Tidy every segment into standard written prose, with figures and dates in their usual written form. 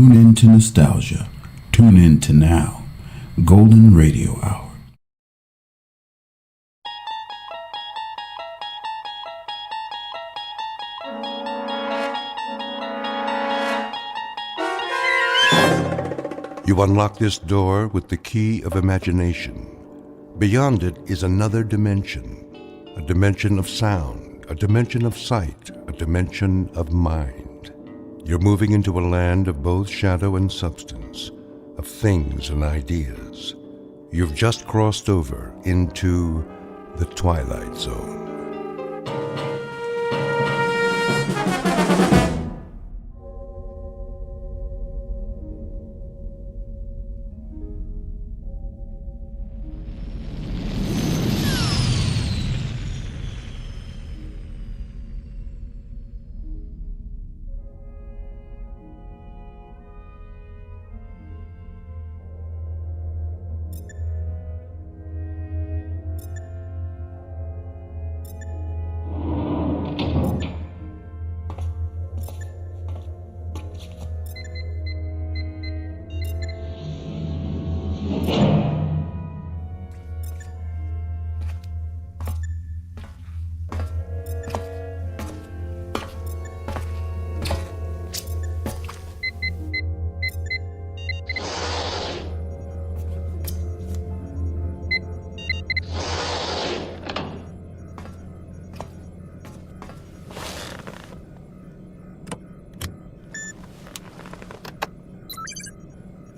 Tune in to nostalgia. Tune in to now. Golden Radio Hour. You unlock this door with the key of imagination. Beyond it is another dimension, a dimension of sound, a dimension of sight, a dimension of mind. You're moving into a land of both shadow and substance, of things and ideas. You've just crossed over into the Twilight Zone.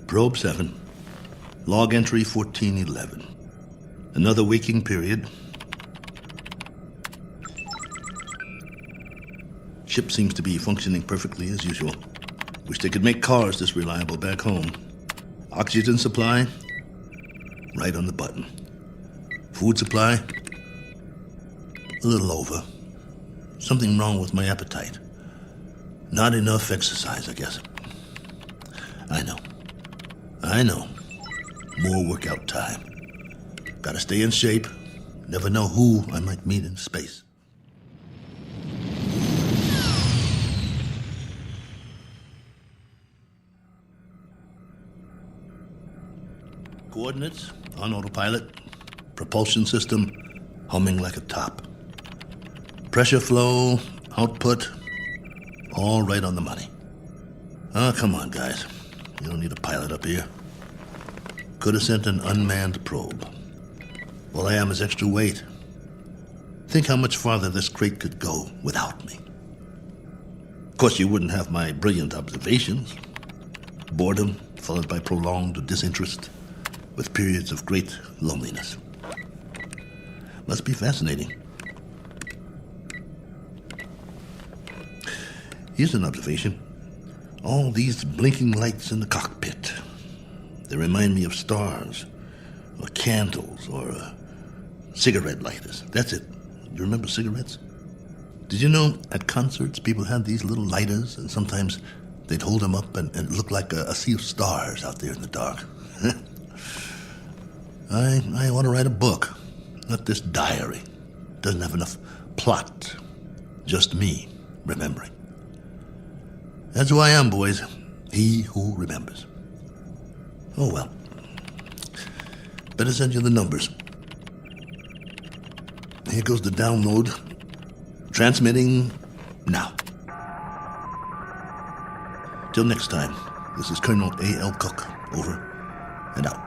Probe 7, log entry 1411. Another waking period. Ship seems to be functioning perfectly as usual. Wish they could make cars this reliable back home. Oxygen supply, right on the button. Food supply, a little over. Something wrong with my appetite. Not enough exercise, I guess. I know. More workout time. Gotta stay in shape. Never know who I might meet in space. Coordinates on autopilot. Propulsion system humming like a top. Pressure flow, output, all right on the money. Oh, come on, guys. You don't need a pilot up here. Could have sent an unmanned probe. All I am is extra weight. Think how much farther this crate could go without me. Of course, you wouldn't have my brilliant observations. Boredom followed by prolonged disinterest, with periods of great loneliness. Must be fascinating. Here's an observation. All these blinking lights in the cockpit. They remind me of stars, or candles, or cigarette lighters. That's it. You remember cigarettes? Did you know at concerts people had these little lighters, and sometimes they'd hold them up and it looked like a sea of stars out there in the dark? I want to write a book, not this diary. Doesn't have enough plot. Just me remembering. That's who I am, boys. He who remembers. Oh, well. Better send you the numbers. Here goes the download. Transmitting now. Till next time, this is Colonel A.L. Cook. Over and out.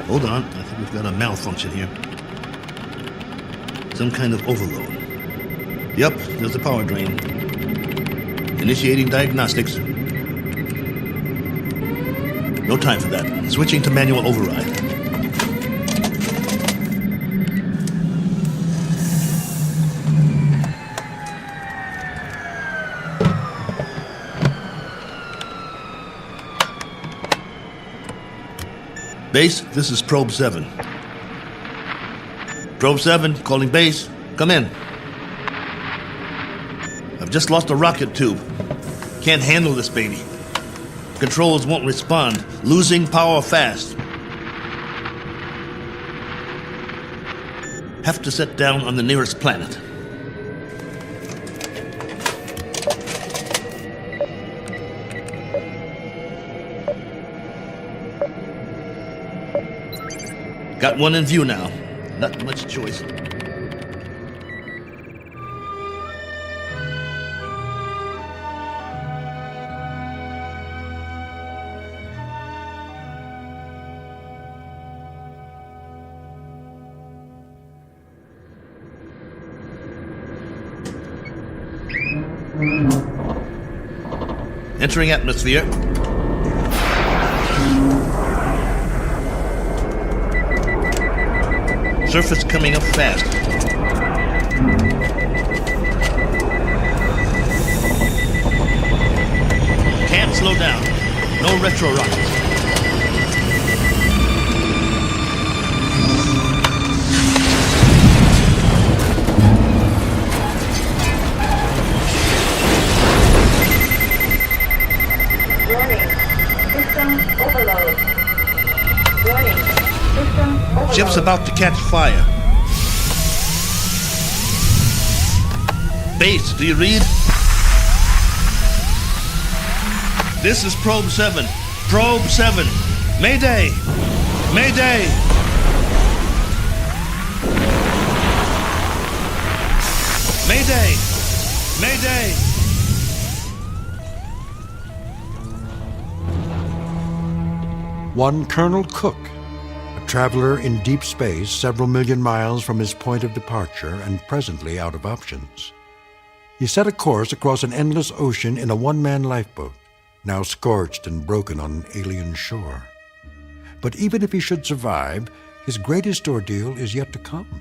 Hold on, I think we've got a malfunction here. Some kind of overload. Yep, there's a power drain. Initiating diagnostics. No time for that. Switching to manual override. Base, this is Probe 7. Probe 7, calling base. Come in. I've just lost a rocket tube. Can't handle this baby. Controls won't respond. Losing power fast. Have to set down on the nearest planet. Got one in view now. Not much choice. Entering atmosphere. Surface coming up fast. Can't slow down. No retro rockets. Ship's about to catch fire. Base, do you read? This is Probe 7. Probe 7. Mayday! Mayday! Mayday! Mayday! One Colonel Cook, a traveler in deep space several million miles from his point of departure and presently out of options. He set a course across an endless ocean in a one-man lifeboat, now scorched and broken on an alien shore. But even if he should survive, his greatest ordeal is yet to come,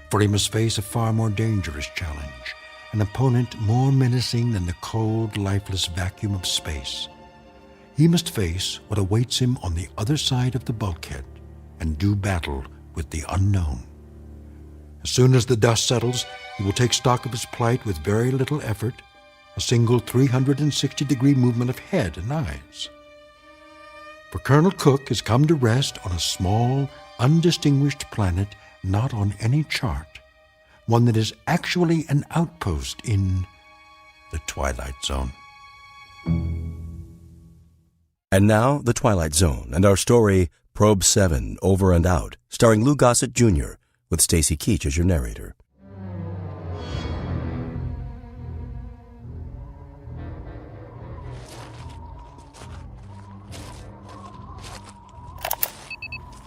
for he must face a far more dangerous challenge, an opponent more menacing than the cold, lifeless vacuum of space. He must face what awaits him on the other side of the bulkhead and do battle with the unknown. As soon as the dust settles, he will take stock of his plight with very little effort, a single 360-degree movement of head and eyes. For Colonel Cook has come to rest on a small, undistinguished planet not on any chart, one that is actually an outpost in the Twilight Zone. And now, The Twilight Zone, and our story, Probe 7, Over and Out, starring Lou Gossett Jr., with Stacy Keach as your narrator.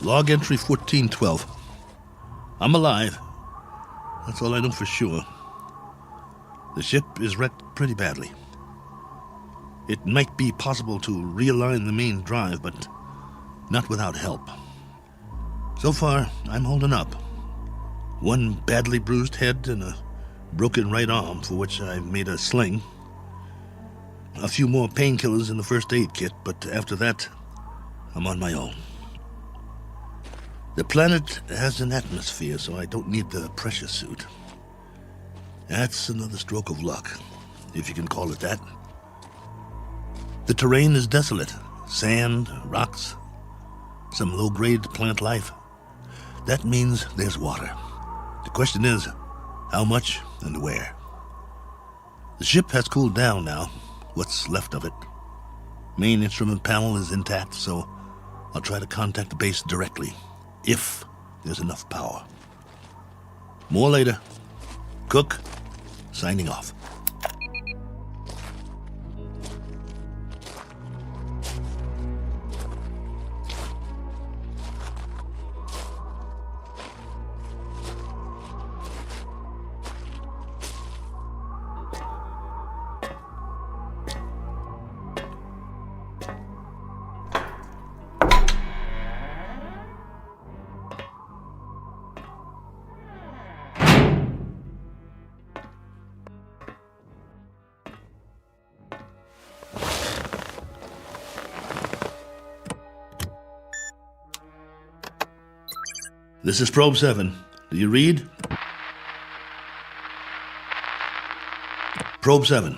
Log entry 1412. I'm alive. That's all I know for sure. The ship is wrecked pretty badly. It might be possible to realign the main drive, but not without help. So far, I'm holding up. One badly bruised head and a broken right arm for which I've made a sling. A few more painkillers in the first aid kit, but after that, I'm on my own. The planet has an atmosphere, so I don't need the pressure suit. That's another stroke of luck, if you can call it that. The terrain is desolate. Sand, rocks, some low-grade plant life. That means there's water. The question is, how much and where? The ship has cooled down now, what's left of it. Main instrument panel is intact, so I'll try to contact the base directly, if there's enough power. More later. Cook, signing off. This is Probe 7. Do you read? Probe 7.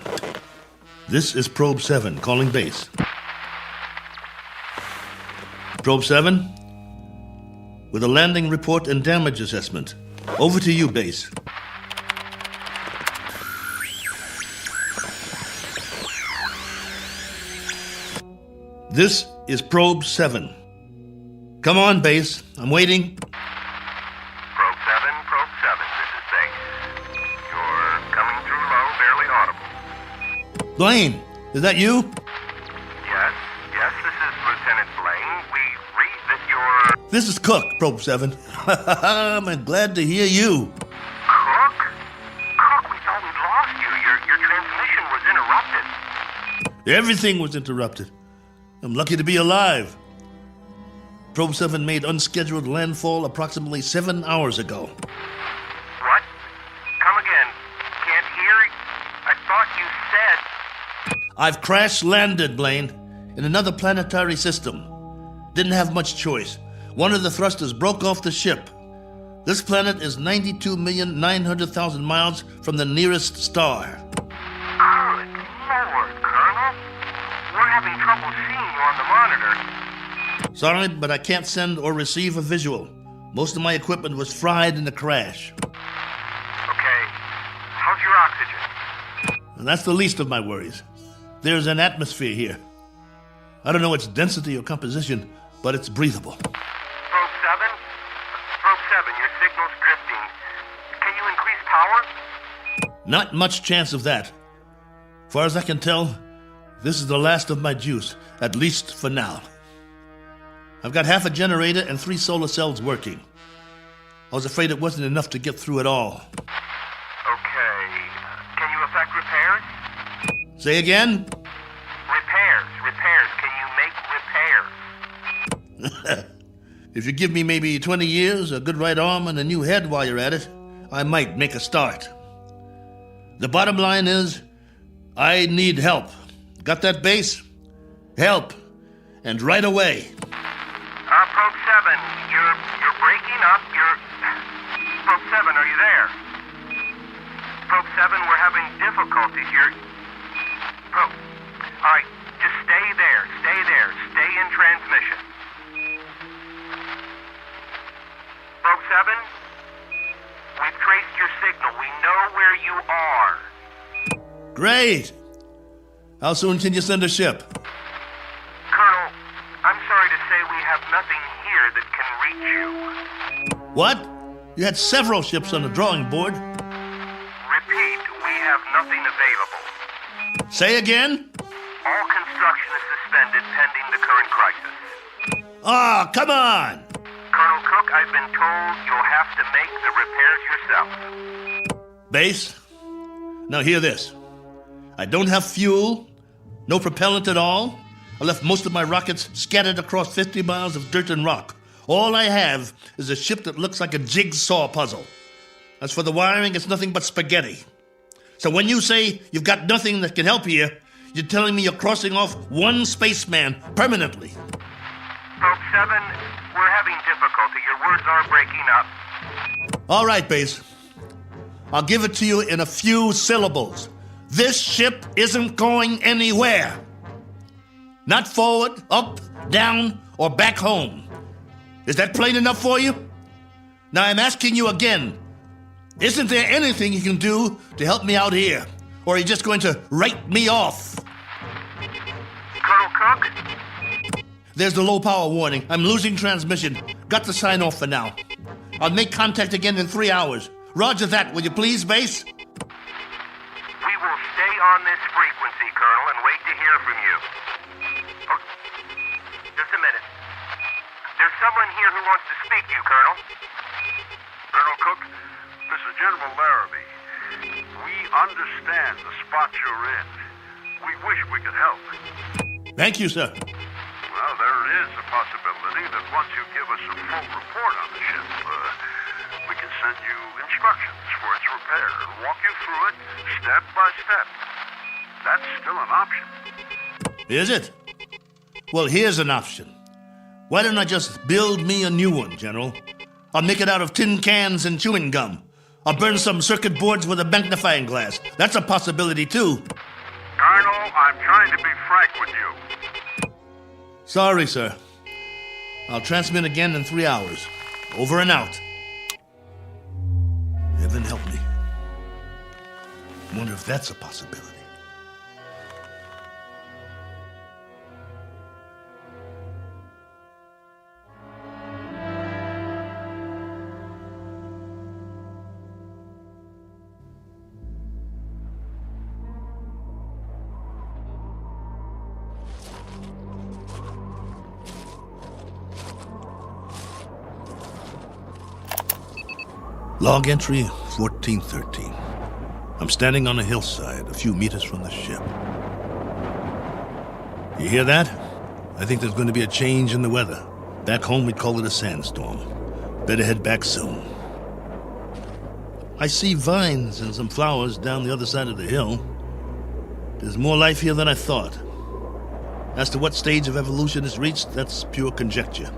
This is Probe 7, calling base. Probe 7, with a landing report and damage assessment. Over to you, Base. This is Probe 7. Come on, Base. I'm waiting. Probe 7, this is Base. You're coming through low, barely audible. Blaine, is that you? Yes, this is Lieutenant Blaine. We read that you're... This is Cook, Probe 7. I'm glad to hear you. Cook? Cook, we thought we'd lost you. Your transmission was interrupted. Everything was interrupted. I'm lucky to be alive. Probe 7 made unscheduled landfall approximately 7 hours ago. What? Come again. Can't hear. I thought you said... I've crash-landed, Blaine, in another planetary system. Didn't have much choice. One of the thrusters broke off the ship. This planet is 92,900,000 miles from the nearest star. Good Lord, Colonel. We're having trouble seeing you on the monitor. Sorry, but I can't send or receive a visual. Most of my equipment was fried in the crash. Okay. How's your oxygen? And that's the least of my worries. There's an atmosphere here. I don't know its density or composition, but it's breathable. Probe 7? Probe 7, your signal's drifting. Can you increase power? Not much chance of that. Far as I can tell, this is the last of my juice, at least for now. I've got half a generator and 3 solar cells working. I was afraid it wasn't enough to get through it all. Okay. Can you effect repairs? Say again? Repairs. Can you make repairs? If you give me maybe 20 years, a good right arm, and a new head while you're at it, I might make a start. The bottom line is, I need help. Got that, Base? Help. And right away. Probe 7, you're breaking up. Probe 7, are you there? Probe 7, we're having difficulties. All right, just stay there. Stay in transmission. Probe 7, we've traced your signal. We know where you are. Great. How soon can you send a ship? Colonel, I'm sorry to say we have nothing here that can reach you. What? You had several ships on the drawing board. Repeat, we have nothing available. Say again? All construction is suspended pending the current crisis. Ah, come on! Colonel Cook, I've been told you'll have to make the repairs yourself. Base, now hear this. I don't have fuel, no propellant at all. I left most of my rockets scattered across 50 miles of dirt and rock. All I have is a ship that looks like a jigsaw puzzle. As for the wiring, it's nothing but spaghetti. So when you say you've got nothing that can help you, you're telling me you're crossing off one spaceman permanently. Probe 7, we're having difficulty. Your words are breaking up. All right, Base. I'll give it to you in a few syllables. This ship isn't going anywhere. Not forward, up, down, or back home. Is that plain enough for you? Now I'm asking you again. Isn't there anything you can do to help me out here? Or are you just going to write me off? Colonel Cook? There's the low power warning. I'm losing transmission. Got to sign off for now. I'll make contact again in 3 hours. Roger that, will you please, Base? We will stay on this frequency, Colonel, and wait to hear from you. Oh, just a minute. There's someone here who wants to speak to you, Colonel. Colonel Cook, this is General Larrabee. We understand the spot you're in. We wish we could help. Thank you, sir. Well, there is a possibility that once you give us a full report on the ship, we can send you instructions for its repair and walk you through it step by step. That's still an option. Is it? Well, here's an option. Why don't I just build me a new one, General? I'll make it out of tin cans and chewing gum. I'll burn some circuit boards with a magnifying glass. That's a possibility, too. Colonel, I'm trying to be frank with you. Sorry, sir. I'll transmit again in 3 hours. Over and out. Heaven help me. Wonder if that's a possibility. Log entry 1413. I'm standing on a hillside a few meters from the ship. You hear that? I think there's going to be a change in the weather. Back home we'd call it a sandstorm. Better head back soon. I see vines and some flowers down the other side of the hill. There's more life here than I thought. As to what stage of evolution is reached, that's pure conjecture.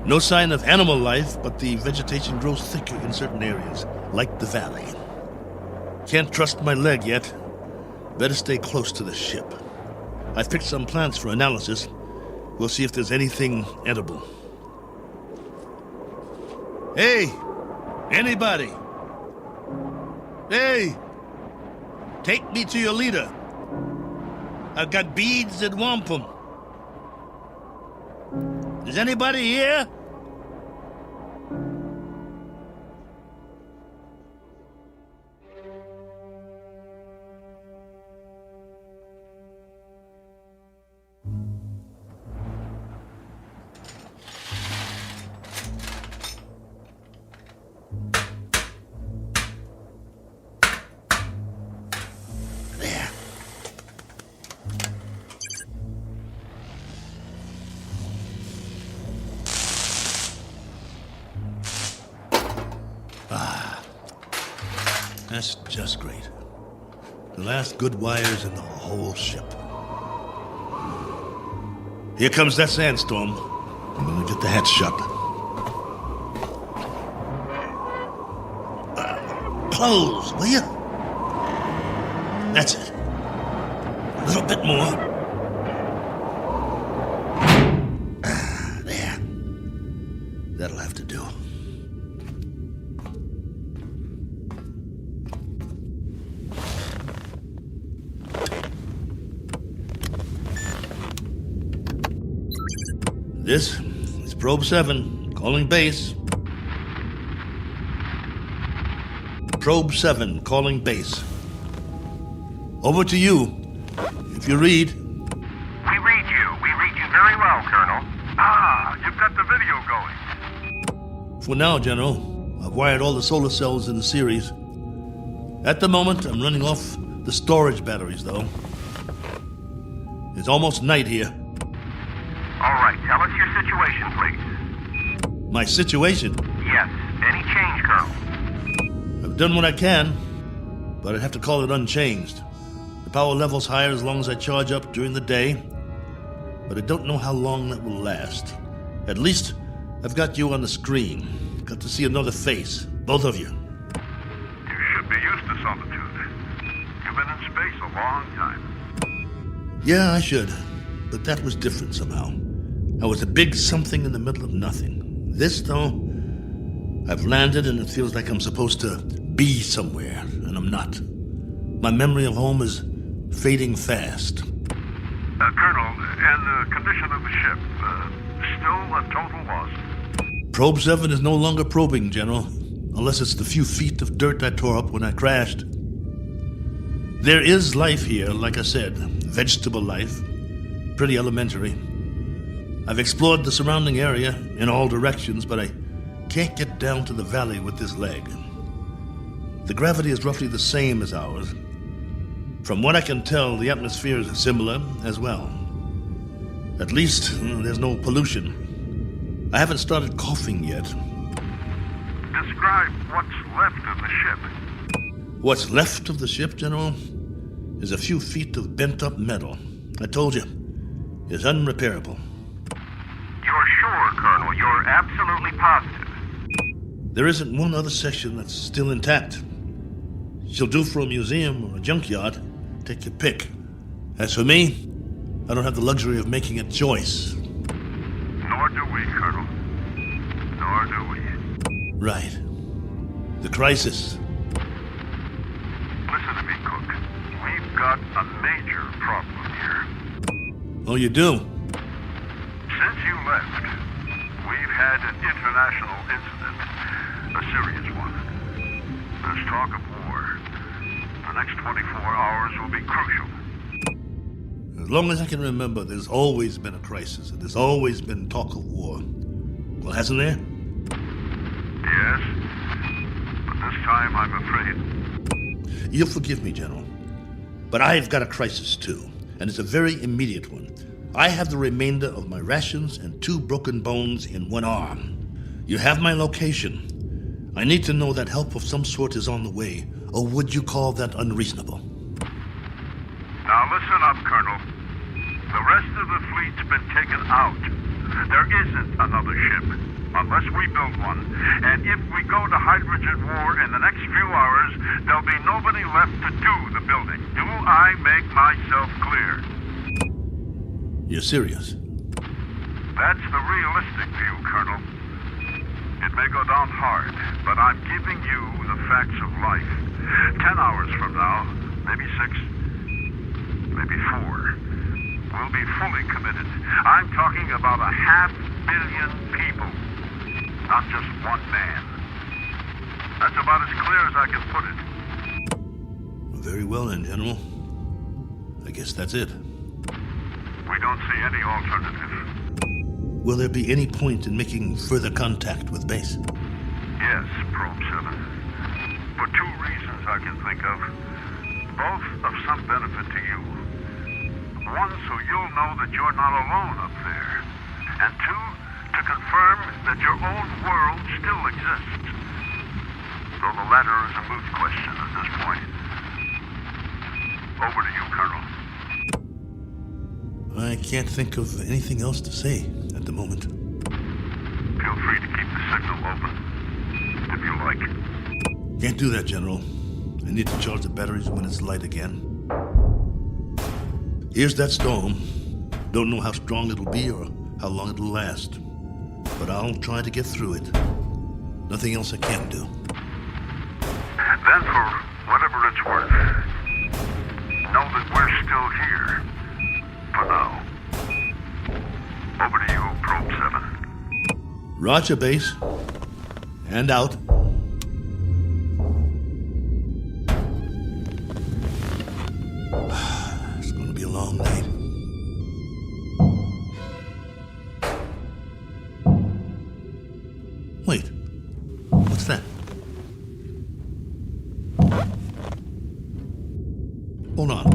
No sign of animal life, but the vegetation grows thicker in certain areas, like the valley. Can't trust my leg yet. Better stay close to the ship. I've picked some plants for analysis. We'll see if there's anything edible. Hey! Anybody! Hey! Take me to your leader. I've got beads and wampum. Is anybody here? There. That's just great. The last good wires in the whole ship. Here comes that sandstorm. I'm gonna get the hatch shut. Close, will you? That's it. A little bit more. There. That'll have to do. This is Probe 7, calling base. Probe 7, calling base. Over to you. If you read. We read you very well, Colonel. Ah, you've got the video going. For now, General, I've wired all the solar cells in the series. At the moment, I'm running off the storage batteries, though. It's almost night here. All right, tell us your situation, please. My situation? Yes, any change, Colonel? I've done what I can, but I'd have to call it unchanged. The power level's higher as long as I charge up during the day, but I don't know how long that will last. At least, I've got you on the screen. Got to see another face, both of you. You should be used to solitude. You've been in space a long time. Yeah, I should, but that was different somehow. I was a big something in the middle of nothing. This, though, I've landed and it feels like I'm supposed to be somewhere, and I'm not. My memory of home is fading fast. Colonel, and the condition of the ship, still a total loss. Probe 7 is no longer probing, General, unless it's the few feet of dirt I tore up when I crashed. There is life here, like I said, vegetable life, pretty elementary. I've explored the surrounding area in all directions, but I can't get down to the valley with this leg. The gravity is roughly the same as ours. From what I can tell, the atmosphere is similar as well. At least, there's no pollution. I haven't started coughing yet. Describe what's left of the ship. What's left of the ship, General, is a few feet of bent-up metal. I told you, it's unrepairable. You're sure, Colonel? You're absolutely positive? There isn't one other section that's still intact. She'll do for a museum or a junkyard. Take your pick. As for me, I don't have the luxury of making a choice. Nor do we, Colonel. Nor do we. Right. The crisis. Listen to me, Cook. We've got a major problem here. Oh, you do? Since you left, we've had an international incident, a serious one. There's talk of war. The next 24 hours will be crucial. As long as I can remember, there's always been a crisis, and there's always been talk of war. Well, hasn't there? Yes, but this time I'm afraid. You'll forgive me, General, but I've got a crisis too, and it's a very immediate one. I have the remainder of my rations and 2 broken bones in one arm. You have my location. I need to know that help of some sort is on the way, or would you call that unreasonable? Now listen up, Colonel. The rest of the fleet's been taken out. There isn't another ship, unless we build one. And if we go to hydrogen war in the next few hours, there'll be nobody left to do the building. Do I make myself clear? You're serious? That's the realistic view, Colonel. It may go down hard, but I'm giving you the facts of life. 10 hours from now, maybe 6, maybe 4. We'll be fully committed. I'm talking about 500 million people, not just one man. That's about as clear as I can put it. Very well then, General. I guess that's it. We don't see any alternative. Will there be any point in making further contact with base? Yes, Probe 7. For 2 reasons I can think of, both of some benefit to you. One, so you'll know that you're not alone up there. And 2, to confirm that your own world still exists. Though the latter is a moot question at this point. Over to you, Colonel. I can't think of anything else to say at the moment. Feel free to keep the signal open, if you like. Can't do that, General. I need to charge the batteries when it's light again. Here's that storm. Don't know how strong it'll be or how long it'll last. But I'll try to get through it. Nothing else I can do. Then, for whatever it's worth, know that we're still here. For now. Over to you, Probe 7. Roger, base. And out. It's gonna be a long night. Wait. What's that? Hold on.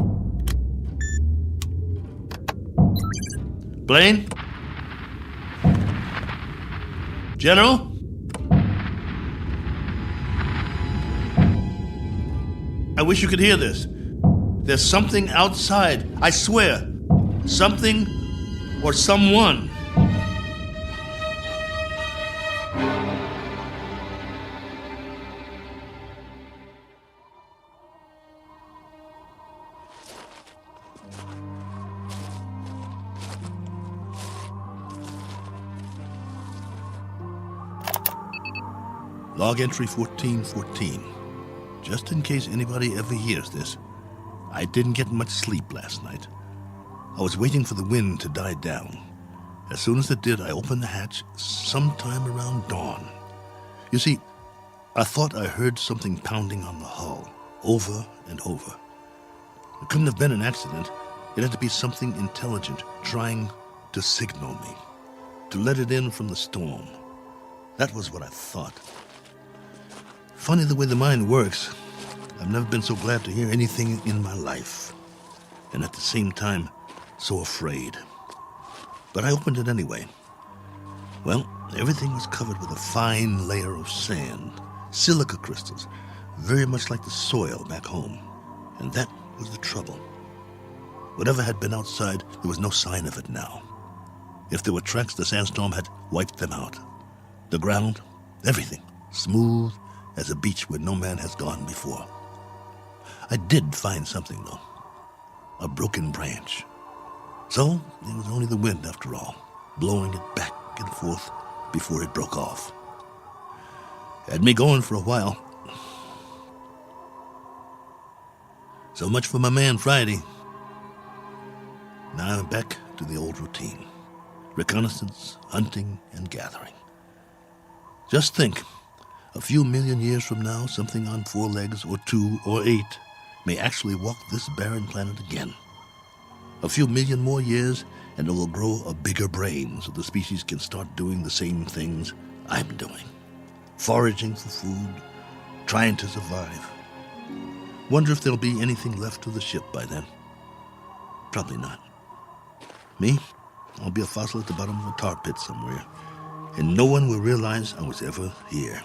Blaine? General? I wish you could hear this. There's something outside, I swear. Something or someone. Log entry 1414. Just in case anybody ever hears this, I didn't get much sleep last night. I was waiting for the wind to die down. As soon as it did, I opened the hatch sometime around dawn. You see, I thought I heard something pounding on the hull, over and over. It couldn't have been an accident. It had to be something intelligent trying to signal me, to let it in from the storm. That was what I thought. Funny the way the mind works. I've never been so glad to hear anything in my life. And at the same time, so afraid. But I opened it anyway. Well, everything was covered with a fine layer of sand, silica crystals, very much like the soil back home. And that was the trouble. Whatever had been outside, there was no sign of it now. If there were tracks, the sandstorm had wiped them out. The ground, everything, smooth as a beach where no man has gone before. I did find something, though. A broken branch. So, it was only the wind, after all, blowing it back and forth before it broke off. Had me going for a while, So much for my man Friday. Now I'm back to the old routine. Reconnaissance, hunting, and gathering. Just think, a few million years from now, something on 4 legs, or 2, or 8, may actually walk this barren planet again. A few million more years, and it will grow a bigger brain so the species can start doing the same things I'm doing. Foraging for food, trying to survive. Wonder if there'll be anything left of the ship by then. Probably not. Me? I'll be a fossil at the bottom of a tar pit somewhere, and no one will realize I was ever here.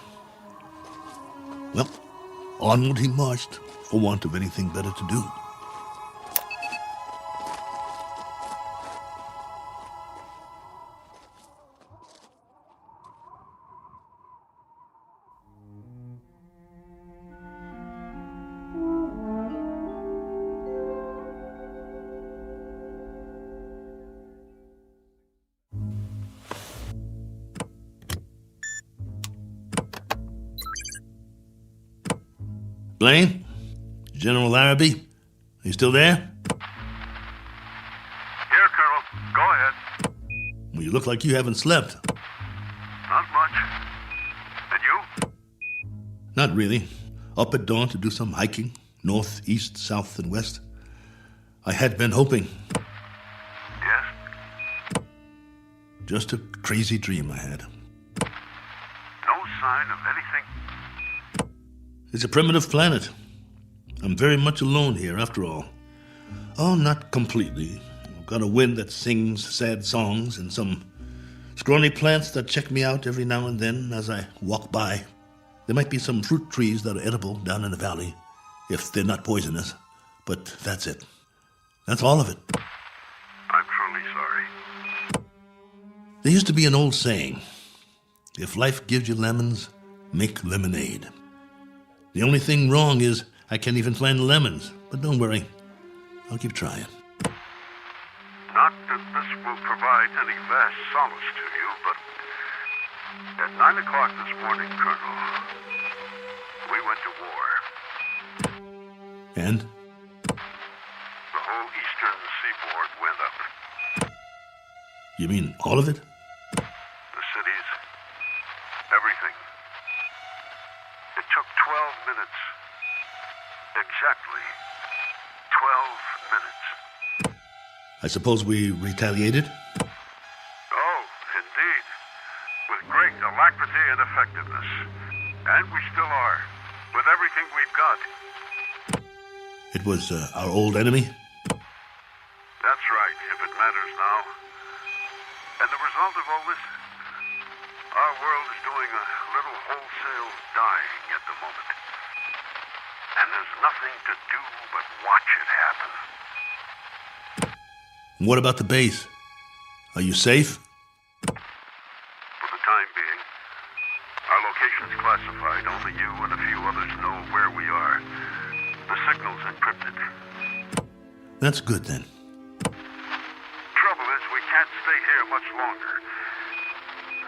Well, onward he marched, for want of anything better to do. Blaine? General Larrabee? Are you still there? Here, Colonel. Go ahead. Well, you look like you haven't slept. Not much. And you? Not really. Up at dawn to do some hiking, north, east, south, and west. I had been hoping. Yes? Just a crazy dream I had. No sign of anything? It's a primitive planet. I'm very much alone here, after all. Oh, not completely. I've got a wind that sings sad songs and some scrawny plants that check me out every now and then as I walk by. There might be some fruit trees that are edible down in the valley, if they're not poisonous. But that's it. That's all of it. I'm truly sorry. There used to be an old saying, if life gives you lemons, make lemonade. The only thing wrong is I can't even find the lemons. But don't worry, I'll keep trying. Not that this will provide any vast solace to you, but at 9 o'clock this morning, Colonel, we went to war. And? The whole eastern seaboard went up. You mean all of it? The cities, everything. It took 12 minutes. Exactly 12 minutes. I suppose we retaliated? Oh, indeed. With great alacrity and effectiveness. And we still are. With everything we've got. It was our old enemy? That's right, if it matters now. And the result of all this? Our world is doing a little wholesale dying at the moment. And there's nothing to do but watch it happen. What about the base? Are you safe? For the time being, our location's classified. Only you and a few others know where we are. The signal's encrypted. That's good then. Trouble is, we can't stay here much longer.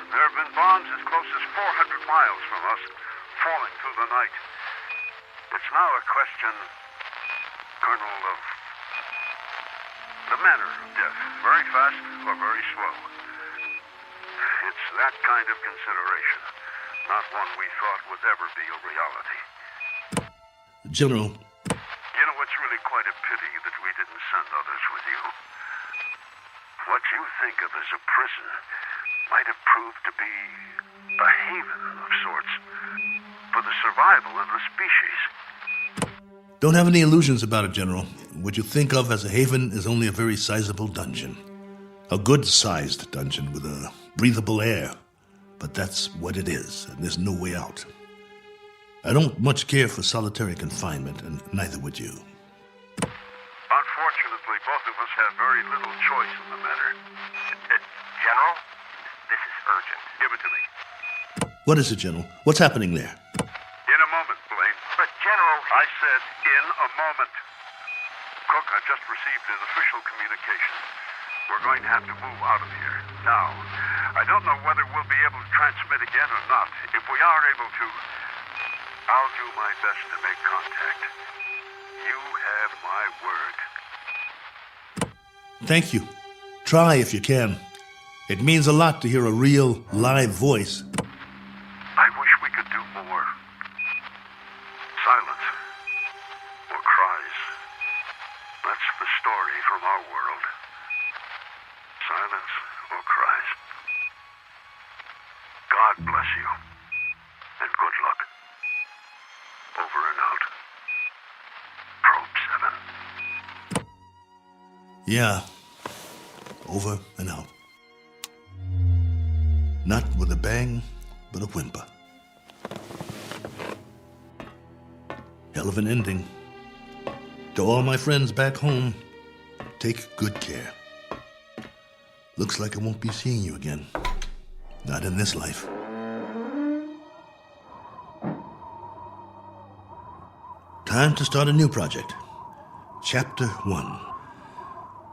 There have been bombs as close as 400 miles from us, falling through the night. It's now a question, Colonel, of the manner of death. Very fast or very slow. It's that kind of consideration, not one we thought would ever be a reality. General. You know, it's really quite a pity that we didn't send others with you. What you think of as a prison might have proved to be a haven of sorts for the survival of the species. Don't have any illusions about it, General. What you think of as a haven is only a very sizable dungeon. A good-sized dungeon with a breathable air. But that's what it is, and there's no way out. I don't much care for solitary confinement, and neither would you. Unfortunately, both of us have very little choice in the matter. General, this is urgent. Give it to me. What is it, General? What's happening there? In a moment, Blaine. But, General... I said in a moment. Cook, I've just received an official communication. We're going to have to move out of here. Now, I don't know whether we'll be able to transmit again or not. If we are able to, I'll do my best to make contact. You have my word. Thank you. Try if you can. It means a lot to hear a real, live voice. I wish we could do more. Silence or cries. That's the story from our world. Silence or cries. God bless you. And good luck. Over and out. Probe 7. Yeah. Over and out. Not with a bang, but a whimper. Hell of an ending. To all my friends back home, take good care. Looks like I won't be seeing you again. Not in this life. Time to start a new project. Chapter 1.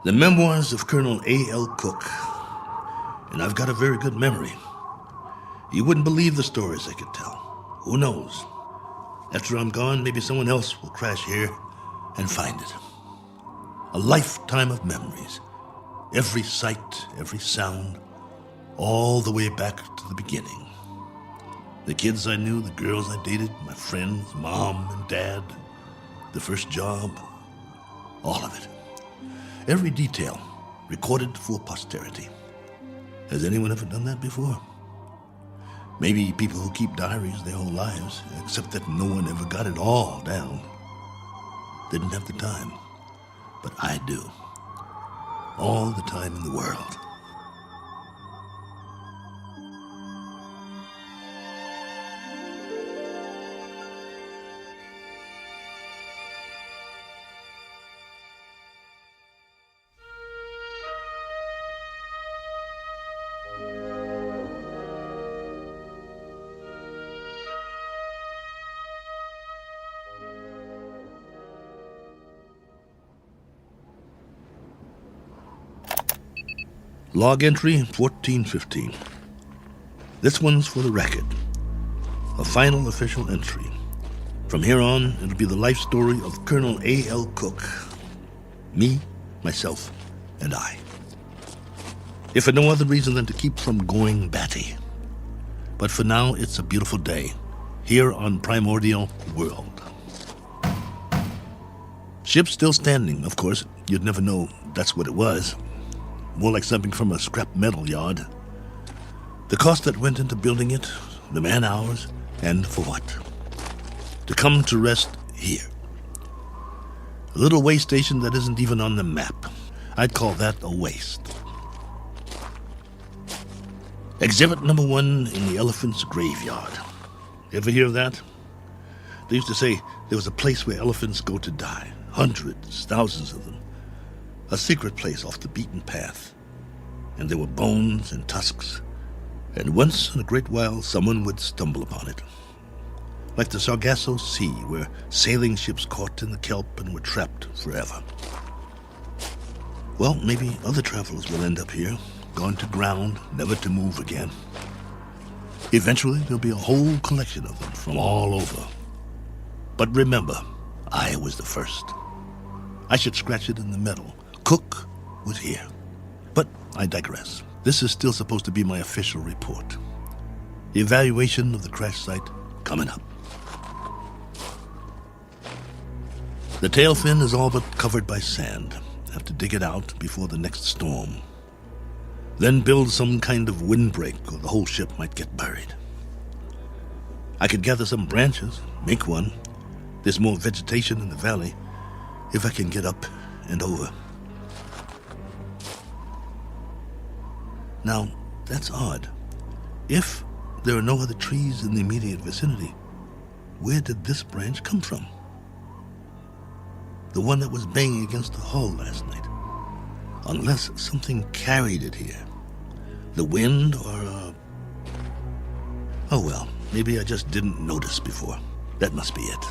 The Memoirs of Colonel A.L. Cook. And I've got a very good memory. You wouldn't believe the stories I could tell. Who knows? After I'm gone, maybe someone else will crash here and find it. A lifetime of memories. Every sight, every sound, all the way back to the beginning. The kids I knew, the girls I dated, my friends, mom and dad, the first job, all of it. Every detail recorded for posterity. Has anyone ever done that before? Maybe people who keep diaries their whole lives, except that no one ever got it all down. Didn't have the time, but I do. All the time in the world. Log entry 1415. This one's for the record. A final official entry. From here on, it'll be the life story of Colonel A.L. Cook. Me, myself, and I. If for no other reason than to keep from going batty. But for now, it's a beautiful day. Here on Primordial World. Ship's still standing, of course. You'd never know that's what it was. More like something from a scrap metal yard. The cost that went into building it, the man-hours, and for what? To come to rest here. A little way station that isn't even on the map. I'd call that a waste. Exhibit number 1 in the elephant's graveyard. Ever hear of that? They used to say there was a place where elephants go to die. Hundreds, thousands of them. A secret place off the beaten path. And there were bones and tusks. And once in a great while, someone would stumble upon it. Like the Sargasso Sea, where sailing ships caught in the kelp and were trapped forever. Well, maybe other travelers will end up here, gone to ground, never to move again. Eventually, there'll be a whole collection of them from all over. But remember, I was the first. I should scratch it in the metal. Cook was here. But I digress. This is still supposed to be my official report. The evaluation of the crash site coming up. The tail fin is all but covered by sand. Have to dig it out before the next storm. Then build some kind of windbreak or the whole ship might get buried. I could gather some branches, make one. There's more vegetation in the valley if I can get up and over. Now, that's odd. If there are no other trees in the immediate vicinity, where did this branch come from? The one that was banging against the hull last night. Unless something carried it here. The wind or Oh well, maybe I just didn't notice before. That must be it.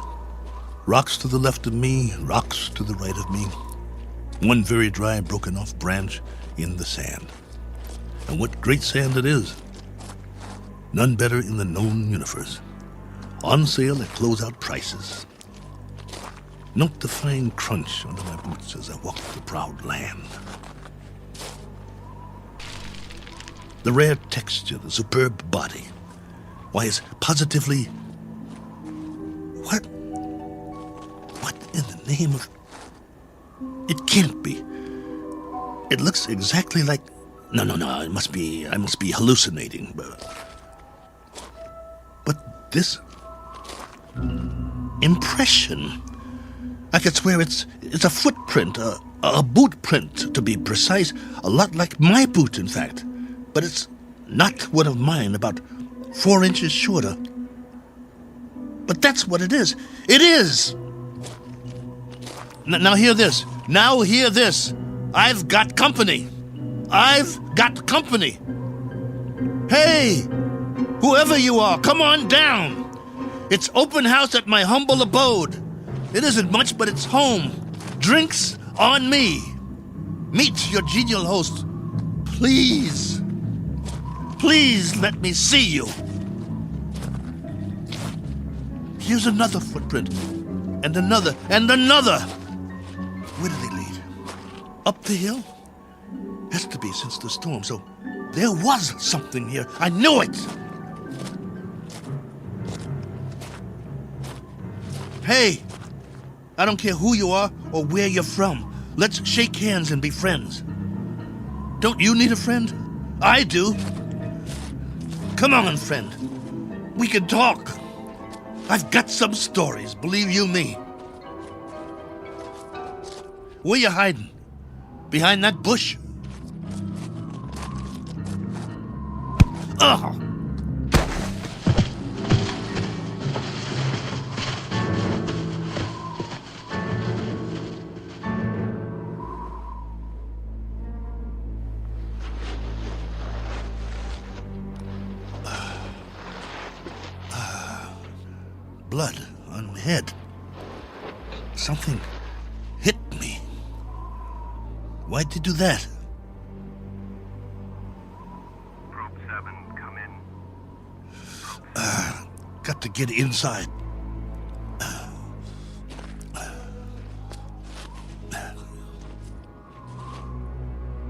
Rocks to the left of me, rocks to the right of me. One very dry, broken off branch in the sand. And what great sand it is. None better in the known universe. On sale at closeout prices. Note the fine crunch under my boots as I walk the proud land. The rare texture, the superb body. Why, it's positively... What in the name of... It can't be. It looks exactly like... No, I must be hallucinating. But this... impression... I could swear it's a footprint, a boot print, to be precise. A lot like my boot, in fact. But it's not one of mine, about 4 inches shorter. But that's what it is. It is! Now hear this. Now hear this. I've got company. I've got company. Hey! Whoever you are, come on down. It's open house at my humble abode. It isn't much, but it's home. Drinks on me. Meet your genial host. Please. Please let me see you. Here's another footprint. And another. And another. Where do they lead? Up the hill? Has to be since the storm, so there was something here. I knew it! Hey! I don't care who you are or where you're from. Let's shake hands and be friends. Don't you need a friend? I do. Come on, friend. We can talk. I've got some stories, believe you me. Where you hiding? Behind that bush? Ugh! Blood on my head. Something hit me. Why'd you do that? Probe 7, come in. Got to get inside.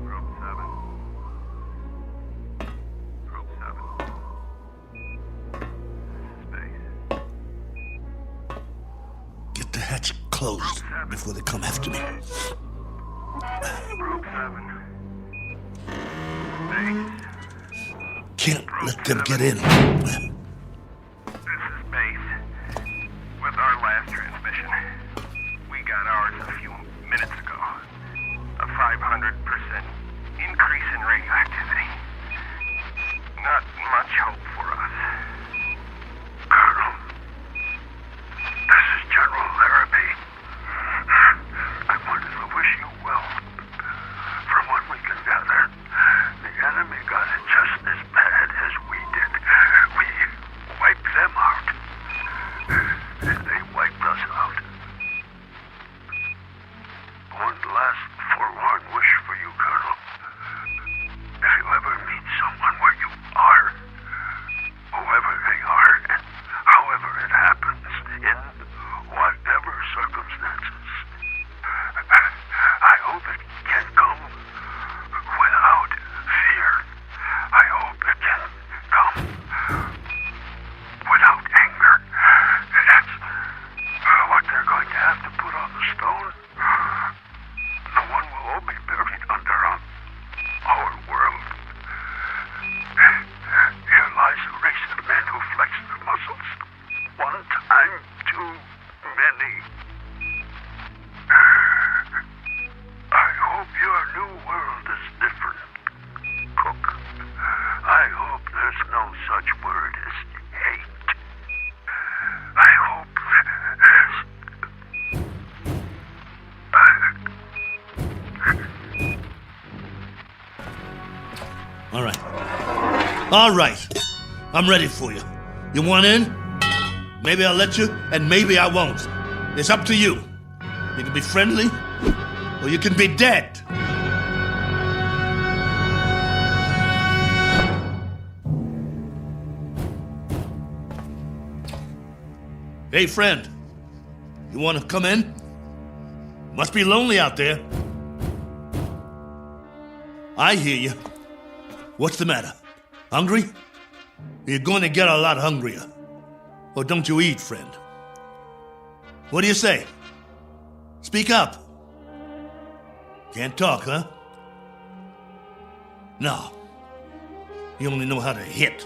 Probe 7. Probe 7. Space. Get the hatch closed before they come after me. Probe 7. Space. Can't let them get in. This is Base. With our last transmission, we got ours a few minutes ago. A 500% increase in radioactivity. Not much hope for us. Colonel, this is General Larrabee. I wanted to wish you well. From what we can gather, the enemy got it just as bad as we did. We wiped them out. And they wiped us out. One last forlorn wish for you, Colonel. If you ever meet someone where you are, whoever they are, and however it happens, in whatever circumstances, I hope it can come without fear. I hope it can come without anger. That's what they're going to have to put on the stone. The one we'll all be buried under on our world. Here lies a race of men who flex their muscles. One time too many. I hope your new world is different, Cook. I hope there's no such word as hate. I hope there's... All right. I'm ready for you. You want in? Maybe I'll let you, and maybe I won't. It's up to you. You can be friendly, or you can be dead. Hey, friend. You want to come in? Must be lonely out there. I hear you. What's the matter? Hungry? You're going to get a lot hungrier. Or don't you eat, friend? What do you say? Speak up. Can't talk, huh? No. You only know how to hit.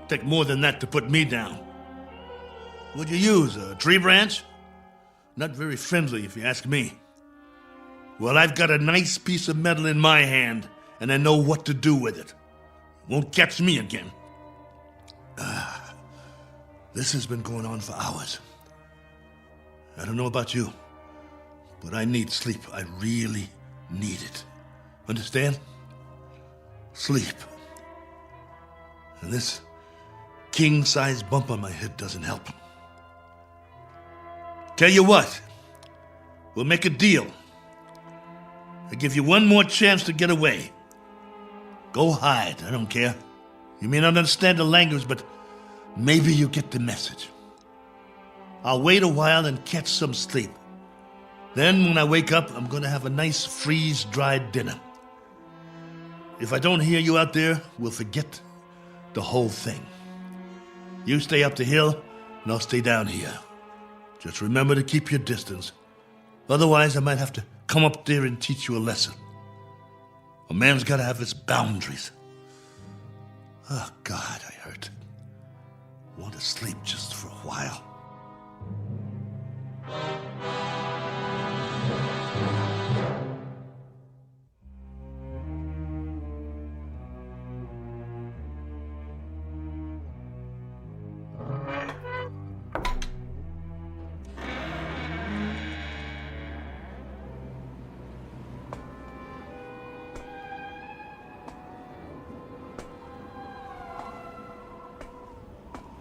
Take more than that to put me down. What'd you use, a tree branch? Not very friendly, if you ask me. Well, I've got a nice piece of metal in my hand, and I know what to do with it. Won't catch me again. This has been going on for hours. I don't know about you, but I need sleep. I really need it. Understand? Sleep. And this king-size bump on my head doesn't help. Tell you what, we'll make a deal. I give you one more chance to get away. Go hide, I don't care. You may not understand the language, but maybe you get the message. I'll wait a while and catch some sleep. Then when I wake up, I'm going to have a nice freeze-dried dinner. If I don't hear you out there, we'll forget the whole thing. You stay up the hill, and I'll stay down here. Just remember to keep your distance. Otherwise, I might have to come up there and teach you a lesson. A man's got to have his boundaries. Oh, God, I hurt. Want to sleep just for a while.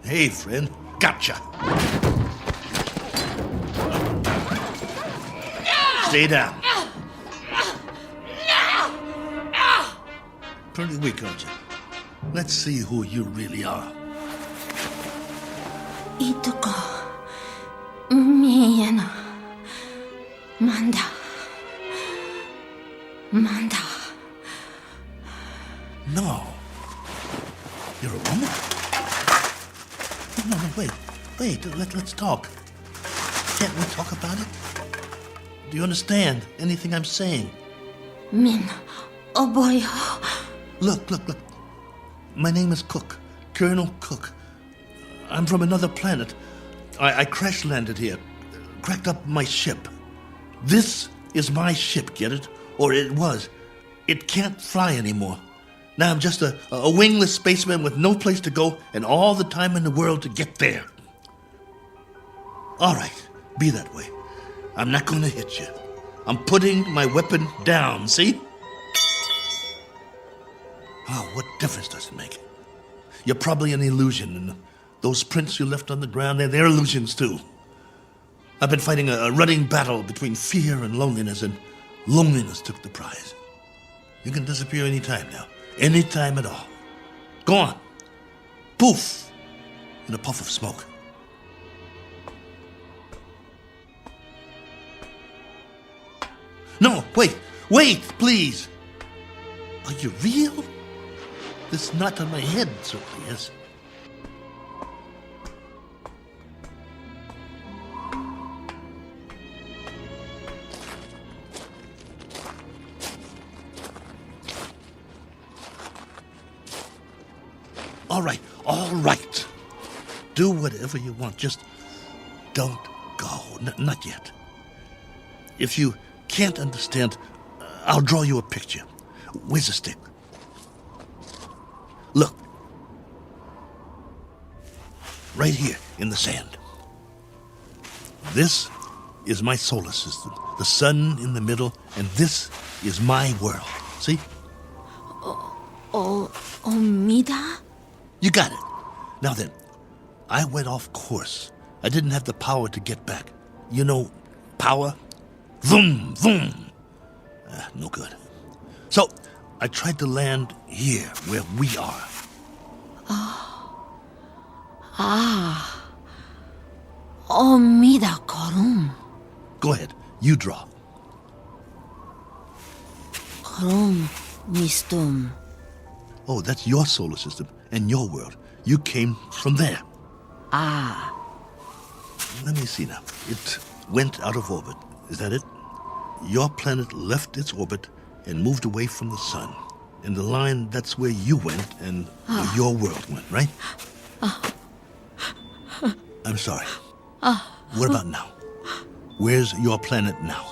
Hey, friend. Gotcha. Stay down. Pretty weak, aren't you? Let's see who you really are. Ituko. Miyana. Manda. Manda. No. You're a woman? No, wait. Let's talk. Can't we talk about it? Do you understand anything I'm saying? Min. Oh boy. Look. My name is Cook. Colonel Cook. I'm from another planet. I crash landed here. Cracked up my ship. This is my ship, get it? Or it was. It can't fly anymore. Now I'm just a wingless spaceman with no place to go and all the time in the world to get there. All right, be that way. I'm not going to hit you. I'm putting my weapon down, see? Oh, what difference does it make? You're probably an illusion, and those prints you left on the ground, they're illusions too. I've been fighting a running battle between fear and loneliness, and loneliness took the prize. You can disappear any time now. Any time at all. Go on. Poof! In a puff of smoke. No, wait, please. Are you real? This knot on my head certainly is. All right. Do whatever you want. Just don't go. Not yet. If you can't understand, I'll draw you a picture. Where's the stick? Look. Right here in the sand. This is my solar system. The sun in the middle, and this is my world. See? Omida? You got it. Now then, I went off course. I didn't have the power to get back. You know, power? Vroom, vroom. No good. So, I tried to land here, where we are. Omida Korum. Go ahead. You draw. 그럼 미스톰. Oh, that's your solar system and your world. You came from there. 아, Let me see now. It went out of orbit. Is that it? Your planet left its orbit and moved away from the sun. In the line, that's where you went and where your world went, right? I'm sorry. What about now? Where's your planet now?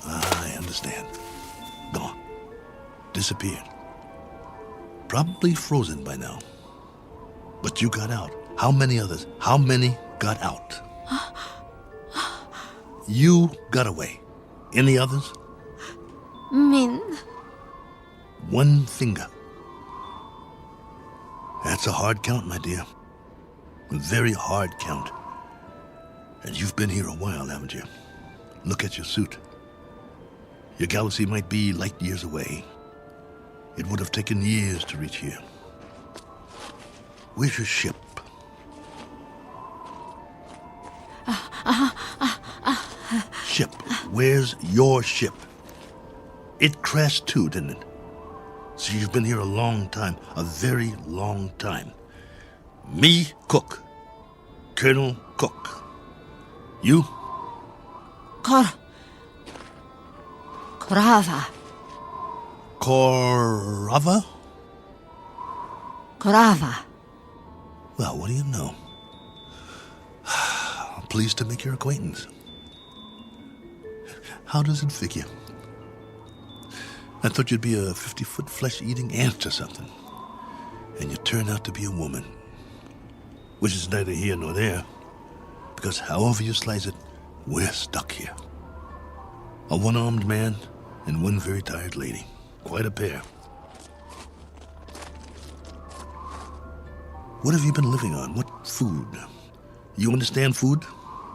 I understand. Gone. Disappeared. Probably frozen by now. But you got out. How many others? How many got out? You got away. Any others? 민. One finger. That's a hard count, my dear. A very hard count. And you've been here a while, haven't you? Look at your suit. Your galaxy might be light years away. It would have taken years to reach here. Where's your ship? Ship. Where's your ship? It crashed too, didn't it? So you've been here a long time, a very long time. Me, Cook. Colonel Cook. You? Korava. Korava? Korava. Well, what do you know? Pleased to make your acquaintance. How does it figure? I thought you'd be a 50-foot flesh-eating ant or something. And you turn out to be a woman. Which is neither here nor there. Because however you slice it, we're stuck here. A one-armed man and one very tired lady. Quite a pair. What have you been living on? What food? You understand food?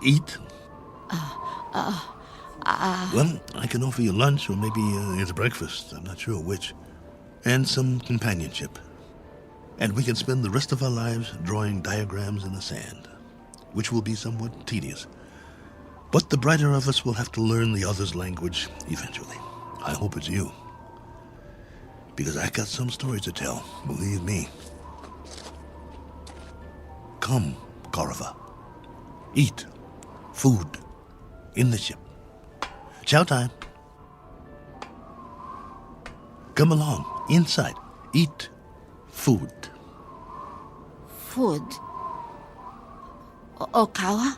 Eat? Well, I can offer you lunch or maybe it's breakfast. I'm not sure which. And some companionship. And we can spend the rest of our lives drawing diagrams in the sand, which will be somewhat tedious. But the brighter of us will have to learn the other's language eventually. I hope it's you. Because I got some stories to tell, believe me. Come, Korova. Eat. Food. In the ship. Chow time. Come along. Inside. Eat. Food. Food. Okawa?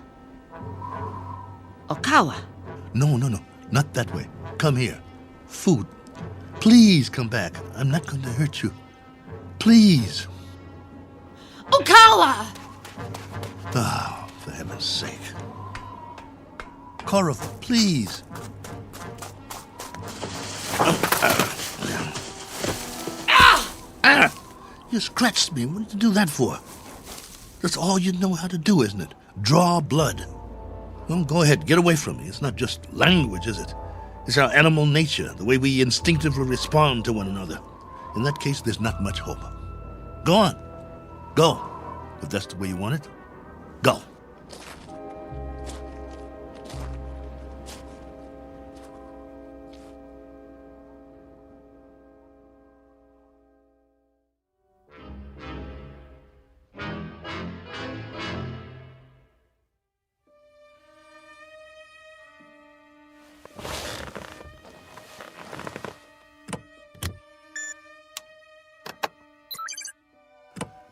Okawa. No. Not that way. Come here. Food. Please come back. I'm not going to hurt you. Please. Okawa! Oh, for heaven's sake. Korova, please. You scratched me. What did you do that for? That's all you know how to do, isn't it? Draw blood. Well, go ahead. Get away from me. It's not just language, is it? It's our animal nature, the way we instinctively respond to one another. In that case, there's not much hope. Go on. Go. If that's the way you want it. Go.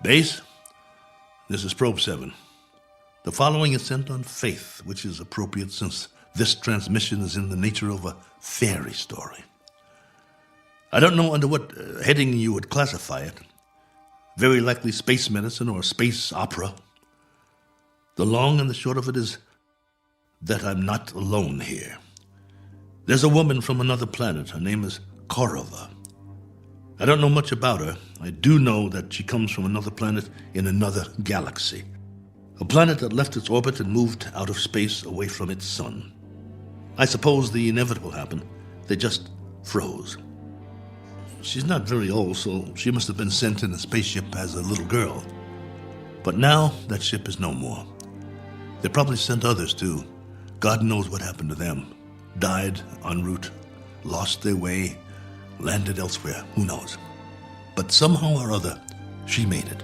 Base, this is Probe 7. The following is sent on faith, which is appropriate since this transmission is in the nature of a fairy story. I don't know under what heading you would classify it. Very likely space medicine or space opera. The long and the short of it is that I'm not alone here. There's a woman from another planet. Her name is Korova. I don't know much about her. I do know that she comes from another planet in another galaxy. A planet that left its orbit and moved out of space away from its sun. I suppose the inevitable happened. They just froze. She's not very old, so she must have been sent in a spaceship as a little girl. But now that ship is no more. They probably sent others too. God knows what happened to them. Died en route, lost their way, landed elsewhere, who knows. But somehow or other, she made it.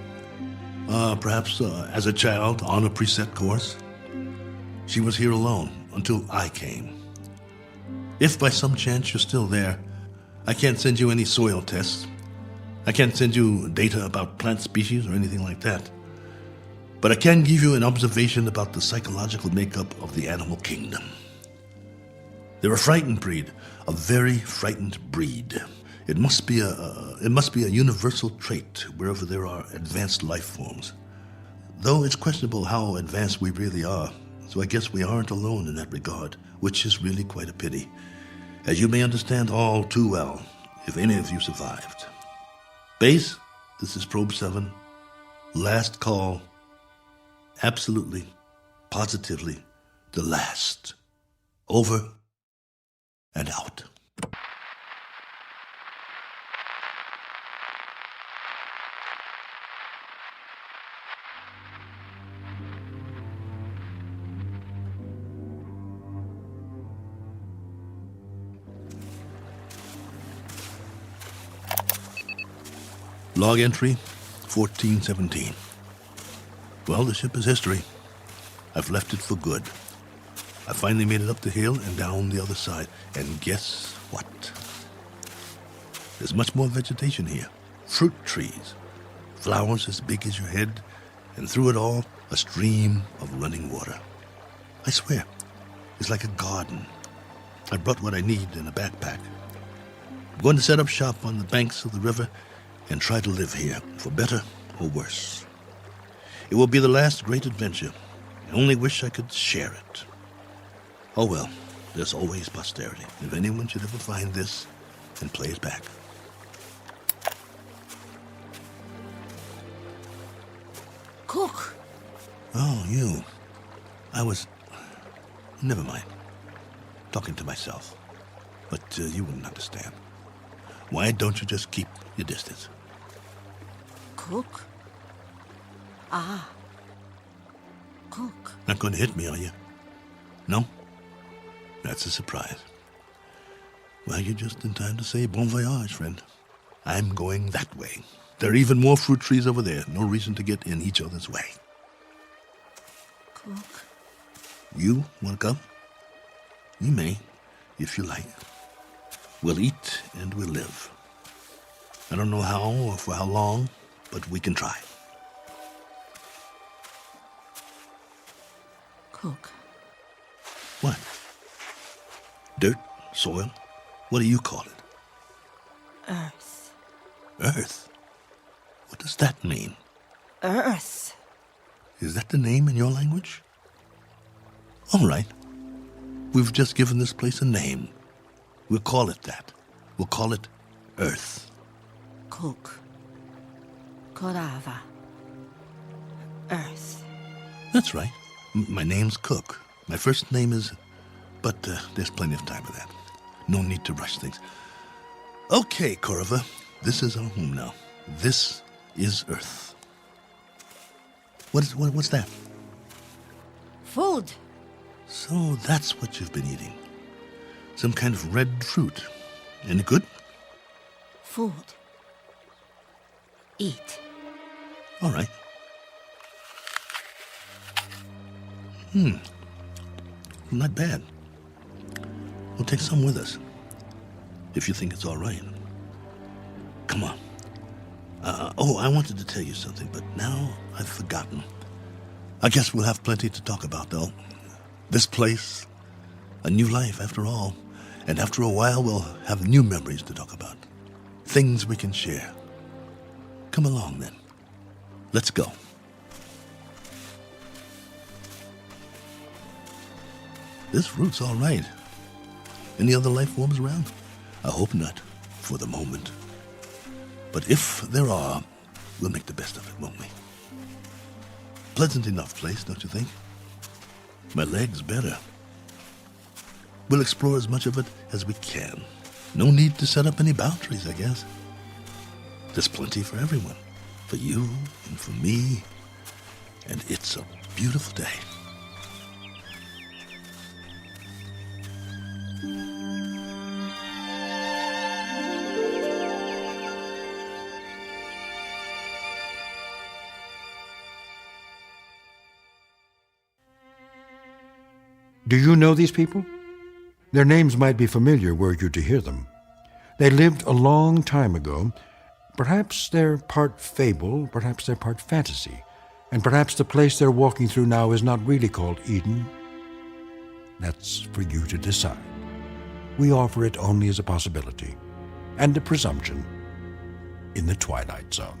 Perhaps as a child on a preset course. She was here alone until I came. If by some chance you're still there, I can't send you any soil tests. I can't send you data about plant species or anything like that. But I can give you an observation about the psychological makeup of the animal kingdom. They're a frightened breed, a very frightened breed. It must be a universal trait wherever there are advanced life forms. Though it's questionable how advanced we really are, so I guess we aren't alone in that regard, which is really quite a pity, as you may understand all too well if any of you survived. Base, this is Probe 7. Last call. Absolutely, positively, the last. Over and out. Log entry 1417. Well, the ship is history. I've left it for good. I finally made it up the hill and down the other side. And guess what? There's much more vegetation here. Fruit trees. Flowers as big as your head. And through it all, a stream of running water. I swear, it's like a garden. I brought what I need in a backpack. I'm going to set up shop on the banks of the river and try to live here, for better or worse. It will be the last great adventure. I only wish I could share it. Oh well, there's always posterity, if anyone should ever find this and play it back. Cook. Oh, you. Never mind. Talking to myself. But you wouldn't understand. Why don't you just keep your distance? Cook? Cook. Not going to hit me, are you? No? That's a surprise. Well, you're just in time to say bon voyage, friend. I'm going that way. There are even more fruit trees over there. No reason to get in each other's way. Cook. You want to come? You may, if you like. We'll eat and we'll live. I don't know how or for how long, but we can try. Cook. What? Dirt? Soil? What do you call it? Earth. Earth? What does that mean? Earth. Is that the name in your language? All right. We've just given this place a name. We'll call it that. We'll call it Earth. Cook. Korava. Earth. That's right. My name's Cook. My first name is... But there's plenty of time for that. No need to rush things. Okay, Korova. This is our home now. This is Earth. What's that? Food. So that's what you've been eating. Some kind of red fruit. Any good? Food. Eat. All right. Not bad. We'll take some with us, if you think it's all right. Come on. I wanted to tell you something, but now I've forgotten. I guess we'll have plenty to talk about, though. This place, a new life after all. And after a while, we'll have new memories to talk about. Things we can share. Come along, then. Let's go. This route's all right. Any other life forms around? I hope not, for the moment. But if there are, we'll make the best of it, won't we? Pleasant enough place, don't you think? My leg's better. We'll explore as much of it as we can. No need to set up any boundaries, I guess. There's plenty for everyone. For you and for me. And it's a beautiful day. Do you know these people? Their names might be familiar were you to hear them. They lived a long time ago. Perhaps they're part fable, perhaps they're part fantasy, and perhaps the place they're walking through now is not really called Eden. That's for you to decide. We offer it only as a possibility and a presumption in the Twilight Zone.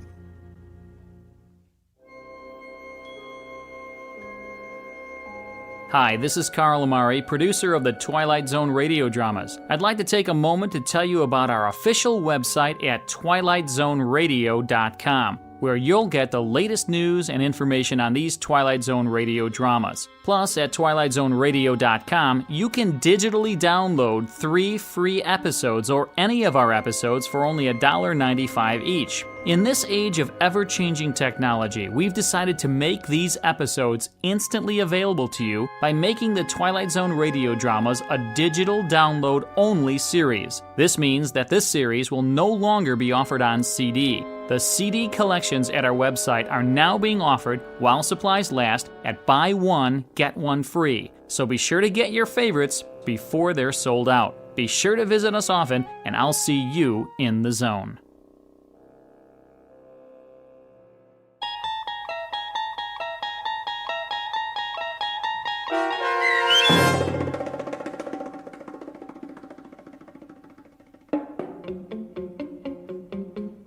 Hi, this is Carl Amari, producer of the Twilight Zone radio dramas. I'd like to take a moment to tell you about our official website at twilightzoneradio.com, where you'll get the latest news and information on these Twilight Zone radio dramas. Plus, at twilightzoneradio.com, you can digitally download 3 free episodes or any of our episodes for only $1.95 each. In this age of ever-changing technology, we've decided to make these episodes instantly available to you by making the Twilight Zone radio dramas a digital download-only series. This means that this series will no longer be offered on CD. The CD collections at our website are now being offered, while supplies last, at buy one, get one free. So be sure to get your favorites before they're sold out. Be sure to visit us often, and I'll see you in the zone.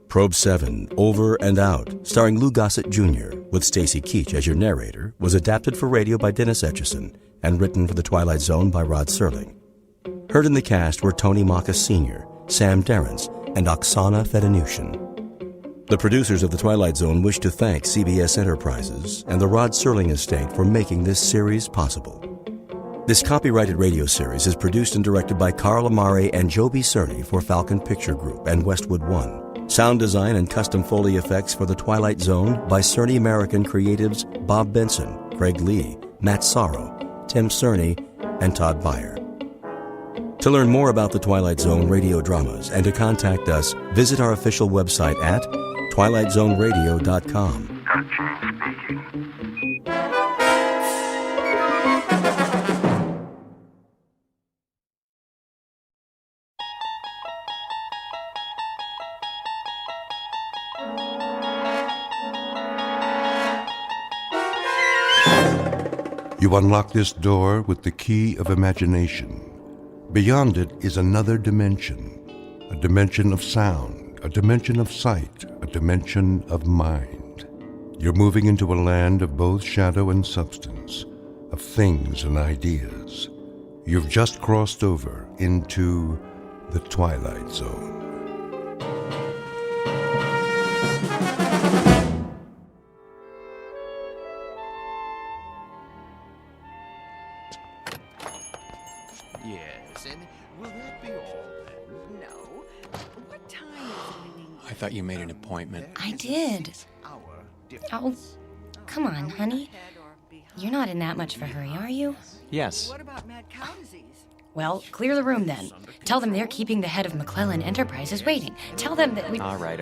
Probe 7, Over and Out, starring Lou Gossett Jr., with Stacy Keach as your narrator, was adapted for radio by Dennis Etchison and written for The Twilight Zone by Rod Serling. Heard in the cast were Tony Makis Sr., Sam Darrence, and Oksana Fedanushin. The producers of The Twilight Zone wish to thank CBS Enterprises and the Rod Serling estate for making this series possible. This copyrighted radio series is produced and directed by Carl Amari and Joby Cerny for Falcon Picture Group and Westwood One. Sound design and custom Foley effects for The Twilight Zone by Cerny American creatives Bob Benson, Craig Lee, Matt Sorrow, Tim Cerny, and Todd Beyer. To learn more about The Twilight Zone radio dramas and to contact us, visit our official website at twilightzoneradio.com. James speaking. You unlock this door with the key of imagination. Beyond it is another dimension, a dimension of sound, a dimension of sight, a dimension of mind. You're moving into a land of both shadow and substance, of things and ideas. You've just crossed over into the Twilight Zone. Yes, and will that be all then? No. What time is it? I thought you made an appointment. I did. Oh, come on, honey. You're not in that much of a hurry, are you? Yes. What about mad cow disease? Well, clear the room then. Tell them they're keeping the head of McClellan Enterprises waiting. Tell them that we... All right.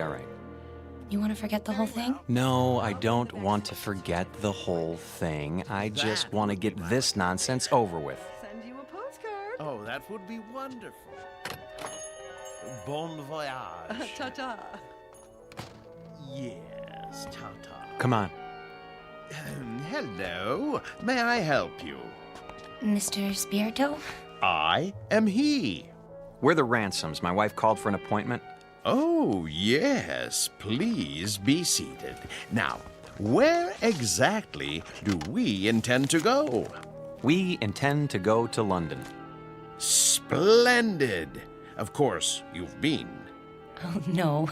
You want to forget the whole thing? No, I don't want to forget the whole thing. I just want to get this nonsense over with. Send you a postcard. Oh, that would be wonderful. Bon voyage. Ta-ta. Yes, ta-ta. Come on. Hello. May I help you? Mr. Spirito? I am he. We're the Ransoms. My wife called for an appointment. Oh, yes. Please be seated. Now, where exactly do we intend to go? We intend to go to London. Splendid. Of course, you've been. Oh, no.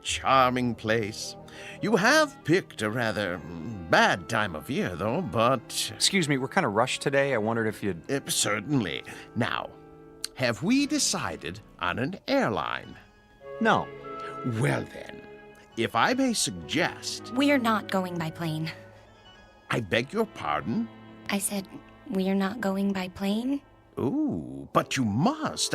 Charming place. You have picked a rather bad time of year, though, but... Excuse me, we're kind of rushed today. I wondered if you'd... Certainly. Now, have we decided on an airline? No. Well then, if I may suggest... We're not going by plane. I beg your pardon? I said, we're not going by plane? Ooh, but you must,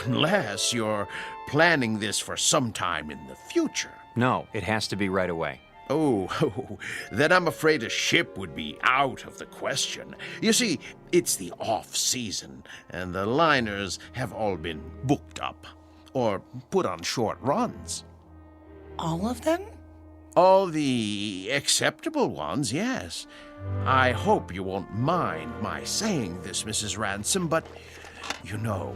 unless you're planning this for some time in the future. No, it has to be right away. Oh, then I'm afraid a ship would be out of the question. You see, it's the off-season, and the liners have all been booked up, or put on short runs. All of them? All the acceptable ones, yes. I hope you won't mind my saying this, Mrs. Ransom, but, you know,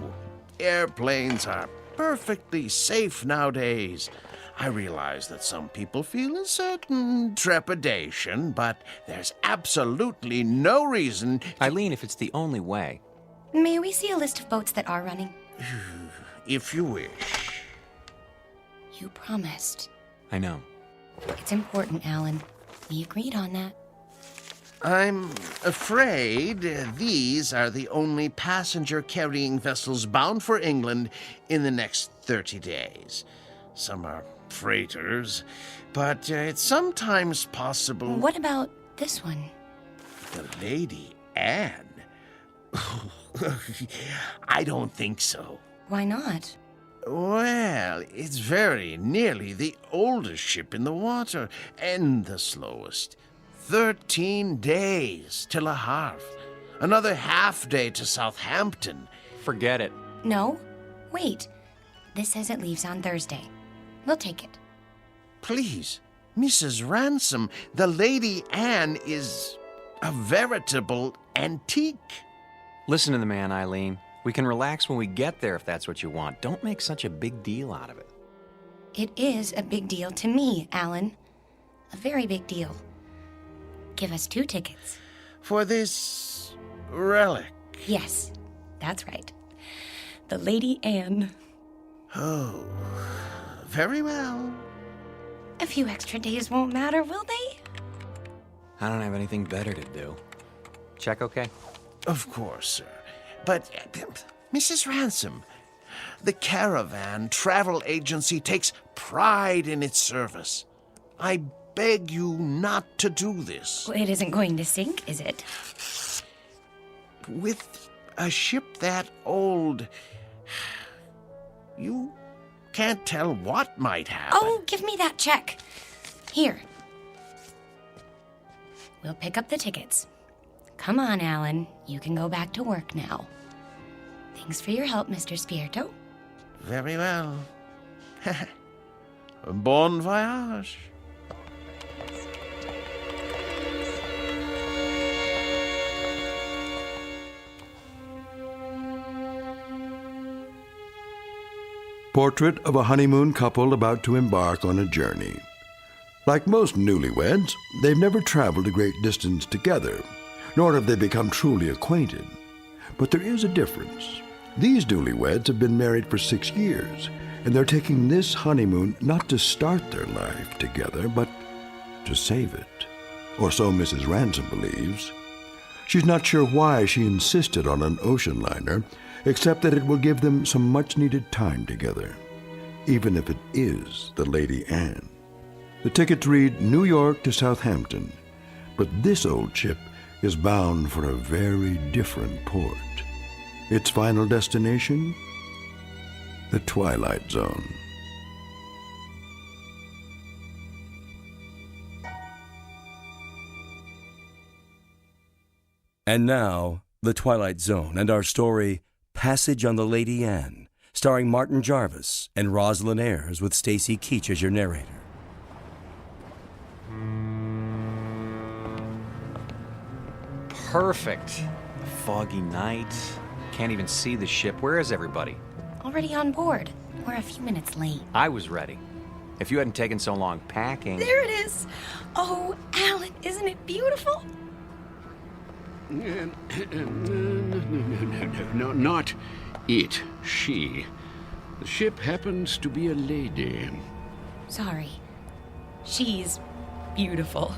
airplanes are perfectly safe nowadays. I realize that some people feel a certain trepidation, but there's absolutely no reason... Eileen, if it's the only way. May we see a list of boats that are running? If you wish. You promised. I know. It's important, Alan. We agreed on that. I'm afraid these are the only passenger-carrying vessels bound for England in the next 30 days. Some are freighters, but it's sometimes possible... What about this one? The Lady Anne? I don't think so. Why not? Well, it's very nearly the oldest ship in the water, and the slowest. 13 days till a half. Another half day to Southampton. Forget it. No. Wait. This says it leaves on Thursday. We'll take it. Please, Mrs. Ransom, the Lady Anne is a veritable antique. Listen to the man, Eileen. We can relax when we get there if that's what you want. Don't make such a big deal out of it. It is a big deal to me, Alan. A very big deal. Give us 2 tickets. For this relic? Yes, that's right. The Lady Anne. Oh, very well. A few extra days won't matter, will they? I don't have anything better to do. Check okay? Of course, sir. But, Mrs. Ransom, the Caravan Travel Agency takes pride in its service. I beg you not to do this. Well, it isn't going to sink, is it? With a ship that old, you can't tell what might happen. Oh, give me that check. Here. We'll pick up the tickets. Come on, Alan. You can go back to work now. Thanks for your help, Mr. Spierto. Very well. Bon voyage. Portrait of a honeymoon couple about to embark on a journey. Like most newlyweds, they've never traveled a great distance together, nor have they become truly acquainted. But there is a difference. These newlyweds have been married for 6 years, and they're taking this honeymoon not to start their life together, but to save it. Or so Mrs. Ransom believes. She's not sure why she insisted on an ocean liner, except that it will give them some much-needed time together, even if it is the Lady Anne. The tickets read New York to Southampton, but this old ship is bound for a very different port. Its final destination? The Twilight Zone. And now, The Twilight Zone and our story, Passage on the Lady Anne, starring Martin Jarvis and Rosalind Ayres with Stacy Keach as your narrator. Perfect. A foggy night. Can't even see the ship. Where is everybody? Already on board. We're a few minutes late. I was ready. If you hadn't taken so long packing... There it is! Oh, Alan, isn't it beautiful? No, not it. She. The ship happens to be a lady. Sorry. She's beautiful.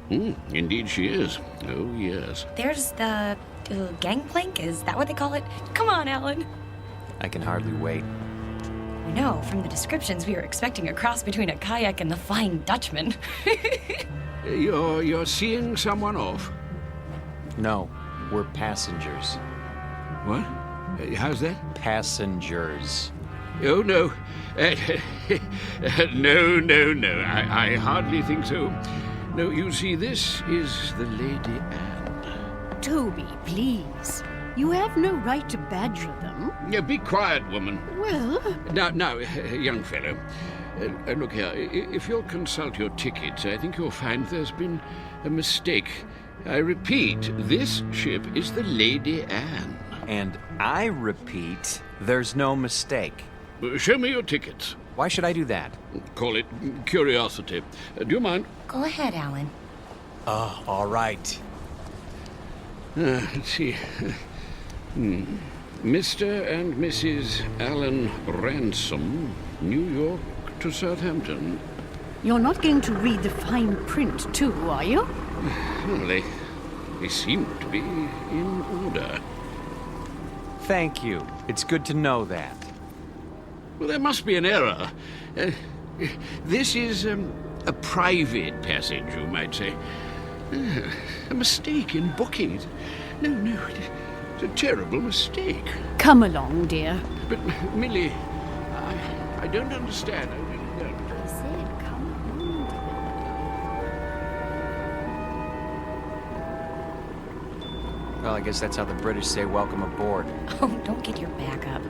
Indeed she is. Oh, yes. There's the gangplank. Is that what they call it? Come on, Alan. I can hardly wait. We know from the descriptions we were expecting a cross between a kayak and the Flying Dutchman. You're seeing someone off? No, we're passengers. What? How's that? Passengers. Oh, no. No. I hardly think so. No, you see, this is the Lady Anne. Toby, please. You have no right to badger them. Yeah, be quiet, woman. Well, Now, young fellow, look here. If you'll consult your tickets, I think you'll find there's been a mistake. I repeat, this ship is the Lady Anne. And I repeat, there's no mistake. Show me your tickets. Why should I do that? Call it curiosity. Do you mind? Go ahead, Alan. All right. Let's see. Mr. and Mrs. Alan Ransom, New York to Southampton. you're not going to read the fine print, too, are you? Well, they seem to be in order. Thank you. It's good to know that. Well, there must be an error. This is a private passage, you might say. A mistake in booking. No, it's a terrible mistake. Come along, dear. But, Millie, I don't understand. I really don't. I said, come along. Well, I guess that's how the British say welcome aboard. Oh, don't get your back up.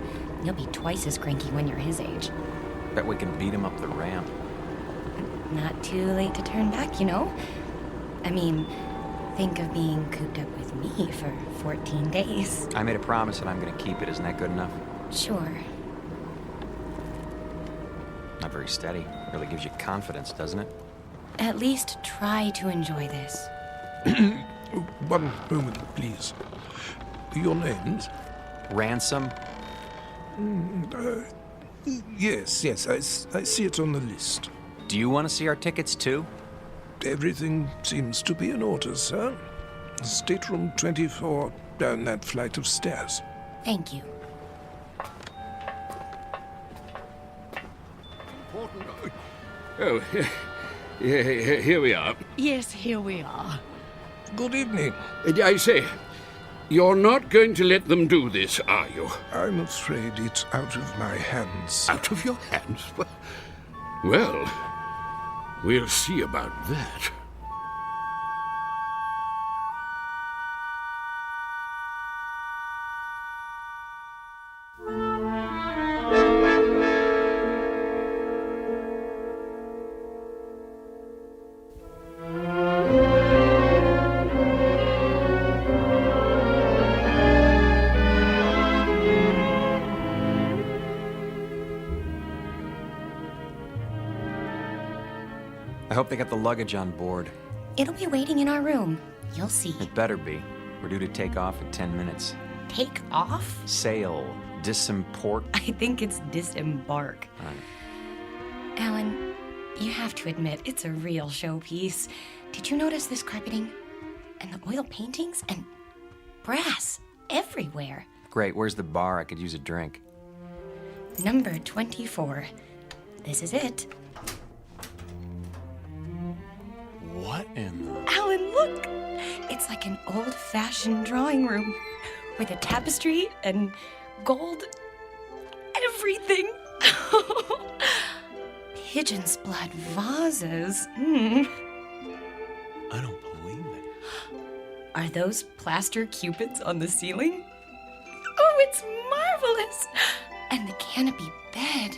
You'll be twice as cranky when you're his age. Bet we can beat him up the ramp. Not too late to turn back, you know? I mean, think of being cooped up with me for 14 days. I made a promise and I'm gonna keep it. Isn't that good enough? Sure. Not very steady. Really gives you confidence, doesn't it? At least try to enjoy this. One moment, please. Your names? Ransom? Yes, I see it on the list. Do you want to see our tickets too? Everything seems to be in order, sir. Stateroom 24 down that flight of stairs. Thank you. Oh, here we are. Yes, here we are. Good evening. I say, you're not going to let them do this, are you? I'm afraid it's out of my hands. Out of your hands? Well, we'll see about that. I hope they got the luggage on board. It'll be waiting in our room. You'll see. It better be. We're due to take off in 10 minutes. Take off? Sail. Disimport. I think it's disembark. Alan, you have to admit, it's a real showpiece. Did you notice this carpeting? And the oil paintings? And brass everywhere. Great, where's the bar? I could use a drink. Number 24. This is it. What in the... Alan, look! It's like an old-fashioned drawing room with a tapestry and gold everything. Pigeon's blood vases. I don't believe it. Are those plaster cupids on the ceiling? Oh, it's marvelous! And the canopy bed.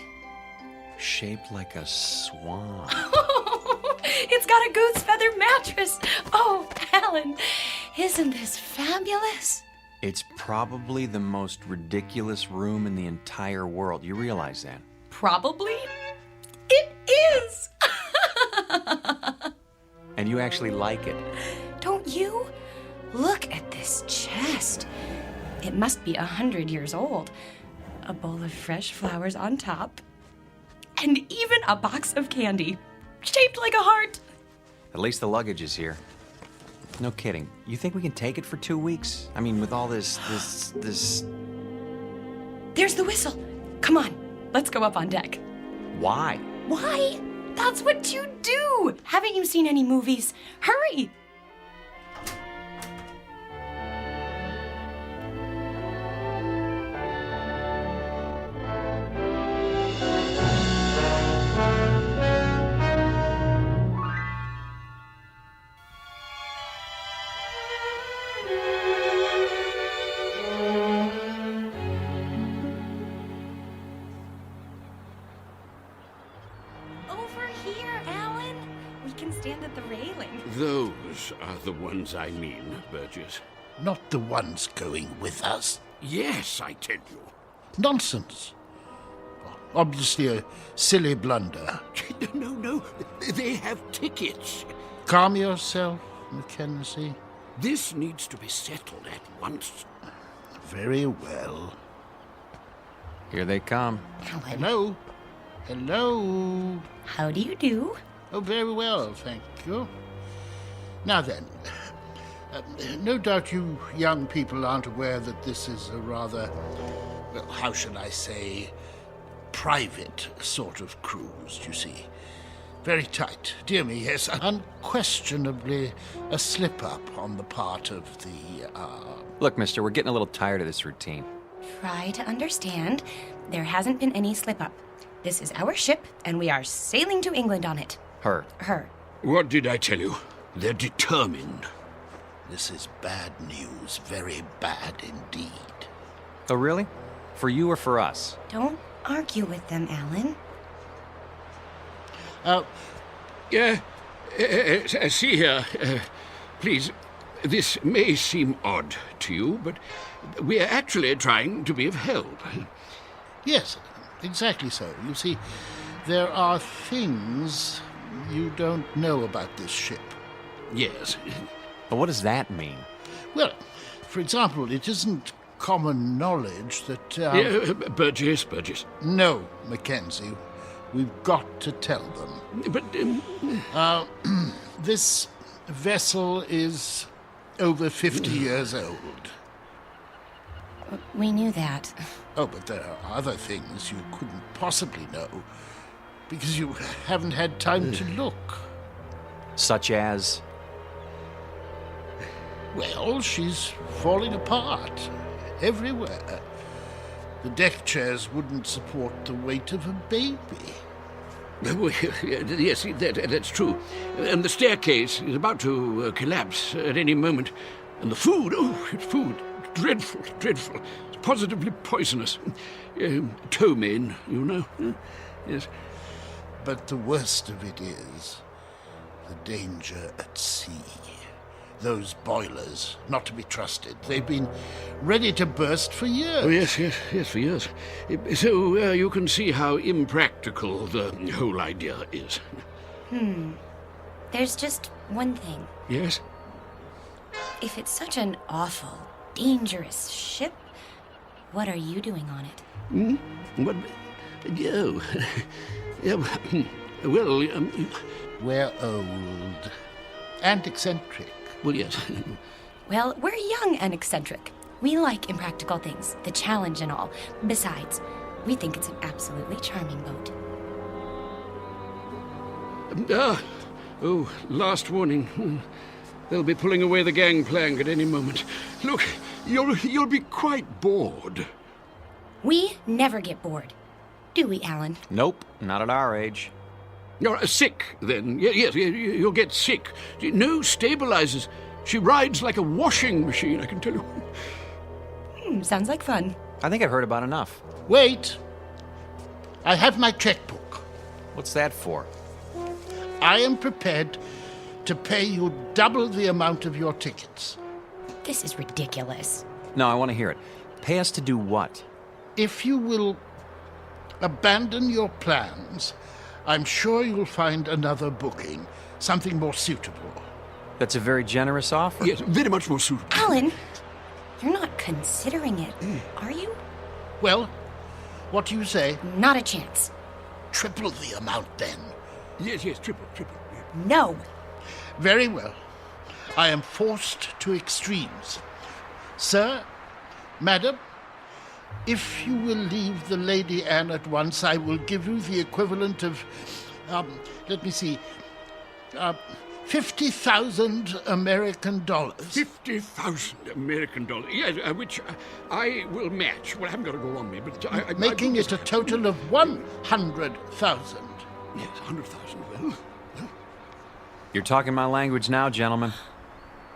Shaped like a swan. It's got a goose feather mattress. Oh, Alan, isn't this fabulous? It's probably the most ridiculous room in the entire world. You realize that? Probably. It is. And you actually like it. Don't you? Look at this chest. It must be 100 years old. A bowl of fresh flowers on top. And even a box of candy, shaped like a heart. At least the luggage is here. No kidding. You think we can take it for 2 weeks? I mean, with all this... There's the whistle. Come on, let's go up on deck. Why? Why? That's what you do. Haven't you seen any movies? Hurry. the ones I mean, Burgess. Not the ones going with us. Yes, I tell you. Nonsense. Obviously a silly blunder. No. They have tickets. Calm yourself, Mackenzie. This needs to be settled at once. Very well. Here they come. Hello. Hello. How do you do? Oh, very well, thank you. Now then, no doubt you young people aren't aware that this is a rather, well, how shall I say, private sort of cruise, you see. Very tight. Dear me, yes, unquestionably a slip-up on the part of the, Look, mister, we're getting a little tired of this routine. Try to understand. There hasn't been any slip-up. This is our ship, and we are sailing to England on it. Her. What did I tell you? They're determined. This is bad news, very bad indeed. Oh, really? For you or for us? Don't argue with them, Alan. See here, please, this may seem odd to you, but we are actually trying to be of help. Yes, exactly so. You see, there are things you don't know about this ship. Yes. But what does that mean? Well, for example, it isn't common knowledge that... Burgess. No, Mackenzie. We've got to tell them. But... this vessel is over 50 years old. We knew that. Oh, but there are other things you couldn't possibly know because you haven't had time to look. Such as? Well, she's falling apart everywhere. The deck chairs wouldn't support the weight of a baby. Yes, that's true. And the staircase is about to collapse at any moment. And the food, it's food. Dreadful. It's positively poisonous. Ptomaine, you know. Yes. But the worst of it is the danger at sea. Those boilers, not to be trusted. They've been ready to burst for years. Oh, yes, for years. So you can see how impractical the whole idea is. There's just one thing. Yes? If it's such an awful, dangerous ship, what are you doing on it? What? Oh. Well, we're old and eccentric. Well, yes. Well, we're young and eccentric. We like impractical things, the challenge and all. Besides, we think it's an absolutely charming boat. Last warning. They'll be pulling away the gangplank at any moment. Look, you'll be quite bored. We never get bored. Do we, Alan? Nope, not at our age. You're sick, then. Yes, you'll get sick. No stabilizers. She rides like a washing machine, I can tell you. Sounds like fun. I think I've heard about enough. Wait. I have my checkbook. What's that for? I am prepared to pay you double the amount of your tickets. This is ridiculous. No, I want to hear it. Pay us to do what? If you will abandon your plans, I'm sure you'll find another booking, something more suitable. That's a very generous offer. Yes, very much more suitable. Alan, you're not considering it, are you? Well, what do you say? Not a chance. Triple the amount, then. Yes, triple. No. Very well. I am forced to extremes. Sir, madam, if you will leave the Lady Anne at once, I will give you the equivalent of, let me see, 50,000 American dollars. 50,000 American dollars. Yes, which I will match. Well, I haven't got it all on me, but making it a total of 100,000. Yes, 100,000. Well. You're talking my language now, gentlemen.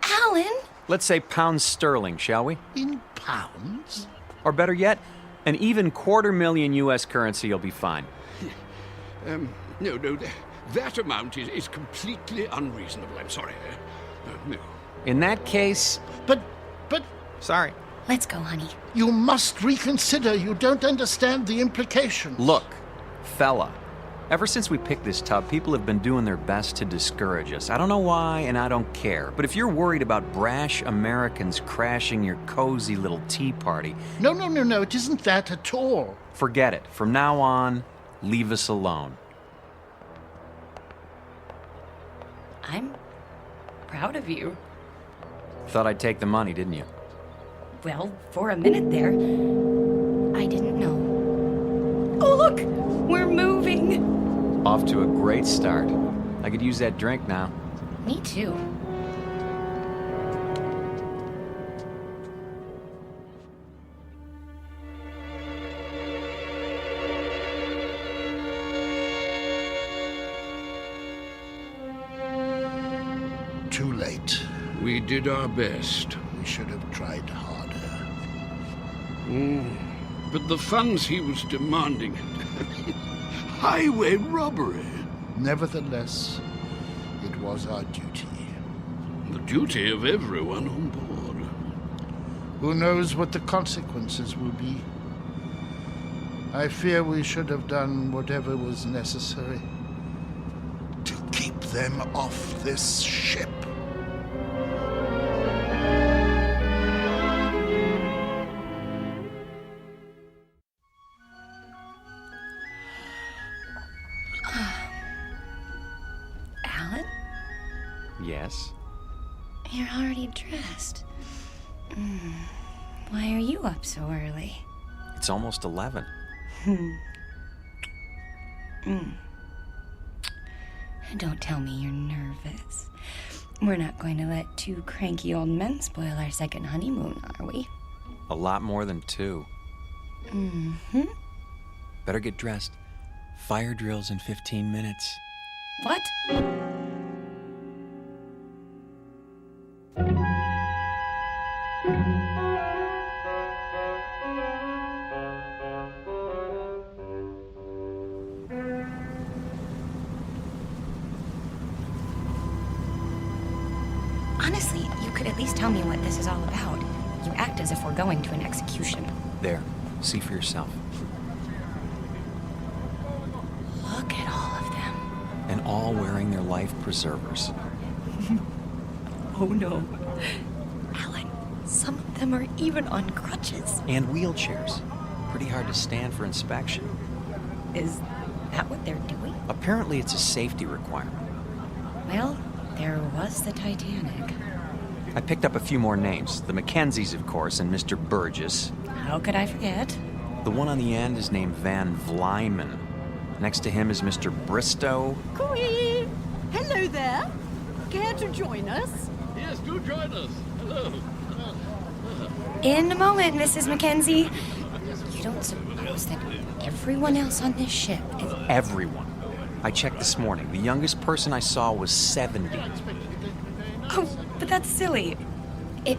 Alan! Let's say pounds sterling, shall we? In pounds? Or better yet, an even $250,000 U.S. currency will be fine. No, that amount is completely unreasonable. I'm sorry. No. In that case... But... Sorry. Let's go, honey. You must reconsider. You don't understand the implications. Look, fella. Ever since we picked this tub, people have been doing their best to discourage us. I don't know why, and I don't care. But if you're worried about brash Americans crashing your cozy little tea party... No, it isn't that at all. Forget it. From now on, leave us alone. I'm proud of you. Thought I'd take the money, didn't you? Well, for a minute there, I didn't know. Oh, look! We're moving! Off to a great start. I could use that drink now. Me too. Too late. We did our best. We should have tried harder. But the funds he was demanding... highway robbery. Nevertheless, it was our duty. The duty of everyone on board. Who knows what the consequences will be? I fear we should have done whatever was necessary to keep them off this ship. Yes? You're already dressed. Why are you up so early? It's almost 11. Don't tell me you're nervous. We're not going to let two cranky old men spoil our second honeymoon, are we? A lot more than 2. Better get dressed. Fire drill's in 15 minutes. What? Honestly, you could at least tell me what this is all about. You act as if we're going to an execution. There. See for yourself. Look at all of them. And all wearing their life preservers. Oh no. Alan, some of them are even on crutches. And wheelchairs. Pretty hard to stand for inspection. Is that what they're doing? Apparently it's a safety requirement. Well, there was the Titanic. I picked up a few more names. The Mackenzies, of course, and Mr. Burgess. How could I forget? The one on the end is named Van Vlyman. Next to him is Mr. Bristow. Cooey! Hello there. Care to join us? Yes, do join us. Hello. In a moment, Mrs. Mackenzie. You don't suppose that everyone else on this ship is... Everyone. I checked this morning. The youngest person I saw was 70. Oh, but that's silly. It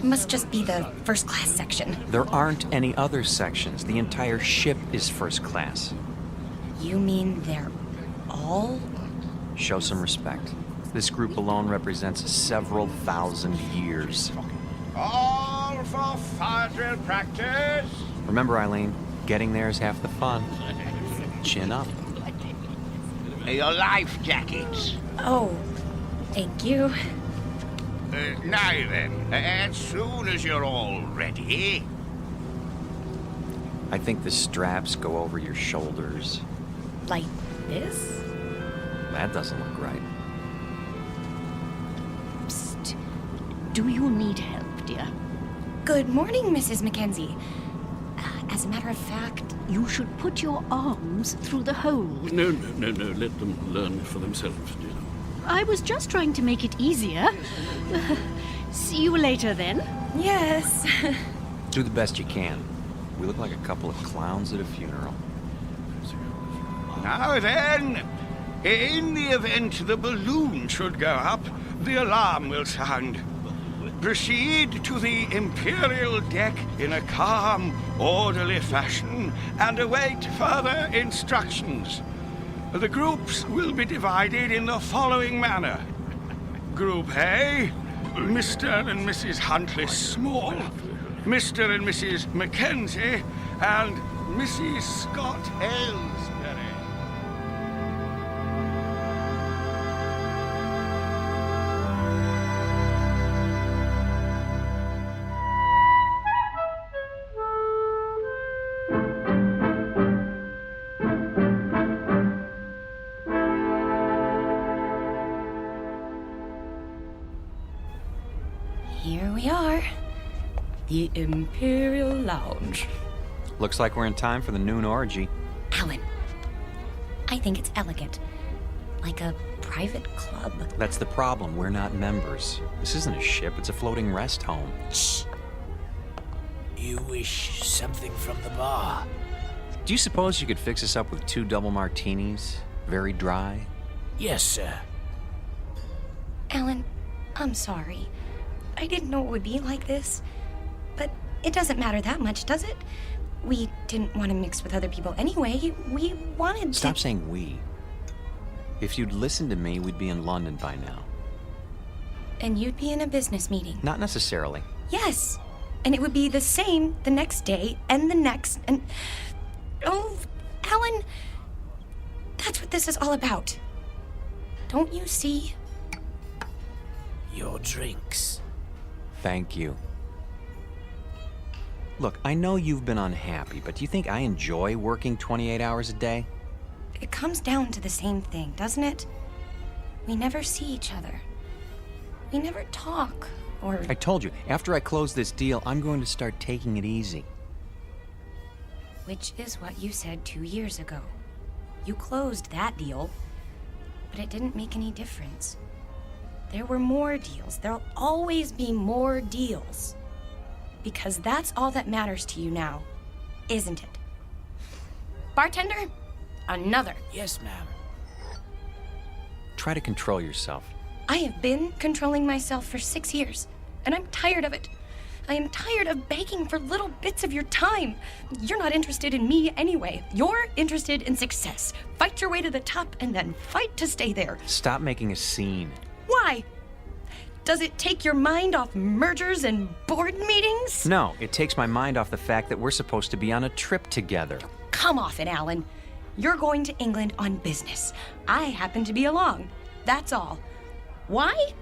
must just be the first class section. There aren't any other sections. The entire ship is first class. You mean they're all? Show some respect. This group alone represents several thousand years. All for fire drill practice. Remember, Eileen, getting there is half the fun. Chin up. Your life jackets. Oh, thank you. Now then, as soon as you're all ready... I think the straps go over your shoulders. Like this? That doesn't look right. Psst. Do you need help, dear? Good morning, Mrs. Mackenzie. As a matter of fact... You should put your arms through the hole. No. Let them learn for themselves, dear. I was just trying to make it easier. See you later, then. Yes. Do the best you can. We look like a couple of clowns at a funeral. Now then, in the event the balloon should go up, the alarm will sound. Proceed to the Imperial deck in a calm, orderly fashion and await further instructions. The groups will be divided in the following manner. Group A, Mr. and Mrs. Huntley Small, Mr. and Mrs. Mackenzie, and Mrs. Scott Aylesbury. Here we are. The Imperial Lounge. Looks like we're in time for the noon orgy. Alan, I think it's elegant. Like a private club. That's the problem. We're not members. This isn't a ship, it's a floating rest home. Shh. You wish something from the bar? Do you suppose you could fix us up with 2 double martinis? Very dry? Yes, sir. Alan, I'm sorry. I didn't know it would be like this. But it doesn't matter that much, does it? We didn't want to mix with other people anyway. We wanted to... Stop saying we. If you'd listened to me, we'd be in London by now. And you'd be in a business meeting. Not necessarily. Yes. And it would be the same the next day and the next and... Oh, Alan, that's what this is all about. Don't you see? Your drinks. Thank you. Look, I know you've been unhappy, but do you think I enjoy working 28 hours a day? It comes down to the same thing, doesn't it? We never see each other. We never talk, or... I told you, after I close this deal, I'm going to start taking it easy. Which is what you said 2 years ago. You closed that deal, but it didn't make any difference. There were more deals. There'll always be more deals. Because that's all that matters to you now, isn't it? Bartender, another. Yes, ma'am. Try to control yourself. I have been controlling myself for 6 years, and I'm tired of it. I am tired of begging for little bits of your time. You're not interested in me anyway. You're interested in success. Fight your way to the top and then fight to stay there. Stop making a scene. Why? Does it take your mind off mergers and board meetings? No, it takes my mind off the fact that we're supposed to be on a trip together. Come off it, Alan. You're going to England on business. I happen to be along. That's all. Why?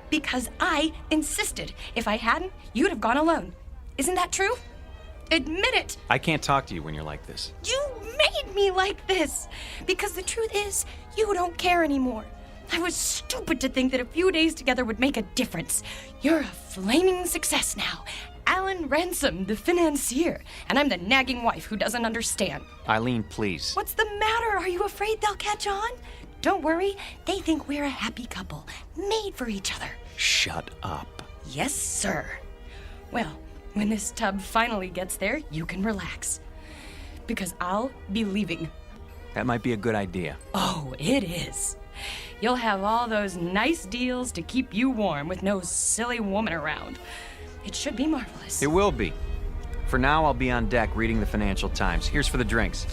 Because I insisted. If I hadn't, you'd have gone alone. Isn't that true? Admit it. I can't talk to you when you're like this. You made me like this. Because the truth is, you don't care anymore. I was stupid to think that a few days together would make a difference. You're a flaming success now. Alan Ransom, the financier. And I'm the nagging wife who doesn't understand. Eileen, please. What's the matter? Are you afraid they'll catch on? Don't worry. They think we're a happy couple, made for each other. Shut up. Yes, sir. Well, when this tub finally gets there, you can relax. Because I'll be leaving. That might be a good idea. Oh, it is. You'll have all those nice deals to keep you warm with no silly woman around. It should be marvelous. It will be. For now, I'll be on deck reading the Financial Times. Here's for the drinks.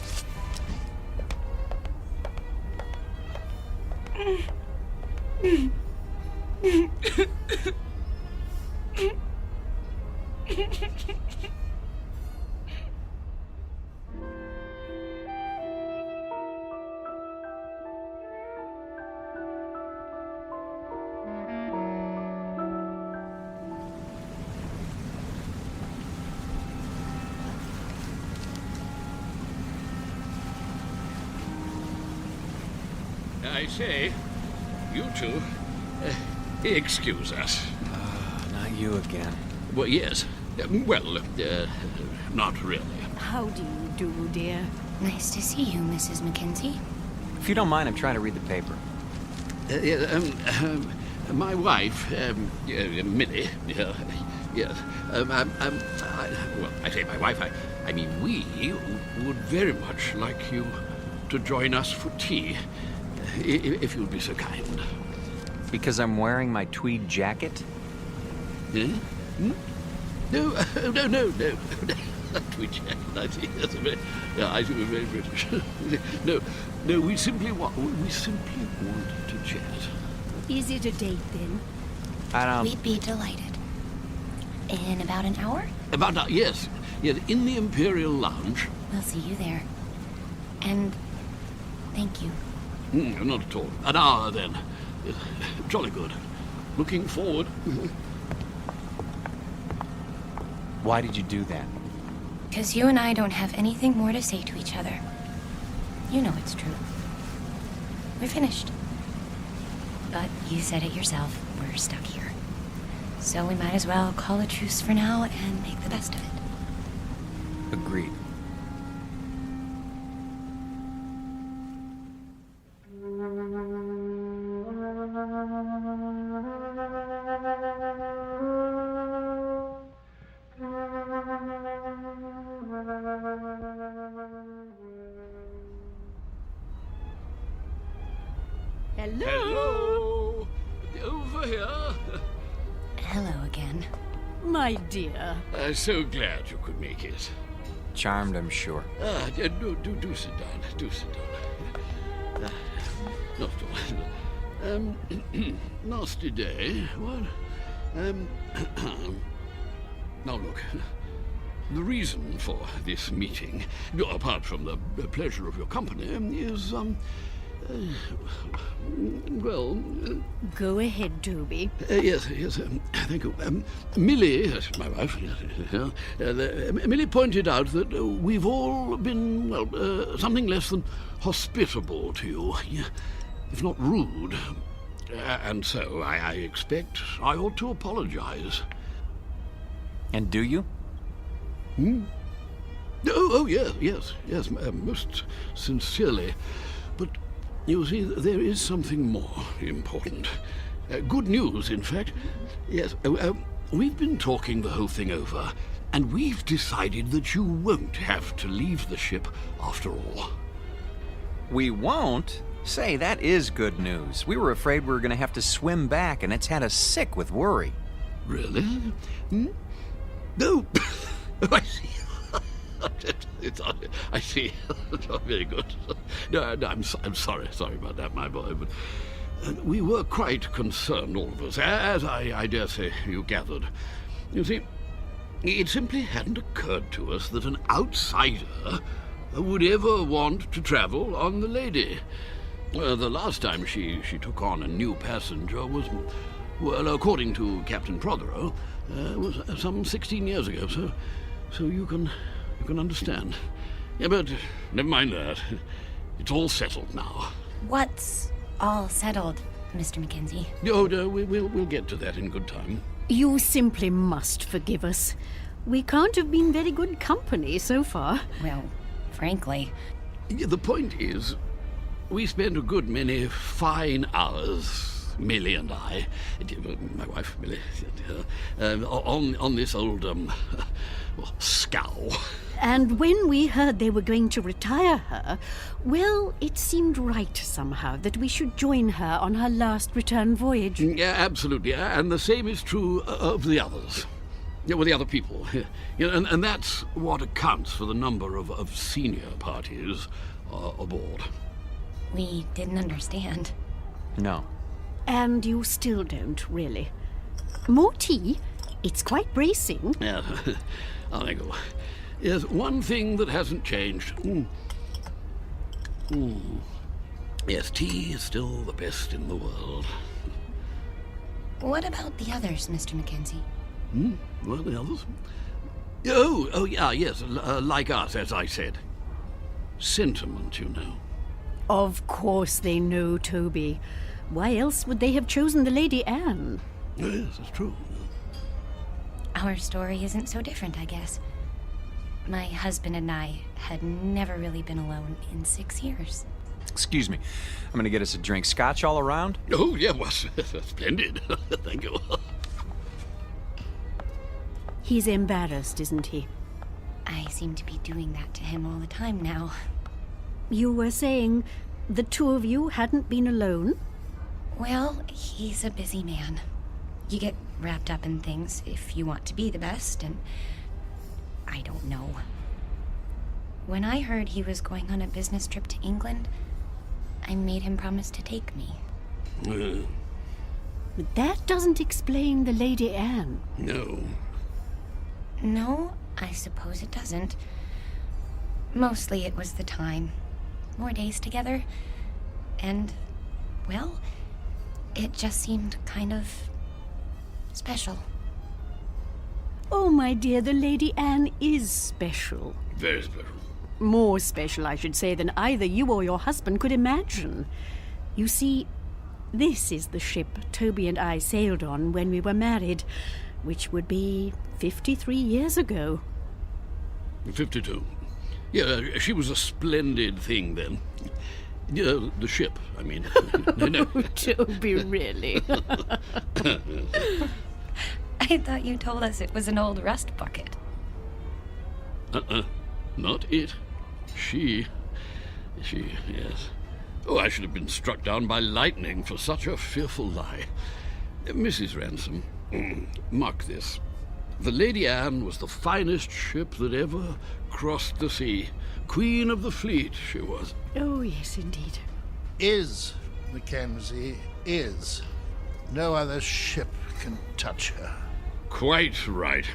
I say, you two, excuse us. Not you again. Well, yes. Not really. How do you do, dear? Nice to see you, Mrs. Mackenzie. If you don't mind, I'm trying to read the paper. My wife, Millie, yes. I say my wife, I mean we would very much like you to join us for tea, if you'd be so kind. Because I'm wearing my tweed jacket? Huh? Hmm? No, no. Tweed jacket, I see. That's a very, I see, we're very British. No, we simply want to chat. Is it a date then? We'd be delighted. In about an hour? Yes. Yes, in the Imperial Lounge. We'll see you there. And thank you. Not at all. An hour, then. Jolly good. Looking forward. Why did you do that? Because you and I don't have anything more to say to each other. You know it's true. We're finished. But you said it yourself, we're stuck here. So we might as well call a truce for now and make the best of it. Agreed. Hello. Over here. Hello again. My dear. So glad you could make it. Charmed, I'm sure. Do sit down. Do sit down. Not at all. Nasty day. What? Now look. The reason for this meeting, apart from the pleasure of your company, is well... Go ahead, Toby. Yes, thank you. Millie, my wife, Millie pointed out that we've all been, something less than hospitable to you, if not rude. And so I expect I ought to apologize. And do you? Yes, most sincerely. But you see, there is something more important. Good news, in fact. Yes, we've been talking the whole thing over, and we've decided that you won't have to leave the ship after all. We won't? Say, that is good news. We were afraid we were going to have to swim back, and it's had us sick with worry. Really? No. I see. I see. Very good. No, I'm sorry about that, my boy. But we were quite concerned, all of us, as I dare say you gathered. You see, it simply hadn't occurred to us that an outsider would ever want to travel on the Lady. The last time she took on a new passenger was, well, according to Captain Prothero, was some 16 years ago. So you can understand. Yeah, but never mind that. It's all settled now. What's all settled, Mr. Mackenzie? No, we'll get to that in good time. You simply must forgive us. We can't have been very good company so far. Well, frankly. The point is, we spent a good many fine hours, Millie and I, my wife Millie, on this old, scow. And when we heard they were going to retire her, well, it seemed right somehow that we should join her on her last return voyage. Yeah, absolutely. And the same is true of the others. Yeah, well, the other people. And that's what accounts for the number of senior parties aboard. We didn't understand. No. And you still don't, really. More tea? It's quite bracing. Yeah, I think. Yes, one thing that hasn't changed. Yes, tea is still the best in the world. What about the others, Mr. Mackenzie? What are the others? Oh, yeah, yes, like us, as I said. Sentiment, you know. Of course they know, Toby. Why else would they have chosen the Lady Anne? Yes, that's true. Our story isn't so different, I guess. My husband and I had never really been alone in 6 years. Excuse me. I'm going to get us a drink. Scotch all around? Oh, yeah, well, splendid. Thank you. He's embarrassed, isn't he? I seem to be doing that to him all the time now. You were saying the two of you hadn't been alone? Well, he's a busy man. You get wrapped up in things if you want to be the best, and I don't know. When I heard he was going on a business trip to England, I made him promise to take me. But that doesn't explain the Lady Anne. No. No, I suppose it doesn't. Mostly it was the time. More days together. And, well, it just seemed kind of special. Oh, my dear, the Lady Anne is special. Very special. More special, I should say, than either you or your husband could imagine. You see, this is the ship Toby and I sailed on when we were married, which would be 53 years ago. 52. Yeah, she was a splendid thing then. Yeah, the ship, I mean. No. Oh, Toby, really? I thought you told us it was an old rust bucket. Not it. She, yes. Oh, I should have been struck down by lightning for such a fearful lie. Mrs. Ransom, mark this. The Lady Anne was the finest ship that ever crossed the sea. Queen of the fleet, she was. Oh, yes, indeed. Is, Mackenzie, is. No other ship can touch her. Quite right.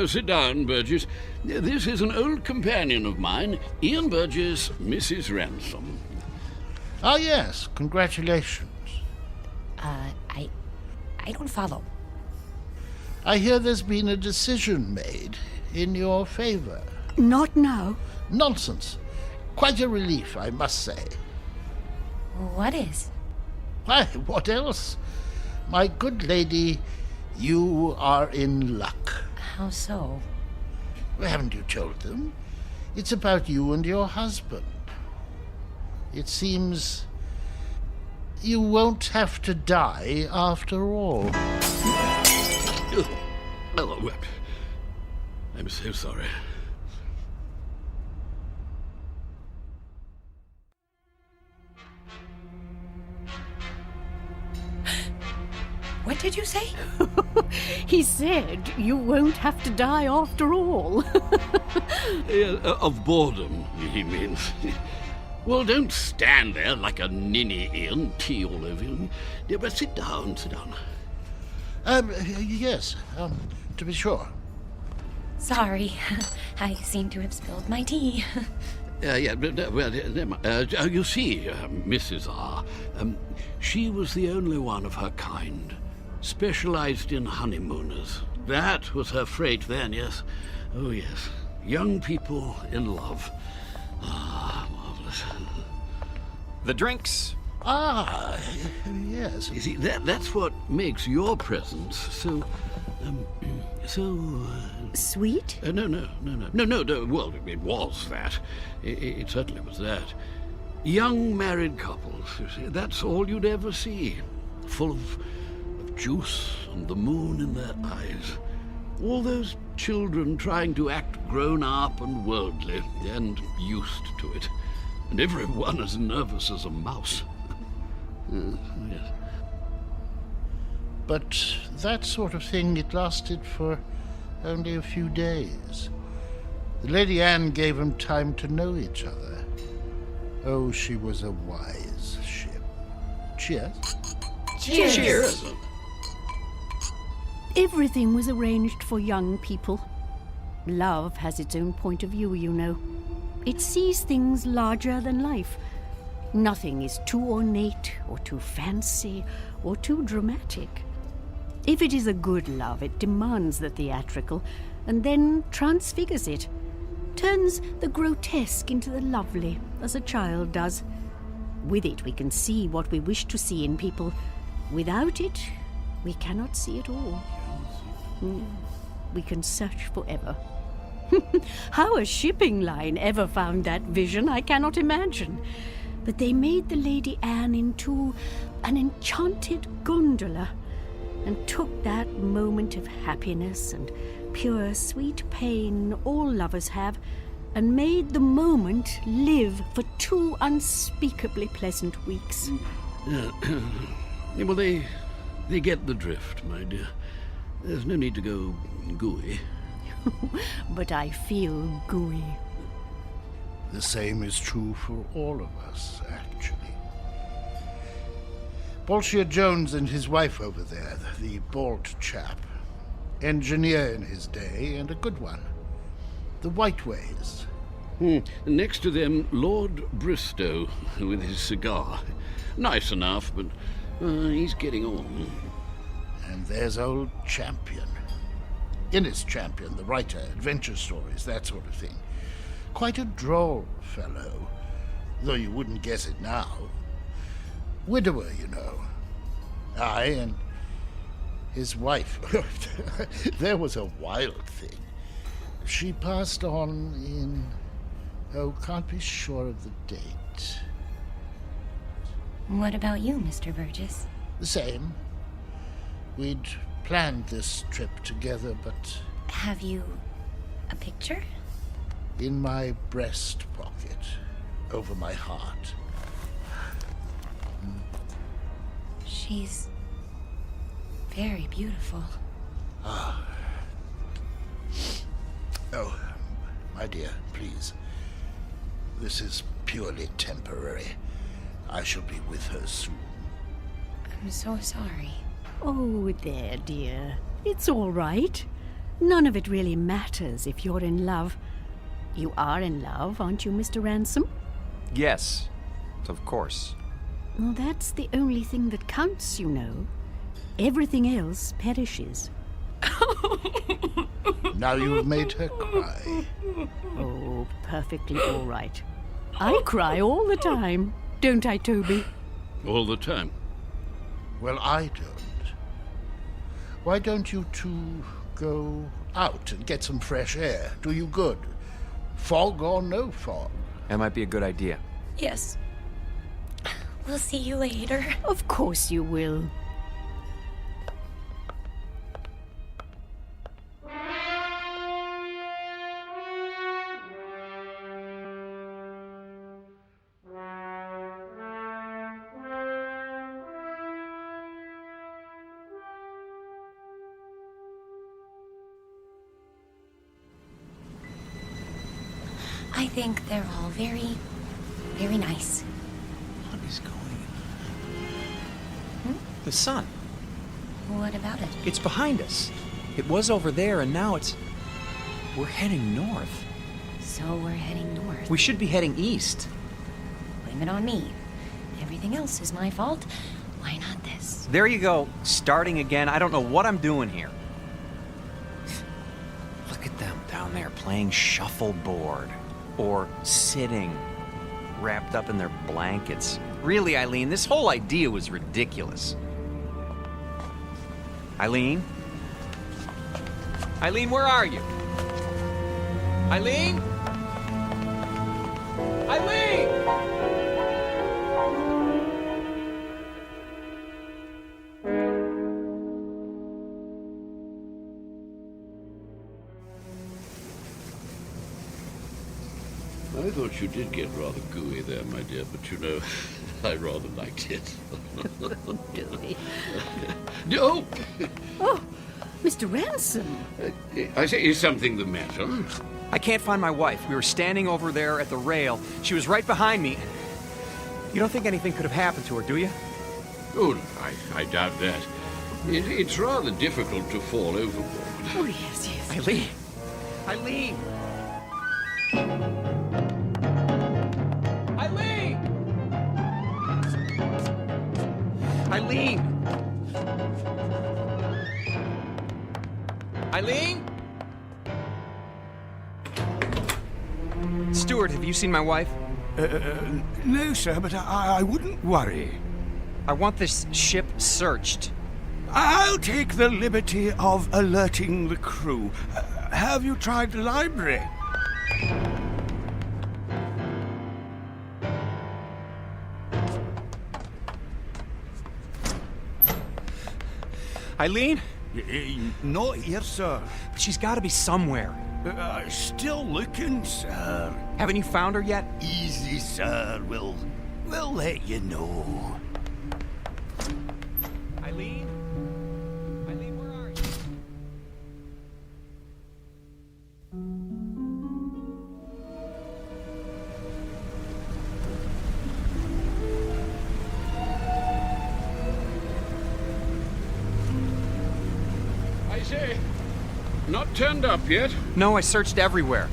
Sit down, Burgess. This is an old companion of mine, Ian Burgess, Mrs. Ransom. Ah, yes, congratulations. I don't follow. I hear there's been a decision made in your favor. Not now. Nonsense. Quite a relief, I must say. What is? Why, what else? My good lady, you are in luck. How so? Haven't you told them? It's about you and your husband. It seems you won't have to die after all. Oh, I'm so sorry. What did you say? He said you won't have to die after all. Of boredom, he means. Well, don't stand there like a ninny, Ian, tea all over you. Yeah, but sit down, sit down. Yes, to be sure. Sorry, I seem to have spilled my tea. You see, Mrs. R., she was the only one of her kind. Specialized in honeymooners. That was her freight then, yes. Oh, yes. Young people in love. Ah, marvelous. The drinks. Ah, yes. You see, that's what makes your presence so... Sweet? No. Well, it was that. It certainly was that. Young married couples, you see, that's all you'd ever see. Full of juice and the moon in their eyes. All those children trying to act grown up and worldly and used to it. And every one as nervous as a mouse. Yes. But that sort of thing, it lasted for only a few days. The Lady Anne gave them time to know each other. Oh, she was a wise ship. Cheers. Cheers. Cheers. Everything was arranged for young people. Love has its own point of view, you know. It sees things larger than life. Nothing is too ornate or too fancy or too dramatic. If it is a good love, it demands the theatrical and then transfigures it, turns the grotesque into the lovely, as a child does. With it, we can see what we wish to see in people. Without it, we cannot see it all. We can search forever. How a shipping line ever found that vision, I cannot imagine. But they made the Lady Anne into an enchanted gondola and took that moment of happiness and pure sweet pain all lovers have and made the moment live for 2 unspeakably pleasant weeks. Well, they get the drift, my dear. There's no need to go gooey. But I feel gooey. The same is true for all of us, actually. Bolshia Jones and his wife over there, the bald chap. Engineer in his day, and a good one. The Whiteways. Next to them, Lord Bristow, with his cigar. Nice enough, but he's getting on. And there's old Champion. Innes Champion, the writer, adventure stories, that sort of thing. Quite a droll fellow, though you wouldn't guess it now. Widower, you know. Aye, and his wife. There was a wild thing. She passed on in... Oh, can't be sure of the date. What about you, Mr. Burgess? The same. We'd planned this trip together, but... Have you a picture? In my breast pocket, over my heart. She's very beautiful. Ah. Oh, my dear, please. This is purely temporary. I shall be with her soon. I'm so sorry. Oh, there, dear. It's all right. None of it really matters if you're in love. You are in love, aren't you, Mr. Ransom? Yes, of course. Well, that's the only thing that counts, you know. Everything else perishes. Now you've made her cry. Oh, perfectly all right. I cry all the time, don't I, Toby? All the time? Well, I don't. Why don't you two go out and get some fresh air? Do you good. Fog or no fog. That might be a good idea. Yes. We'll see you later. Of course you will. I think they're all very, very nice. What is going on? The sun. What about it? It's behind us. It was over there, and now it's... We're heading north. So we're heading north. We should be heading east. Blame it on me. Everything else is my fault. Why not this? There you go, starting again. I don't know what I'm doing here. Look at them down there playing shuffleboard. Or sitting, wrapped up in their blankets. Really, Eileen, this whole idea was ridiculous. Eileen? Eileen, where are you? Eileen? Eileen! I thought you did get rather gooey there, my dear, but you know, I rather liked it. Gooey. No! Oh, Mr. Ransom. I say, is something the matter? I can't find my wife. We were standing over there at the rail. She was right behind me. You don't think anything could have happened to her, do you? Oh, I doubt that. It's rather difficult to fall overboard. Oh, yes, yes. Eileen! Eileen! Eileen! Eileen! Eileen? Stuart, have you seen my wife? No, sir, but I wouldn't worry. I want this ship searched. I'll take the liberty of alerting the crew. Have you tried the library? Eileen? Not here, sir. She's got to be somewhere. Still looking, sir. Haven't you found her yet? Easy, sir. We'll let you know. Eileen? Eileen, where are you? turned up yet? No, I searched everywhere.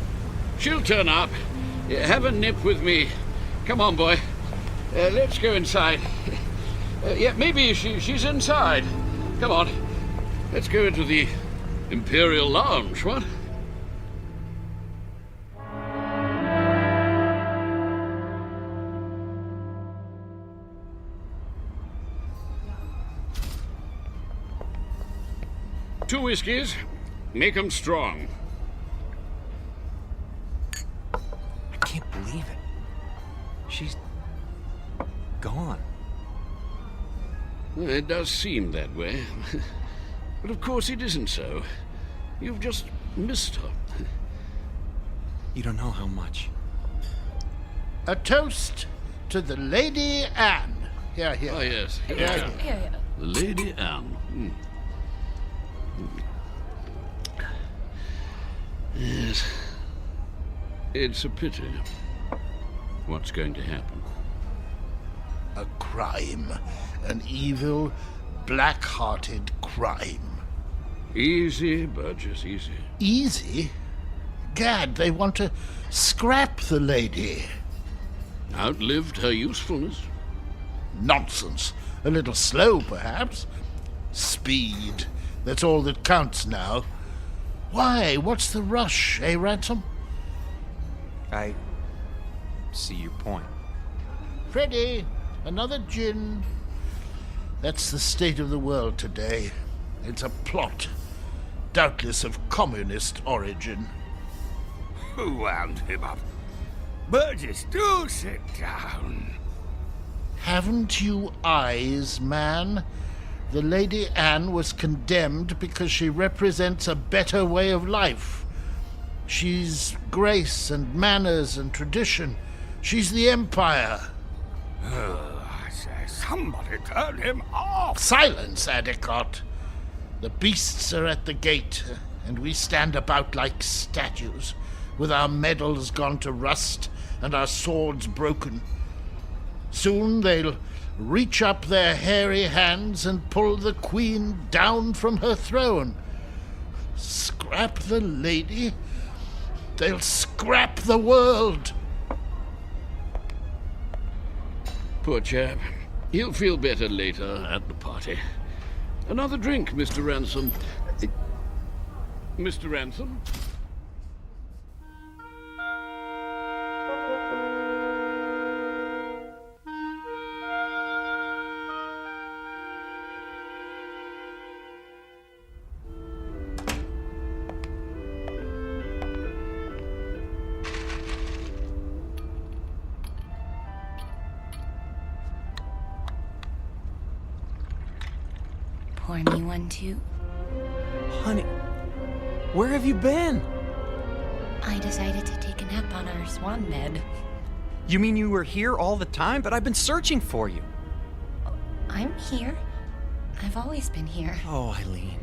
She'll turn up. Have a nip with me. Come on, boy. Let's go inside. Yeah, maybe she's inside. Come on. Let's go into the Imperial Lounge, what? Two whiskeys. Make 'em strong. I can't believe it. She's gone. Well, it does seem that way. But of course it isn't so. You've just missed her. You don't know how much. A toast to the Lady Anne. Here, here. Oh, yes. Here. Lady Anne. Yes. It's a pity. What's going to happen? A crime. An evil, black-hearted crime. Easy, Burgess, easy. Easy? Gad, they want to scrap the lady. Outlived her usefulness? Nonsense. A little slow, perhaps. Speed. That's all that counts now. Why? What's the rush, eh, Ransom? I see your point. Freddie, another gin. That's the state of the world today. It's a plot, doubtless of communist origin. Who wound him up? Burgess, do sit down. Haven't you eyes, man? The Lady Anne was condemned because she represents a better way of life. She's grace and manners and tradition. She's the Empire. I say, somebody turn him off. Silence, Adicott. The beasts are at the gate, and we stand about like statues, with our medals gone to rust and our swords broken. Soon they'll reach up their hairy hands and pull the Queen down from her throne. Scrap the lady? They'll scrap the world. Poor chap. He'll feel better later at the party. Another drink, Mr. Ransom. Mr. Ransom? Pour me one, too. Honey, where have you been? I decided to take a nap on our swan bed. You mean you were here all the time? But I've been searching for you. I'm here. I've always been here. Oh, Eileen.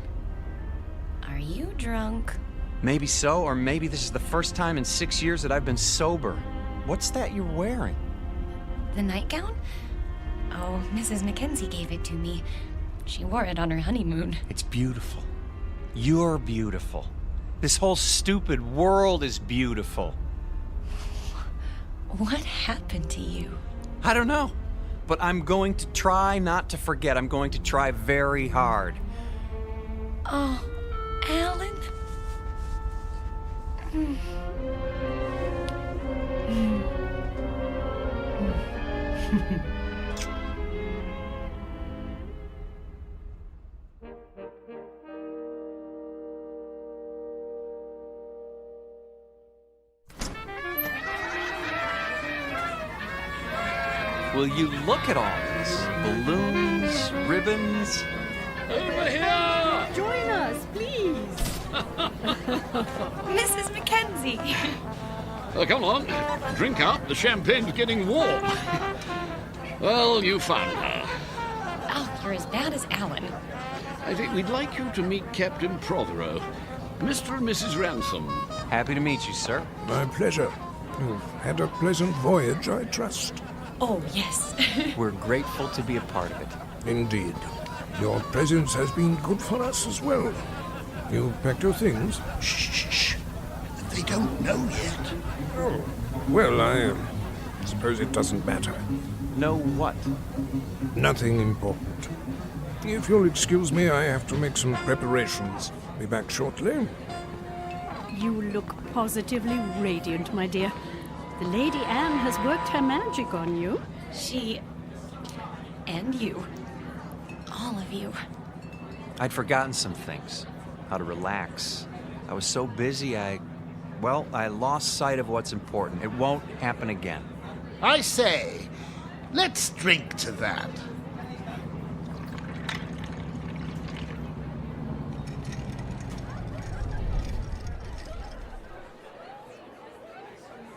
Are you drunk? Maybe so, or maybe this is the first time in 6 years that I've been sober. What's that you're wearing? The nightgown? Oh, Mrs. Mackenzie gave it to me. She wore it on her honeymoon. It's beautiful. You're beautiful. This whole stupid world is beautiful. What happened to you? I don't know. But I'm going to try not to forget. I'm going to try very hard. Oh, Alan? Will you look at all this? Balloons, ribbons. Over here! Join us, please. Mrs. Mackenzie! Oh, come on. Drink up. The champagne's getting warm. Well, you found her. Oh, you're as bad as Alan. I think we'd like you to meet Captain Prothero. Mr. and Mrs. Ransom. Happy to meet you, sir. My pleasure. You've had a pleasant voyage, I trust. Oh, yes. We're grateful to be a part of it. Indeed. Your presence has been good for us as well. You packed your things? Shh. They don't know yet. Oh, well, I suppose it doesn't matter. Know what? Nothing important. If you'll excuse me, I have to make some preparations. Be back shortly. You look positively radiant, my dear. The Lady Anne has worked her magic on you. She... and you. All of you. I'd forgotten some things. How to relax. I was so busy, I lost sight of what's important. It won't happen again. I say, let's drink to that.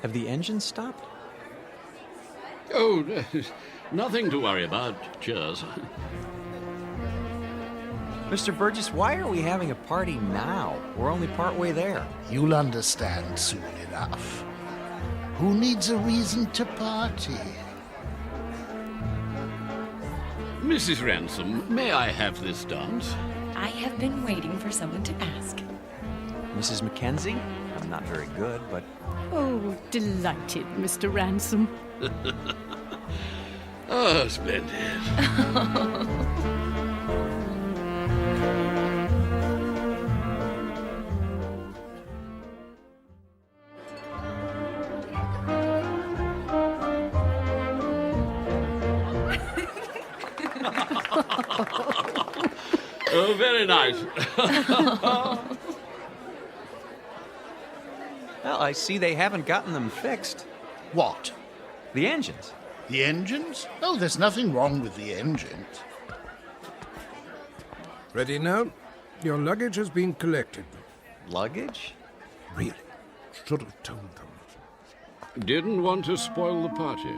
Have the engines stopped? Oh, nothing to worry about. Cheers. Mr. Burgess, why are we having a party now? We're only partway there. You'll understand soon enough. Who needs a reason to party? Mrs. Ransom, may I have this dance? I have been waiting for someone to ask. Mrs. Mackenzie? I'm not very good, but... Oh, delighted, Mr. Ransom. Oh, splendid. Oh, very nice. Well, I see they haven't gotten them fixed. What? The engines. The engines? Oh, there's nothing wrong with the engines. Ready now? Your luggage has been collected. Luggage? Really? Should have told them. Didn't want to spoil the party.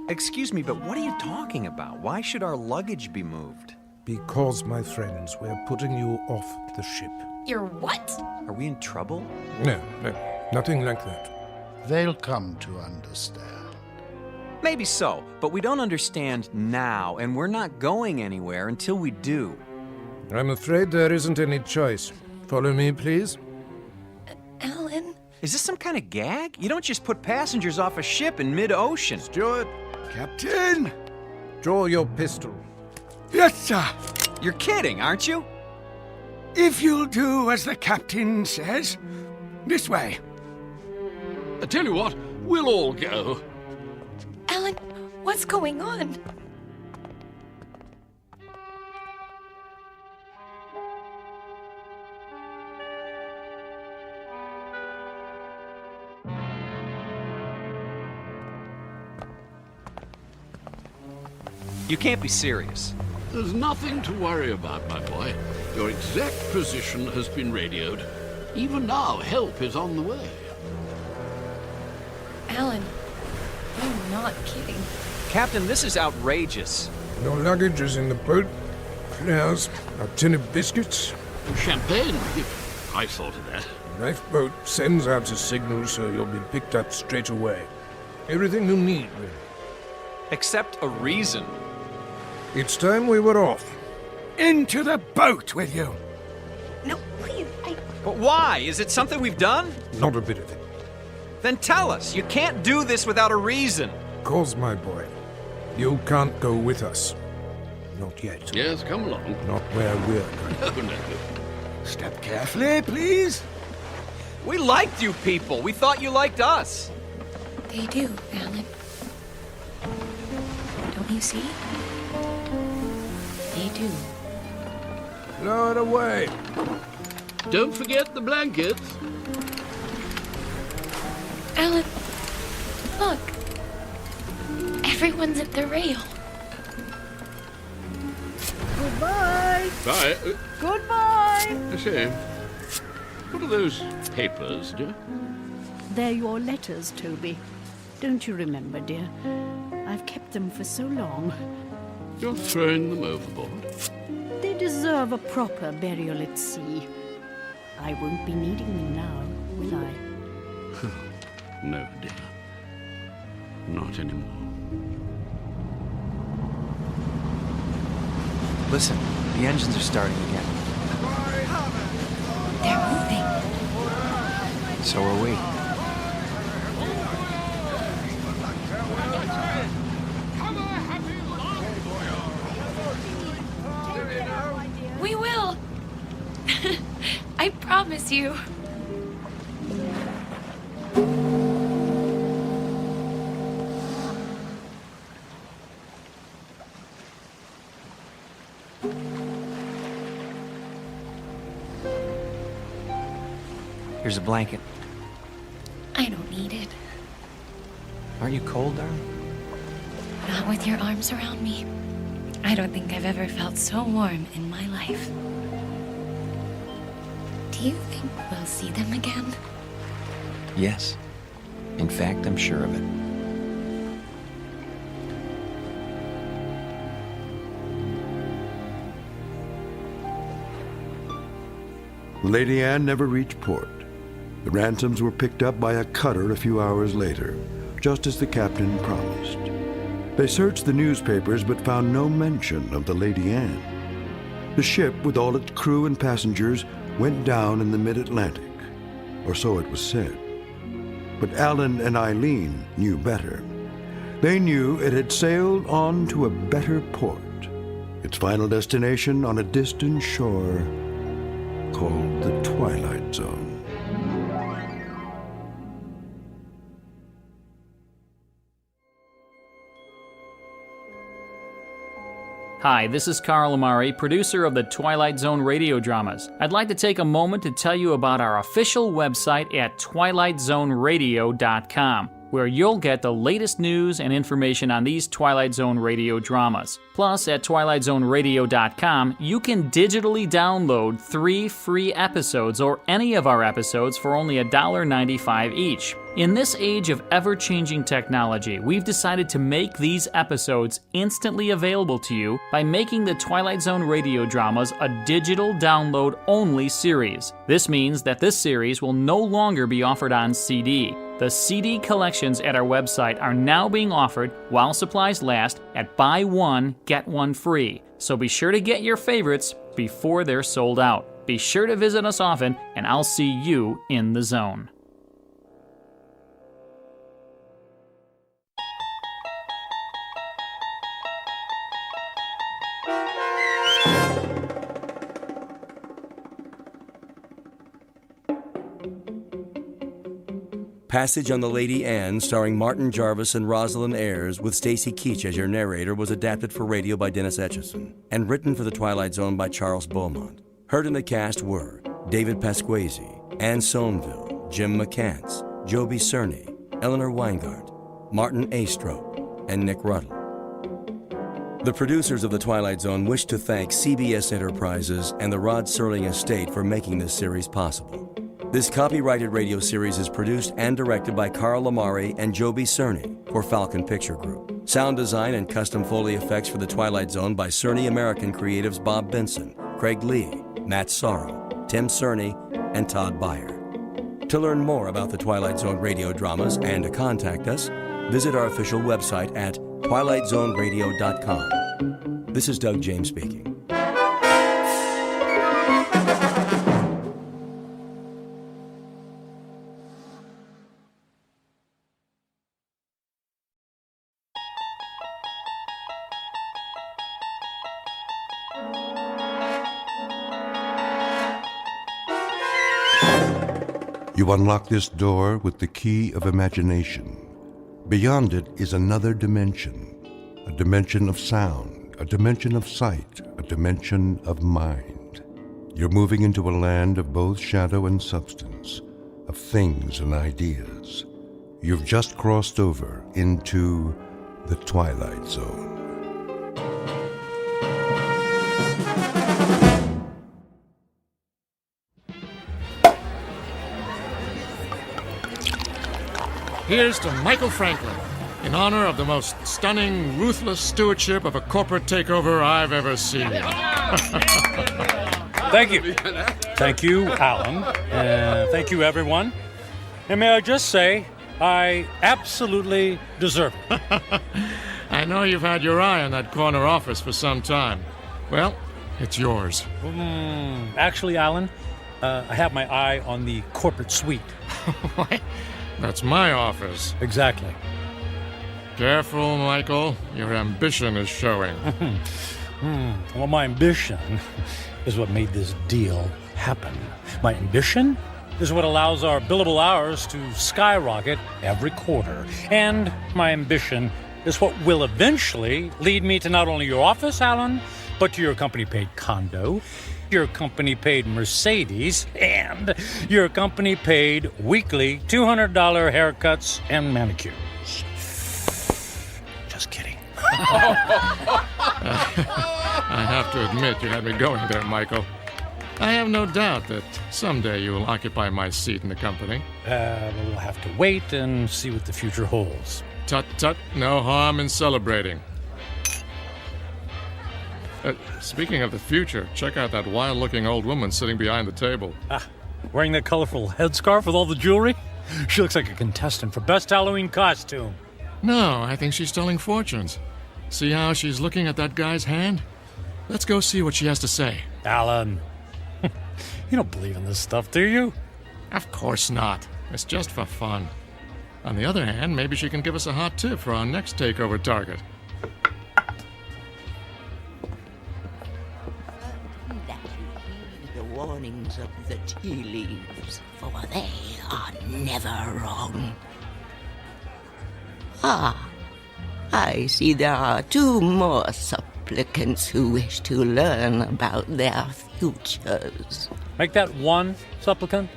Excuse me, but what are you talking about? Why should our luggage be moved? Because, my friends, we're putting you off the ship. You're what? Are we in trouble? No, nothing like that. They'll come to understand. Maybe so, but we don't understand now, and we're not going anywhere until we do. I'm afraid there isn't any choice. Follow me, please. Alan? Is this some kind of gag? You don't just put passengers off a ship in mid-ocean. Steward, Captain! draw your pistol. Yes, sir. You're kidding, aren't you? If you'll do as the captain says. This way. I tell you what, we'll all go. Alan, what's going on? You can't be serious. There's nothing to worry about, my boy. Your exact position has been radioed. Even now, help is on the way. Alan, you're not kidding. Captain, this is outrageous. Your luggage is in the boat. There's a tin of biscuits. Champagne? I thought of that. The lifeboat sends out a signal so you'll be picked up straight away. Everything you need, really. Except a reason. It's time we were off. Into the boat with you. No, please, But why? Is it something we've done? Not a bit of it. Then tell us. You can't do this without a reason. Cause, my boy, you can't go with us. Not yet. Yes, come along. Not where we're going. No. Step carefully, please. We liked you people. We thought you liked us. They do, Alan. Don't you see? They do. Lower away. Don't forget the blankets. Alan, look. Everyone's at the rail. Goodbye. Bye. Goodbye. I say, what are those papers, dear? They're your letters, Toby. Don't you remember, dear? I've kept them for so long. You're throwing them overboard. They deserve a proper burial at sea. I won't be needing them now, will I? No, dear. Not anymore. Listen, the engines are starting again. I have it. So are we. We will. I promise you. Here's a blanket. I don't need it. Aren't you cold, darling? Not with your arms around me. I don't think I've ever felt so warm in my life. Do you think we'll see them again? Yes. In fact, I'm sure of it. Lady Anne never reached port. The Ransoms were picked up by a cutter a few hours later, just as the captain promised. They searched the newspapers but found no mention of the Lady Anne. The ship, with all its crew and passengers, went down in the mid-Atlantic, or so it was said. But Alan and Eileen knew better. They knew it had sailed on to a better port, its final destination on a distant shore called the Twilight Zone. Hi, this is Carl Amari, producer of the Twilight Zone radio dramas. I'd like to take a moment to tell you about our official website at twilightzoneradio.com, where you'll get the latest news and information on these Twilight Zone radio dramas. Plus, at twilightzoneradio.com, you can digitally download 3 free episodes or any of our episodes for only $1.95 each. In this age of ever-changing technology, we've decided to make these episodes instantly available to you by making the Twilight Zone radio dramas a digital download-only series. This means that this series will no longer be offered on CD. The CD collections at our website are now being offered while supplies last at buy one, get one free. So be sure to get your favorites before they're sold out. Be sure to visit us often, and I'll see you in the zone. Passage on the Lady Anne, starring Martin Jarvis and Rosalind Ayres, with Stacy Keach as your narrator, was adapted for radio by Dennis Etchison and written for The Twilight Zone by Charles Beaumont. Heard in the cast were David Pasquesi, Anne Somerville, Jim McCants, Joby Cerny, Eleanor Weingart, Martin Astrop, and Nick Ruddle. The producers of The Twilight Zone wish to thank CBS Enterprises and the Rod Serling Estate for making this series possible. This copyrighted radio series is produced and directed by Carl Amari and Joby Cerny for Falcon Picture Group. Sound design and custom Foley effects for The Twilight Zone by Cerny American creatives Bob Benson, Craig Lee, Matt Sorrow, Tim Cerny, and Todd Beyer. To learn more about the Twilight Zone radio dramas and to contact us, visit our official website at twilightzoneradio.com. This is Doug James speaking. You unlock this door with the key of imagination. Beyond it is another dimension, a dimension of sound, a dimension of sight, a dimension of mind. You're moving into a land of both shadow and substance, of things and ideas. You've just crossed over into the Twilight Zone. Here's to Michael Franklin, in honor of the most stunning, ruthless stewardship of a corporate takeover I've ever seen. Thank you. Thank you, Alan. Thank you, everyone. And may I just say, I absolutely deserve it. I know you've had your eye on that corner office for some time. Well, it's yours. Actually, Alan, I have my eye on the corporate suite. What? That's my office. Exactly. Careful, Michael. Your ambition is showing. Well, my ambition is what made this deal happen. My ambition is what allows our billable hours to skyrocket every quarter. And my ambition is what will eventually lead me to not only your office, Alan, but to your company-paid condo, your company-paid Mercedes, and your company-paid weekly $200 haircuts and manicures. Just kidding. I have to admit, you had me going there, Michael. I have no doubt that someday you will occupy my seat in the company. We'll have to wait and see what the future holds. Tut tut, no harm in celebrating. Speaking of the future, check out that wild-looking old woman sitting behind the table. Wearing that colorful headscarf with all the jewelry? She looks like a contestant for Best Halloween Costume. No, I think she's telling fortunes. See how she's looking at that guy's hand? Let's go see what she has to say. Alan, you don't believe in this stuff, do you? Of course not. It's just for fun. On the other hand, maybe she can give us a hot tip for our next takeover target. The warnings of the tea leaves, for they are never wrong. I see there are 2 more supplicants who wish to learn about their futures. Make that 1 supplicant.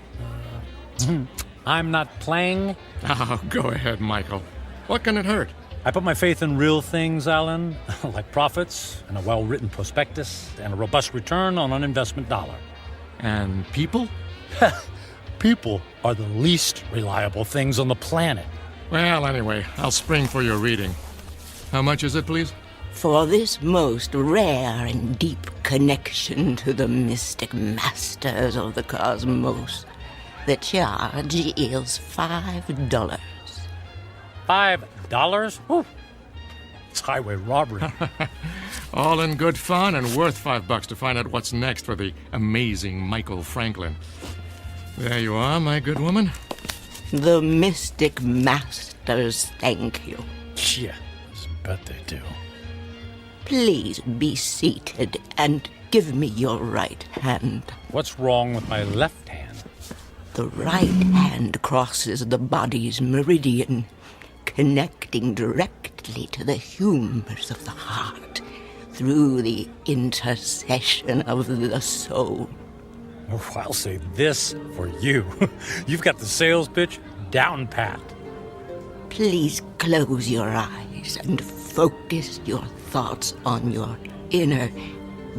I'm not playing. Oh, go ahead, Michael. What can it hurt? I put my faith in real things, Alan, like profits and a well-written prospectus and a robust return on an investment dollar. And people? People are the least reliable things on the planet. Well, anyway, I'll spring for your reading. How much is it, please? For this most rare and deep connection to the mystic masters of the cosmos, the charge is $5. $5? Ooh. It's highway robbery. All in good fun and worth $5 to find out what's next for the amazing Michael Franklin. There you are, my good woman. The mystic masters thank you. Yeah, I bet they do. Please be seated and give me your right hand. What's wrong with my left hand? The right hand crosses the body's meridian, connecting directly to the humors of the heart through the intercession of the soul. Oh, I'll say this for you. You've got the sales pitch down pat. Please close your eyes and focus your thoughts on your inner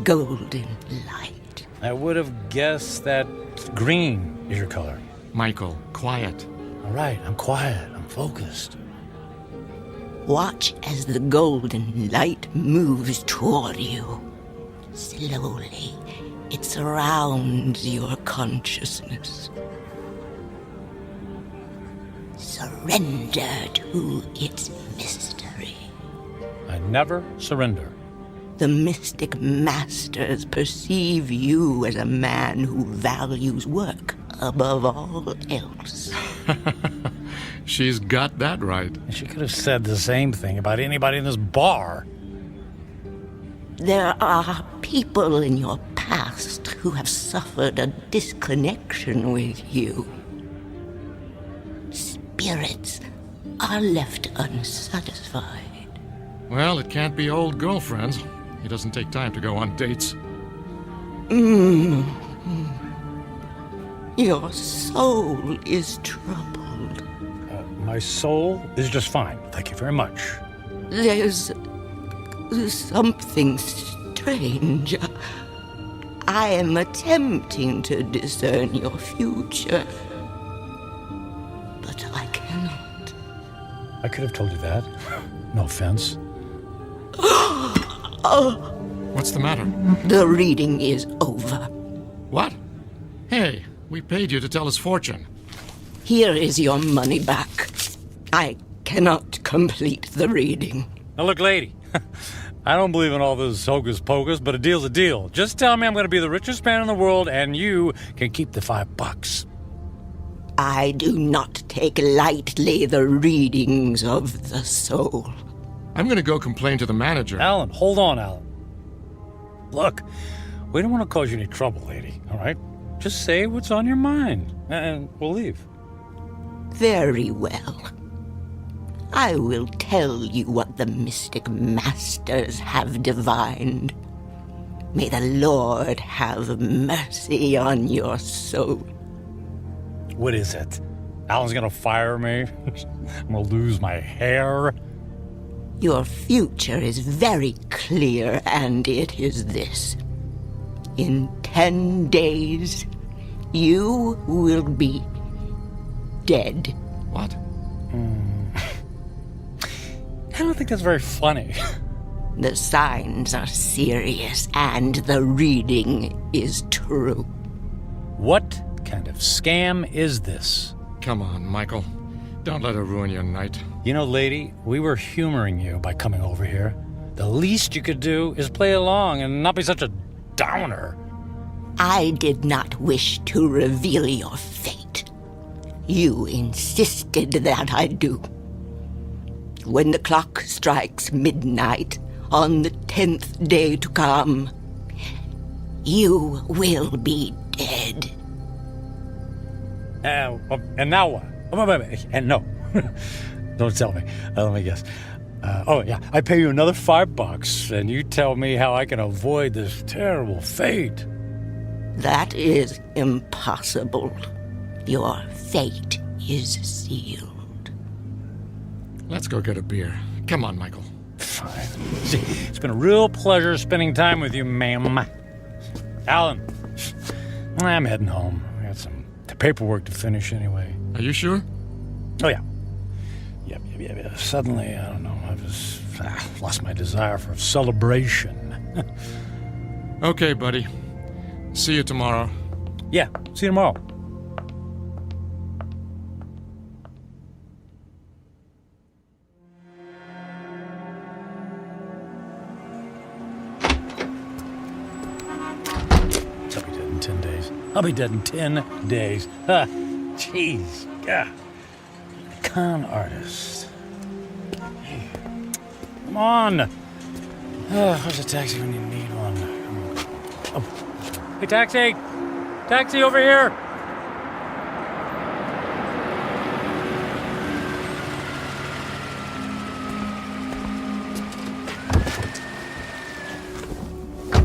golden light. I would have guessed that green is your color. Michael, quiet. All right, I'm quiet. I'm focused. Watch as the golden light moves toward you. Slowly, it surrounds your consciousness. Surrender to its mystery. I never surrender. The mystic masters perceive you as a man who values work above all else. She's got that right. She could have said the same thing about anybody in this bar. There are people in your past who have suffered a disconnection with you. Spirits are left unsatisfied. Well, it can't be old girlfriends. It doesn't take time to go on dates. Your soul is troubled. My soul is just fine. Thank you very much. There's something strange. I am attempting to discern your future, but I cannot. I could have told you that. No offense. What's the matter? The reading is over. What? Hey, we paid you to tell us fortune. Here is your money back. I cannot complete the reading. Now look, lady, I don't believe in all this hocus pocus, but a deal's a deal. Just tell me I'm going to be the richest man in the world, and you can keep the $5. I do not take lightly the readings of the soul. I'm going to go complain to the manager. Alan, hold on, Alan. Look, we don't want to cause you any trouble, lady, all right? Just say what's on your mind, and we'll leave. Very well. I will tell you what the mystic masters have divined. May the Lord have mercy on your soul. What is it? Alan's gonna fire me? I'm gonna lose my hair? Your future is very clear, and it is this. In 10 days, you will be dead. What? I don't think that's very funny. The signs are serious, and the reading is true. What kind of scam is this? Come on, Michael. Don't let her ruin your night. You know, lady, we were humoring you by coming over here. The least you could do is play along and not be such a downer. I did not wish to reveal your fate. You insisted that I do. When the clock strikes midnight on the 10th day to come, you will be dead. And now what? And no. Don't tell me. Let me guess. I pay you another $5, and you tell me how I can avoid this terrible fate. That is impossible. Your fate is sealed. Let's go get a beer. Come on, Michael. Fine. It's been a real pleasure spending time with you, ma'am. Alan, I'm heading home. I got some paperwork to finish anyway. Are you sure? Oh, yeah. Yeah. Suddenly, I don't know, I just lost my desire for celebration. Okay, buddy. See you tomorrow. Yeah, see you tomorrow. I'll be dead in 10 days. Jeez. Yeah. Con artist. Hey. Come on. Where's a taxi when you need one? Oh. Hey, taxi! Taxi over here!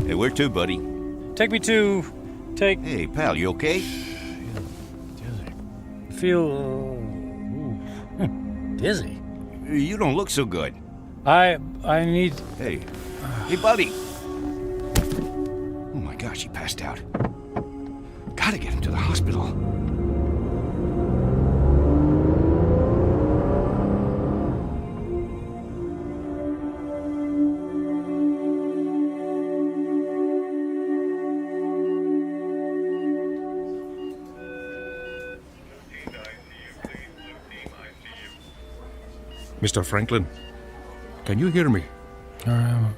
Hey, where to, buddy? Take me to... Hey, pal, you okay? Feel dizzy. You don't look so good. I need... Hey, buddy. Oh my gosh, he passed out. Gotta get him to the hospital. Mr. Franklin, can you hear me? Where am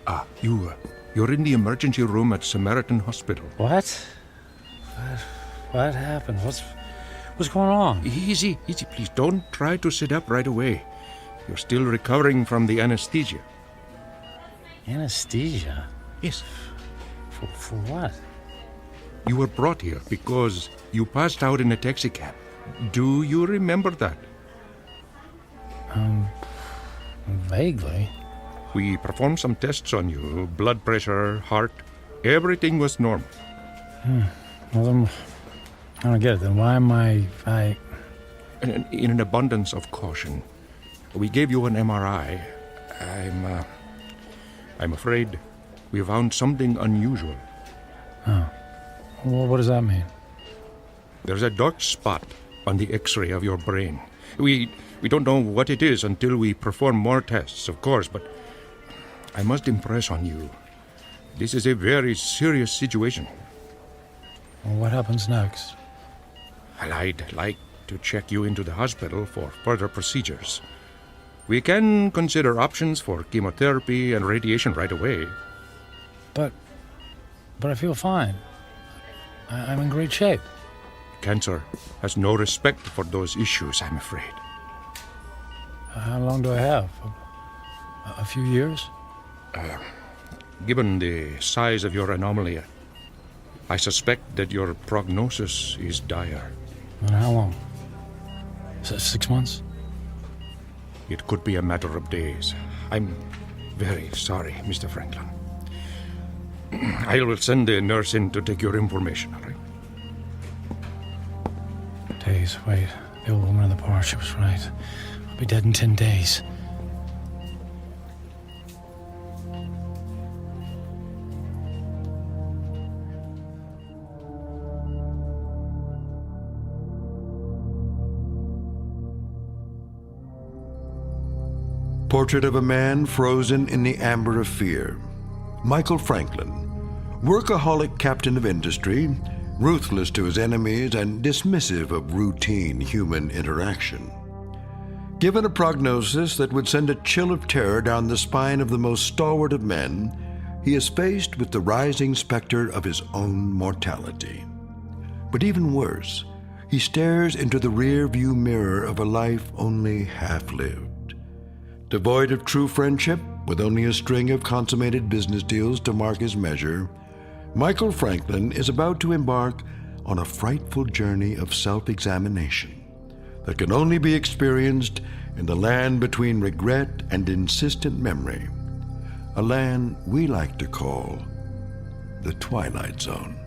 I? You're in the emergency room at Samaritan Hospital. What happened? What's going on? Easy, please. Don't try to sit up right away. You're still recovering from the anesthesia. Anesthesia? Yes. For what? You were brought here because you passed out in a taxi cab. Do you remember that? Vaguely. We performed some tests on you. Blood pressure, heart. Everything was normal. Well, then, I don't get it. Then why am I... In an abundance of caution, we gave you an MRI. I'm afraid we found something unusual. Oh. Well, what does that mean? There's a dark spot on the X-ray of your brain. We don't know what it is until we perform more tests, of course, but I must impress on you. This is a very serious situation. Well, what happens next? I'd like to check you into the hospital for further procedures. We can consider options for chemotherapy and radiation right away. But I feel fine. I'm in great shape. Cancer has no respect for those issues, I'm afraid. How long do I have? A few years? Given the size of your anomaly, I suspect that your prognosis is dire. How long? 6 months? It could be a matter of days. I'm very sorry, Mr. Franklin. I will send the nurse in to take your information, all right? Days, wait. The old woman in the bar, she was right. I'll be dead in 10 days. Portrait of a man frozen in the amber of fear. Michael Franklin, workaholic captain of industry, ruthless to his enemies and dismissive of routine human interaction. Given a prognosis that would send a chill of terror down the spine of the most stalwart of men, he is faced with the rising specter of his own mortality. But even worse, he stares into the rear-view mirror of a life only half-lived. Devoid of true friendship, with only a string of consummated business deals to mark his measure, Michael Franklin is about to embark on a frightful journey of self-examination that can only be experienced in the land between regret and insistent memory, a land we like to call the Twilight Zone.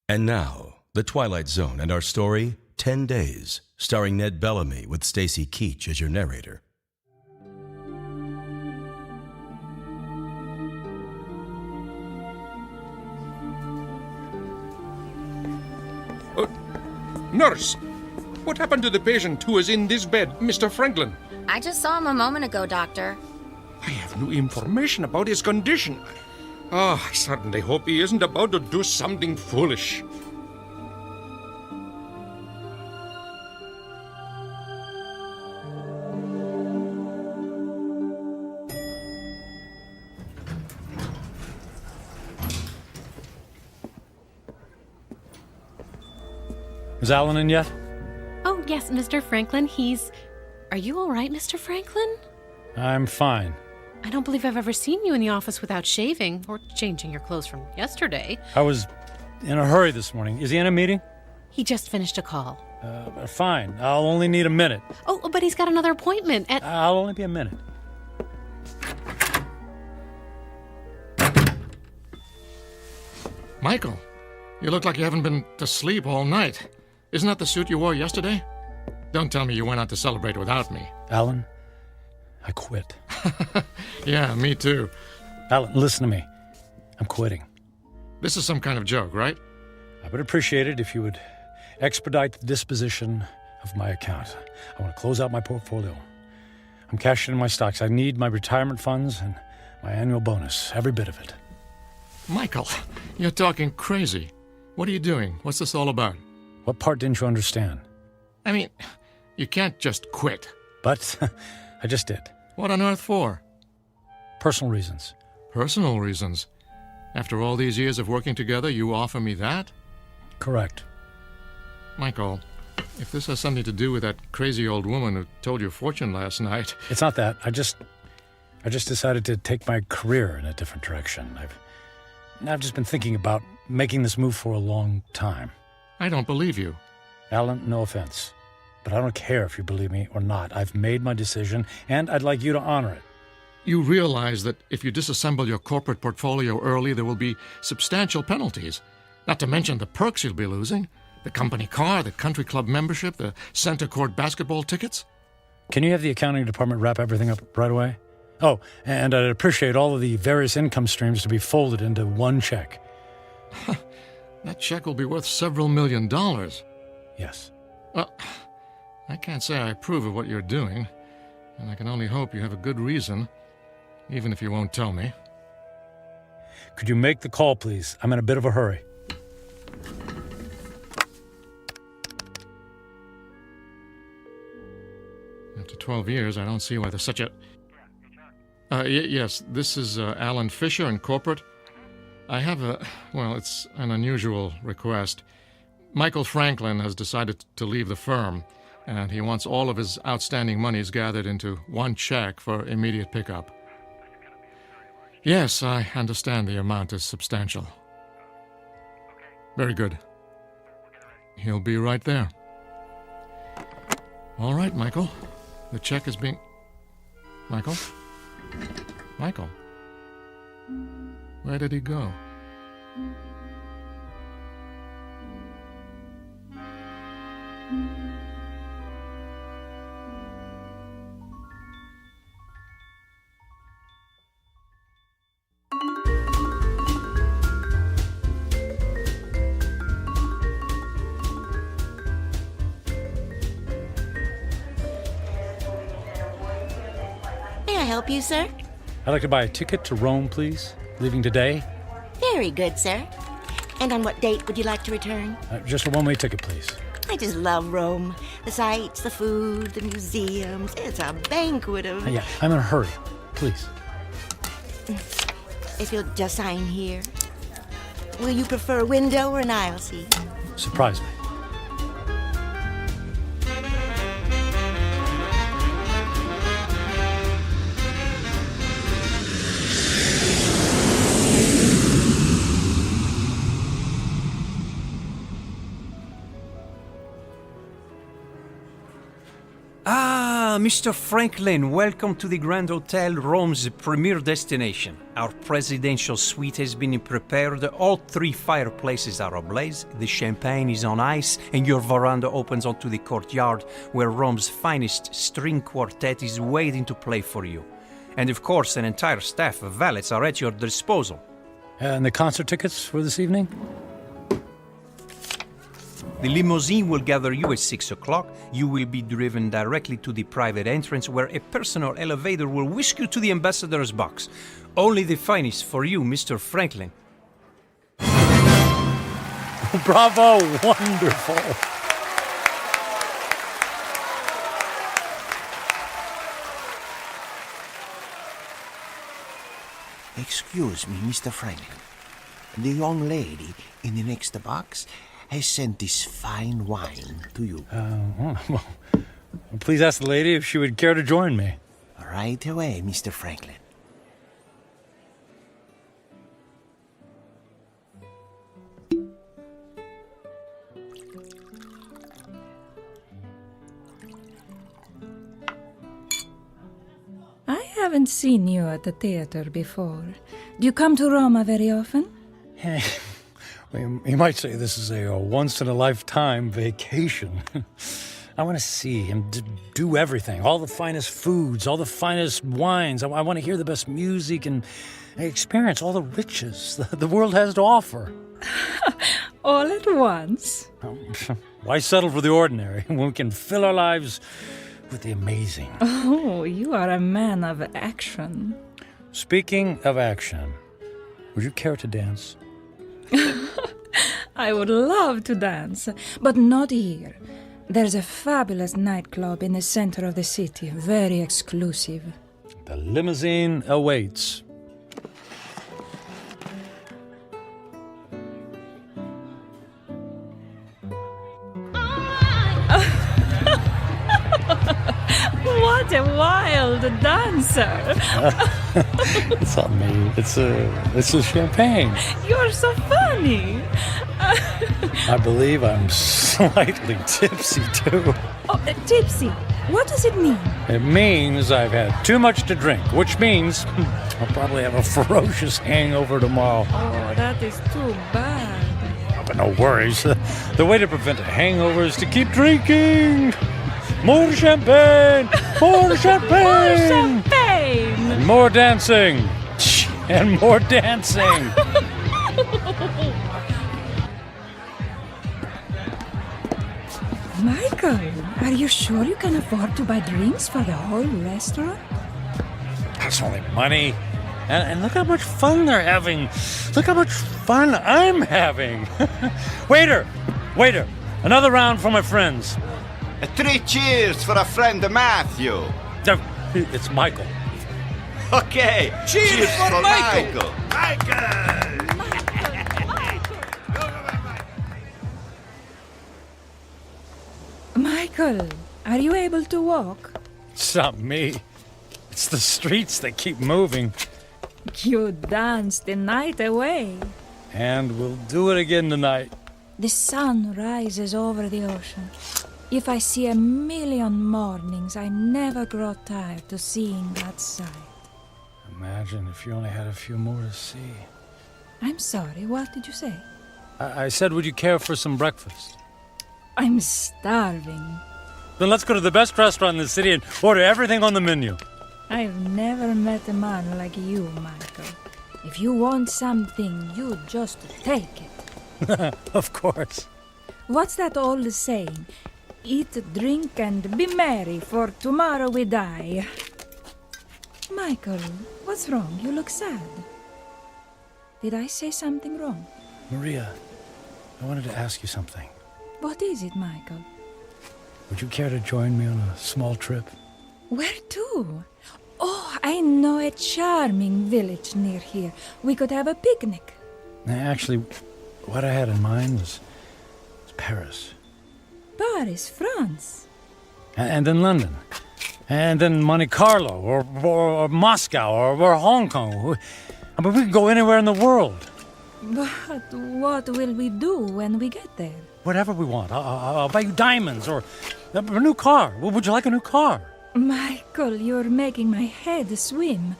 And now, The Twilight Zone and our story, 10 Days, starring Ned Bellamy with Stacy Keach as your narrator. Nurse! What happened to the patient who is in this bed, Mr. Franklin? I just saw him a moment ago, Doctor. I have no information about his condition. Oh, I certainly hope he isn't about to do something foolish. Is Alan in yet? Oh, yes, Mr. Franklin. Are you all right, Mr. Franklin? I'm fine. I don't believe I've ever seen you in the office without shaving or changing your clothes from yesterday. I was in a hurry this morning. Is he in a meeting? He just finished a call. Fine. I'll only need a minute. Oh, but he's got another appointment at... I'll only be a minute. Michael, you look like you haven't been to sleep all night. Isn't that the suit you wore yesterday? Don't tell me you went out to celebrate without me. Alan, I quit. Yeah, me too. Alan, listen to me. I'm quitting. This is some kind of joke, right? I would appreciate it if you would expedite the disposition of my account. I want to close out my portfolio. I'm cashing in my stocks. I need my retirement funds and my annual bonus, every bit of it. Michael, you're talking crazy. What are you doing? What's this all about? What part didn't you understand? I mean, you can't just quit. But I just did. What on earth for? Personal reasons. Personal reasons? After all these years of working together, you offer me that? Correct. Michael, if this has something to do with that crazy old woman who told your fortune last night... It's not that. I just decided to take my career in a different direction. I've just been thinking about making this move for a long time. I don't believe you. Alan, no offense, but I don't care if you believe me or not. I've made my decision, and I'd like you to honor it. You realize that if you disassemble your corporate portfolio early, there will be substantial penalties. Not to mention the perks you'll be losing. The company car, the country club membership, the center court basketball tickets. Can you have the accounting department wrap everything up right away? Oh, and I'd appreciate all of the various income streams to be folded into one check. That check will be worth several $1 million. Yes. Well, I can't say I approve of what you're doing, and I can only hope you have a good reason, even if you won't tell me. Could you make the call, please? I'm in a bit of a hurry. After 12 years, I don't see why there's such a... yes, this is Alan Fisher in corporate. I have it's an unusual request. Michael Franklin has decided to leave the firm, and he wants all of his outstanding monies gathered into one check for immediate pickup. Yes, I understand the amount is substantial. Very good. He'll be right there. All right, Michael. The check is being... Michael? Michael? Where did he go? May I help you, sir? I'd like to buy a ticket to Rome, please. Leaving today? Very good, sir. And on what date would you like to return? Just a one-way ticket, please. I just love Rome. The sights, the food, the museums. It's a banquet of... Yeah, I'm in a hurry. Please. If you'll just sign here. Will you prefer a window or an aisle seat? Surprise me. Mr. Franklin, welcome to the Grand Hotel, Rome's premier destination. Our presidential suite has been prepared. All 3 fireplaces are ablaze, the champagne is on ice, and your veranda opens onto the courtyard where Rome's finest string quartet is waiting to play for you. And of course, an entire staff of valets are at your disposal. And the concert tickets for this evening? The limousine will gather you at 6 o'clock. You will be driven directly to the private entrance where a personal elevator will whisk you to the ambassador's box. Only the finest for you, Mr. Franklin. Bravo! Wonderful! Excuse me, Mr. Franklin. The young lady in the next box has sent this fine wine to you. Well, please ask the lady if she would care to join me. Right away, Mr. Franklin. I haven't seen you at the theater before. Do you come to Roma very often? You might say this is a once-in-a-lifetime vacation. I want to see him do everything, all the finest foods, all the finest wines. I want to hear the best music and experience all the riches the world has to offer. All at once? Why settle for the ordinary when we can fill our lives with the amazing? Oh, you are a man of action. Speaking of action, would you care to dance? I would love to dance, but not here. There's a fabulous nightclub in the center of the city, very exclusive. The limousine awaits. What a wild dancer! It's not me. It's a champagne. You're so funny. I believe I'm slightly tipsy too. Oh, tipsy. What does it mean? It means I've had too much to drink, which means I'll probably have a ferocious hangover tomorrow. Oh, that is too bad. Oh, but no worries. The way to prevent a hangover is to keep drinking. More champagne! More champagne! More champagne! And more dancing! And more dancing! Michael, are you sure you can afford to buy drinks for the whole restaurant? That's only money. And look how much fun they're having. Look how much fun I'm having. Waiter! Another round for my friends. 3 cheers for a friend Matthew. It's Michael. Okay, cheers for Michael. Michael, are you able to walk? It's not me. It's the streets that keep moving. You danced the night away. And we'll do it again tonight. The sun rises over the ocean. If I see 1,000,000 mornings, I never grow tired to seeing that sight. Imagine if you only had a few more to see. I'm sorry, what did you say? I said, would you care for some breakfast? I'm starving. Then let's go to the best restaurant in the city and order everything on the menu. I've never met a man like you, Michael. If you want something, you just take it. Of course. What's that old saying? Eat, drink, and be merry, for tomorrow we die. Michael, what's wrong? You look sad. Did I say something wrong? Maria, I wanted to ask you something. What is it, Michael? Would you care to join me on a small trip? Where to? Oh, I know a charming village near here. We could have a picnic. Actually, what I had in mind was Paris. Paris, France. And then London. And then Monte Carlo, or Moscow, or Hong Kong. I mean, we could go anywhere in the world. But what will we do when we get there? Whatever we want. I'll buy you diamonds, or a new car. Would you like a new car? Michael, you're making my head swim.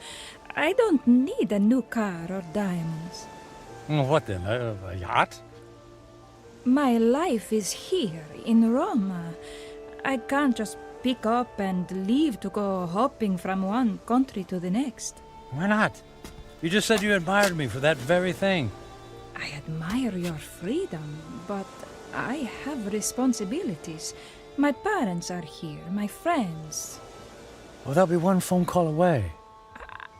I don't need a new car or diamonds. What then? A yacht? My life is here, in Roma. I can't just pick up and leave to go hopping from one country to the next. Why not? You just said you admired me for that very thing. I admire your freedom, but I have responsibilities. My parents are here, my friends. Well, they'll be one phone call away.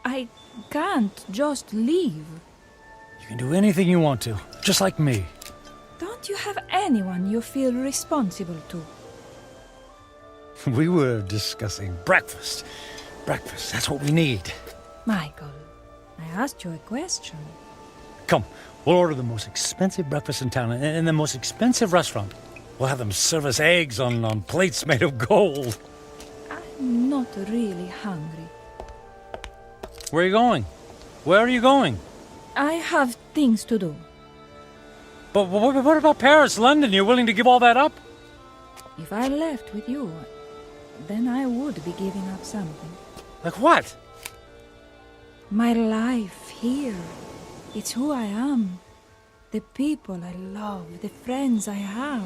I can't just leave. You can do anything you want to, just like me. Don't you have anyone you feel responsible to? We were discussing breakfast. Breakfast, that's what we need. Michael, I asked you a question. Come, we'll order the most expensive breakfast in town in the most expensive restaurant. We'll have them serve us eggs on plates made of gold. I'm not really hungry. Where are you going? Where are you going? I have things to do. But what about Paris, London? You're willing to give all that up? If I left with you, then I would be giving up something. Like what? My life here. It's who I am. The people I love, the friends I have.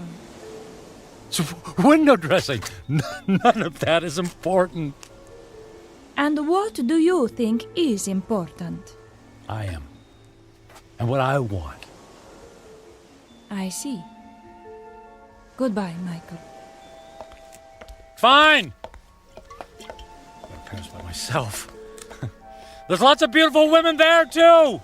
So window dressing. None of that is important. And what do you think is important? I am. And what I want. I see. Goodbye, Michael. Fine. I'll go to Paris by myself. There's lots of beautiful women there, too.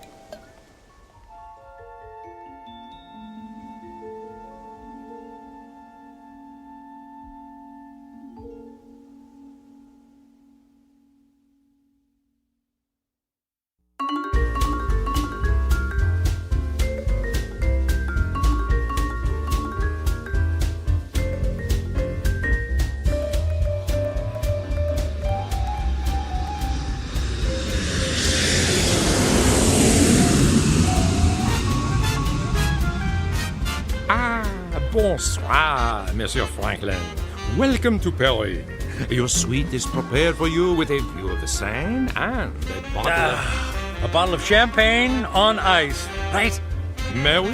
Bonsoir, Monsieur Franklin. Welcome to Paris. Your suite is prepared for you with a view of the Seine and a bottle of champagne on ice, right? Mais oui.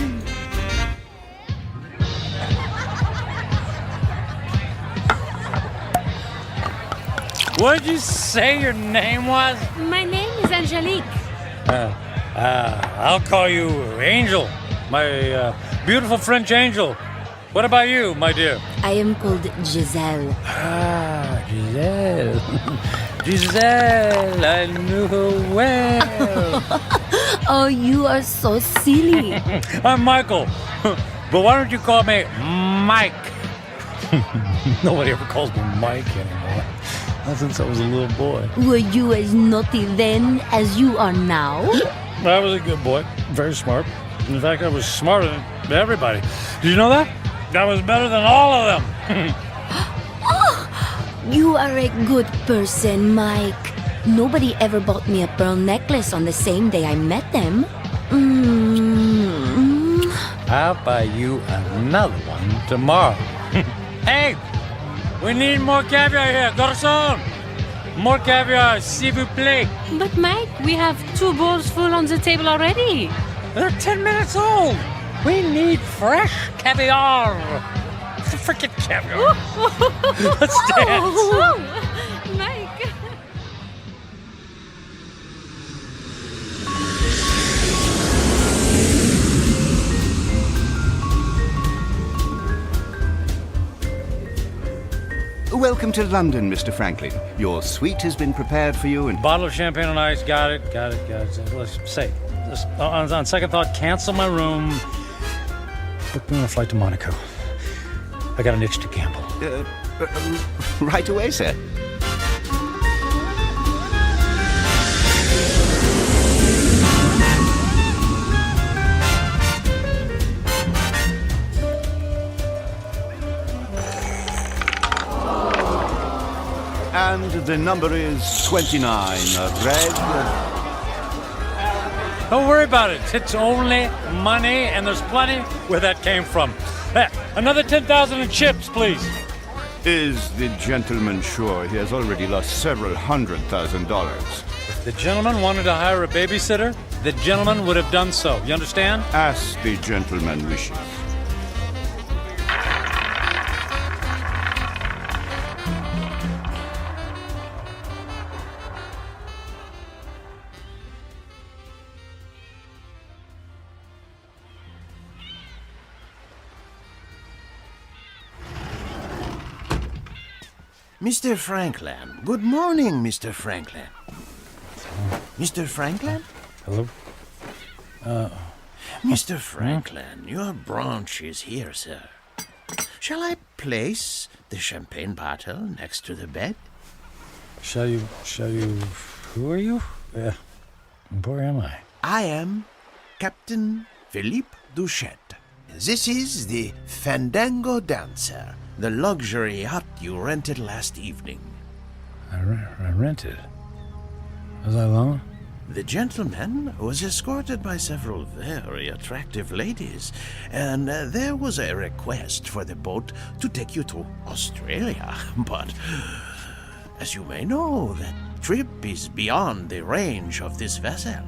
What did you say your name was? My name is Angelique. I'll call you Angel, my beautiful French angel. What about you, my dear? I am called Giselle. Ah, Giselle. Giselle, I knew her well. Oh, you are so silly. I'm Michael. But why don't you call me Mike? Nobody ever calls me Mike anymore. Not since I was a little boy. Were you as naughty then as you are now? I was a good boy. Very smart. In fact, I was smarter than everybody. Did you know that? I was better than all of them. You are a good person, Mike. Nobody ever bought me a pearl necklace on the same day I met them. I'll buy you another one tomorrow. Hey, we need more caviar here, garçon. More caviar, s'il vous plaît. But Mike, we have 2 bowls full on the table already. They're 10 minutes old. We need fresh caviar. Freaking caviar. Let's dance. Mike. Welcome to London, Mr. Franklin. Your suite has been prepared for you and... Bottle of champagne on ice. Got it. Let's say, on second thought, cancel my room. Book me on a flight to Monaco. I got an itch to gamble. Right away, sir. And the number is 29. Red. Don't worry about it. It's only money, and there's plenty where that came from. Another 10,000 in chips, please. Is the gentleman sure he has already lost several $100,000? If the gentleman wanted to hire a babysitter, the gentleman would have done so. You understand? As the gentleman wishes. Mr. Franklin. Good morning, Mr. Franklin. Mr. Franklin? Hello? Mr. Franklin, your branch is here, sir. Shall I place the champagne bottle next to the bed? Shall you... Who are you? Where am I? I am Captain Philippe Duchette. This is the Fandango Dancer, the luxury yacht you rented last evening. I rented? Was I alone? The gentleman was escorted by several very attractive ladies, and there was a request for the boat to take you to Australia. But, as you may know, that trip is beyond the range of this vessel.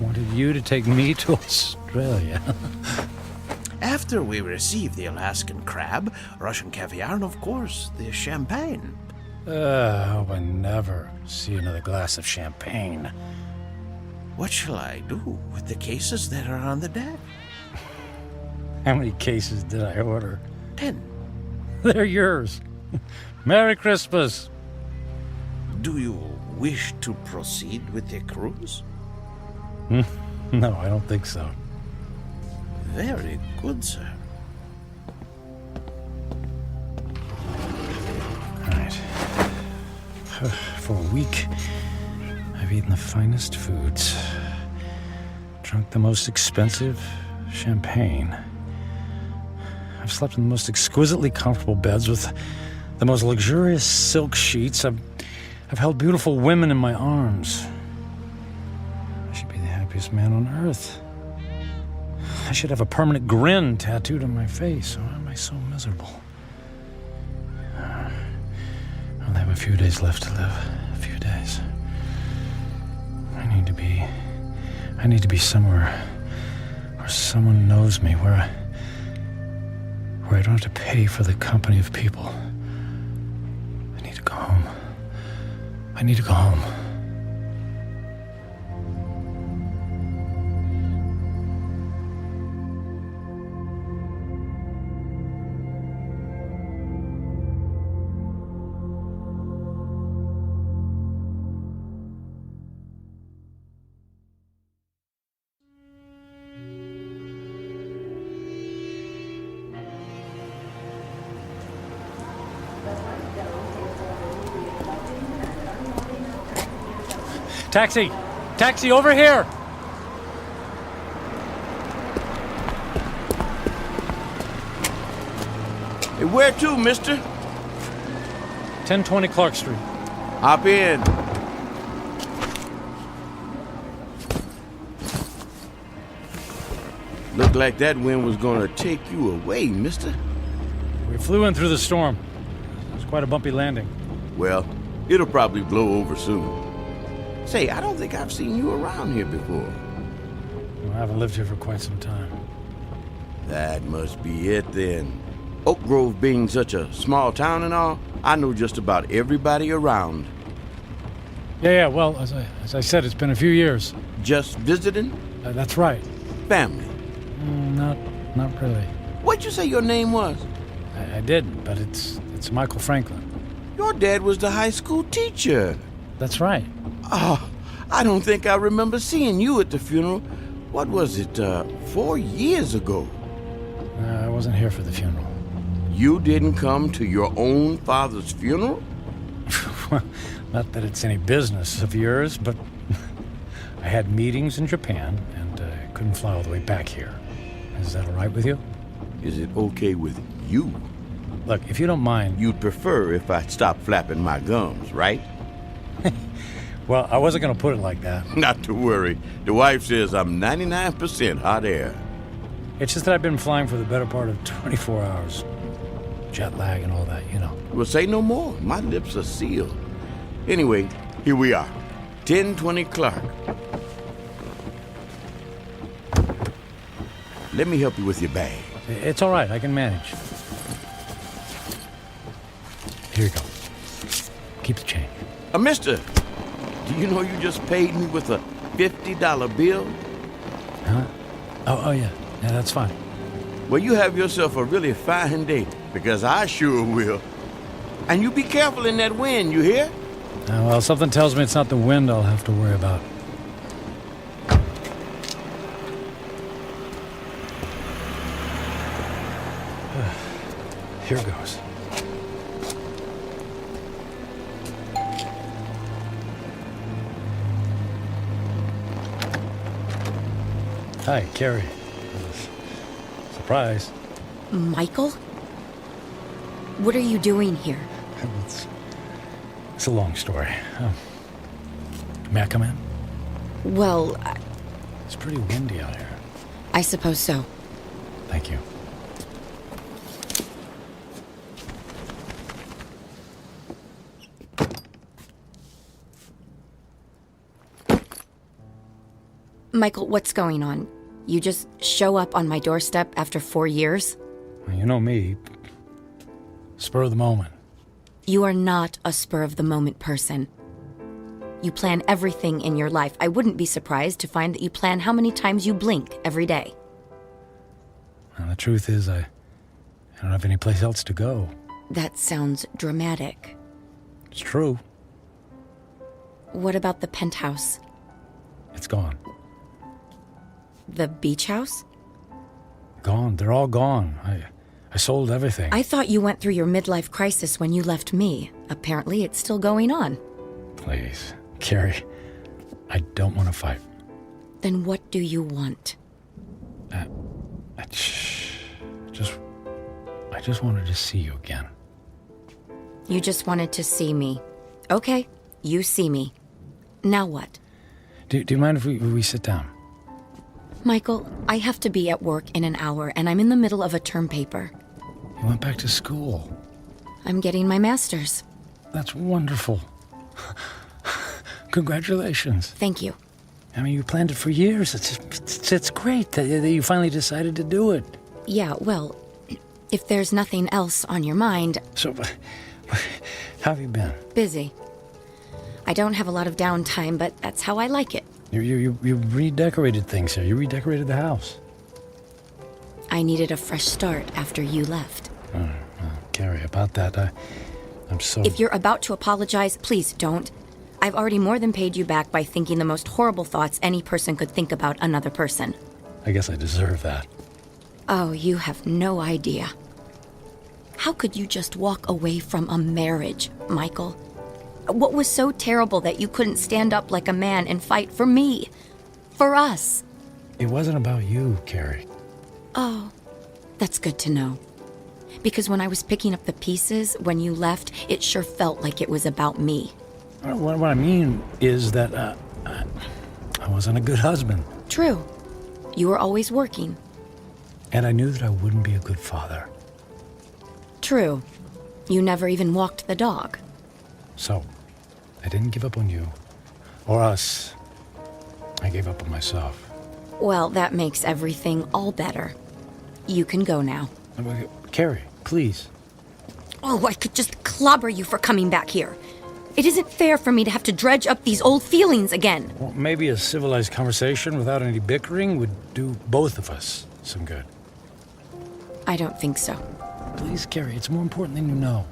Wanted you to take me to Australia. After we received the Alaskan crab, Russian caviar, and of course, the champagne. I hope I never see another glass of champagne. What shall I do with the cases that are on the deck? How many cases did I order? 10. They're yours. Merry Christmas. Do you wish to proceed with the cruise? No, I don't think so. Very good, sir. All right. For a week, I've eaten the finest foods, drunk the most expensive champagne. I've slept in the most exquisitely comfortable beds with the most luxurious silk sheets. I've held beautiful women in my arms. I should be the happiest man on earth. I should have a permanent grin tattooed on my face. Why am I so miserable? I'll have a few days left to live. A few days. I need to be somewhere where someone knows me, where I don't have to pay for the company of people. I need to go home. I need to go home. Taxi! Taxi, over here! Hey, where to, mister? 1020 Clark Street. Hop in. Looked like that wind was gonna take you away, mister. We flew in through the storm. It was quite a bumpy landing. Well, it'll probably blow over soon. Say, I don't think I've seen you around here before. Well, I haven't lived here for quite some time. That must be it then. Oak Grove being such a small town and all, I know just about everybody around. Yeah, well, as I said, it's been a few years. Just visiting? That's right. Family? Not really. What'd you say your name was? I did, but it's Michael Franklin. Your dad was the high school teacher. That's right. Oh, I don't think I remember seeing you at the funeral. What was it, 4 years ago? I wasn't here for the funeral. You didn't come to your own father's funeral? Not that it's any business of yours, but I had meetings in Japan and couldn't fly all the way back here. Is that all right with you? Is it okay with you? Look, if you don't mind... You'd prefer if I stopped flapping my gums, right? Well, I wasn't going to put it like that. Not to worry. The wife says I'm 99% hot air. It's just that I've been flying for the better part of 24 hours. Jet lag and all that, you know. Well, say no more. My lips are sealed. Anyway, here we are. 1020 Clark. Let me help you with your bag. It's all right. I can manage. Here you go. Keep the change. Mister, do you know you just paid me with a $50 bill? Huh? Oh, yeah. Yeah, that's fine. Well, you have yourself a really fine day, because I sure will. And you be careful in that wind, you hear? Well, something tells me it's not the wind I'll have to worry about. Here goes. Hi, Carrie. Surprise. Michael? What are you doing here? It's a long story. May I come in? Well, It's pretty windy out here. I suppose so. Thank you. Michael, what's going on? You just show up on my doorstep after 4 years? Well, you know me. Spur of the moment. You are not a spur-of-the-moment person. You plan everything in your life. I wouldn't be surprised to find that you plan how many times you blink every day. Well, the truth is, I don't have any place else to go. That sounds dramatic. It's true. What about the penthouse? It's gone. The beach house? Gone. They're all gone. I sold everything. I thought you went through your midlife crisis when you left me. Apparently, it's still going on. Please, Carrie, I don't want to fight. Then what do you want? I just wanted to see you again. You just wanted to see me. Okay, you see me. Now what? Do you mind if we sit down? Michael, I have to be at work in an hour, and I'm in the middle of a term paper. You went back to school. I'm getting my master's. That's wonderful. Congratulations. Thank you. I mean, you planned it for years. It's great that you finally decided to do it. Yeah, well, if there's nothing else on your mind... So, how have you been? Busy. I don't have a lot of downtime, but that's how I like it. You redecorated things here. You redecorated the house. I needed a fresh start after you left. Well, Carrie, about that, I'm so... If you're about to apologize, please don't. I've already more than paid you back by thinking the most horrible thoughts any person could think about another person. I guess I deserve that. Oh, you have no idea. How could you just walk away from a marriage, Michael? What was so terrible that you couldn't stand up like a man and fight for me? For us? It wasn't about you, Carrie. Oh, that's good to know. Because when I was picking up the pieces, when you left, it sure felt like it was about me. What I mean is that I wasn't a good husband. True. You were always working. And I knew that I wouldn't be a good father. True. You never even walked the dog. So, I didn't give up on you. Or us. I gave up on myself. Well, that makes everything all better. You can go now. Carrie, please. Oh, I could just clobber you for coming back here. It isn't fair for me to have to dredge up these old feelings again. Well, maybe a civilized conversation without any bickering would do both of us some good. I don't think so. Please, Carrie, it's more important than you know.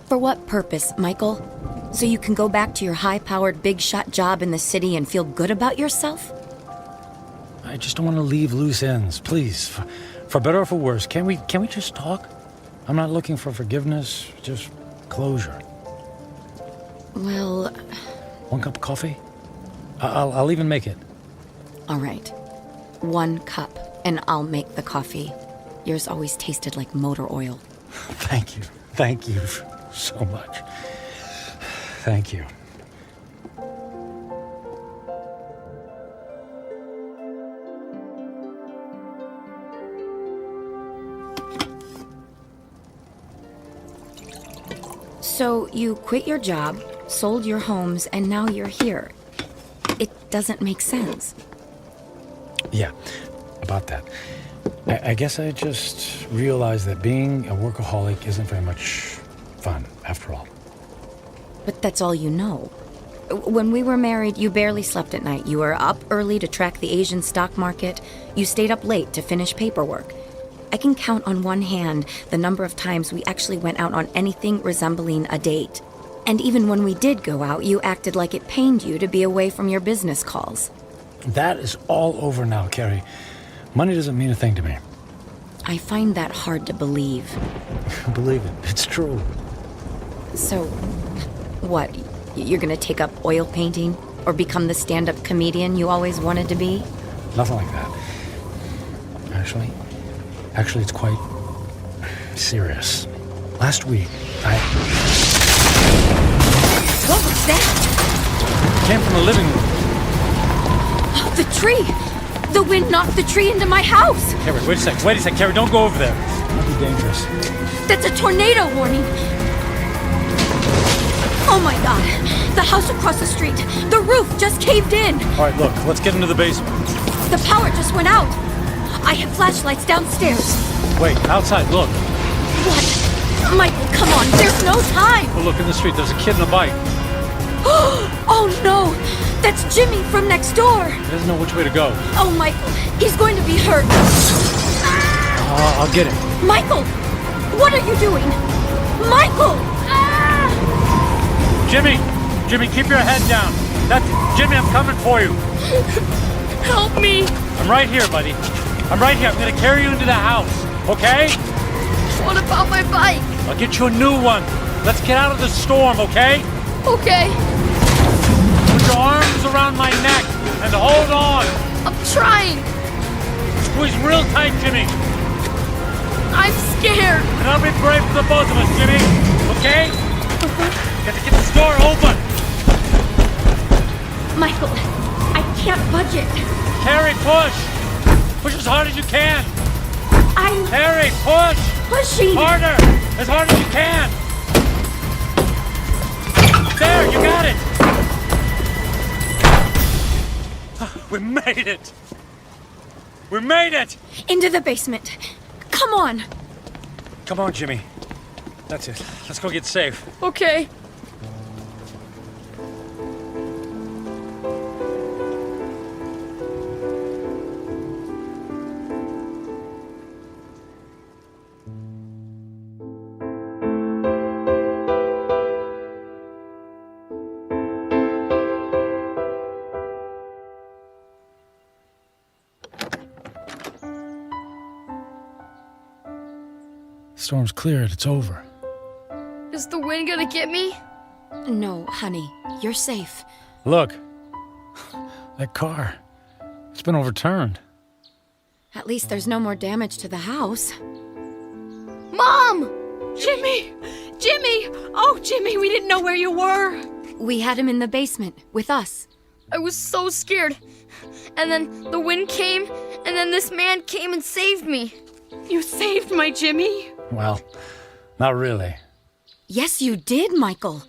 For what purpose, Michael? So you can go back to your high-powered, big-shot job in the city and feel good about yourself? I just don't want to leave loose ends. Please, for better or for worse, can we just talk? I'm not looking for forgiveness, just closure. Well... One cup of coffee? I'll even make it. All right. 1 cup, and I'll make the coffee. Yours always tasted like motor oil. Thank you. Thank you so much. Thank you. So you quit your job, sold your homes, and now you're here. It doesn't make sense. Yeah, about that. I guess I just realized that being a workaholic isn't very much fun, after all. But that's all you know. When we were married, you barely slept at night. You were up early to track the Asian stock market. You stayed up late to finish paperwork. I can count on one hand the number of times we actually went out on anything resembling a date. And even when we did go out, you acted like it pained you to be away from your business calls. That is all over now, Carrie. Money doesn't mean a thing to me. I find that hard to believe. Believe it. It's true. So, what? You're gonna take up oil painting? Or become the stand-up comedian you always wanted to be? Nothing like that. Actually, it's quite serious. Last week, What was that? It came from the living room. Oh, the tree! The wind knocked the tree into my house! Carrie, wait a sec, Carrie, don't go over there. It might be dangerous. That's a tornado warning! Oh my god! The house across the street! The roof just caved in! Alright, look, let's get into the basement. The power just went out! I have flashlights downstairs. Wait, outside, look. What? Michael, come on, there's no time! Oh, look, in the street, there's a kid in a bike. Oh no! That's Jimmy from next door! He doesn't know which way to go. Oh, Michael, he's going to be hurt. I'll get him. Michael! What are you doing? Michael! Jimmy, keep your head down. Jimmy, I'm coming for you. Help me! I'm right here, buddy. I'm right here. I'm gonna carry you into the house, okay? What about my bike? I'll get you a new one. Let's get out of the storm, okay? Okay. Put your arms around my neck and hold on. I'm trying. Squeeze real tight, Jimmy. I'm scared. And I'll be brave for the both of us, Jimmy. Okay? Got to get this door open. Michael, I can't budge it. Carrie, push. Push as hard as you can. I'm... Carrie, push. Pushing. Harder. As hard as you can. There, you got it. We made it. We made it. Into the basement. Come on. Come on, Jimmy. That's it. Let's go get safe. Okay. Storm's cleared. It's over. Is the wind gonna get me? No, honey, you're safe. Look, that car, it's been overturned. At least there's no more damage to the house. Mom! Jimmy! Jimmy! Oh, Jimmy, we didn't know where you were. We had him in the basement with us. I was so scared. And then the wind came, and then this man came and saved me. You saved my Jimmy? Well, not really. Yes, you did, Michael.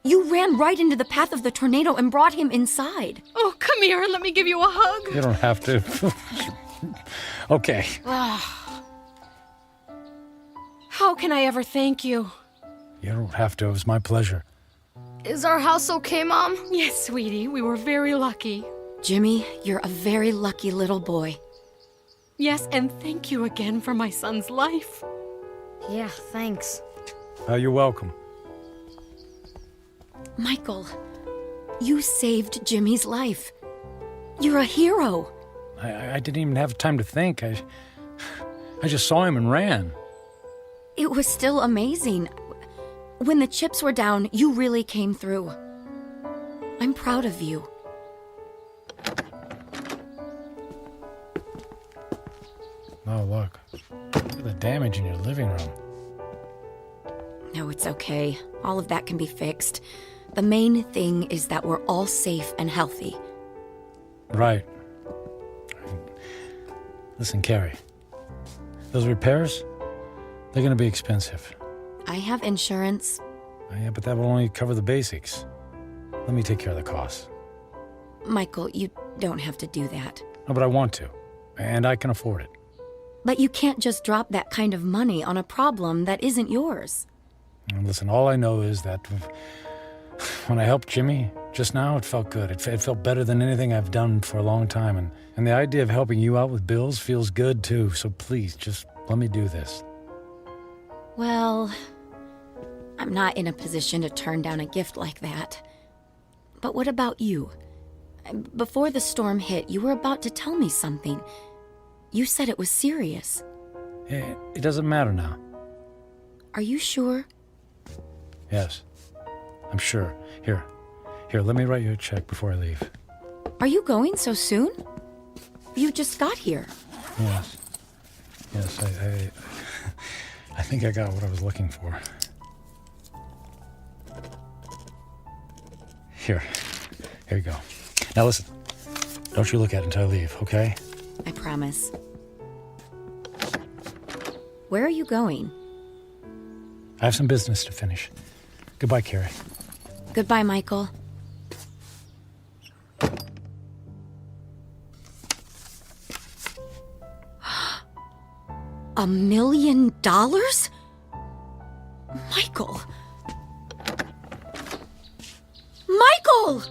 You ran right into the path of the tornado and brought him inside. Oh, come here and let me give you a hug. You don't have to. Okay. How can I ever thank you? You don't have to. It was my pleasure. Is our house okay, Mom? Yes, sweetie. We were very lucky. Jimmy, you're a very lucky little boy. Yes, and thank you again for my son's life. Yeah, thanks. You're welcome. Michael, you saved Jimmy's life. You're a hero. I didn't even have time to think. I just saw him and ran. It was still amazing. When the chips were down, you really came through. I'm proud of you. Oh, look. Look at the damage in your living room. No, it's okay. All of that can be fixed. The main thing is that we're all safe and healthy. Right. Listen, Carrie. Those repairs, they're going to be expensive. I have insurance. Yeah, but that will only cover the basics. Let me take care of the costs. Michael, you don't have to do that. No, but I want to. And I can afford it. But you can't just drop that kind of money on a problem that isn't yours. And listen, all I know is that when I helped Jimmy just now, it felt good. It felt better than anything I've done for a long time. And the idea of helping you out with bills feels good, too. So please, just let me do this. Well, I'm not in a position to turn down a gift like that. But what about you? Before the storm hit, you were about to tell me something. You said it was serious. It doesn't matter now. Are you sure? Yes, I'm sure. Here, let me write you a check before I leave. Are you going so soon? You just got here. Yes, I think I got what I was looking for. Here you go. Now listen, don't you look at it until I leave, okay? I promise. Where are you going? I have some business to finish. Goodbye, Carrie. Goodbye, Michael. $1 million? Michael! Michael!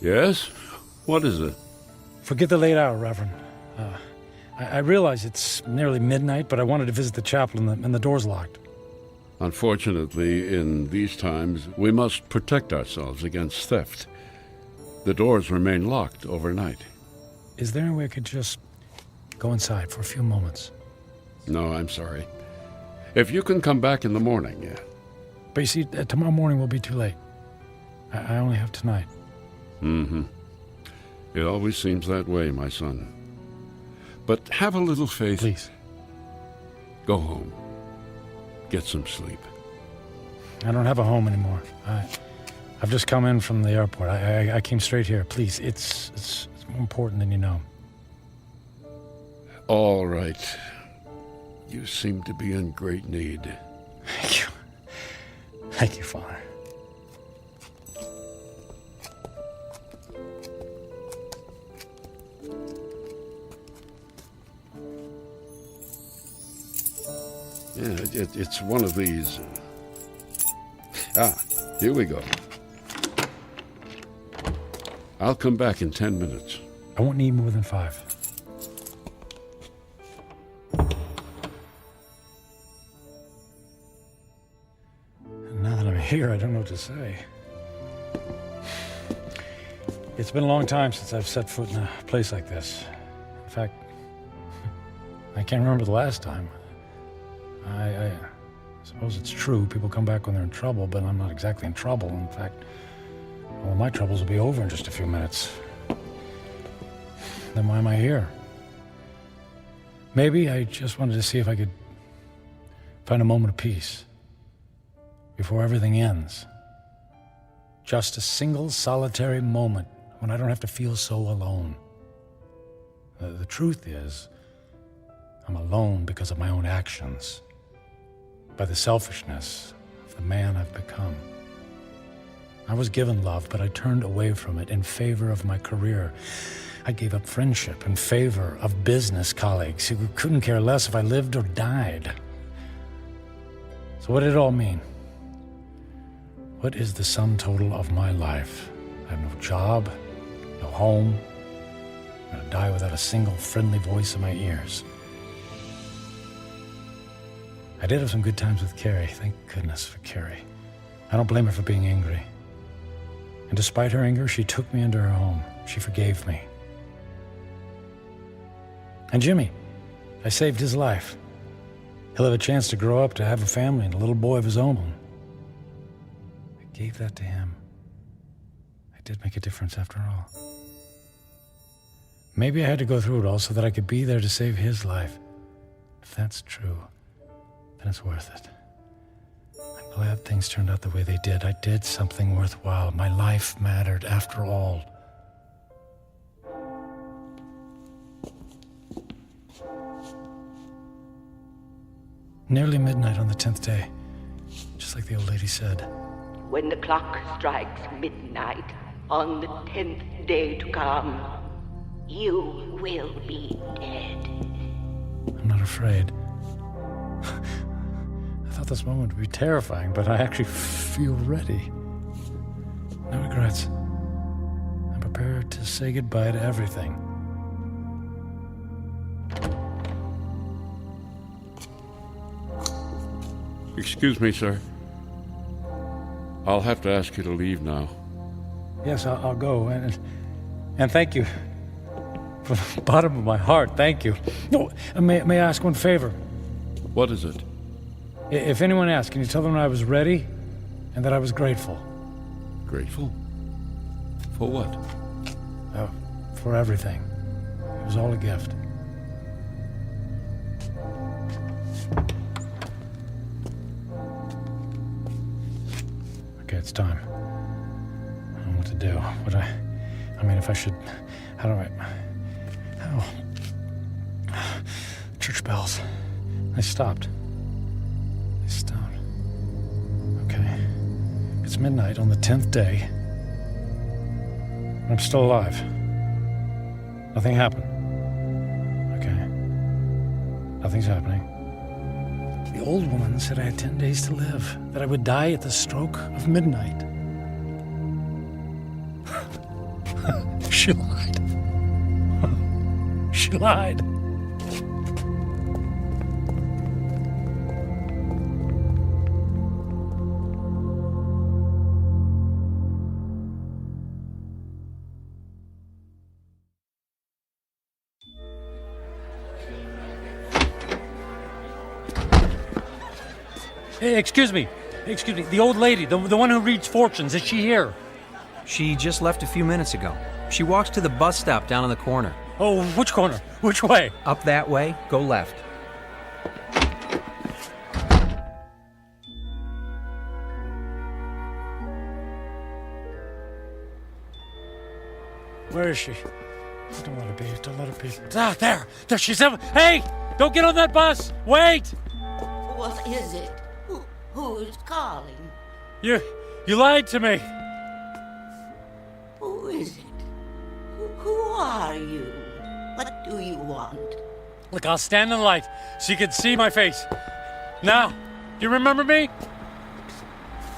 Yes? What is it? Forget the late hour, Reverend. I realize it's nearly midnight, but I wanted to visit the chapel and the door's locked. Unfortunately, in these times, we must protect ourselves against theft. The doors remain locked overnight. Is there any way I could just go inside for a few moments? No, I'm sorry. If you can come back in the morning, yeah. But you see, tomorrow morning will be too late. I only have tonight. Mm-hmm. It always seems that way, my son. But have a little faith. Please. Go home. Get some sleep. I don't have a home anymore. I've just come in from the airport. I came straight here. Please, it's more important than you know. All right. You seem to be in great need. Thank you. Thank you, Father. Yeah, it's one of these. Here we go. I'll come back in 10 minutes. I won't need more than 5. And now that I'm here, I don't know what to say. It's been a long time since I've set foot in a place like this. In fact, I can't remember the last time. I suppose it's true. People come back when they're in trouble, but I'm not exactly in trouble. In fact, all my troubles will be over in just a few minutes. Then why am I here? Maybe I just wanted to see if I could find a moment of peace before everything ends. Just a single solitary moment when I don't have to feel so alone. The truth is, I'm alone because of my own actions, by the selfishness of the man I've become. I was given love, but I turned away from it in favor of my career. I gave up friendship in favor of business colleagues who couldn't care less if I lived or died. So what did it all mean? What is the sum total of my life? I have no job, no home. I'm gonna die without a single friendly voice in my ears. I did have some good times with Carrie. Thank goodness for Carrie. I don't blame her for being angry. And despite her anger, she took me into her home. She forgave me. And Jimmy, I saved his life. He'll have a chance to grow up, to have a family and a little boy of his own. I gave that to him. I did make a difference after all. Maybe I had to go through it all so that I could be there to save his life. If that's true, then it's worth it. I'm glad things turned out the way they did. I did something worthwhile. My life mattered after all. Nearly midnight on the 10th day, just like the old lady said. When the clock strikes midnight on the 10th day to come, you will be dead. I'm not afraid. I thought this moment would be terrifying, but I actually feel ready. No regrets. I'm prepared to say goodbye to everything. Excuse me, sir. I'll have to ask you to leave now. Yes, I'll go. And thank you. From the bottom of my heart, thank you. No, may I ask one favor? What is it? If anyone asks, can you tell them I was ready and that I was grateful? Grateful? For what? For everything. It was all a gift. Okay, it's time. I don't know what to do. I mean, if I should... How do I... Church bells. They stopped. Okay. It's midnight on the 10th day. I'm still alive. Nothing happened. Okay. Nothing's happening. The old woman said I had 10 days to live, that I would die at the stroke of midnight. She lied. She lied. Hey, excuse me. The old lady, the one who reads fortunes, is she here? She just left a few minutes ago. She walks to the bus stop down in the corner. Oh, which corner? Which way? Up that way, go left. Where is she? Don't let her be. Ah, there she's in. Hey, don't get on that bus. Wait. What is it? Who is calling? You lied to me. Who is it? Who are you? What do you want? Look, I'll stand in the light so you can see my face. Now, do you remember me?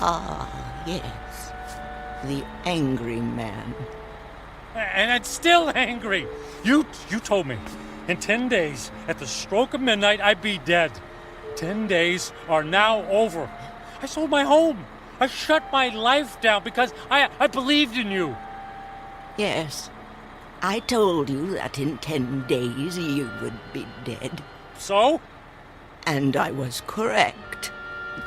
Ah, yes. The angry man. And I'm still angry. You told me in 10 days, at the stroke of midnight, I'd be dead. 10 days are now over. I sold my home. I shut my life down because I believed in you. Yes. I told you that in 10 days you would be dead. So? And I was correct.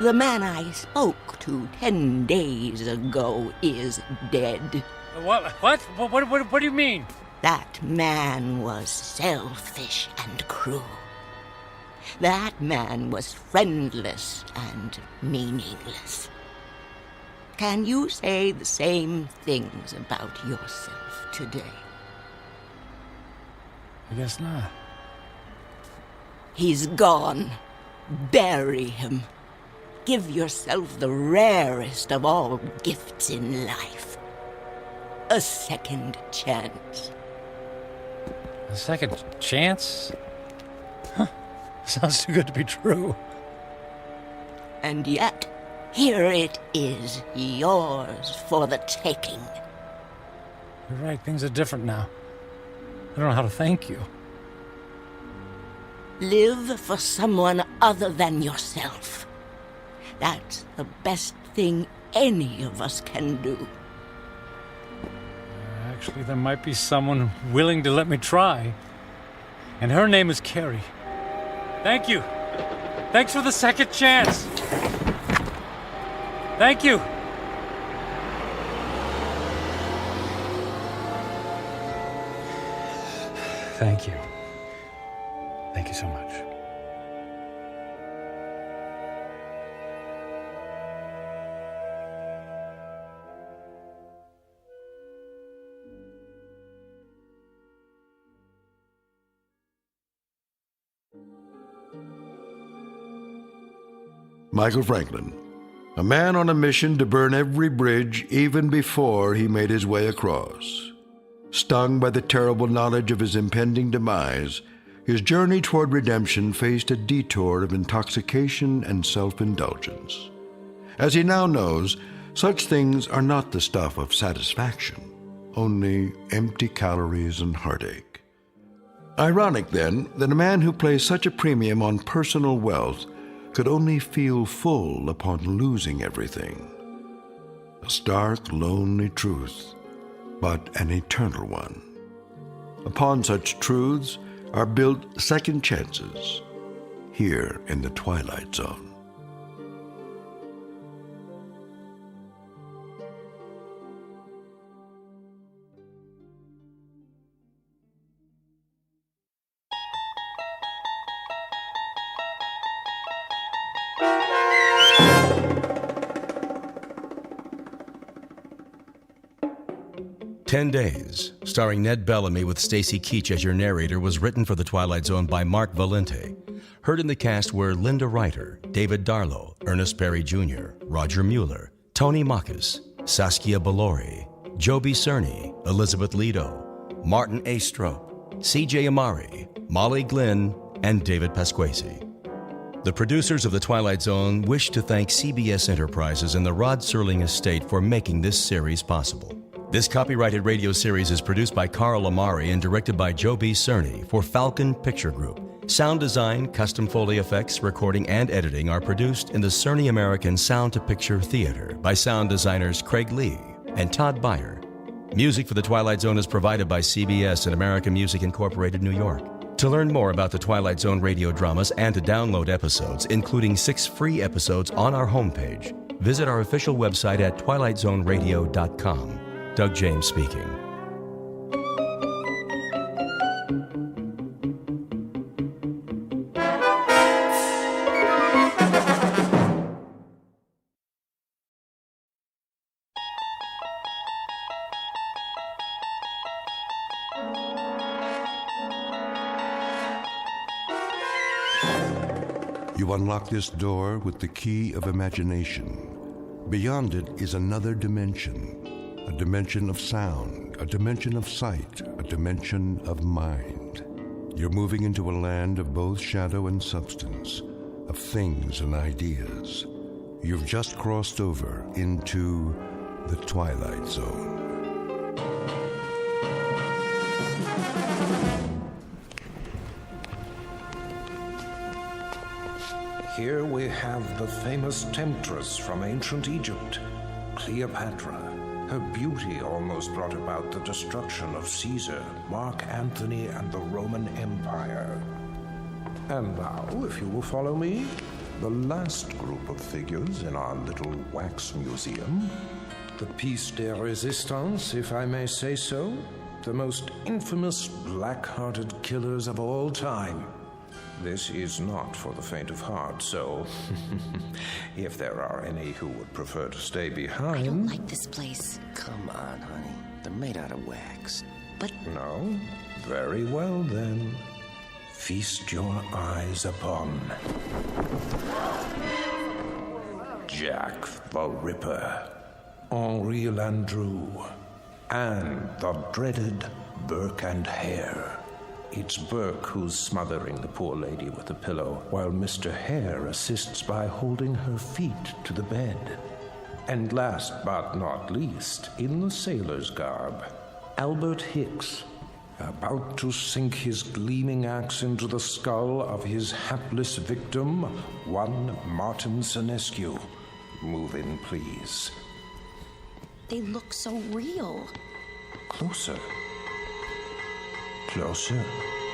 The man I spoke to 10 days ago is dead. What? What do you mean? That man was selfish and cruel. That man was friendless and meaningless. Can you say the same things about yourself today? I guess not. He's gone. Bury him. Give yourself the rarest of all gifts in life. A second chance. A second chance? Huh. Sounds too good to be true. And yet, here it is, yours for the taking. You're right, things are different now. I don't know how to thank you. Live for someone other than yourself. That's the best thing any of us can do. Actually, there might be someone willing to let me try. And her name is Carrie. Thank you. Thanks for the second chance. Thank you. Thank you. Thank you so much. Michael Franklin, a man on a mission to burn every bridge even before he made his way across. Stung by the terrible knowledge of his impending demise, his journey toward redemption faced a detour of intoxication and self-indulgence. As he now knows, such things are not the stuff of satisfaction, only empty calories and heartache. Ironic, then, that a man who placed such a premium on personal wealth could only feel full upon losing everything. A stark, lonely truth, but an eternal one. Upon such truths are built second chances, here in the Twilight Zone. "10 Days," starring Ned Bellamy with Stacy Keach as your narrator, was written for The Twilight Zone by Mark Valente. Heard in the cast were Linda Ryder, David Darlow, Ernest Perry Jr., Roger Mueller, Tony Makis, Saskia Bellori, Joby Cerny, Elizabeth Lido, Martin A. Strope, C.J. Amari, Molly Glynn, and David Pasquesi. The producers of The Twilight Zone wish to thank CBS Enterprises and the Rod Serling Estate for making this series possible. This copyrighted radio series is produced by Carl Amari and directed by Joby Cerny for Falcon Picture Group. Sound design, custom Foley effects, recording, and editing are produced in the Cerny American Sound to Picture Theater by sound designers Craig Lee and Todd Beyer. Music for The Twilight Zone is provided by CBS and American Music Incorporated, New York. To learn more about the Twilight Zone radio dramas and to download episodes, including 6 free episodes on our homepage, visit our official website at twilightzoneradio.com. Doug James speaking. You unlock this door with the key of imagination. Beyond it is another dimension. A dimension of sound, a dimension of sight, a dimension of mind. You're moving into a land of both shadow and substance, of things and ideas. You've just crossed over into the Twilight Zone. Here we have the famous temptress from ancient Egypt, Cleopatra. Her beauty almost brought about the destruction of Caesar, Mark Antony, and the Roman Empire. And now, if you will follow me, the last group of figures in our little wax museum, the piece de resistance, if I may say so, the most infamous black-hearted killers of all time. This is not for the faint of heart, so if there are any who would prefer to stay behind... I don't like this place. Come on, honey. They're made out of wax. But... No? Very well, then. Feast your eyes upon... Jack the Ripper, Henri Landru, and the dreaded Burke and Hare. It's Burke who's smothering the poor lady with a pillow, while Mr. Hare assists by holding her feet to the bed. And last but not least, in the sailor's garb, Albert Hicks, about to sink his gleaming axe into the skull of his hapless victim, one Martin Senescu. Move in, please. They look so real. Closer. Closer.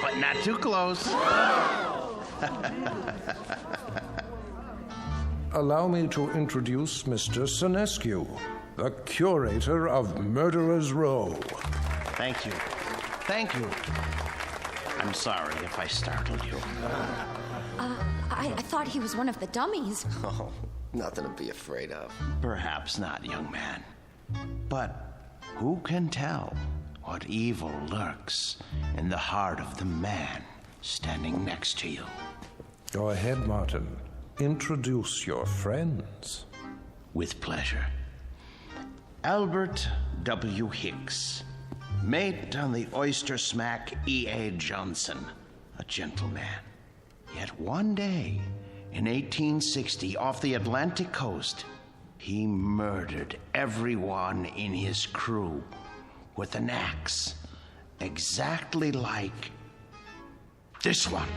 But not too close. Allow me to introduce Mr. Senescu, the curator of Murderer's Row. Thank you. Thank you. I'm sorry if I startled you. I thought he was one of the dummies. Oh, nothing to be afraid of. Perhaps not, young man. But who can tell what evil lurks in the heart of the man standing next to you? Go ahead, Martin. Introduce your friends. With pleasure. Albert W. Hicks, mate on the oyster smack E.A. Johnson, a gentleman. Yet one day, in 1860, off the Atlantic coast, he murdered everyone in his crew with an axe, exactly like this one.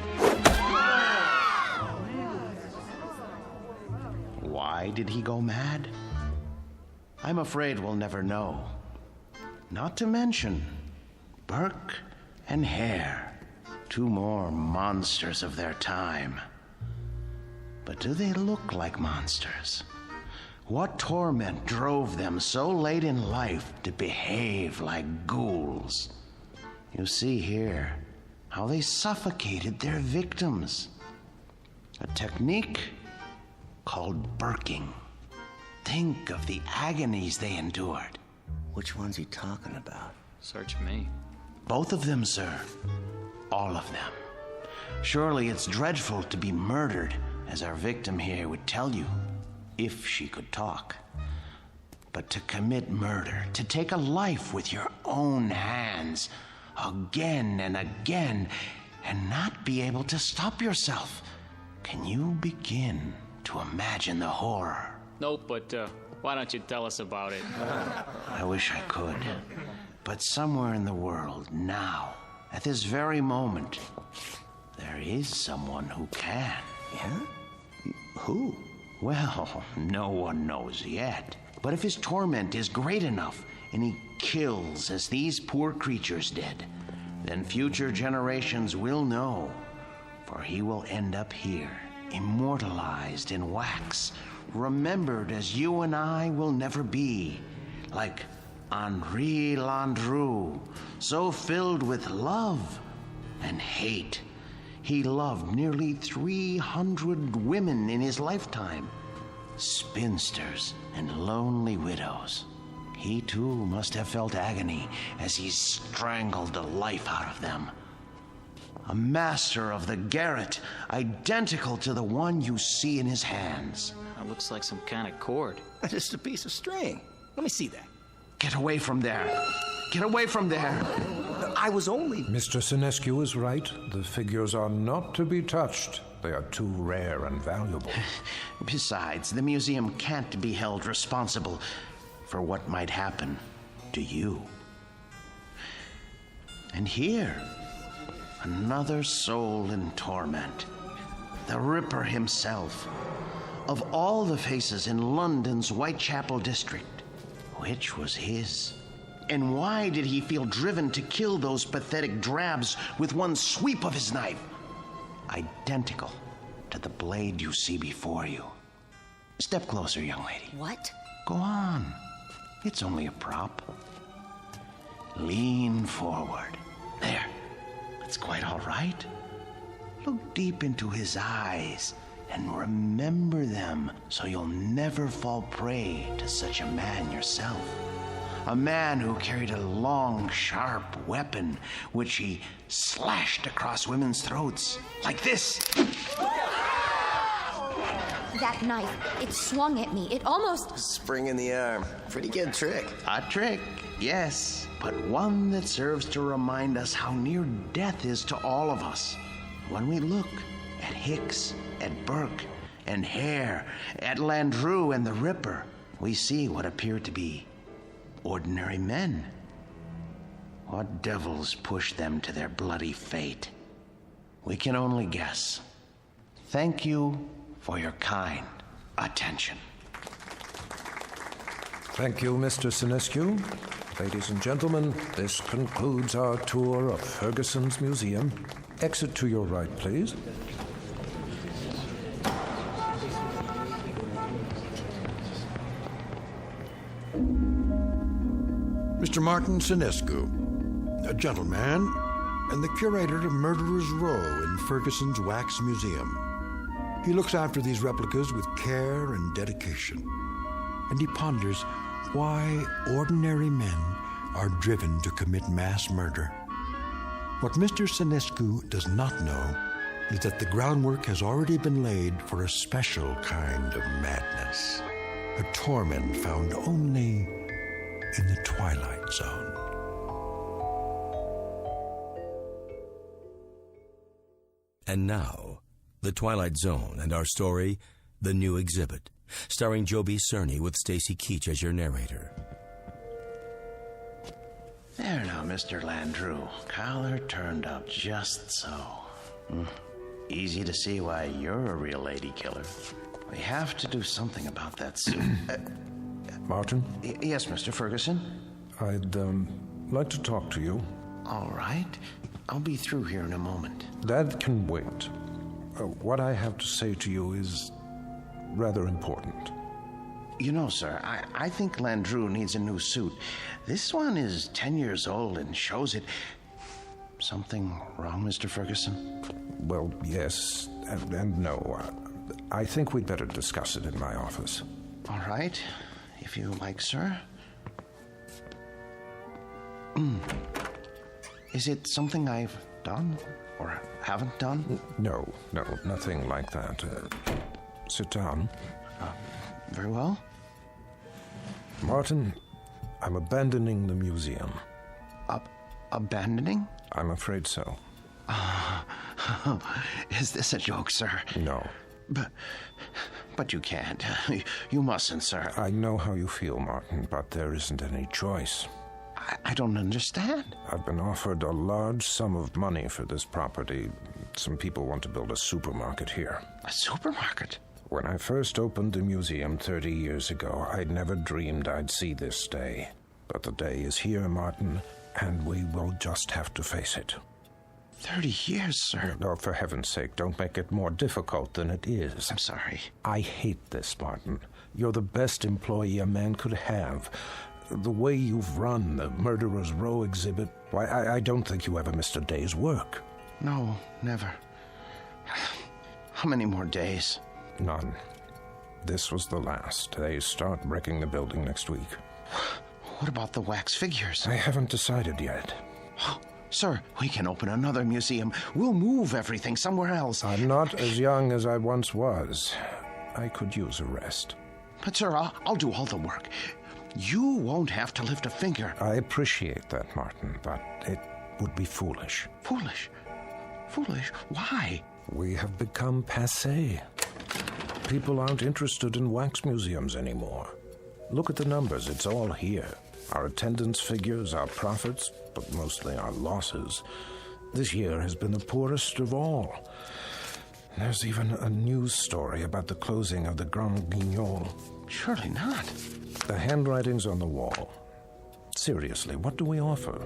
Why did he go mad? I'm afraid we'll never know. Not to mention Burke and Hare, two more monsters of their time. But do they look like monsters? What torment drove them so late in life to behave like ghouls? You see here how they suffocated their victims. A technique called burking. Think of the agonies they endured. Which one's he talking about? Search me. Both of them, sir. All of them. Surely it's dreadful to be murdered, as our victim here would tell you, if she could talk. But to commit murder, to take a life with your own hands, again and again, and not be able to stop yourself. Can you begin to imagine the horror? Nope, but why don't you tell us about it? I wish I could. But somewhere in the world, now, at this very moment, there is someone who can. Yeah? Who? Well, no one knows yet. But if his torment is great enough, and he kills as these poor creatures did, then future generations will know. For he will end up here, immortalized in wax, remembered as you and I will never be, like Henri Landru, so filled with love and hate. He loved nearly 300 women in his lifetime, spinsters and lonely widows. He too must have felt agony as he strangled the life out of them. A master of the garret, identical to the one you see in his hands. That looks like some kind of cord. Just a piece of string. Let me see that. Get away from there. Get away from there. I was only... Mr. Senescu is right. The figures are not to be touched. They are too rare and valuable. Besides, the museum can't be held responsible for what might happen to you. And here, another soul in torment. The Ripper himself. Of all the faces in London's Whitechapel district, which was his? And why did he feel driven to kill those pathetic drabs with one sweep of his knife? Identical to the blade you see before you. Step closer, young lady. What? Go on. It's only a prop. Lean forward. There. It's quite all right. Look deep into his eyes and remember them so you'll never fall prey to such a man yourself. A man who carried a long, sharp weapon which he slashed across women's throats. Like this. That knife, it swung at me. It almost... Spring in the arm. Pretty good trick. A trick, yes, but one that serves to remind us how near death is to all of us. When we look at Hicks, at Burke, and Hare, at Landru and the Ripper, we see what appear to be ordinary men. What devils pushed them to their bloody fate? We can only guess. Thank you for your kind attention. Thank you, Mr. Sinescu. Ladies and gentlemen, this concludes our tour of Ferguson's Museum. Exit to your right, please. Mr. Martin Sinescu, a gentleman and the curator of Murderer's Row in Ferguson's Wax Museum. He looks after these replicas with care and dedication, and he ponders why ordinary men are driven to commit mass murder. What Mr. Sinescu does not know is that the groundwork has already been laid for a special kind of madness, a torment found only in the Twilight Zone. And now, The Twilight Zone and our story, The New Exhibit, starring Joby Cerny with Stacy Keach as your narrator. There now, Mr. Landru. Collar turned up just so. Easy to see why you're a real lady killer. We have to do something about that suit. Martin? Yes, Mr. Ferguson? I'd like to talk to you. All right. I'll be through here in a moment. That can wait. What I have to say to you is rather important. You know, sir, I think Landru needs a new suit. This one is 10 years old and shows it. Something wrong, Mr. Ferguson? Well, yes and no. I think we'd better discuss it in my office. All right, if you like, sir. Is it something I've done or haven't done? No, nothing like that. Sit down. Very well. Martin, I'm abandoning the museum. Abandoning? I'm afraid so. Is this a joke, sir? No. But you can't. You mustn't, sir. I know how you feel, Martin, but there isn't any choice. I don't understand. I've been offered a large sum of money for this property. Some people want to build a supermarket here. A supermarket? When I first opened the museum 30 years ago, I'd never dreamed I'd see this day. But the day is here, Martin, and we will just have to face it. 30 years, sir. No, for heaven's sake, don't make it more difficult than it is. I'm sorry. I hate this, Martin. You're the best employee a man could have. The way you've run the Murderer's Row exhibit, why, I don't think you ever missed a day's work. No, never. How many more days? None. This was the last. They start wrecking the building next week. What about the wax figures? I haven't decided yet. Sir, we can open another museum. We'll move everything somewhere else. I'm not as young as I once was. I could use a rest. But, sir, I'll do all the work. You won't have to lift a finger. I appreciate that, Martin, but it would be foolish. Foolish? Foolish? Why? We have become passé. People aren't interested in wax museums anymore. Look at the numbers, it's all here. Our attendance figures, our profits, but mostly our losses. This year has been the poorest of all. There's even a news story about the closing of the Grand Guignol. Surely not. The handwriting's on the wall. Seriously, what do we offer?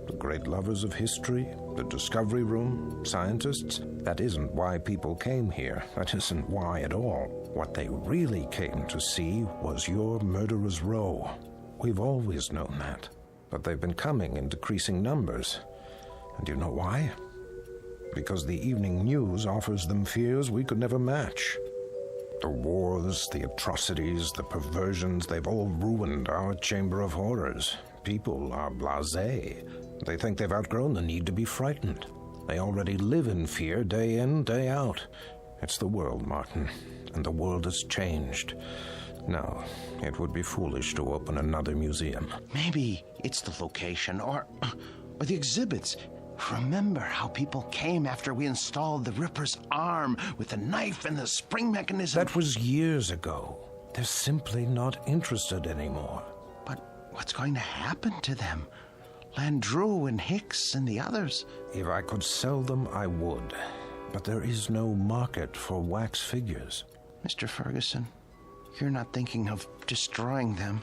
The great lovers of history? The discovery room? Scientists? That isn't why people came here. That isn't why at all. What they really came to see was your murderer's row. We've always known that. But they've been coming in decreasing numbers. And do you know why? Because the evening news offers them fears we could never match. The wars, the atrocities, the perversions, they've all ruined our chamber of horrors. People are blasé. They think they've outgrown the need to be frightened. They already live in fear day in, day out. It's the world, Martin, and the world has changed. No, it would be foolish to open another museum. Maybe it's the location or the exhibits. Remember how people came after we installed the Ripper's arm with the knife and the spring mechanism? That was years ago. They're simply not interested anymore. But what's going to happen to them? Landru and Hicks and the others. If I could sell them, I would. But there is no market for wax figures. Mr. Ferguson, you're not thinking of destroying them,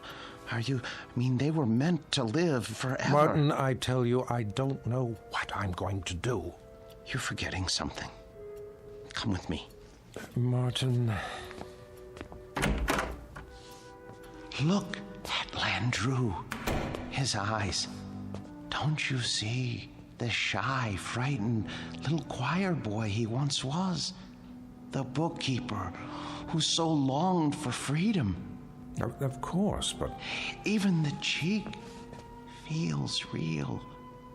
are you? I mean, they were meant to live forever. Martin, I tell you, I don't know what I'm going to do. You're forgetting something. Come with me. Martin... Look at Landru. His eyes. Don't you see the shy, frightened little choir boy he once was? The bookkeeper who so longed for freedom. Of course, but... Even the cheek feels real,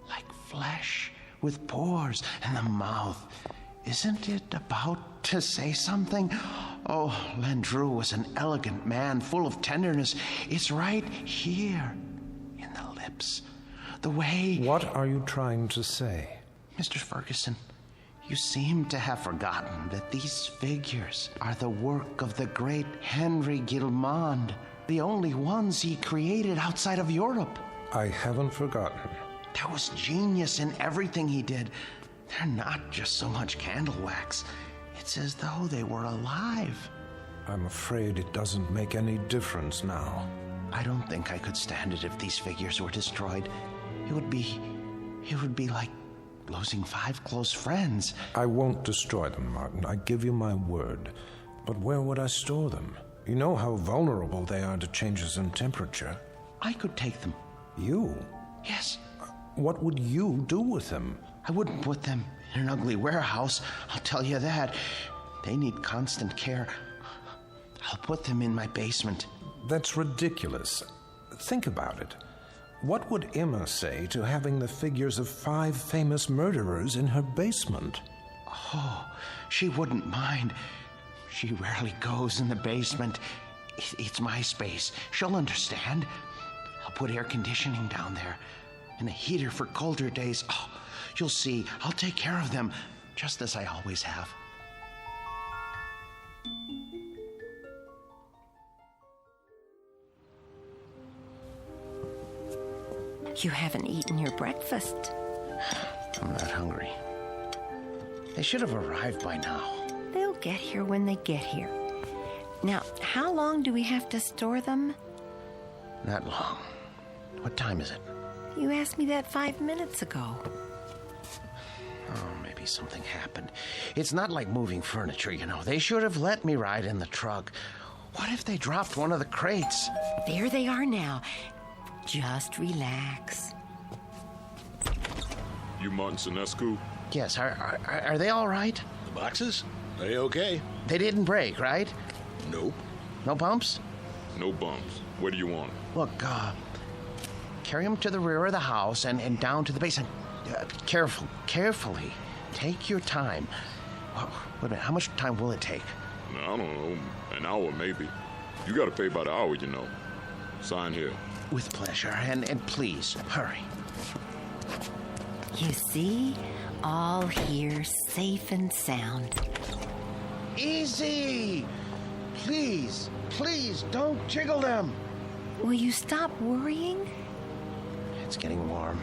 like flesh with pores, and the mouth. Isn't it about to say something? Oh, Landru was an elegant man, full of tenderness. It's right here, in the lips. The way... What are you trying to say? Mr. Ferguson, you seem to have forgotten that these figures are the work of the great Henry Guillemond, the only ones he created outside of Europe. I haven't forgotten. There was genius in everything he did. They're not just so much candle wax. It's as though they were alive. I'm afraid it doesn't make any difference now. I don't think I could stand it if these figures were destroyed. It would be like losing 5 close friends. I won't destroy them, Martin. I give you my word. But where would I store them? You know how vulnerable they are to changes in temperature. I could take them. You? Yes. What would you do with them? I wouldn't put them in an ugly warehouse, I'll tell you that. They need constant care. I'll put them in my basement. That's ridiculous. Think about it. What would Emma say to having the figures of 5 famous murderers in her basement? Oh, she wouldn't mind. She rarely goes in the basement. It's my space. She'll understand. I'll put air conditioning down there and a heater for colder days. Oh, you'll see. I'll take care of them, just as I always have. You haven't eaten your breakfast. I'm not hungry. They should have arrived by now. They'll get here when they get here. Now, how long do we have to store them? Not long. What time is it? You asked me that 5 minutes ago. Oh, maybe something happened. It's not like moving furniture, you know. They should have let me ride in the truck. What if they dropped one of the crates? There they are now. Just relax. You Martin Sinescu? Yes, are they all right? The boxes? They okay. They didn't break, right? Nope. No bumps? No bumps. Where do you want them? Look, carry them to the rear of the house and down to the basement. Carefully. Take your time. Wait a minute, how much time will it take? I don't know, an hour maybe. You gotta pay by the hour, you know. Sign here. With pleasure, and please, hurry. You see? All here safe and sound. Easy! Please, please, don't jiggle them. Will you stop worrying? It's getting warm.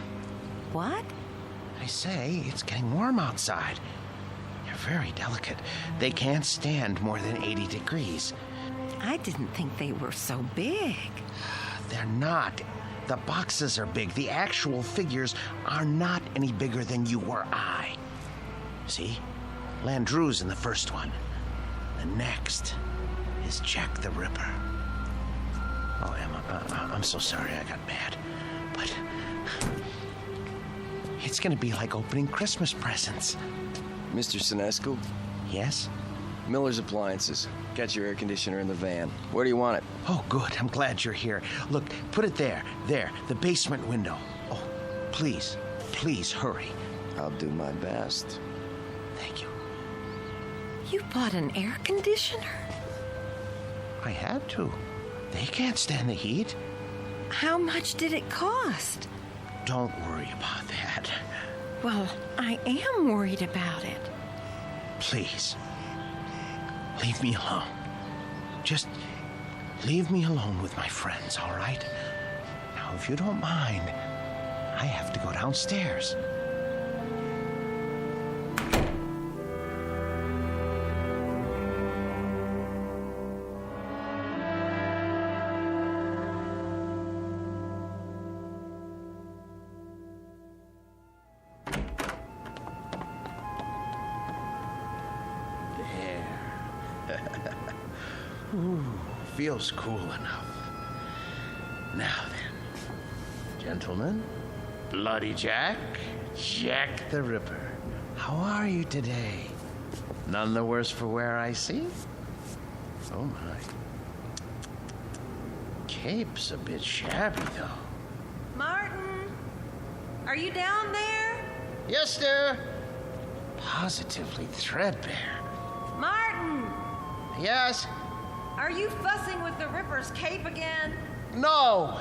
What? I say, it's getting warm outside. You're very delicate. They can't stand more than 80 degrees. I didn't think they were so big. They're not. The boxes are big. The actual figures are not any bigger than you or I. See? Landru's in the first one. The next is Jack the Ripper. Oh, Emma, I'm so sorry I got mad. But it's going to be like opening Christmas presents. Mr. Sinescu? Yes? Miller's Appliances. Got your air conditioner in the van. Where do you want it? Oh, good. I'm glad you're here. Look, put it there. There, the basement window. Oh, please, please hurry. I'll do my best. Thank you. You bought an air conditioner? I had to. They can't stand the heat. How much did it cost? Don't worry about that. Well, I am worried about it. Please. Leave me alone. Just leave me alone with my friends, all right? Now, if you don't mind, I have to go downstairs. Ooh, feels cool enough. Now then, gentlemen, Bloody Jack, Jack the Ripper, how are you today? None the worse for wear, I see? Oh my. Cape's a bit shabby, though. Martin, are you down there? Yes, sir. Positively threadbare. Martin! Yes? Are you fussing with the Ripper's cape again? No.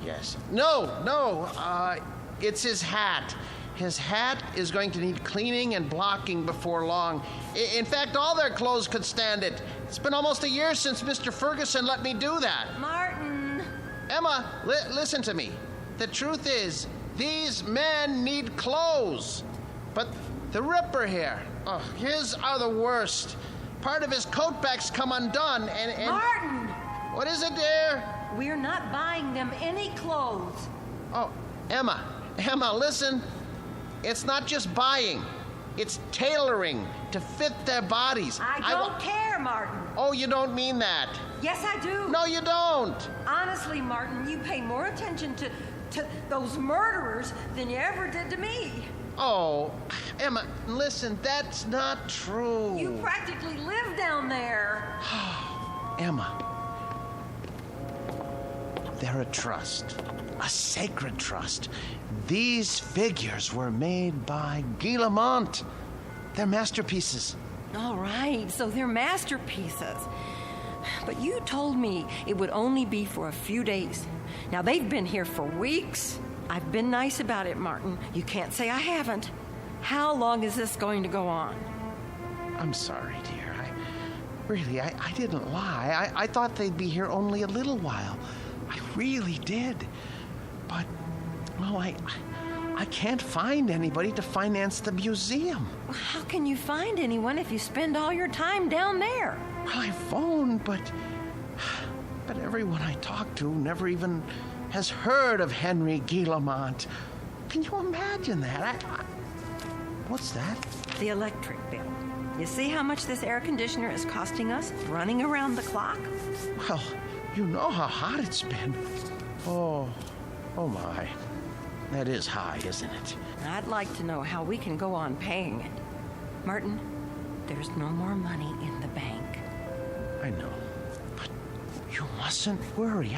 Yes. No. It's his hat. His hat is going to need cleaning and blocking before long. In fact, all their clothes could stand it. It's been almost a year since Mr. Ferguson let me do that. Martin! Emma, listen to me. The truth is, these men need clothes. But the Ripper here, his are the worst. Part of his coat back's come undone, and... Martin! What is it, dear? We're not buying them any clothes. Oh, Emma, listen. It's not just buying. It's tailoring to fit their bodies. I don't care, Martin. Oh, you don't mean that. Yes, I do. No, you don't. Honestly, Martin, you pay more attention to those murderers than you ever did to me. Oh, Emma, listen, that's not true. You practically live down there. Emma, they're a trust, a sacred trust. These figures were made by Guy Lamont. They're masterpieces. All right, so they're masterpieces. But you told me it would only be for a few days. Now, they've been here for weeks. I've been nice about it, Martin. You can't say I haven't. How long is this going to go on? I'm sorry, dear. I didn't lie. I thought they'd be here only a little while. I really did. But, well, I can't find anybody to finance the museum. Well, how can you find anyone if you spend all your time down there? Well, I phoned, but everyone I talked to never even has heard of Henry Guy Lamont. Can you imagine that? What's that? The electric bill. You see how much this air conditioner is costing us, running around the clock? Well, you know how hot it's been. Oh my. That is high, isn't it? I'd like to know how we can go on paying it. Martin, there's no more money in the bank. I know. But you mustn't worry.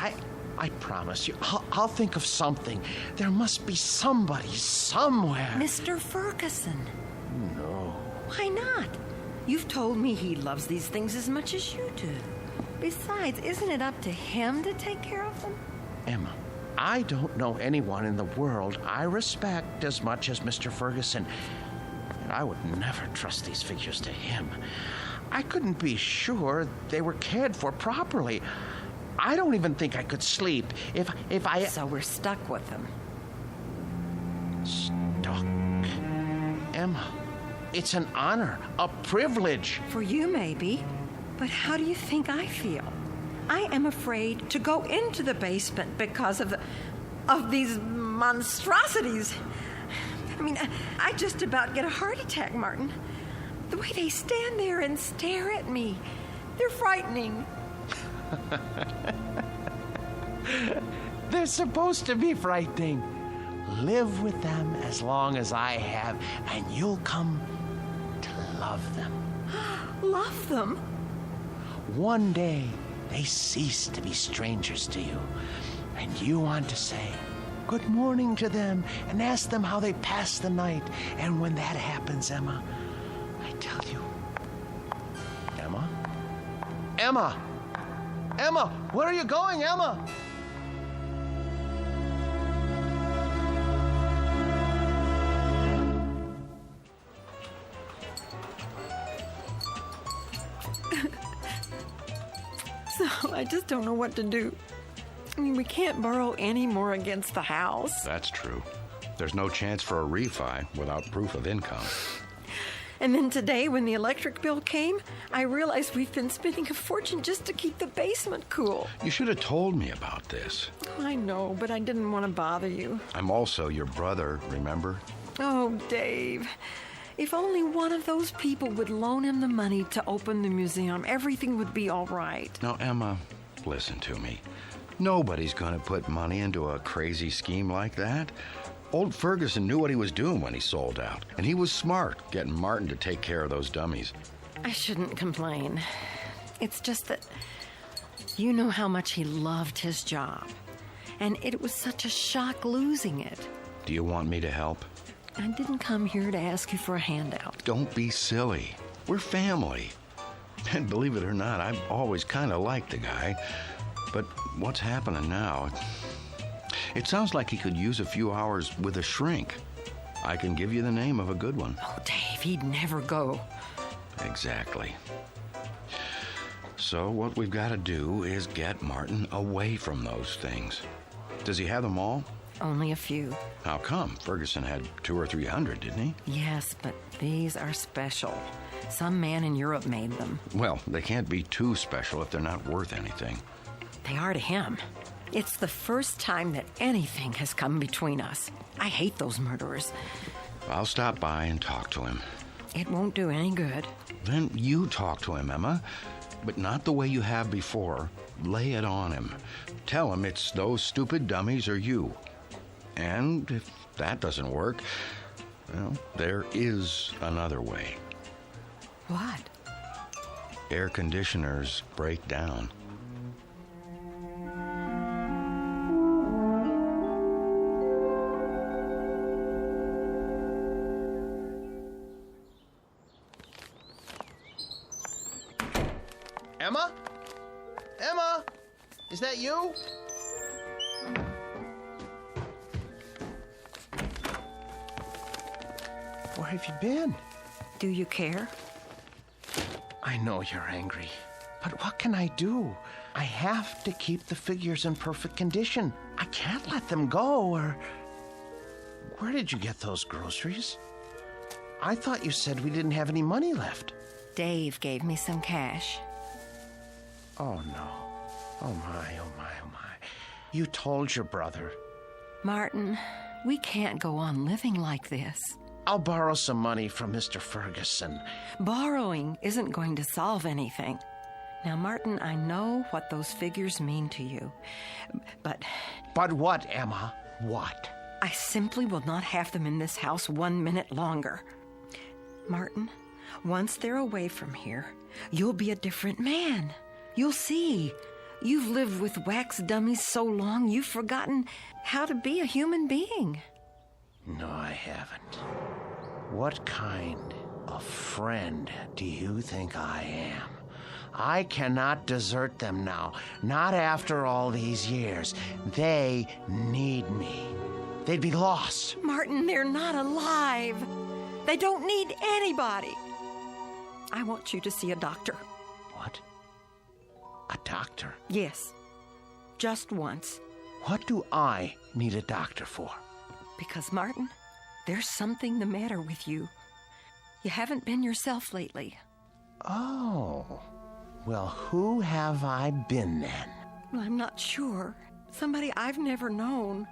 I promise you, I'll think of something. There must be somebody somewhere. Mr. Ferguson. No. Why not? You've told me he loves these things as much as you do. Besides, isn't it up to him to take care of them? Emma, I don't know anyone in the world I respect as much as Mr. Ferguson, and I would never trust these figures to him. I couldn't be sure they were cared for properly. I don't even think I could sleep if I... So we're stuck with them. Stuck? Emma, it's an honor, a privilege. For you, maybe. But how do you think I feel? I am afraid to go into the basement because of these monstrosities. I mean, I just about get a heart attack, Martin. The way they stand there and stare at me, they're frightening. They're supposed to be frightening. Live with them as long as I have, and you'll come to love them. Love them? One day, they cease to be strangers to you, and you want to say good morning to them and ask them how they passed the night. And when that happens, Emma, I tell you, Emma, where are you going, Emma? So I just don't know what to do. I mean, we can't borrow any more against the house. That's true. There's no chance for a refi without proof of income. And then today, when the electric bill came, I realized we've been spending a fortune just to keep the basement cool. You should have told me about this. I know, but I didn't want to bother you. I'm also your brother, remember? Oh, Dave. If only one of those people would loan him the money to open the museum, everything would be all right. Now, Emma, listen to me. Nobody's going to put money into a crazy scheme like that. Old Ferguson knew what he was doing when he sold out, and he was smart getting Martin to take care of those dummies. I shouldn't complain. It's just that you know how much he loved his job, and it was such a shock losing it. Do you want me to help? I didn't come here to ask you for a handout. Don't be silly. We're family. And believe it or not, I've always kind of liked the guy. But what's happening now? It sounds like he could use a few hours with a shrink. I can give you the name of a good one. Oh, Dave, he'd never go. Exactly. So what we've got to do is get Martin away from those things. Does he have them all? Only a few. How come? Ferguson had 200 or 300, didn't he? Yes, but these are special. Some man in Europe made them. Well, they can't be too special if they're not worth anything. They are to him. It's the first time that anything has come between us. I hate those murderers. I'll stop by and talk to him. It won't do any good. Then you talk to him, Emma. But not the way you have before. Lay it on him. Tell him it's those stupid dummies or you. And if that doesn't work, well, there is another way. What? Air conditioners break down. Emma? Emma? Is that you? Where have you been? Do you care? I know you're angry, but what can I do? I have to keep the figures in perfect condition. I can't let them go, or... Where did you get those groceries? I thought you said we didn't have any money left. Dave gave me some cash. Oh, no. Oh, my, oh, my, oh, my. You told your brother. Martin, we can't go on living like this. I'll borrow some money from Mr. Ferguson. Borrowing isn't going to solve anything. Now, Martin, I know what those figures mean to you, but... But what, Emma? What? I simply will not have them in this house 1 minute longer. Martin, once they're away from here, you'll be a different man. You'll see. You've lived with wax dummies so long, you've forgotten how to be a human being. No, I haven't. What kind of friend do you think I am? I cannot desert them now, not after all these years. They need me. They'd be lost. Martin, they're not alive. They don't need anybody. I want you to see a doctor. What? A doctor? Yes. Just once. What do I need a doctor for? Because, Martin, there's something the matter with you. You haven't been yourself lately. Oh. Well, who have I been then? Well, I'm not sure. Somebody I've never known.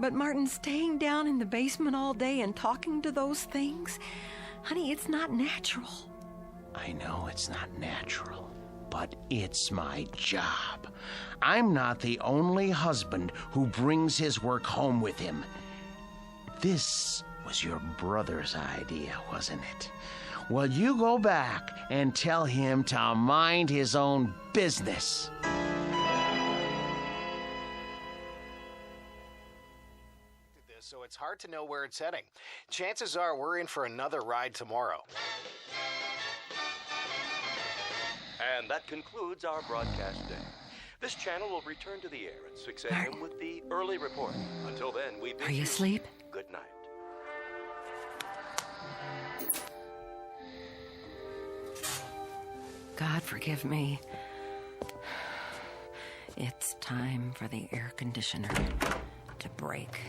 But Martin, staying down in the basement all day and talking to those things, honey, it's not natural. I know it's not natural, but it's my job. I'm not the only husband who brings his work home with him. This was your brother's idea, wasn't it? Well, you go back and tell him to mind his own business. So it's hard to know where it's heading. Chances are we're in for another ride tomorrow. And that concludes our broadcast day. This channel will return to the air at 6 a.m. with the early report. Until then, we bid Are you asleep? Good night. God forgive me. It's time for the air conditioner to break.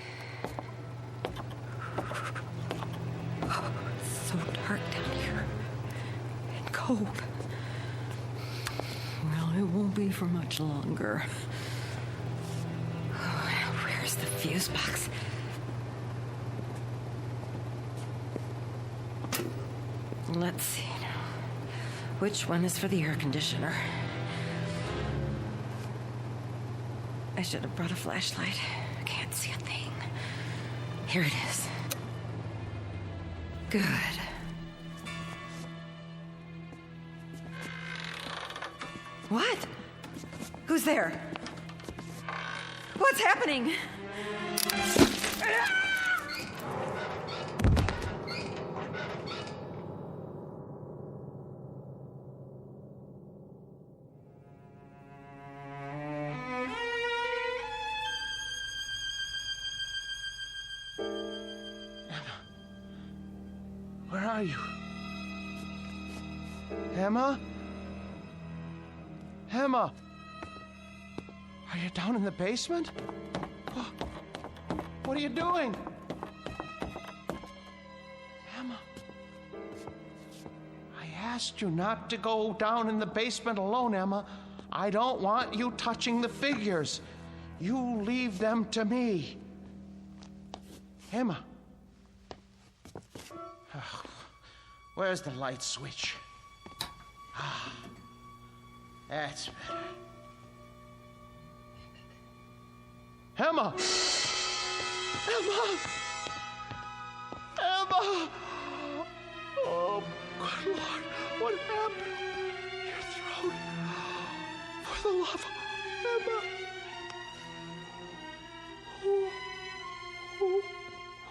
Oh, it's so dark down here. And cold. Well, it won't be for much longer. Oh, where's the fuse box? Let's see now. Which one is for the air conditioner? I should have brought a flashlight. I can't see a thing. Here it is. Good. What? Who's there? What's happening? Where are you? Emma? Emma? Are you down in the basement? Oh, what are you doing? Emma? I asked you not to go down in the basement alone, Emma. I don't want you touching the figures. You leave them to me. Emma? Oh, where's the light switch? Ah, that's better. Emma! Emma! Emma! Oh, good Lord, what happened? Your throat. For the love of Emma.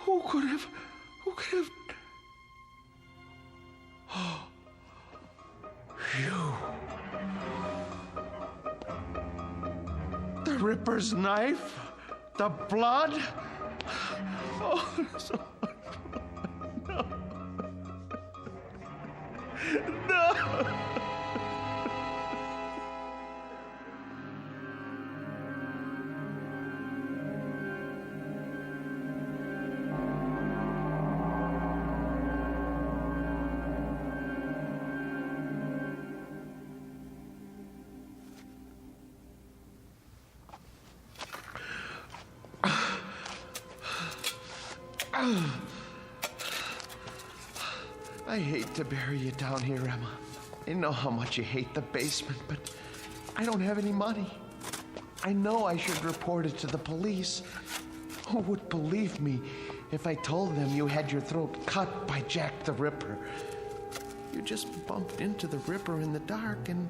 Who could have... Oh, you. The Ripper's knife? The blood? Oh, so much blood. No. No. I hate to bury you down here, Emma. I know how much you hate the basement, but I don't have any money. I know I should report it to the police. Who would believe me if I told them you had your throat cut by Jack the Ripper? You just bumped into the Ripper in the dark and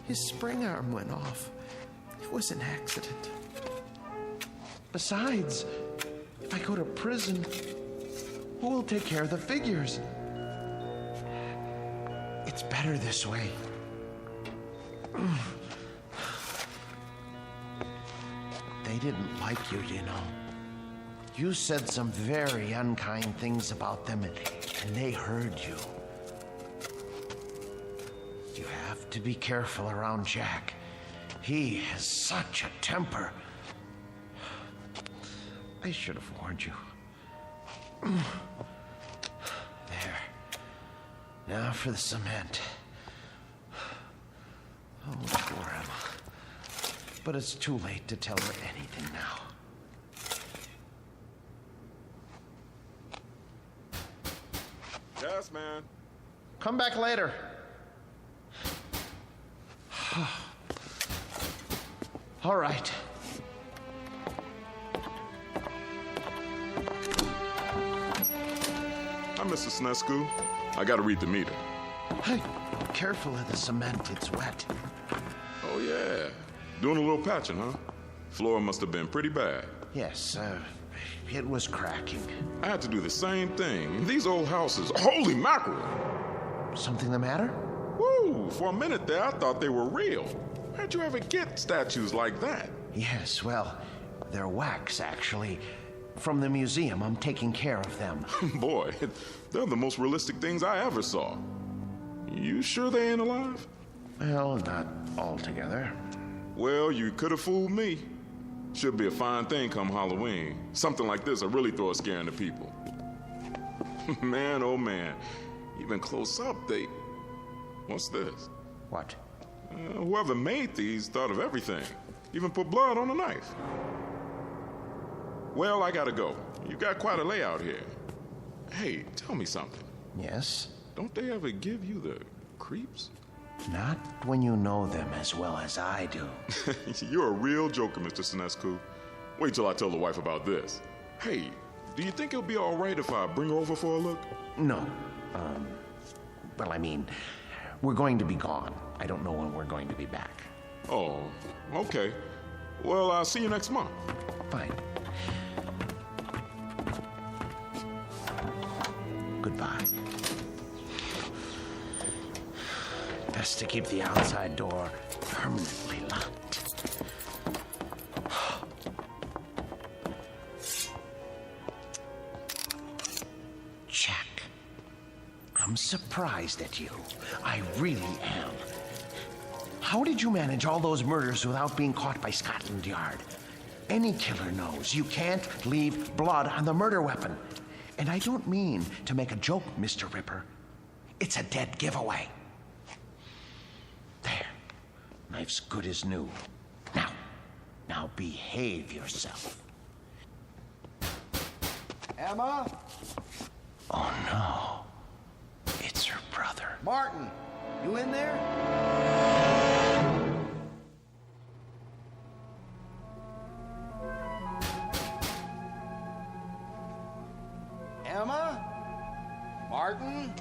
his spring arm went off. It was an accident. Besides, if I go to prison, who will take care of the figures? It's better this way. They didn't like you, you know. You said some very unkind things about them, and they heard you. You have to be careful around Jack. He has such a temper. I should have warned you. There. Now for the cement. Oh, poor Emma. But it's too late to tell her anything now. Yes, man. Come back later. All right. Hi, Mr. Snesku. I gotta read the meter. Hey, careful of the cement. It's wet. Oh, yeah. Doing a little patching, huh? Floor must have been pretty bad. Yes, it was cracking. I had to do the same thing. These old houses, holy mackerel! Something the matter? Woo! For a minute there, I thought they were real. How'd you ever get statues like that? Yes, well, they're wax, actually. From the museum. I'm taking care of them. Boy, they're the most realistic things I ever saw. You sure they ain't alive? Well, not altogether. Well, you could have fooled me. Should be a fine thing come Halloween. Something like this will really throw a scare into people. Man, oh man. Even close up, they... What's this? What? Whoever made these thought of everything. Even put blood on a knife. Well, I gotta go. You got quite a layout here. Hey, tell me something. Yes? Don't they ever give you the creeps? Not when you know them as well as I do. You're a real joker, Mr. Sinescu. Wait till I tell the wife about this. Hey, do you think it'll be all right if I bring her over for a look? No. Well, I mean, we're going to be gone. I don't know when we're going to be back. Oh, okay. Well, I'll see you next month. Fine. Goodbye. Best to keep the outside door permanently locked. Jack, I'm surprised at you. I really am. How did you manage all those murders without being caught by Scotland Yard? Any killer knows you can't leave blood on the murder weapon. And I don't mean to make a joke, Mr. Ripper. It's a dead giveaway. There. Knife's good as new. Now behave yourself. Emma? Oh, no. It's her brother. Martin, you in there? Emma? Martin?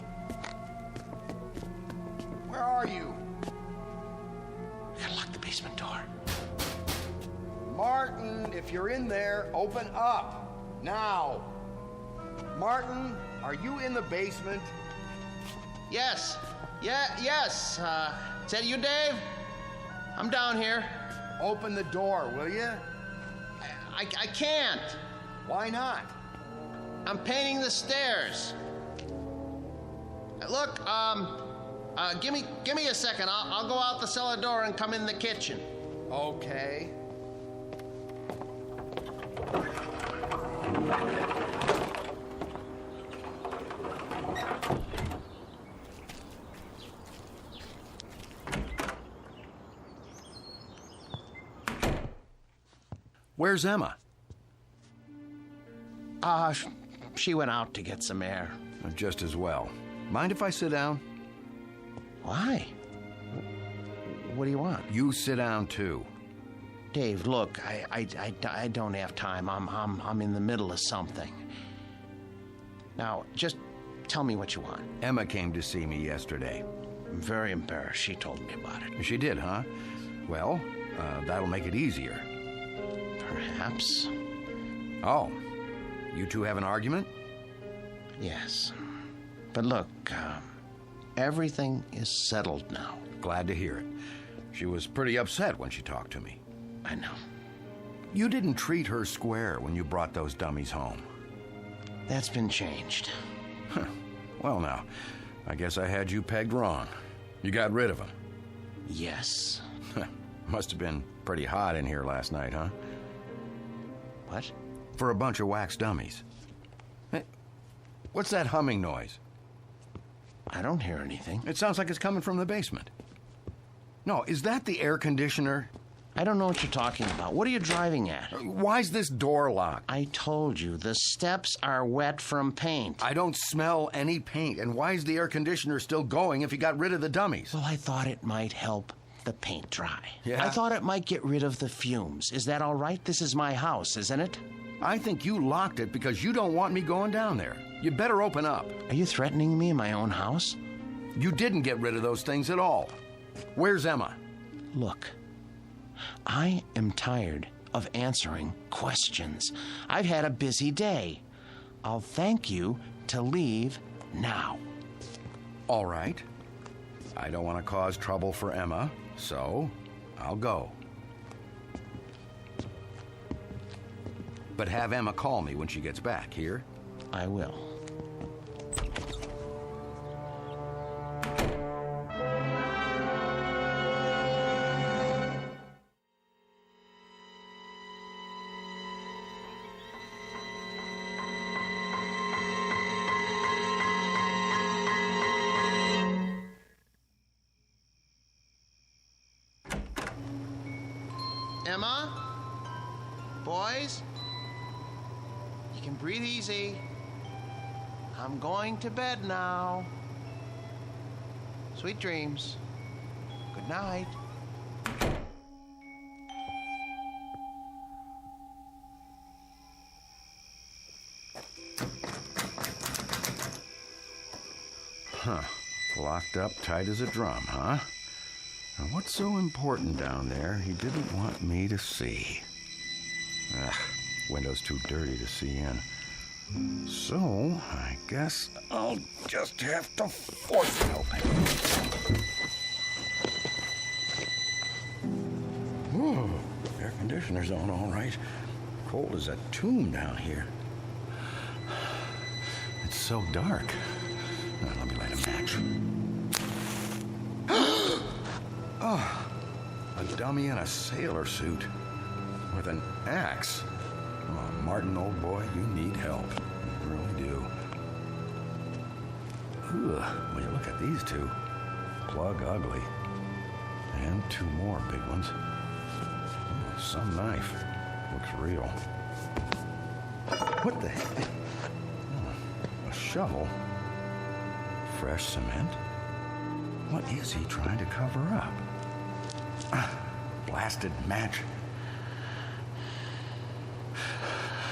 Where are you? Gotta lock the basement door. Martin, if you're in there, open up. Now. Martin, are you in the basement? Yes. Yes. Is that you, Dave? I'm down here. Open the door, will you? I can't. Why not? I'm painting the stairs. Look, give me a second. I'll go out the cellar door and come in the kitchen. Okay. Where's Emma? She went out to get some air. Just as well. Mind if I sit down? Why? What do you want? You sit down too. Dave, look, I don't have time. I'm in the middle of something. Now, just tell me what you want. Emma came to see me yesterday. I'm very embarrassed. She told me about it. She did, huh? Well, that'll make it easier. Perhaps. Oh, you two have an argument? Yes. But look, everything is settled now. Glad to hear it. She was pretty upset when she talked to me. I know. You didn't treat her square when you brought those dummies home. That's been changed. Huh. Well, now, I guess I had you pegged wrong. You got rid of them. Yes. Must have been pretty hot in here last night, huh? What? For a bunch of wax dummies. Hey, what's that humming noise? I don't hear anything. It sounds like it's coming from the basement. No, is that the air conditioner? I don't know what you're talking about. What are you driving at? Why's this door locked? I told you, the steps are wet from paint. I don't smell any paint. And why is the air conditioner still going if you got rid of the dummies? Well, I thought it might help the paint dry. Yeah? I thought it might get rid of the fumes. Is that all right? This is my house, isn't it? I think you locked it because you don't want me going down there. You better open up. Are you threatening me in my own house? You didn't get rid of those things at all. Where's Emma? Look, I am tired of answering questions. I've had a busy day. I'll thank you to leave now. All right. I don't want to cause trouble for Emma, so I'll go. But have Emma call me when she gets back, here? I will. Emma? Boys? You can breathe easy. I'm going to bed now. Sweet dreams. Good night. Huh. Locked up tight as a drum, huh? Now, what's so important down there he didn't want me to see? Ugh, window's too dirty to see in. So, I guess I'll just have to force it open. Whew, air conditioner's on all right. Cold as a tomb down here. It's so dark. Now, let me light a match. Oh, a dummy in a sailor suit with an axe. Oh, Martin, old boy, you need help. You really do. Ugh, when you look at these two, plug ugly. And two more big ones. Oh, some knife. Looks real. What the heck? Oh, a shovel. Fresh cement. What is he trying to cover up? Blasted match.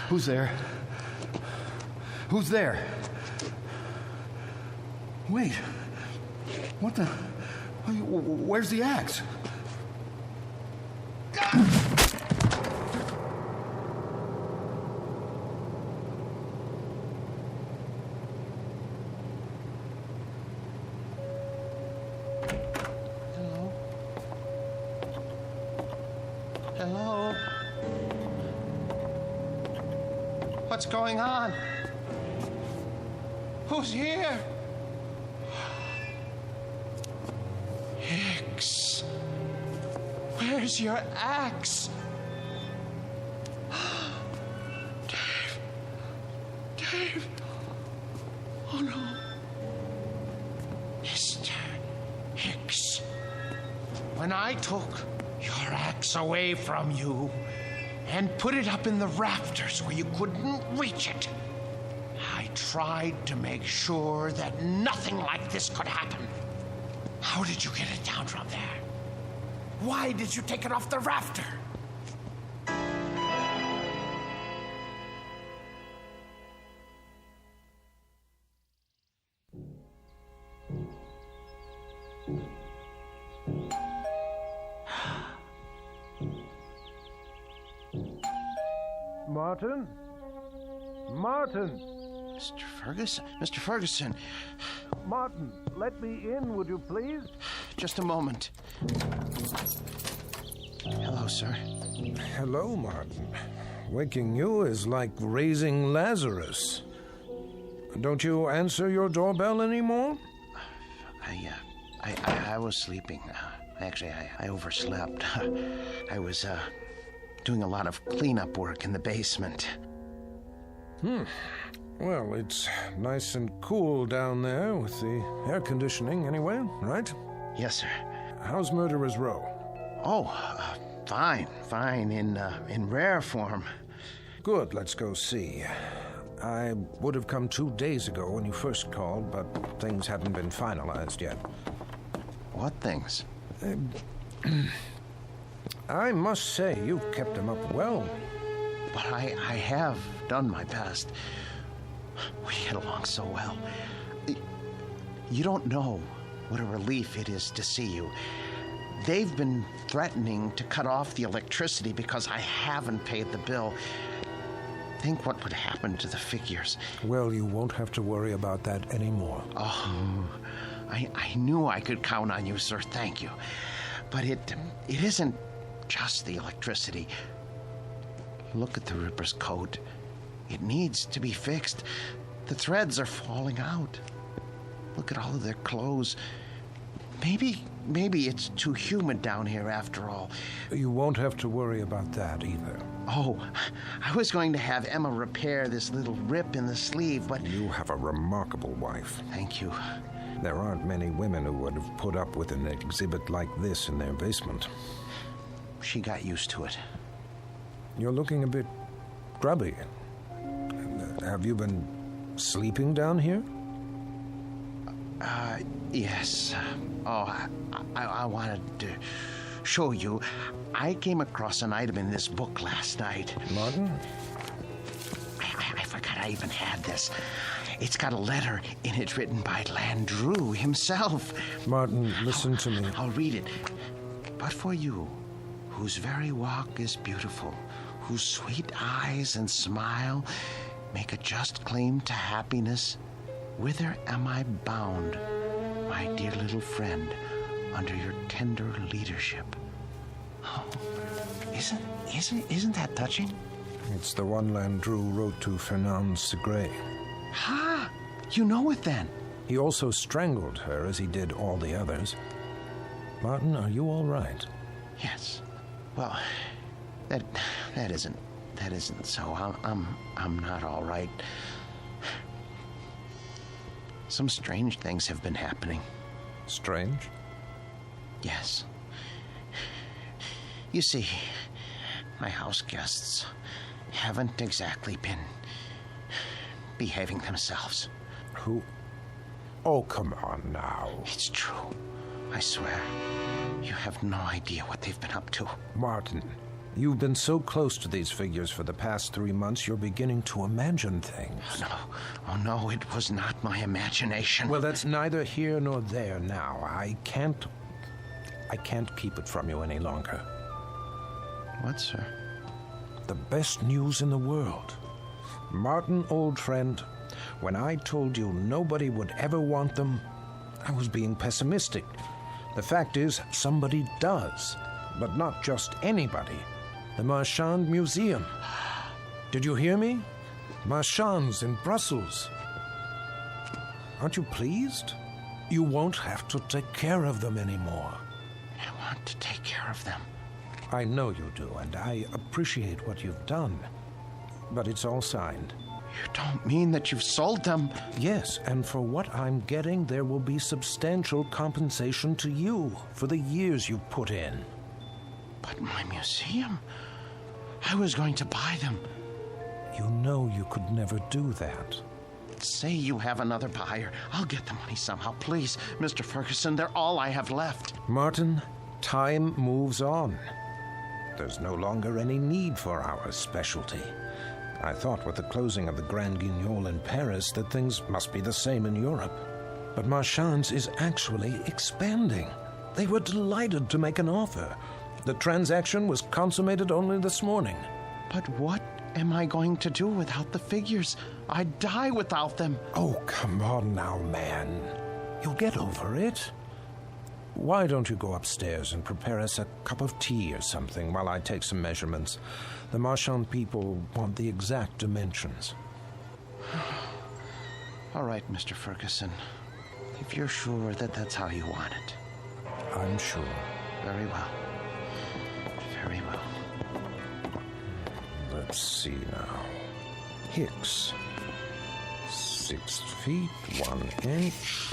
Who's there? Who's there? Wait. What the? Where's the axe? Hello? What's going on? Who's here? Hicks. Where's your axe? Dave. Dave. Oh no. Mr. Hicks. When I took your axe away from you and put it up in the rafters where you couldn't reach it, I tried to make sure that nothing like this could happen. How did you get it down from there? Why did you take it off the rafter? Martin? Martin! Mr. Ferguson? Martin, let me in, would you please? Just a moment. Hello, sir. Hello, Martin. Waking you is like raising Lazarus. Don't you answer your doorbell anymore? I was sleeping. Actually, I overslept. I was, doing a lot of cleanup work in the basement. Well, it's nice and cool down there with the air conditioning anyway, right? Yes, sir. How's Murderer's Row? Oh, fine, in rare form. Good, let's go see. I would have come 2 days ago when you first called, but things hadn't been finalized yet. What things? I must say, you've kept them up well. But I have done my best. We get along so well. You don't know what a relief it is to see you. They've been threatening to cut off the electricity because I haven't paid the bill. Think what would happen to the figures. Well, you won't have to worry about that anymore. Oh, I knew I could count on you, sir. Thank you. But it isn't just the electricity. Look at the Ripper's coat. It needs to be fixed. The threads are falling out. Look at all of their clothes. Maybe it's too humid down here after all. You won't have to worry about that either. Oh, I was going to have Emma repair this little rip in the sleeve, but... You have a remarkable wife. Thank you. There aren't many women who would have put up with an exhibit like this in their basement. She got used to it. You're looking a bit grubby. Have you been sleeping down here? Yes. I wanted to show you. I came across an item in this book last night. Martin? I forgot I even had this. It's got a letter in it written by Landru himself. Martin, listen to me. I'll read it. But for you, whose very walk is beautiful, whose sweet eyes and smile make a just claim to happiness, whither am I bound, my dear little friend, under your tender leadership? Oh, isn't that touching? It's the one Landru wrote to Fernand Segret. Ha! You know it then. He also strangled her as he did all the others. Martin, are you all right? Yes. Well, that isn't so. I'm not all right. Some strange things have been happening. Strange? Yes. You see, my house guests haven't exactly been behaving themselves. Who? Oh, come on now. It's true. I swear. You have no idea what they've been up to. Martin, you've been so close to these figures for the past 3 months, you're beginning to imagine things. Oh, no, it was not my imagination. Well, that's neither here nor there now. I can't keep it from you any longer. What, sir? The best news in the world. Martin, old friend, when I told you nobody would ever want them, I was being pessimistic. The fact is, somebody does. But not just anybody. The Marchand Museum. Did you hear me? Marchands in Brussels. Aren't you pleased? You won't have to take care of them anymore. I want to take care of them. I know you do, and I appreciate what you've done. But it's all signed. You don't mean that you've sold them? Yes, and for what I'm getting, there will be substantial compensation to you for the years you've put in. But my museum? I was going to buy them. You know you could never do that. Say you have another buyer. I'll get the money somehow. Please, Mr. Ferguson, they're all I have left. Martin, time moves on. There's no longer any need for our specialty. I thought with the closing of the Grand Guignol in Paris that things must be the same in Europe. But Marchand's is actually expanding. They were delighted to make an offer. The transaction was consummated only this morning. But what am I going to do without the figures? I'd die without them. Oh, come on now, man. You'll get over it. why don't you go upstairs and prepare us a cup of tea or something while I take some measurements? The Marchand people want the exact dimensions. All right, Mr. Ferguson. If you're sure that that's how you want it. I'm sure. Very well. Very well. Let's see now. Hicks. 6 feet, 1 inch.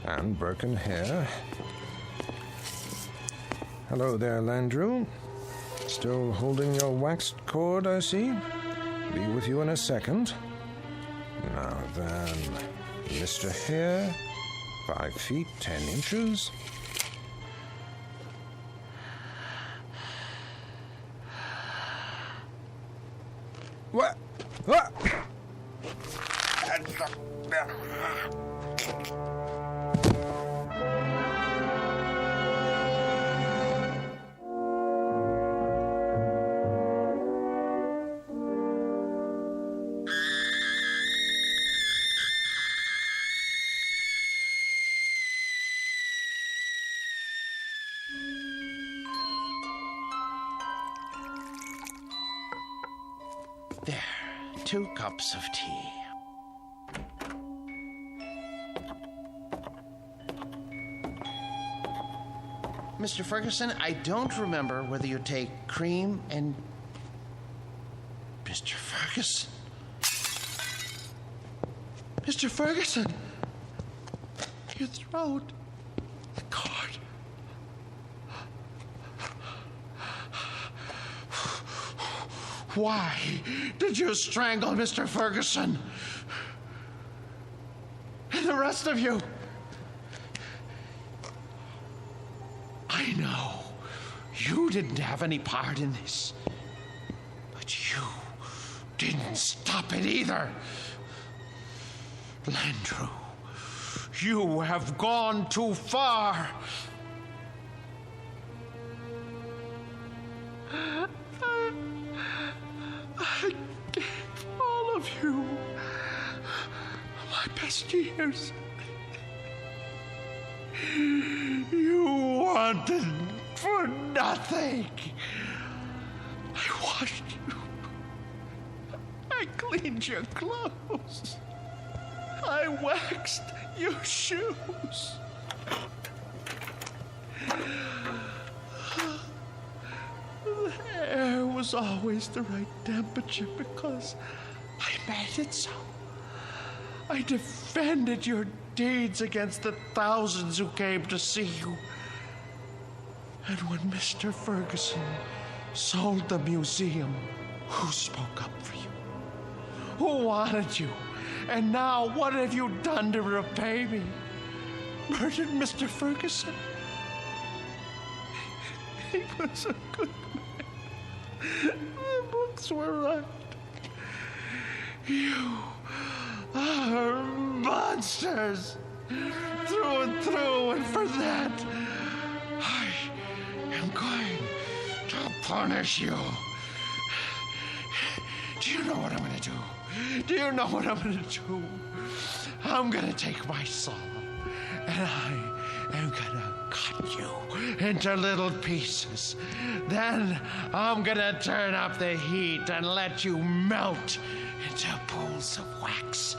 And Birkin hair. Hello there, Landrew. Still holding your waxed cord, I see. Be with you in a second. Now then, Mr. Hare, 5 feet, 10 inches. What? What? There, 2 cups of tea. Mr. Ferguson, I don't remember whether you take cream and... Mr. Ferguson? Mr. Ferguson! Your throat. The cord. Why did you strangle Mr. Ferguson? And the rest of you? I know you didn't have any part in this, but you didn't stop it either. Landrew, you have gone too far. I gave all of you my best years. You wanted for nothing. I washed you. I cleaned your clothes. I waxed your shoes. The air was always the right temperature because I made it so. I defended your deeds against the thousands who came to see you. And when Mr. Ferguson sold the museum, who spoke up for you? Who wanted you? And now what have you done to repay me? Murdered Mr. Ferguson? He was a good man. The books were right. You are monsters through and through, and for that I am going to punish you. Do you know what I'm going to do? Do you know what I'm going to do? I'm going to take my saw and I am going to cut you into little pieces. Then I'm going to turn up the heat and let you melt into pools of wax.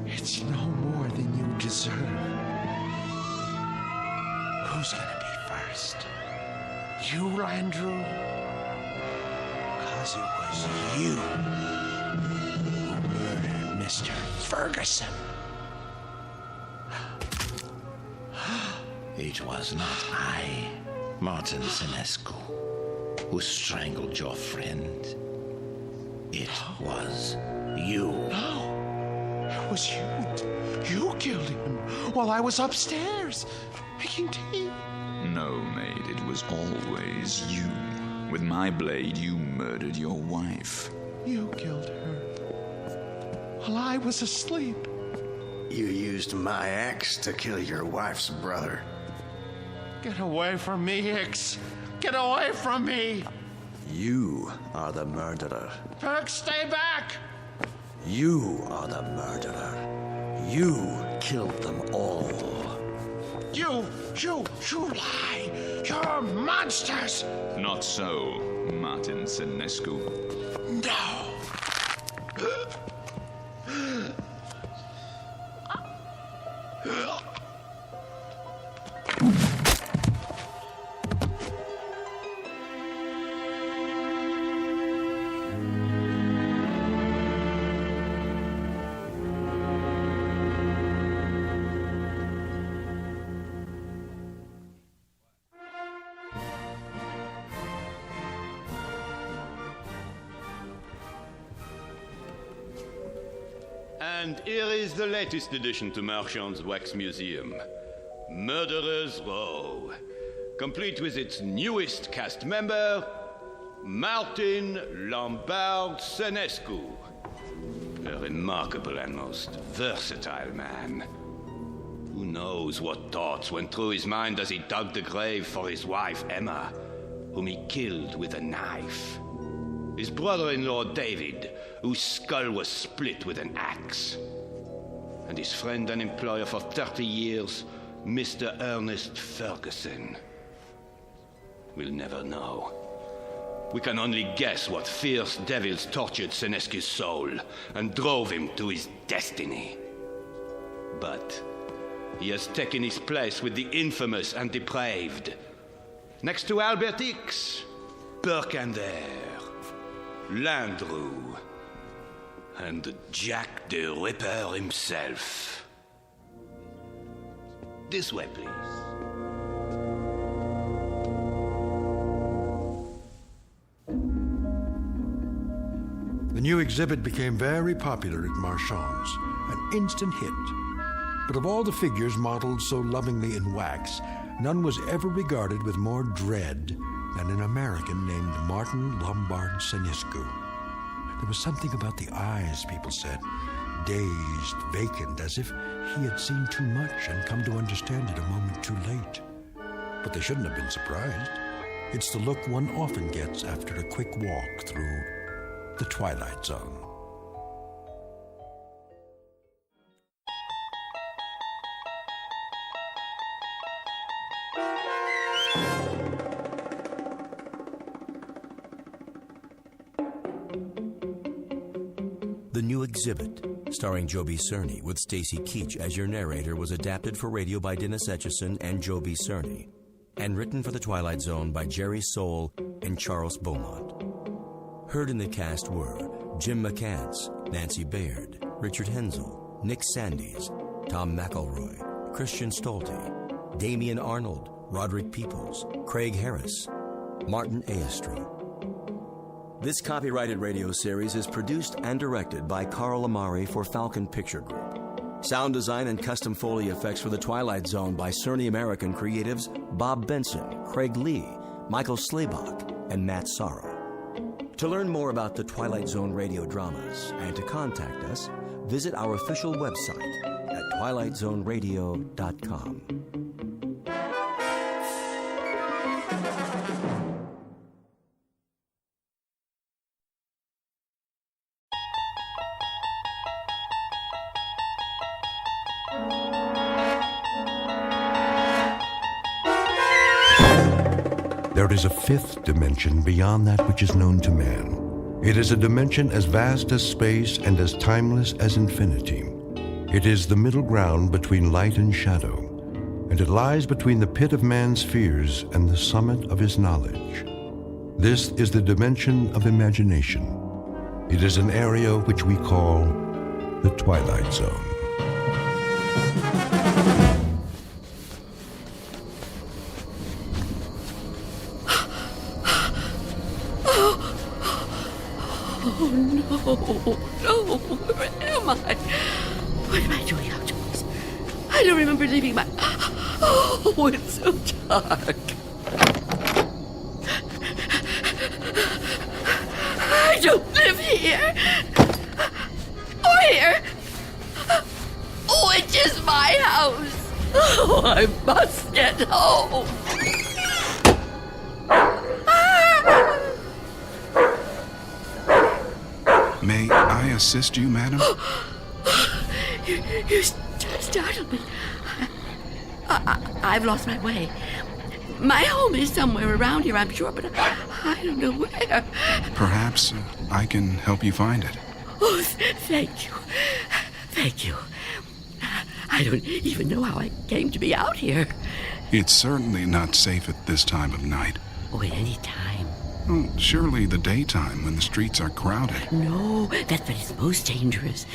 It's no more than you deserve. Who's going to be first? You, Landrew? Because it was you who murdered Mr. Ferguson. It was not I, Martin Senescu, who strangled your friend. It was you. No, it was you. You killed him while I was upstairs making tea. No, maid, it was always you. With my blade, you murdered your wife. You killed her while I was asleep. You used my axe to kill your wife's brother. Get away from me, Hicks. Get away from me. You are the murderer. Perk, stay back. You are the murderer. You killed them all. You lie! You're monsters! Not so, Martin Senescu. No! And here is the latest addition to Marchand's Wax Museum, Murderer's Row, complete with its newest cast member, Martin Lombard Senescu. A remarkable and most versatile man. Who knows what thoughts went through his mind as he dug the grave for his wife, Emma, whom he killed with a knife. His brother-in-law, David, whose skull was split with an axe. And his friend and employer for 30 years, Mr. Ernest Ferguson. We'll never know. We can only guess what fierce devils tortured Senescu's soul and drove him to his destiny. But he has taken his place with the infamous and depraved. Next to Albert X, Burkander, Landru, and Jack the Ripper himself. This way, please. The new exhibit became very popular at Marchand's, an instant hit. But of all the figures modeled so lovingly in wax, none was ever regarded with more dread than an American named Martin Lombard Senescu. There was something about the eyes, people said, dazed, vacant, as if he had seen too much and come to understand it a moment too late. But they shouldn't have been surprised. It's the look one often gets after a quick walk through the Twilight Zone. The new exhibit, starring Joby Cerny with Stacy Keach as your narrator, was adapted for radio by Dennis Etchison and Joby Cerny, and written for The Twilight Zone by Jerry Soule and Charles Beaumont. Heard in the cast were Jim McCants, Nancy Baird, Richard Hensel, Nick Sandys, Tom McElroy, Christian Stolte, Damian Arnold, Roderick Peoples, Craig Harris, Martin Aestro. This copyrighted radio series is produced and directed by Carl Amari for Falcon Picture Group. Sound design and custom Foley effects for The Twilight Zone by Cerny American creatives Bob Benson, Craig Lee, Michael Slaybach, and Matt Sorrow. To learn more about the Twilight Zone radio dramas and to contact us, visit our official website at twilightzoneradio.com. There is a fifth dimension beyond that which is known to man. It is a dimension as vast as space and as timeless as infinity. It is the middle ground between light and shadow, and it lies between the pit of man's fears and the summit of his knowledge. This is the dimension of imagination. It is an area which we call the Twilight Zone. Oh, no, where am I? What am I doing outdoors? I don't remember leaving my... Oh, it's so dark. I don't live here. Or here. Which is my house. Oh, I must get home. May I assist you, madam? You startled me. I've lost my way. My home is somewhere around here, I'm sure, but I don't know where. Perhaps I can help you find it. Oh, thank you. Thank you. I don't even know how I came to be out here. It's certainly not safe at this time of night. Oh, at any time. Well, surely the daytime when the streets are crowded. No, that's when it's most dangerous.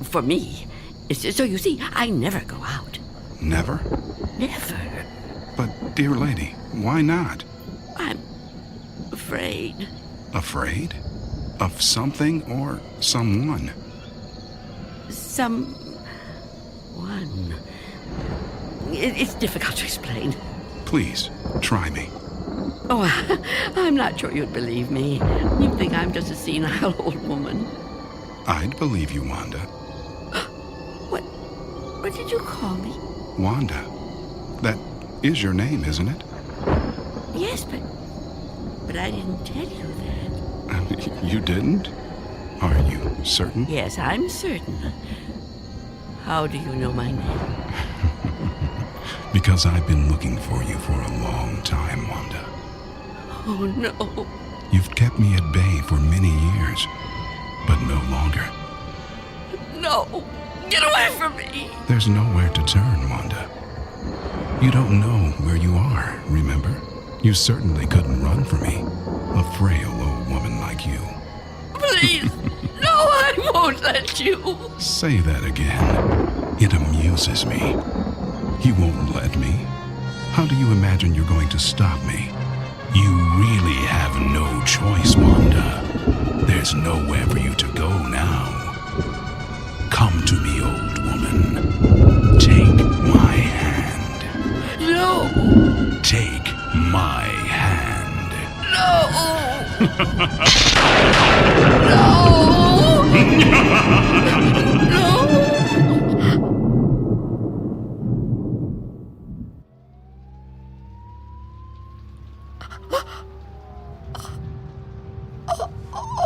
For me. So you see, I never go out. Never? Never. But, dear lady, why not? I'm afraid. Afraid? Of something or someone? Someone. It's difficult to explain. Please, try me. Oh, I'm not sure you'd believe me. You'd think I'm just a senile old woman. I'd believe you, Wanda. What did you call me? Wanda. That is your name, isn't it? Yes, but I didn't tell you that. You didn't? Are you certain? Yes, I'm certain. How do you know my name? Because I've been looking for you for a long time, Wanda. Oh, no. You've kept me at bay for many years, but no longer. No! Get away from me! There's nowhere to turn, Wanda. You don't know where you are, remember? You certainly couldn't run from me, a frail old woman like you. Please! No, I won't let you! Say that again. It amuses me. You won't let me? How do you imagine you're going to stop me? You really have no choice, Wanda. There's nowhere for you to go now. Come to me, old woman. Take my hand. No! Take my hand.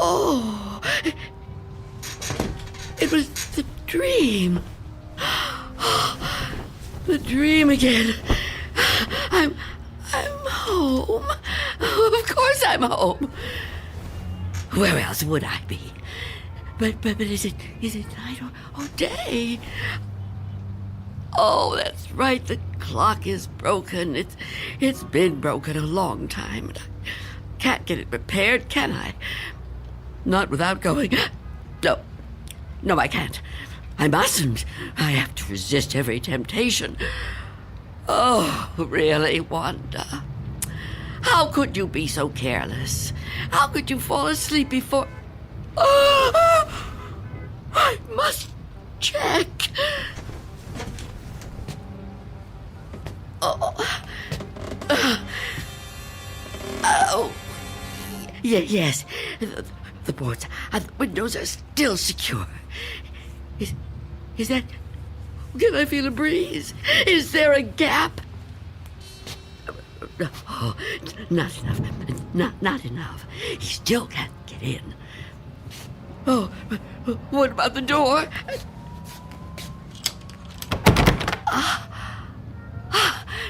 Oh, it was the dream. The dream again. I'm home. Of course I'm home. Where else would I be? But is it night or day? Oh, that's right. The clock is broken. It's been broken a long time. Can't get it repaired, can I? Not without going. No, I can't. I mustn't. I have to resist every temptation. Oh, really, Wanda? How could you be so careless? How could you fall asleep before... Oh, I must check. Yes. The boards and the windows are still secure. Is that... Can I feel a breeze? Is there a gap? Oh, not enough. Not enough. He still can't get in. Oh, what about the door?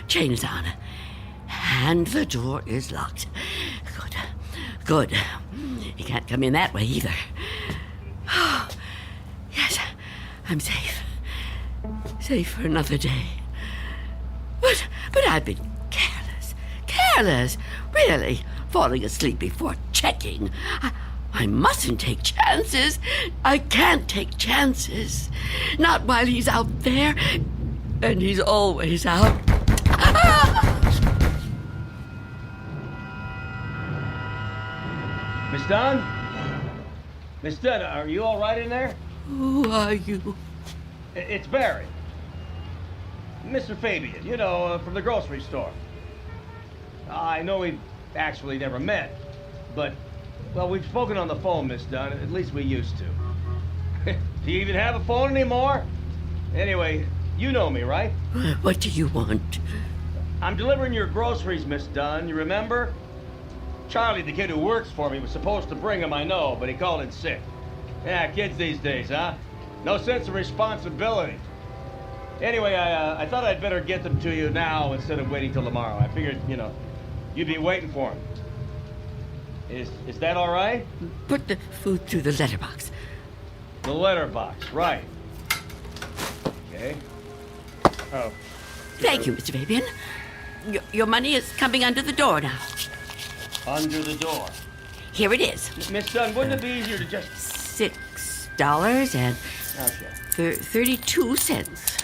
Chain is on. And the door is locked. Good. He can't come in that way either. Yes, I'm safe. Safe for another day. But I've been careless. Really, falling asleep before checking. I mustn't take chances. I can't take chances. Not while he's out there. And he's always out. Miss Dunn? Miss Dunn, are you all right in there? Who are you? It's Barry. Mr. Fabian, you know, from the grocery store. I know we've actually never met, but, well, we've spoken on the phone, Miss Dunn. At least we used to. Do you even have a phone anymore? Anyway, you know me, right? What do you want? I'm delivering your groceries, Miss Dunn. You remember? Charlie, the kid who works for me, was supposed to bring them, I know, but he called in sick. Yeah, kids these days, huh? No sense of responsibility. Anyway, I thought I'd better get them to you now instead of waiting till tomorrow. I figured, you'd be waiting for them. Is that all right? Put the food through the letterbox. The letterbox, right. Okay. Oh. Thank you, Mr. Fabian. Your money is coming under the door now. Under the door? Here it is. Miss Dunn, wouldn't it be easier to just... $6 and Okay. 32 cents.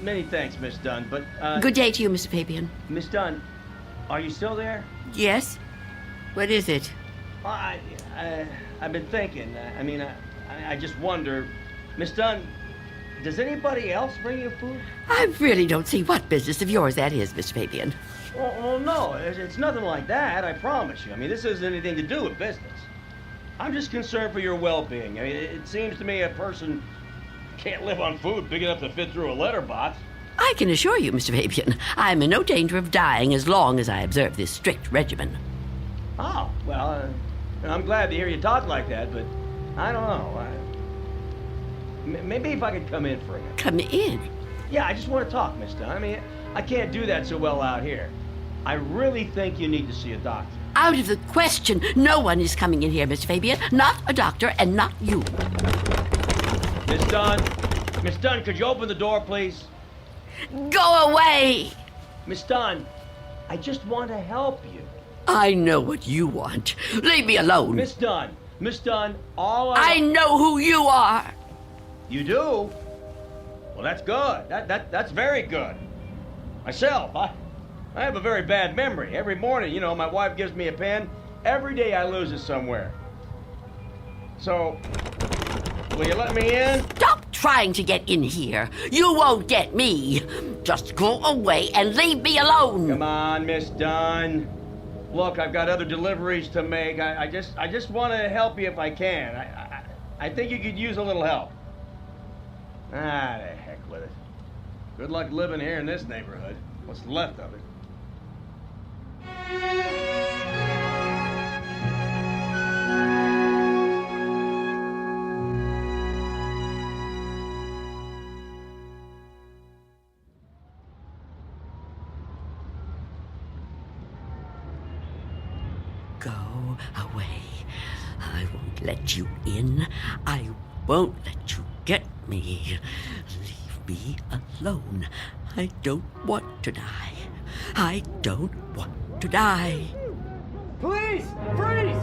Many thanks, Miss Dunn, but... Good day to you, Mr. Fabian. Miss Dunn, are you still there? Yes? What is it? I've been thinking. I just wonder... Miss Dunn, does anybody else bring you food? I really don't see what business of yours that is, Mr. Fabian. Well, no, it's nothing like that, I promise you. This isn't anything to do with business. I'm just concerned for your well-being. It seems to me a person can't live on food big enough to fit through a letterbox. I can assure you, Mr. Fabian, I'm in no danger of dying as long as I observe this strict regimen. Oh, well, I'm glad to hear you talk like that, but I don't know. Maybe if I could come in for a minute. Come in? Yeah, I just want to talk, Miss Dunn. I can't do that so well out here. I really think you need to see a doctor. Out of the question. No one is coming in here, Mr. Fabian. Not a doctor and not you. Miss Dunn, could you open the door, please? Go away! Miss Dunn, I just want to help you. I know what you want. Leave me alone. Miss Dunn, I know who you are. You do? Well, that's good. That's very good. Myself, I have a very bad memory. Every morning, my wife gives me a pen. Every day I lose it somewhere. So, will you let me in? Stop trying to get in here. You won't get me. Just go away and leave me alone. Come on, Miss Dunn. Look, I've got other deliveries to make. I just want to help you if I can. I think you could use a little help. The heck with it. Good luck living here in this neighborhood. What's left of it. Go away. I won't let you in. I won't let you get me. Leave me alone. I don't want to die. I don't want to die. Police! Freeze!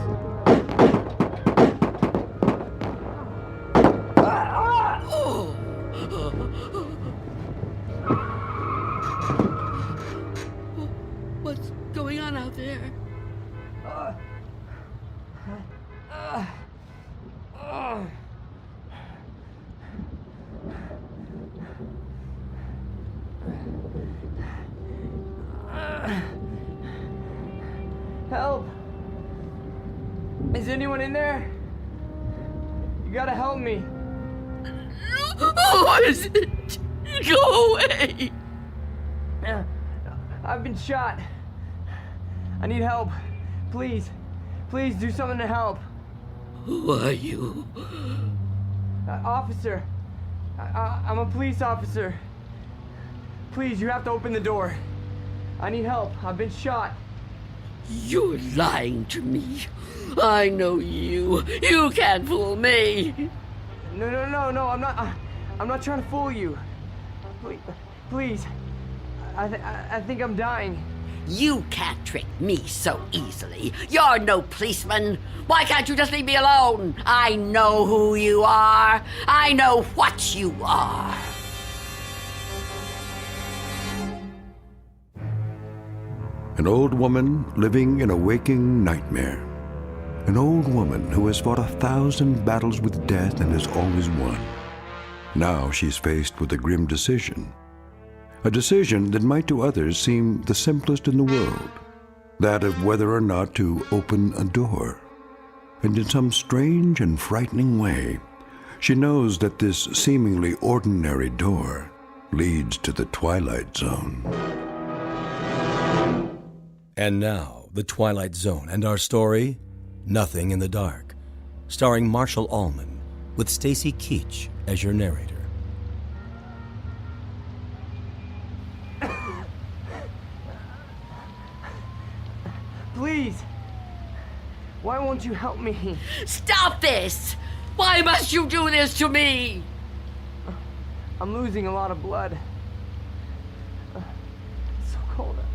What's going on out there? Help! Is anyone in there? You gotta help me. What is it? Go away! I've been shot. I need help. Please. Please do something to help. Who are you? Officer. I'm a police officer. Please, you have to open the door. I need help. I've been shot. You're lying to me. I know you. You can't fool me. No, I'm not. I'm not trying to fool you. Please. I think I'm dying. You can't trick me so easily. You're no policeman. Why can't you just leave me alone? I know who you are. I know what you are. An old woman living in a waking nightmare. An old woman who has fought 1,000 battles with death and has always won. Now she's faced with a grim decision. A decision that might to others seem the simplest in the world. That of whether or not to open a door. And in some strange and frightening way, she knows that this seemingly ordinary door leads to the Twilight Zone. And now, the Twilight Zone and our story, Nothing in the Dark, starring Marshall Allman, with Stacy Keach as your narrator. Please. Why won't you help me? Stop this! Why must you do this to me? I'm losing a lot of blood. It's so cold out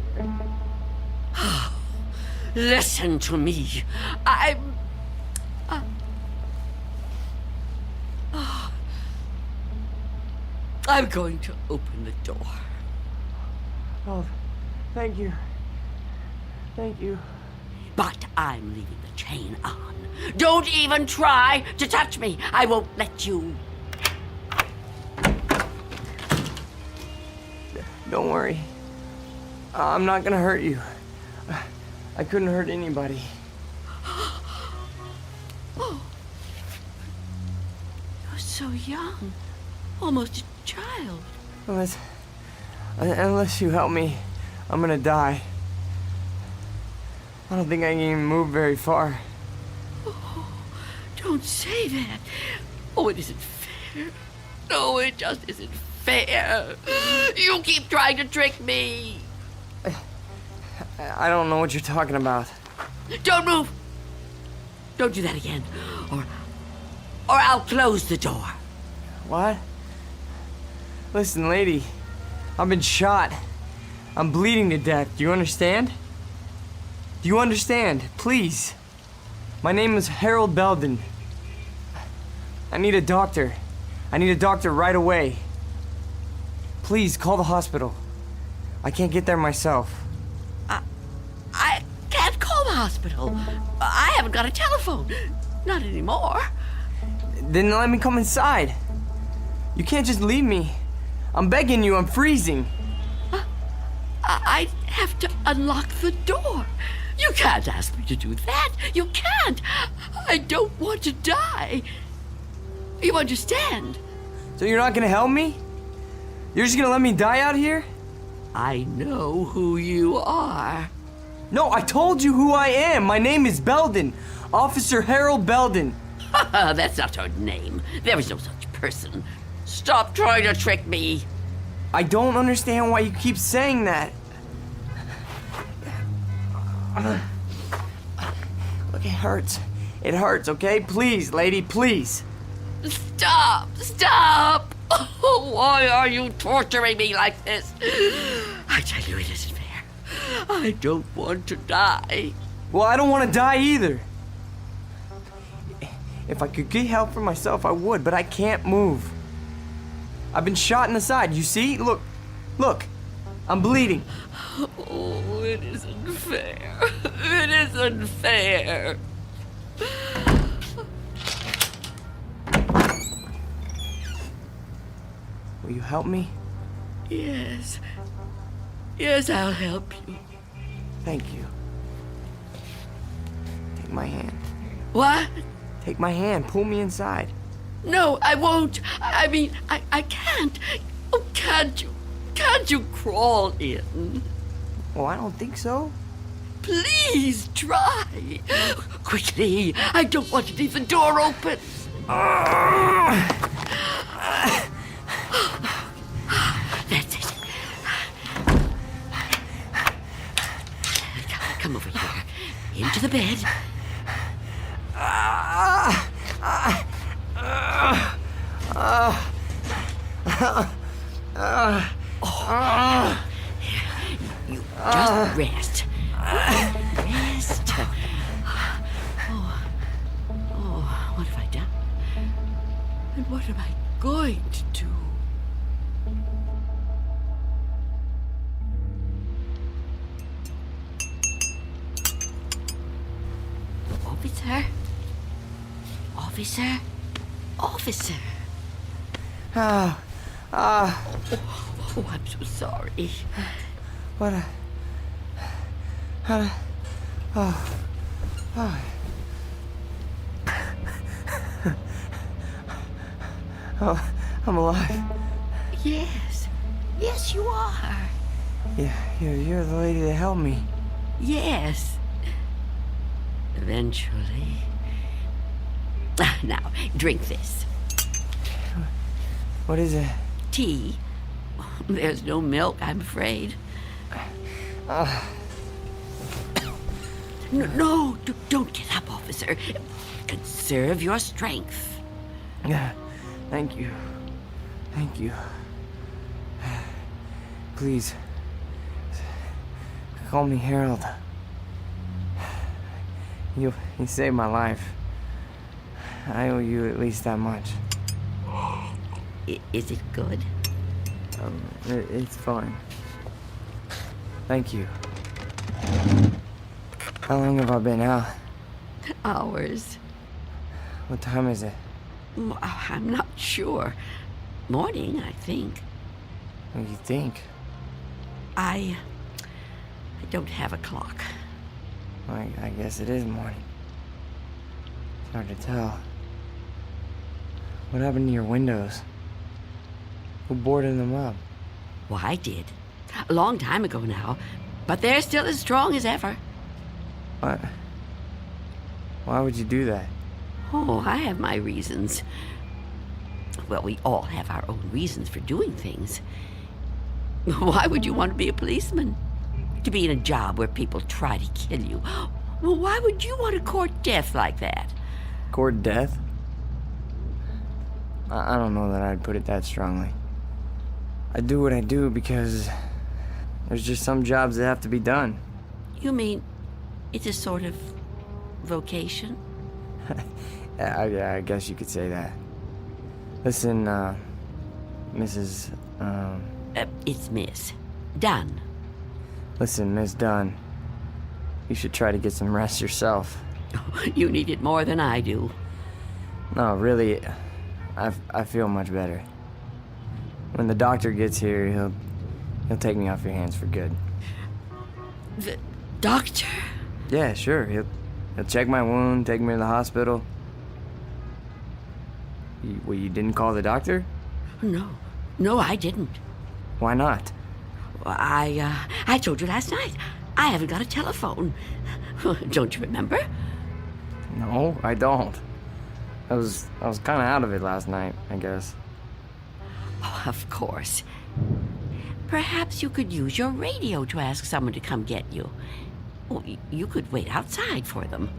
here. Listen to me. I'm going to open the door. Oh, thank you. Thank you. But I'm leaving the chain on. Don't even try to touch me. I won't let you. Don't worry. I'm not gonna hurt you. I couldn't hurt anybody. Oh. You're so young. Almost a child. Unless you help me, I'm gonna die. I don't think I can even move very far. Oh, don't say that. Oh, it isn't fair. No, it just isn't fair. You keep trying to trick me. I don't know what you're talking about. Don't move. Don't do that again. Or I'll close the door. What? Listen, lady. I've been shot. I'm bleeding to death. Do you understand? Do you understand? Please. My name is Harold Belden. I need a doctor. I need a doctor right away. Please, call the hospital. I can't get there myself. I can't call the hospital. I haven't got a telephone. Not anymore. Then let me come inside. You can't just leave me. I'm begging you, I'm freezing. I have to unlock the door. You can't ask me to do that. You can't. I don't want to die. You understand? So you're not gonna help me? You're just gonna let me die out here? I know who you are. No, I told you who I am. My name is Belden. Officer Harold Belden. That's not her name. There is no such person. Stop trying to trick me. I don't understand why you keep saying that. Look, it hurts. It hurts, okay? Please, lady, please. Stop! Stop! Oh, why are you torturing me like this? I tell you, it isn't fair. I don't want to die. Well, I don't want to die either. If I could get help for myself, I would, but I can't move. I've been shot in the side, you see? Look, look, I'm bleeding. Oh, it isn't fair. It isn't fair. Will you help me? Yes. Yes, I'll help you. Thank you. Take my hand. What? Take my hand. Pull me inside. No, I won't. I mean, I can't. Oh, can't you? Can't you crawl in? Oh, I don't think so. Please try. Quickly. I don't want to leave the door open. That's it. Come over here. Into the bed. You just rest. Rest. Oh, what have I done? And what am I going to do? Officer? Officer? Officer? Oh, I'm so sorry. What a... Oh, I'm alive. Yes. Yes, you are. Yeah, you're the lady that helped me. Yes. Eventually. Now, drink this. What is it? Tea. There's no milk, I'm afraid. No, don't get up, officer. Conserve your strength. Yeah, thank you. Thank you. Please, call me Harold. You saved my life. I owe you at least that much. Is it good? It's fine. Thank you. How long have I been out? Hours. What time is it? I'm not sure. Morning, I think. What do you think? I don't have a clock. I guess it is morning. It's hard to tell. What happened to your windows? Who boarded them up? Well, I did. A long time ago now. But they're still as strong as ever. What? Why would you do that? Oh, I have my reasons. Well, we all have our own reasons for doing things. Why would you want to be a policeman? To be in a job where people try to kill you? Well, why would you want to court death like that? Court death? I don't know that I'd put it that strongly. I do what I do because there's just some jobs that have to be done. You mean it's a sort of vocation? Yeah, I guess you could say that. Listen, Mrs. It's Miss Dunn. Listen, Miss Dunn. You should try to get some rest yourself. You need it more than I do. No, really, I feel much better. When the doctor gets here, he'll take me off your hands for good. The doctor? Yeah, sure. He'll check my wound, take me to the hospital. You didn't call the doctor? No, I didn't. Why not? I told you last night. I haven't got a telephone. Don't you remember? No, I don't. I was kind of out of it last night, I guess. Oh, of course. Perhaps you could use your radio to ask someone to come get you. Oh, you could wait outside for them.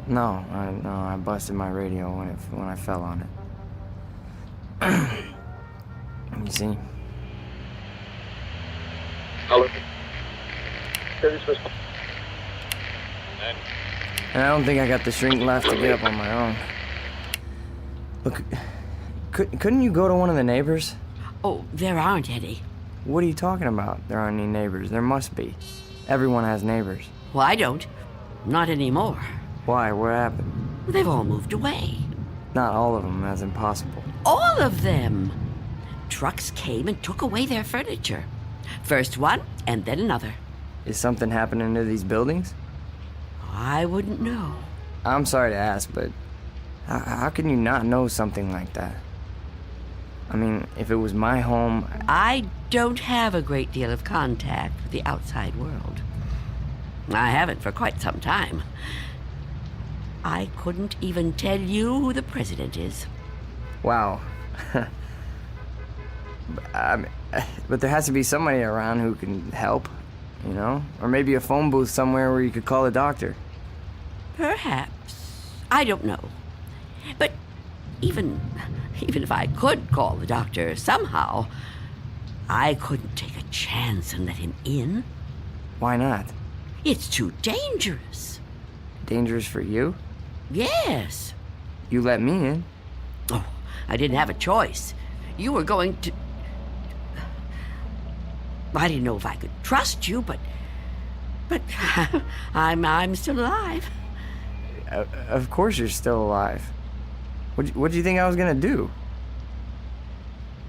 No, I busted my radio when I fell on it. You see? And I don't think I got the strength left to get up on my own. Look, couldn't you go to one of the neighbors? Oh, there aren't any. What are you talking about? There aren't any neighbors. There must be. Everyone has neighbors. Well, I don't. Not anymore. Why? What happened? They've all moved away. Not all of them. That's impossible. All of them! Trucks came and took away their furniture. First one, and then another. Is something happening to these buildings? I wouldn't know. I'm sorry to ask, but how can you not know something like that? I mean, if it was my home... I don't have a great deal of contact with the outside world. I haven't for quite some time. I couldn't even tell you who the president is. Wow. But there has to be somebody around who can help, you know? Or maybe a phone booth somewhere where you could call a doctor. Perhaps. I don't know. But even if I could call the doctor somehow, I couldn't take a chance and let him in. Why not? It's too dangerous. Dangerous for you? Yes. You let me in. Oh, I didn't have a choice. You were going to... I didn't know if I could trust you, but I'm still alive. Of course you're still alive. What do you think I was gonna do?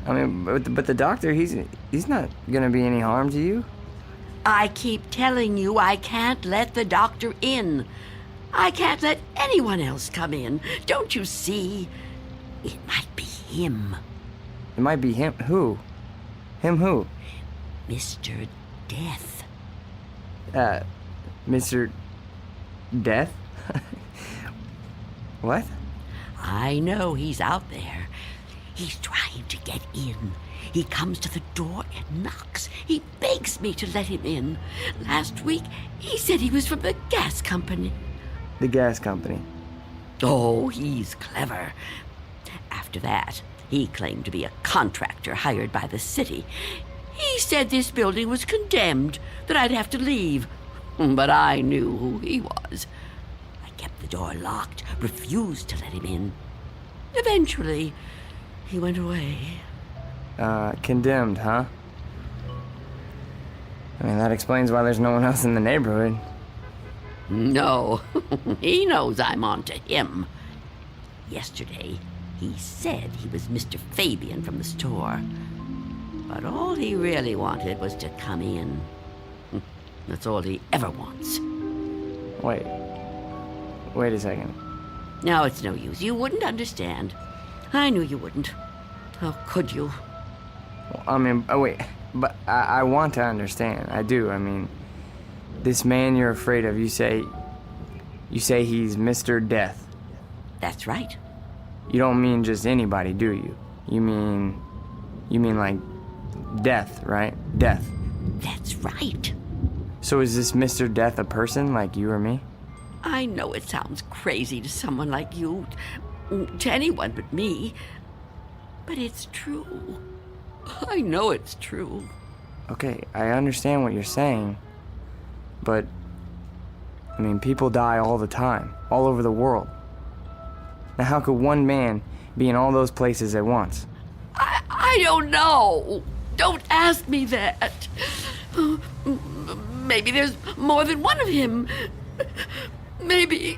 I mean, but the doctor, he's not gonna be any harm to you. I keep telling you I can't let the doctor in. I can't let anyone else come in. Don't you see? It might be him. It might be him. Who? Him who? Mr. Death. Mr. Death? What? I know he's out there. He's trying to get in. He comes to the door and knocks. He begs me to let him in. Last week, he said he was from the gas company. The gas company? Oh, he's clever. After that, he claimed to be a contractor hired by the city. He said this building was condemned, that I'd have to leave. But I knew who he was. I kept the door locked, refused to let him in. Eventually, he went away. Condemned, huh? I mean, that explains why there's no one else in the neighborhood. No, he knows I'm on to him. Yesterday, he said he was Mr. Fabian from the store. But all he really wanted was to come in. That's all he ever wants. Wait a second. No, it's no use. You wouldn't understand. I knew you wouldn't. How could you? Well, I mean, wait, but I want to understand. I do. I mean, this man you're afraid of, you say he's Mr. Death. That's right. You don't mean just anybody, do you? You mean like death, right? Death. That's right. So is this Mr. Death a person like you or me? I know it sounds crazy to someone like you, to anyone but me, but it's true. I know it's true. Okay, I understand what you're saying, but, I mean, people die all the time, all over the world. Now, how could one man be in all those places at once? I don't know. Don't ask me that. Maybe there's more than one of him. Maybe.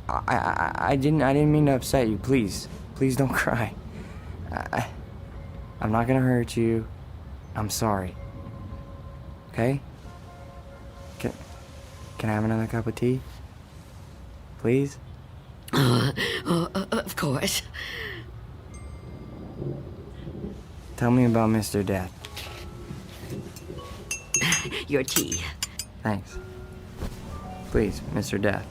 I didn't mean to upset you. Please don't cry. I'm not gonna hurt you. I'm sorry. Okay? Can I have another cup of tea? Please? Of course. Tell me about Mr. Death. Your tea. Thanks. Please, Mr. Death.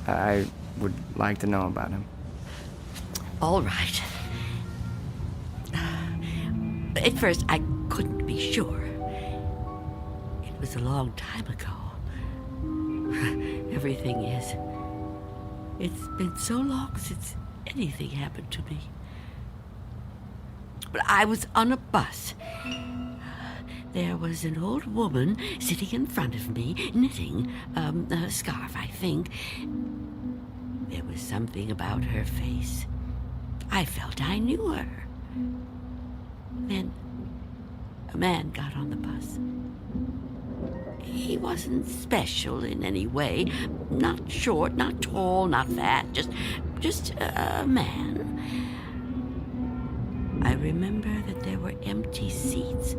I would like to know about him. All right. At first, I couldn't be sure. It was a long time ago. Everything is. It's been so long since anything happened to me. But I was on a bus. There was an old woman sitting in front of me, knitting a scarf, I think. There was something about her face. I felt I knew her. Then a man got on the bus. He wasn't special in any way. Not short, not tall, not fat. Just a man. I remember that there were empty seats,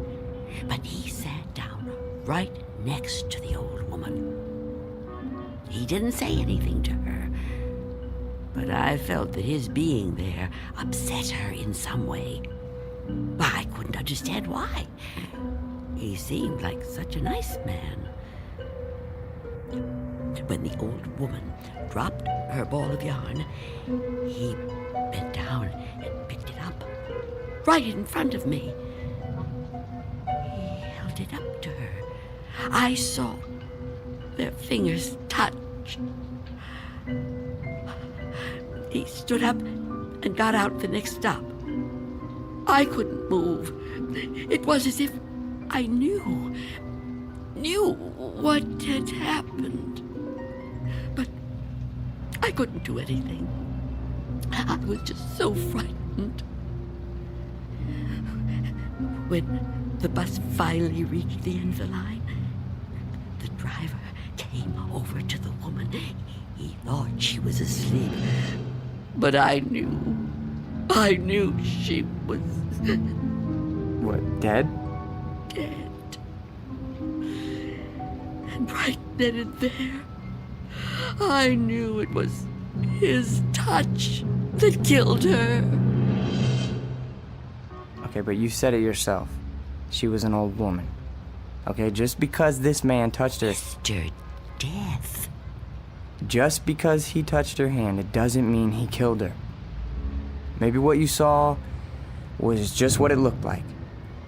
but he sat down right next to the old woman. He didn't say anything to her, but I felt that his being there upset her in some way. I couldn't understand why. He seemed like such a nice man. When the old woman dropped her ball of yarn, he bent down and picked it up, right in front of me. He held it up to her. I saw their fingers touch. He stood up and got out the next stop. I couldn't move. It was as if I knew what had happened. But I couldn't do anything. I was just so frightened. When the bus finally reached the end of the line, the driver came over to the woman. He thought she was asleep. But I knew she was... What, dead? Dead. And right then and there, I knew it was his touch that killed her. Okay, but you said it yourself. She was an old woman. Okay, just because this man touched her... Mr. Death. Just because he touched her hand, it doesn't mean he killed her. Maybe what you saw was just what it looked like.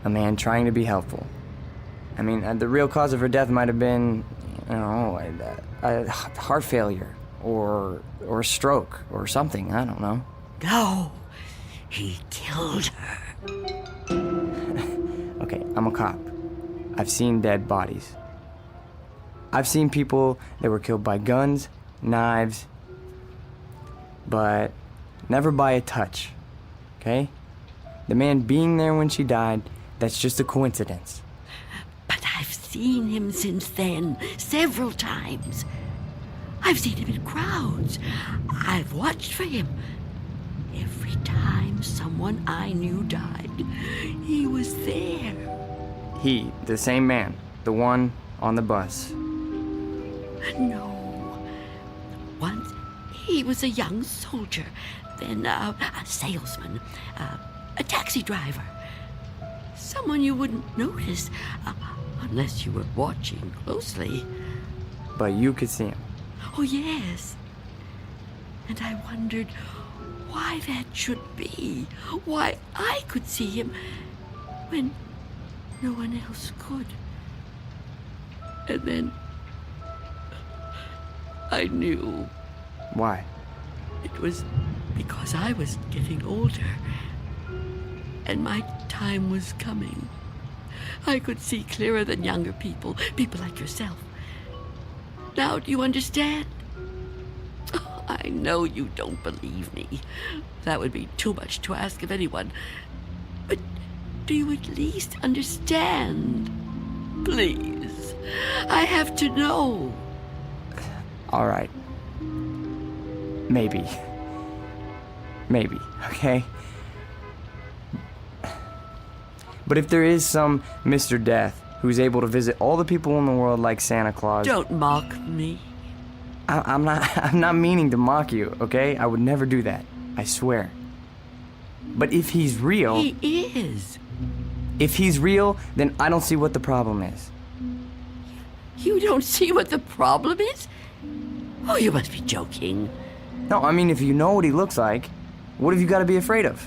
A man trying to be helpful. I mean, the real cause of her death might have been, you know, a heart failure or a stroke or something. I don't know. No, he killed her. Okay, I'm a cop. I've seen dead bodies. I've seen people that were killed by guns, knives, but never by a touch, okay? The man being there when she died, that's just a coincidence. But I've seen him since then, several times. I've seen him in crowds. I've watched for him. Every time someone I knew died, he was there. He, the same man, the one on the bus. No. Once he was a young soldier, then a salesman, a taxi driver. Someone you wouldn't notice unless you were watching closely. But you could see him. Oh, yes. And I wondered why that should be. Why I could see him when no one else could. And then I knew. Why? It was because I was getting older. And my time was coming. I could see clearer than younger people, people like yourself. Now, do you understand? Oh, I know you don't believe me. That would be too much to ask of anyone. But do you at least understand? Please. I have to know. All right. Maybe. Maybe, okay? But if there is some Mr. Death who's able to visit all the people in the world like Santa Claus... Don't mock me. I'm not meaning to mock you, okay? I would never do that. I swear. But if he's real... He is. If he's real, then I don't see what the problem is. You don't see what the problem is? Oh, you must be joking. No, I mean, if you know what he looks like, what have you got to be afraid of?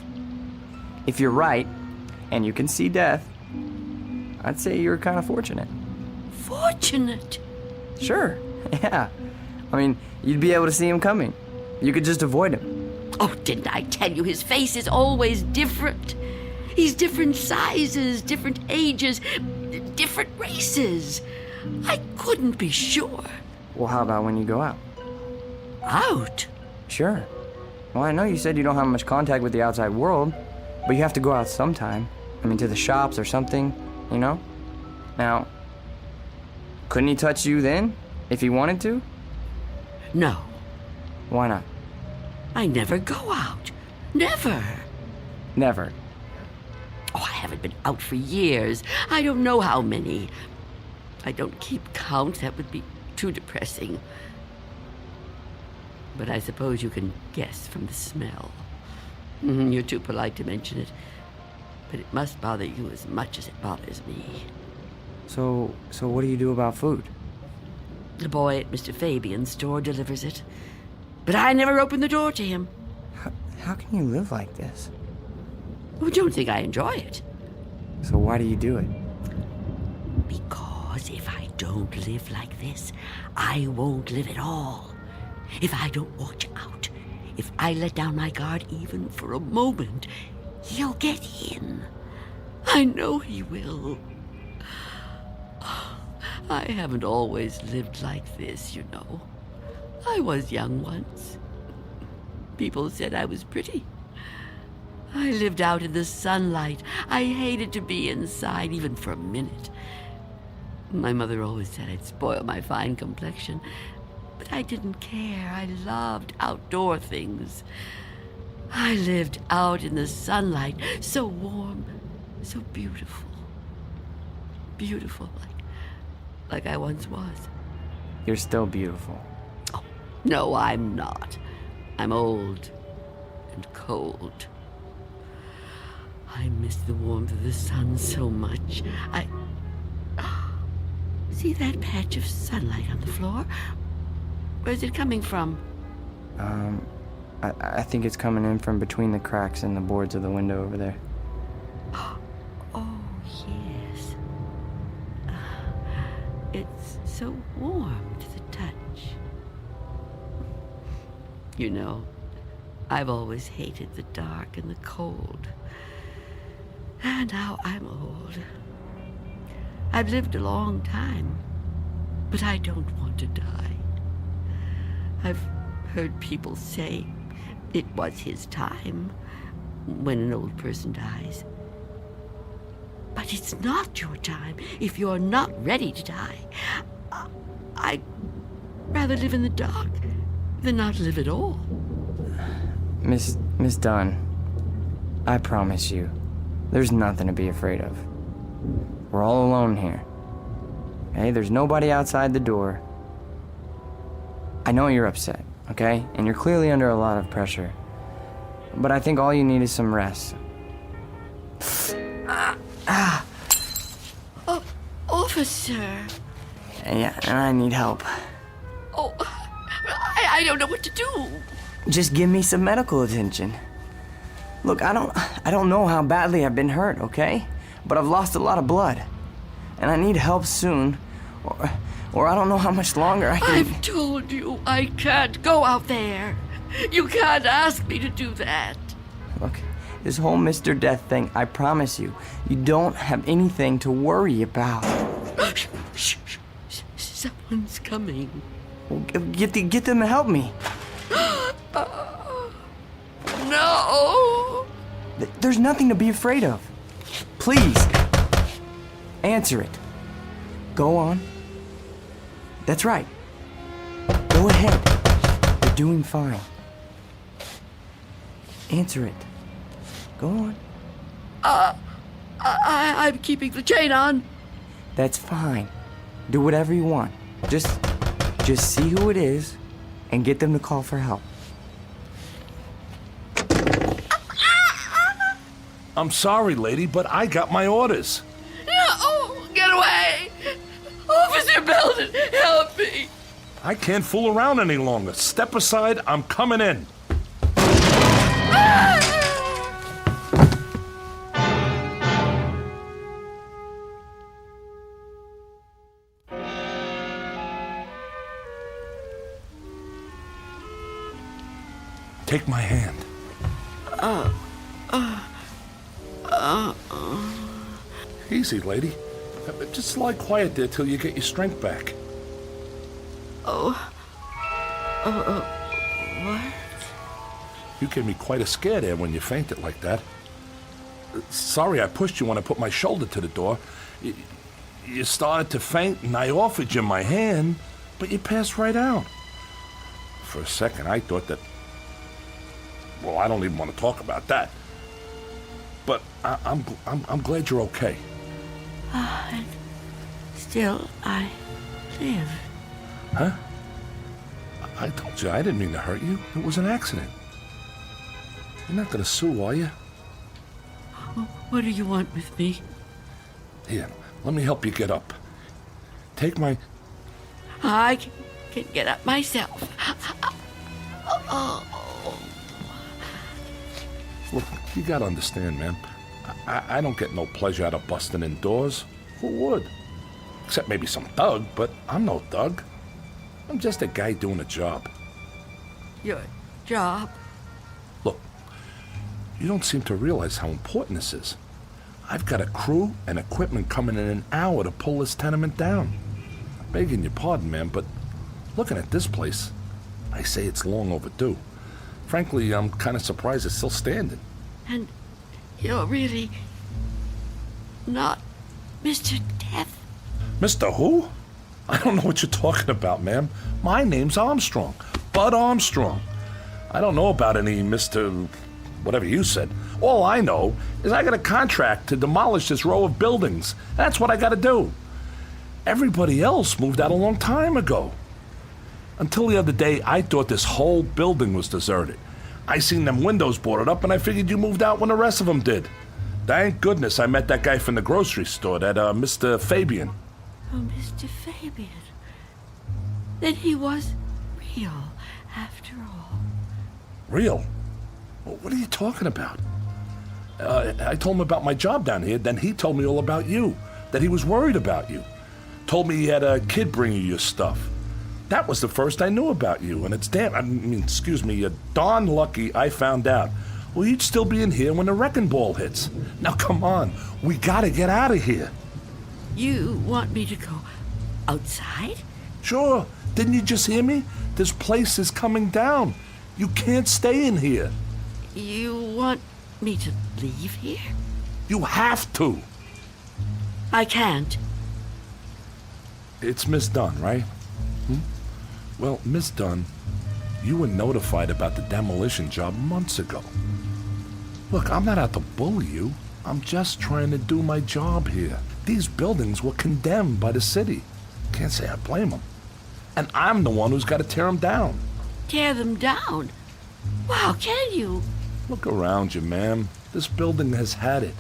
If you're right, and you can see death, I'd say you're kind of fortunate. Fortunate? Sure, yeah. I mean, you'd be able to see him coming. You could just avoid him. Oh, didn't I tell you his face is always different? He's different sizes, different ages, different races. I couldn't be sure. Well, how about when you go out? Out? Sure. Well, I know you said you don't have much contact with the outside world, but you have to go out sometime. I mean, to the shops or something, you know? Now, couldn't he touch you then, if he wanted to? No. Why not? I never go out. Never. Never. Oh, I haven't been out for years. I don't know how many. I don't keep count. That would be too depressing. But I suppose you can guess from the smell. You're too polite to mention it. But it must bother you as much as it bothers me. So what do you do about food? The boy at Mr. Fabian's store delivers it. But I never open the door to him. How can you live like this? Oh, don't think I enjoy it. So why do you do it? Because if I don't live like this, I won't live at all. If I don't watch out, if I let down my guard even for a moment, he'll get in. I know he will. I haven't always lived like this, you know. I was young once. People said I was pretty. I lived out in the sunlight. I hated to be inside, even for a minute. My mother always said I'd spoil my fine complexion, but I didn't care. I loved outdoor things. I lived out in the sunlight, so warm, so beautiful. Beautiful, like I once was. You're still beautiful. Oh, no, I'm not. I'm old and cold. I miss the warmth of the sun so much. See that patch of sunlight on the floor? Where's it coming from? I think it's coming in from between the cracks in the boards of the window over there. Oh, yes. It's so warm to the touch. You know, I've always hated the dark and the cold. And now I'm old. I've lived a long time, but I don't want to die. I've heard people say it was his time when an old person dies. But it's not your time if you're not ready to die. I'd rather live in the dark than not live at all. Miss Dunn, I promise you, there's nothing to be afraid of. We're all alone here. Okay, there's nobody outside the door. I know you're upset, okay? And you're clearly under a lot of pressure. But I think all you need is some rest. Oh, officer. Yeah, and I need help. Oh, I don't know what to do. Just give me some medical attention. Look, I don't know how badly I've been hurt, okay? But I've lost a lot of blood. And I need help soon. Or I don't know how much longer I can... I've told you I can't go out there. You can't ask me to do that. Look, this whole Mr. Death thing, I promise you, you don't have anything to worry about. Shh. Someone's coming. Well, get them to help me. No! There's nothing to be afraid of. Please, answer it. Go on. That's right. Go ahead. You're doing fine. Answer it. Go on. I'm keeping the chain on. That's fine. Do whatever you want. Just see who it is and get them to call for help. I'm sorry, lady, but I got my orders. No! Get away! Officer Belden, help me! I can't fool around any longer. Step aside, I'm coming in. Take my hand. Easy, lady. Just lie quiet there till you get your strength back. What? You gave me quite a scare there when you fainted like that. Sorry I pushed you when I put my shoulder to the door. You started to faint and I offered you my hand, but you passed right out. For a second I thought that... Well, I don't even want to talk about that. But I'm glad you're okay. And still, I live. Huh? I told you I didn't mean to hurt you. It was an accident. You're not going to sue, are you? What do you want with me? Here, let me help you get up. Take my... I can get up myself. Look, you gotta understand, man. I don't get no pleasure out of busting indoors. Who would? Except maybe some thug, but I'm no thug. I'm just a guy doing a job. Your job? Look, you don't seem to realize how important this is. I've got a crew and equipment coming in an hour to pull this tenement down. Begging your pardon, man, but looking at this place, I say it's long overdue. Frankly, I'm kind of surprised it's still standing. And you're really not Mr. Death? Mr. Who? I don't know what you're talking about, ma'am. My name's Armstrong. Bud Armstrong. I don't know about any Mr. whatever you said. All I know is I got a contract to demolish this row of buildings. That's what I got to do. Everybody else moved out a long time ago. Until the other day, I thought this whole building was deserted. I seen them windows boarded up, and I figured you moved out when the rest of them did. Thank goodness I met that guy from the grocery store, that Mr. Fabian. Oh, Mr. Fabian. Then he was real, after all. Real? What are you talking about? I told him about my job down here, then he told me all about you, that he was worried about you. Told me he had a kid bring you your stuff. That was the first I knew about you, and it's darn lucky I found out. Well, you'd still be in here when the wrecking ball hits. Now, come on, we gotta get out of here. You want me to go outside? Sure. Didn't you just hear me? This place is coming down. You can't stay in here. You want me to leave here? You have to. I can't. It's Miss Dunn, right? Well, Miss Dunn, you were notified about the demolition job months ago. Look, I'm not out to bully you. I'm just trying to do my job here. These buildings were condemned by the city. Can't say I blame them. And I'm the one who's got to tear them down. Tear them down? Wow, can you? Look around you, ma'am. This building has had it.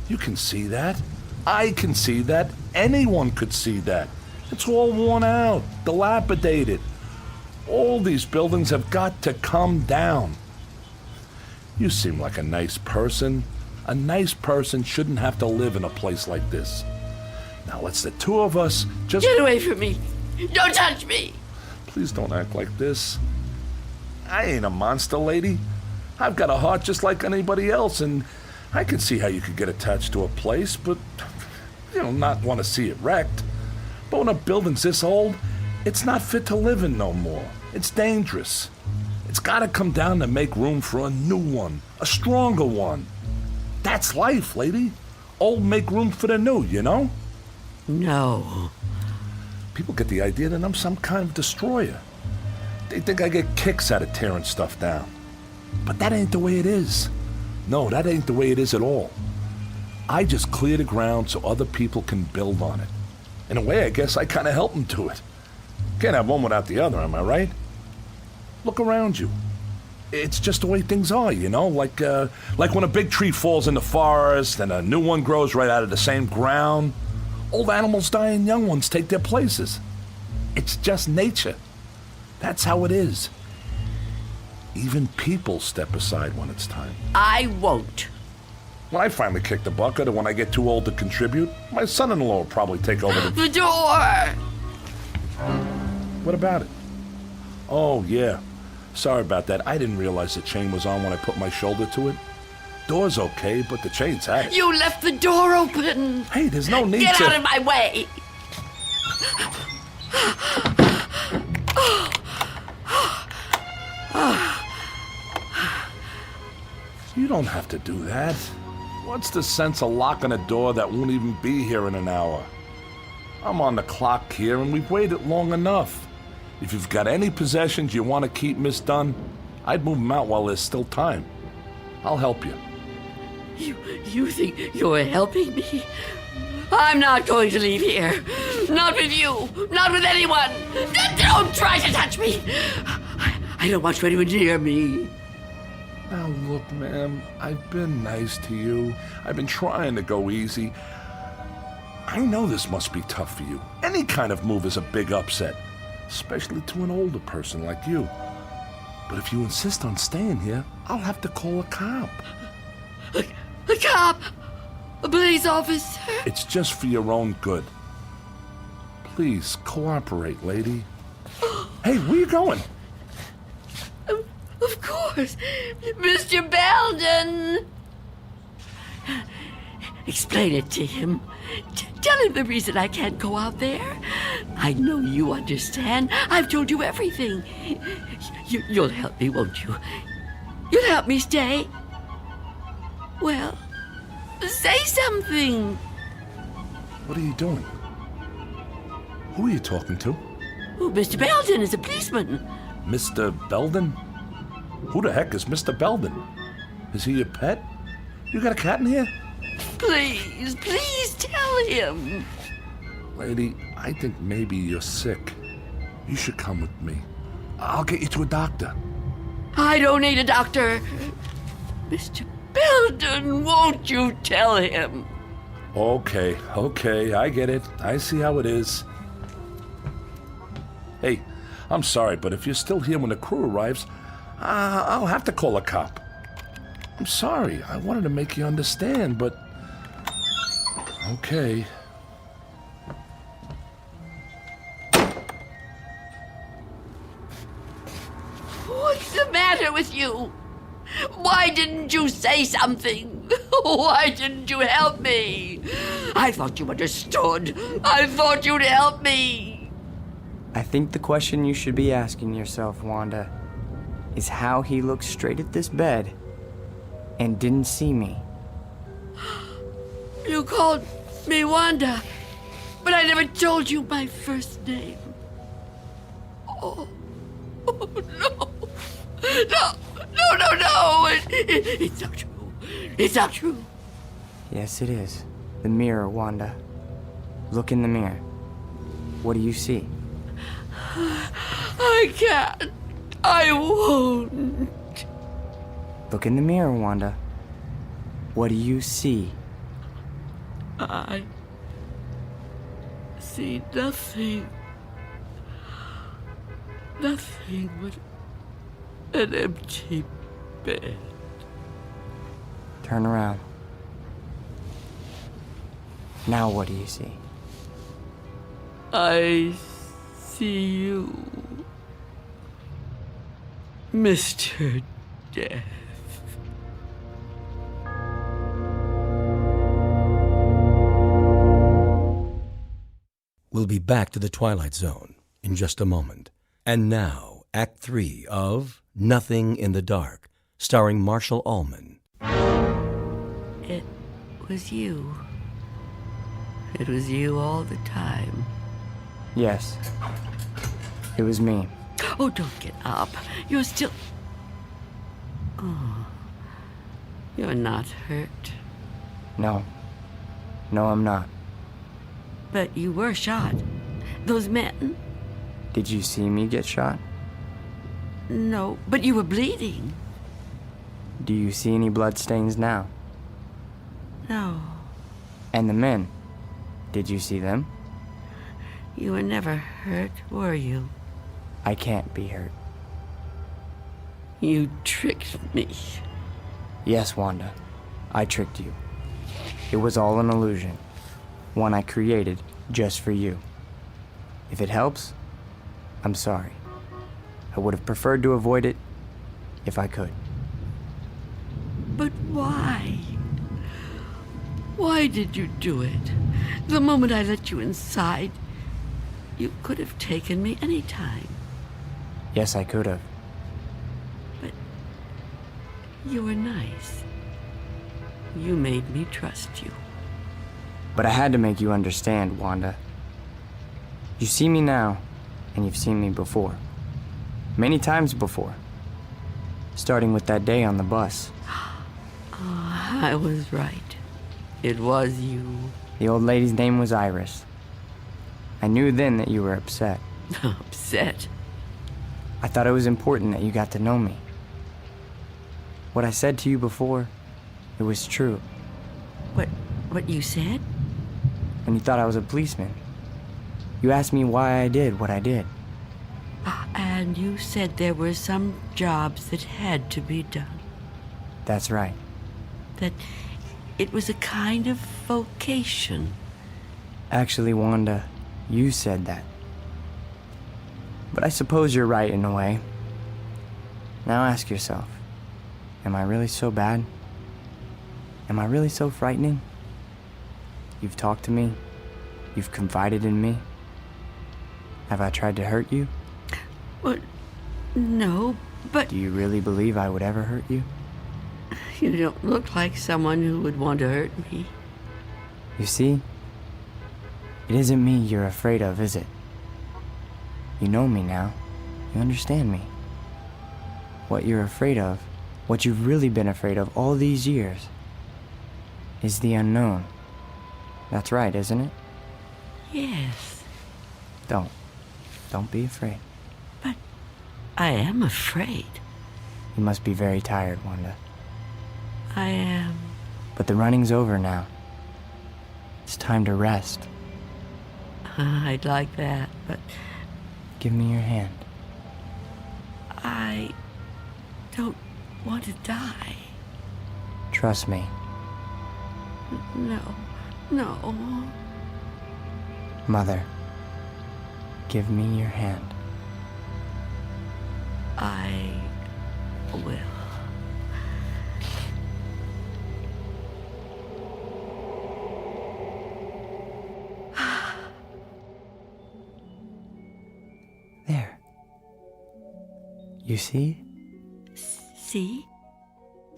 You can see that. I can see that. Anyone could see that. It's all worn out, dilapidated. All these buildings have got to come down. You seem like a nice person. A nice person shouldn't have to live in a place like this. Now let's the two of us just... Get away from me! Don't touch me! Please don't act like this. I ain't a monster, lady. I've got a heart just like anybody else, and I can see how you could get attached to a place, but, not want to see it wrecked. But when a building's this old, it's not fit to live in no more. It's dangerous. It's got to come down to make room for a new one, a stronger one. That's life, lady. Old make room for the new, you know? No. People get the idea that I'm some kind of destroyer. They think I get kicks out of tearing stuff down. But that ain't the way it is. No, that ain't the way it is at all. I just clear the ground so other people can build on it. In a way, I guess I kind of help them to it. Can't have one without the other, am I right? Look around you. It's just the way things are, like when a big tree falls in the forest and a new one grows right out of the same ground. Old animals die and young ones take their places. It's just nature. That's how it is. Even people step aside when it's time. I won't. When I finally kick the bucket or when I get too old to contribute, my son-in-law will probably take over the door! What about it? Oh, yeah. Sorry about that. I didn't realize the chain was on when I put my shoulder to it. Door's okay, but the chain's had it. You left the door open! Hey, there's no need Get to... out of my way! You don't have to do that. What's the sense of locking a door that won't even be here in an hour? I'm on the clock here, and we've waited long enough. If you've got any possessions you want to keep, Miss Dunn, I'd move them out while there's still time. I'll help you. You think you're helping me? I'm not going to leave here. Not with you. Not with anyone. Don't try to touch me. I don't want anyone near me. Now look, ma'am, I've been nice to you. I've been trying to go easy. I know this must be tough for you. Any kind of move is a big upset, especially to an older person like you. But if you insist on staying here, I'll have to call a cop. A cop? A police officer? It's just for your own good. Please, cooperate, lady. Hey, where you going? Of course, Mr. Belden. Explain it to him. Tell him the reason I can't go out there. I know you understand. I've told you everything. You'll help me, won't you? You'll help me stay. Well, say something. What are you doing? Who are you talking to? Oh, Mr. Belden is a policeman. Mr. Belden? Who the heck is Mr. Belden? Is he your pet? You got a cat in here? Please tell him. Lady, I think maybe you're sick. You should come with me. I'll get you to a doctor. I don't need a doctor. Mr. Belden, won't you tell him? Okay, I get it. I see how it is. Hey, I'm sorry, but if you're still here when the crew arrives, I'll have to call a cop. I'm sorry. I wanted to make you understand, but... Okay. What's the matter with you? Why didn't you say something? Why didn't you help me? I thought you understood. I thought you'd help me. I think the question you should be asking yourself, Wanda, is how he looked straight at this bed and didn't see me. You called me Wanda, but I never told you my first name. Oh, no. No. It's not true. It's not true. Yes, it is. The mirror, Wanda. Look in the mirror. What do you see? I can't. I won't. Look in the mirror, Wanda. What do you see? I see nothing. Nothing but an empty bed. Turn around. Now what do you see? I see you, Mr. Death. We'll be back to the Twilight Zone in just a moment. And now, Act 3 of Nothing in the Dark, starring Marshall Allman. It was you. It was you all the time. Yes. It was me. Oh, don't get up. You're still... Oh. You're not hurt. No. No, I'm not. But you were shot. Those men... Did you see me get shot? No, but you were bleeding. Do you see any bloodstains now? No. And the men? Did you see them? You were never hurt, were you? I can't be hurt. You tricked me. Yes, Wanda. I tricked you. It was all an illusion. One I created just for you. If it helps, I'm sorry. I would have preferred to avoid it if I could. But why? Why did you do it? The moment I let you inside, you could have taken me any time. Yes, I could have. But you were nice. You made me trust you. But I had to make you understand, Wanda. You see me now, and you've seen me before. Many times before. Starting with that day on the bus. Oh, I was right. It was you. The old lady's name was Iris. I knew then that you were upset. Upset? I thought it was important that you got to know me. What I said to you before, it was true. What you said? And you thought I was a policeman. You asked me why I did what I did. And you said there were some jobs that had to be done. That's right. That it was a kind of vocation. Actually, Wanda, you said that. But I suppose you're right in a way. Now ask yourself, am I really so bad? Am I really so frightening? You've talked to me. You've confided in me. Have I tried to hurt you? Well, no, but... Do you really believe I would ever hurt you? You don't look like someone who would want to hurt me. You see? It isn't me you're afraid of, is it? You know me now. You understand me. What you're afraid of, what you've really been afraid of all these years, is the unknown. That's right, isn't it? Yes. Don't be afraid. But I am afraid. You must be very tired, Wanda. I am. But the running's over now. It's time to rest. I'd like that, but Give me your hand. I don't want to die. Trust me. No. Mother, give me your hand. I will. There. You see? See?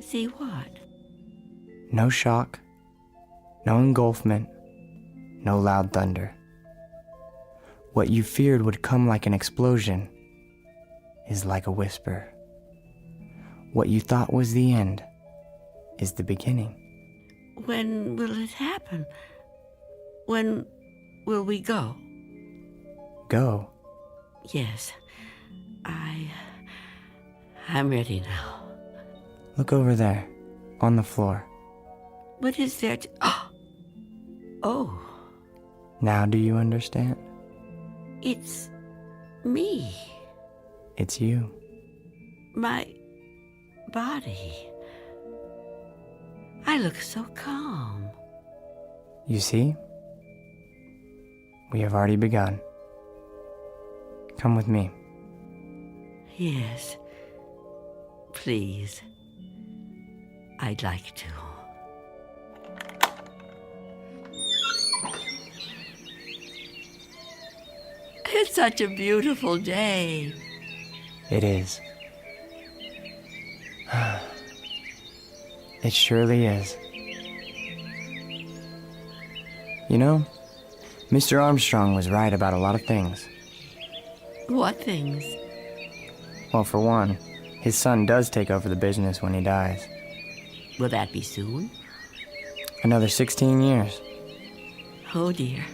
See what? No shock, no engulfment, no loud thunder. What you feared would come like an explosion is like a whisper. What you thought was the end is the beginning. When will it happen? When will we go? Go. Yes. I'm ready now. Look over there, on the floor. What is there to... Oh. Now do you understand? It's me. It's you. My body. I look so calm. You see? We have already begun. Come with me. Yes. Please. I'd like to. It's such a beautiful day. It is. It surely is. You know, Mr. Armstrong was right about a lot of things. What things? Well, for one, his son does take over the business when he dies. Will that be soon? Another 16 years. Oh, dear.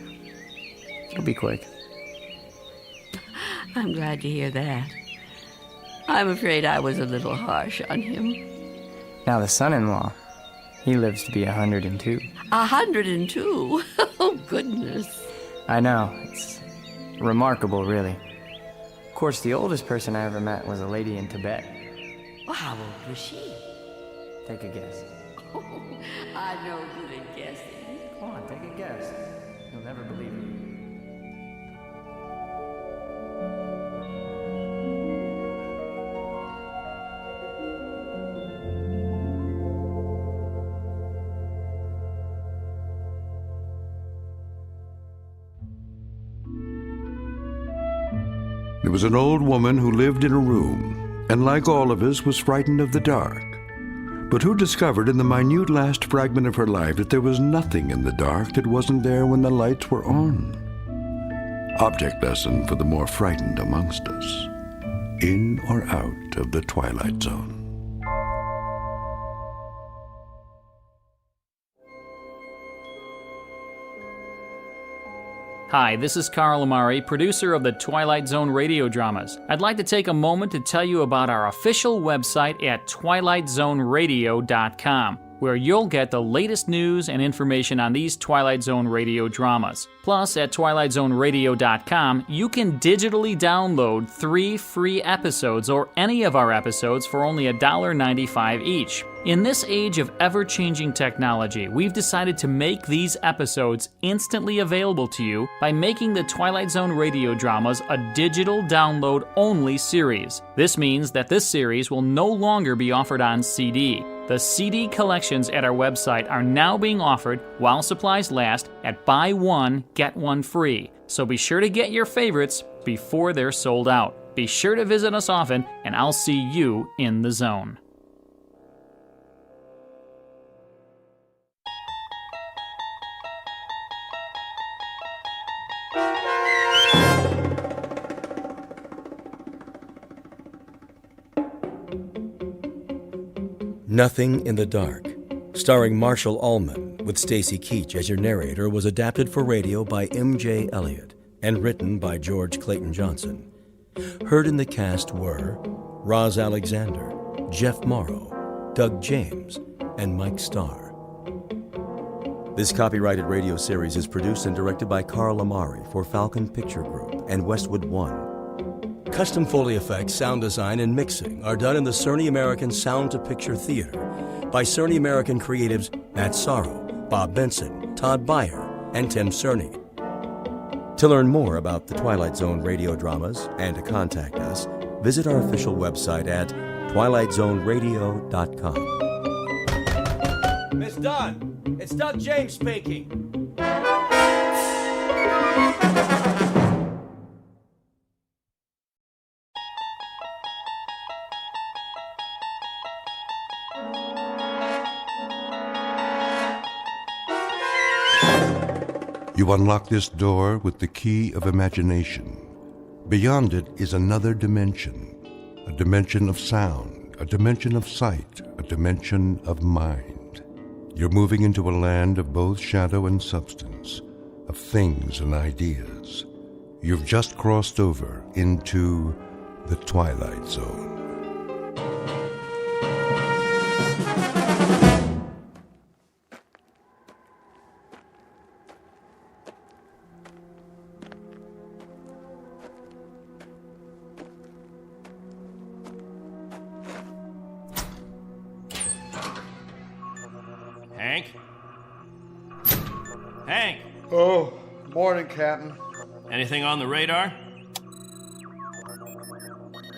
It'll be quick. I'm glad to hear that. I'm afraid I was a little harsh on him. Now the son-in-law, he lives to be 102. 102? Oh, goodness. I know. It's remarkable, really. Of course, the oldest person I ever met was a lady in Tibet. Well, how old was she? Take a guess. Oh, I'm no good at guessing. Come on, take a guess. You'll never believe it. There was an old woman who lived in a room, and like all of us, was frightened of the dark, but who discovered in the minute last fragment of her life that there was nothing in the dark that wasn't there when the lights were on. Object lesson for the more frightened amongst us. In or out of the Twilight Zone. Hi, this is Carl Amari, producer of the Twilight Zone radio dramas. I'd like to take a moment to tell you about our official website at twilightzoneradio.com, where you'll get the latest news and information on these Twilight Zone radio dramas. Plus, at twilightzoneradio.com, you can digitally download 3 free episodes or any of our episodes for only $1.95 each. In this age of ever-changing technology, we've decided to make these episodes instantly available to you by making the Twilight Zone radio dramas a digital download-only series. This means that this series will no longer be offered on CD. The CD collections at our website are now being offered while supplies last at buy one, get one free. So be sure to get your favorites before they're sold out. Be sure to visit us often, and I'll see you in the zone. Nothing in the Dark, starring Marshall Allman, with Stacy Keach as your narrator, was adapted for radio by M.J. Elliott and written by George Clayton Johnson. Heard in the cast were Roz Alexander, Jeff Morrow, Doug James, and Mike Starr. This copyrighted radio series is produced and directed by Carl Amari for Falcon Picture Group and Westwood One. Custom Foley effects, sound design, and mixing are done in the Cerny American Sound to Picture Theater by Cerny American creatives Matt Sorrow, Bob Benson, Todd Beyer, and Tim Cerny. To learn more about the Twilight Zone radio dramas and to contact us, visit our official website at twilightzoneradio.com. Miss Dunn, it's Doug James speaking. You unlock this door with the key of imagination. Beyond it is another dimension, a dimension of sound, a dimension of sight, a dimension of mind. You're moving into a land of both shadow and substance, of things and ideas. You've just crossed over into the Twilight Zone. Hank? Hank! Oh, morning, Captain. Anything on the radar?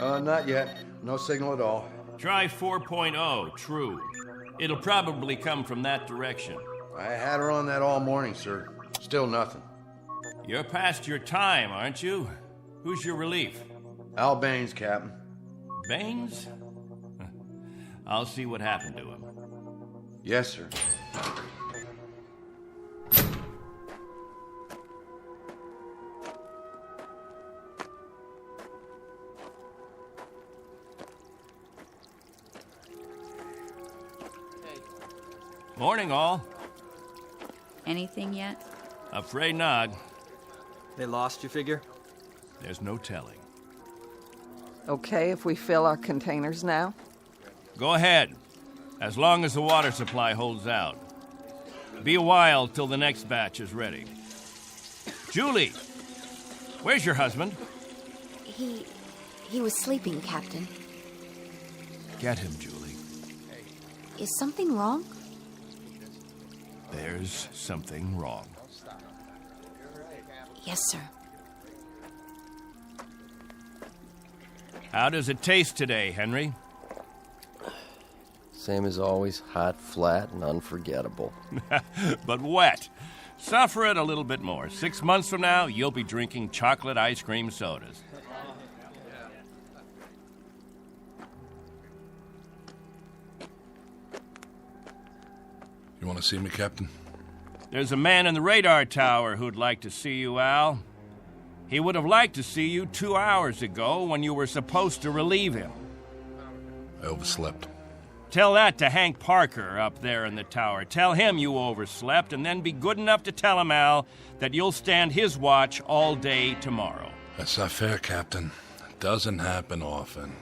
Not yet. No signal at all. Try 4.0, true. It'll probably come from that direction. I had her on that all morning, sir. Still nothing. You're past your time, aren't you? Who's your relief? Al Baines, Captain. Baines? I'll see what happened to him. Yes, sir. Morning, all. Anything yet? Afraid not. They lost, you figure? There's no telling. Okay if we fill our containers now? Go ahead, as long as the water supply holds out. Be a while till the next batch is ready. Julie, where's your husband? He was sleeping, Captain. Get him, Julie. Is something wrong? There's something wrong. Yes, sir. How does it taste today, Henry? Same as always, hot, flat, and unforgettable. But wet. Suffer it a little bit more. 6 months from now, you'll be drinking chocolate ice cream sodas. You want to see me, Captain? There's a man in the radar tower who'd like to see you, Al. He would have liked to see you 2 hours ago when you were supposed to relieve him. I overslept. Tell that to Hank Parker up there in the tower. Tell him you overslept, and then be good enough to tell him, Al, that you'll stand his watch all day tomorrow. That's not fair, Captain. It doesn't happen often.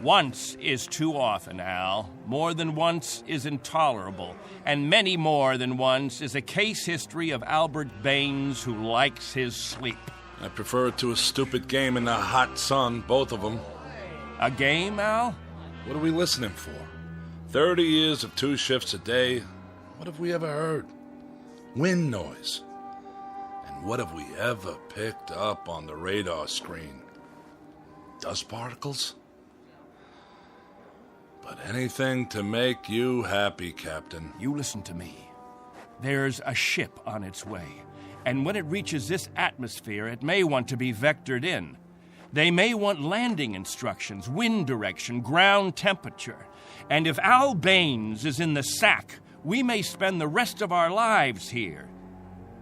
Once is too often, Al. More than once is intolerable. And many more than once is a case history of Albert Baines who likes his sleep. I prefer it to a stupid game in the hot sun, both of them. A game, Al? What are we listening for? 30 years of 2 shifts a day. What have we ever heard? Wind noise. And what have we ever picked up on the radar screen? Dust particles? But anything to make you happy, Captain. You listen to me. There's a ship on its way, and when it reaches this atmosphere, it may want to be vectored in. They may want landing instructions, wind direction, ground temperature. And if Al Baines is in the sack, we may spend the rest of our lives here.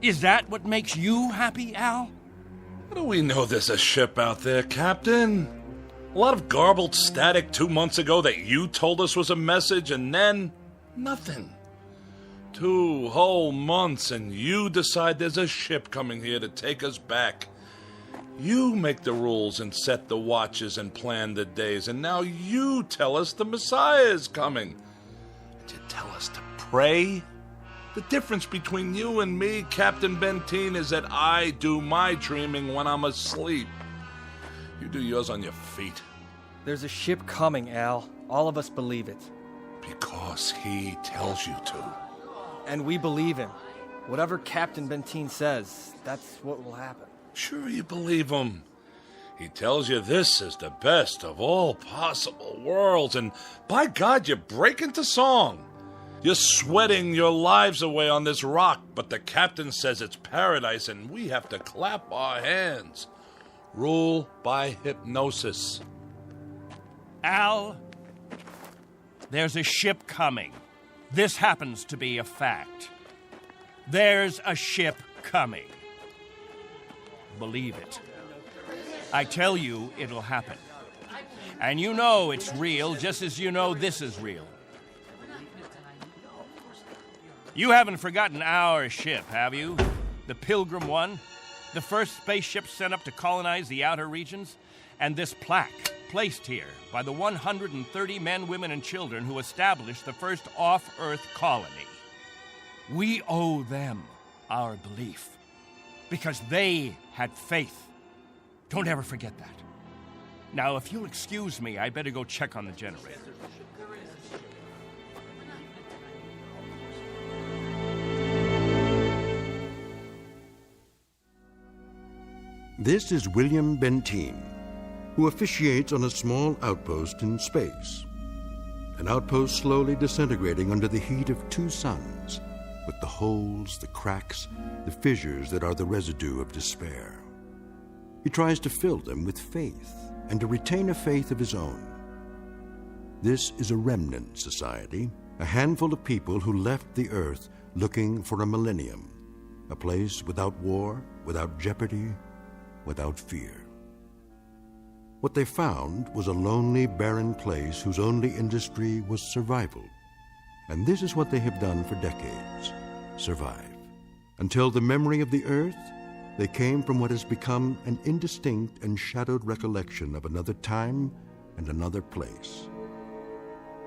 Is that what makes you happy, Al? How do we know there's a ship out there, Captain? A lot of garbled static 2 months ago that you told us was a message, and then nothing. 2 whole months, and you decide there's a ship coming here to take us back. You make the rules and set the watches and plan the days, and now you tell us the Messiah is coming. And you tell us to pray? The difference between you and me, Captain Benteen, is that I do my dreaming when I'm asleep. You do yours on your feet. There's a ship coming, Al. All of us believe it. Because he tells you to. And we believe him. Whatever Captain Benteen says, that's what will happen. Sure you believe him. He tells you this is the best of all possible worlds, and by God, you break into song. You're sweating your lives away on this rock, but the captain says it's paradise, and we have to clap our hands. Rule by hypnosis. Al, there's a ship coming. This happens to be a fact. There's a ship coming. Believe it. I tell you, it'll happen. And you know it's real, just as you know this is real. You haven't forgotten our ship, have you? The Pilgrim 1? The first spaceship sent up to colonize the outer regions? And this plaque, placed here by the 130 men, women, and children who established the first off-Earth colony. We owe them our belief, because they had faith. Don't ever forget that. Now, if you'll excuse me, I better go check on the generator. This is William Benteen, who officiates on a small outpost in space. An outpost slowly disintegrating under the heat of two suns, with the holes, the cracks, the fissures that are the residue of despair. He tries to fill them with faith and to retain a faith of his own. This is a remnant society, a handful of people who left the earth looking for a millennium, a place without war, without jeopardy, without fear. What they found was a lonely, barren place whose only industry was survival. And this is what they have done for decades, survive. Until the memory of the earth, they came from what has become an indistinct and shadowed recollection of another time and another place.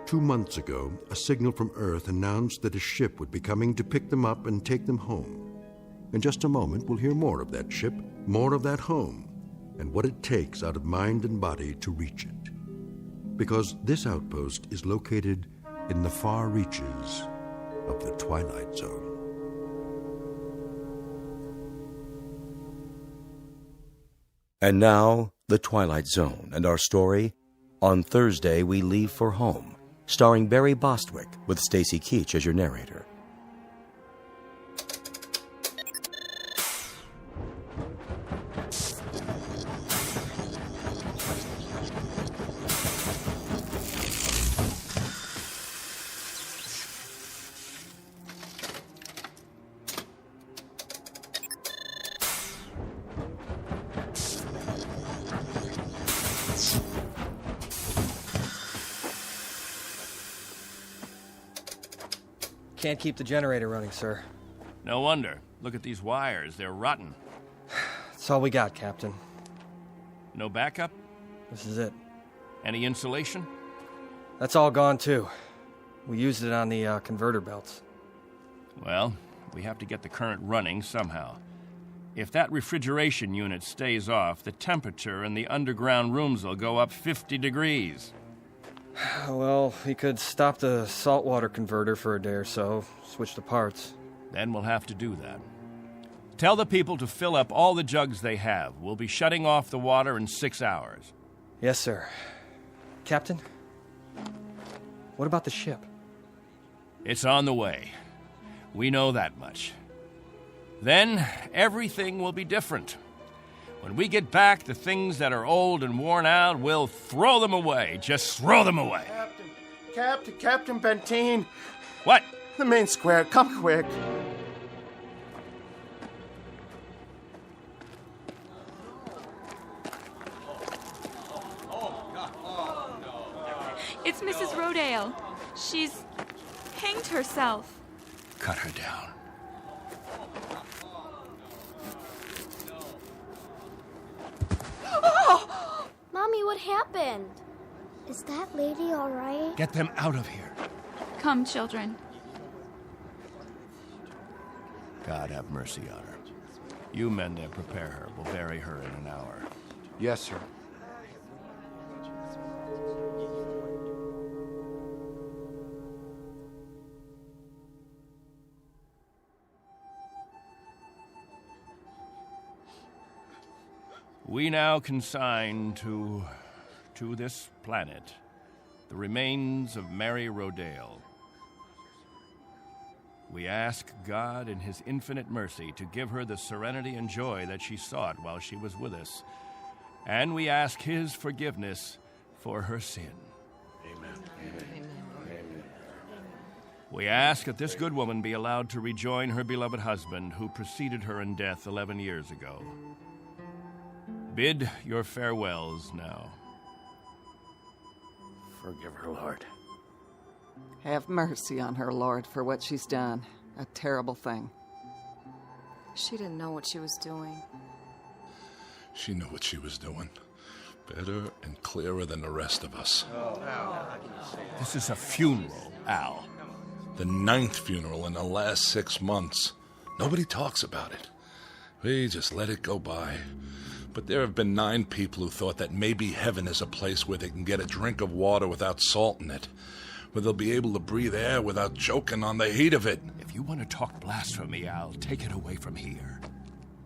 2 months ago, a signal from Earth announced that a ship would be coming to pick them up and take them home. In just a moment, we'll hear more of that ship, more of that home, and what it takes out of mind and body to reach it. Because this outpost is located in the far reaches of the Twilight Zone. And now, The Twilight Zone, and our story, On Thursday We Leave for Home, starring Barry Bostwick with Stacy Keach as your narrator. Can't keep the generator running, sir. No wonder. Look at these wires. They're rotten. That's all we got, Captain. No backup? This is it. Any insulation? That's all gone, too. We used it on the converter belts. Well, we have to get the current running somehow. If that refrigeration unit stays off, the temperature in the underground rooms will go up 50 degrees. Well, we could stop the saltwater converter for a day or so, switch the parts. Then we'll have to do that. Tell the people to fill up all the jugs they have. We'll be shutting off the water in 6 hours. Yes, sir. Captain, what about the ship? It's on the way. We know that much. Then everything will be different. When we get back, the things that are old and worn out, we'll throw them away. Just throw them away. Captain Benteen. What? The main square. Come quick. It's Mrs. Rodale. She's hanged herself. Cut her down. Oh! Mommy, what happened? Is that lady all right? Get them out of here. Come, children. God have mercy on her. You men there prepare her. We'll bury her in an hour. Yes, sir. We now consign to this planet the remains of Mary Rodale. We ask God in His infinite mercy to give her the serenity and joy that she sought while she was with us. And we ask His forgiveness for her sin. Amen. Amen. We ask that this good woman be allowed to rejoin her beloved husband who preceded her in death 11 years ago. Bid your farewells now. Forgive her, Lord. Have mercy on her, Lord, for what she's done. A terrible thing. She didn't know what she was doing. She knew what she was doing. Better and clearer than the rest of us. This is a funeral, Al. The 9th funeral in the last 6 months. Nobody talks about it. We just let it go by. But there have been 9 people who thought that maybe heaven is a place where they can get a drink of water without salt in it, where they'll be able to breathe air without choking on the heat of it. If you want to talk blasphemy, Al, take it away from here.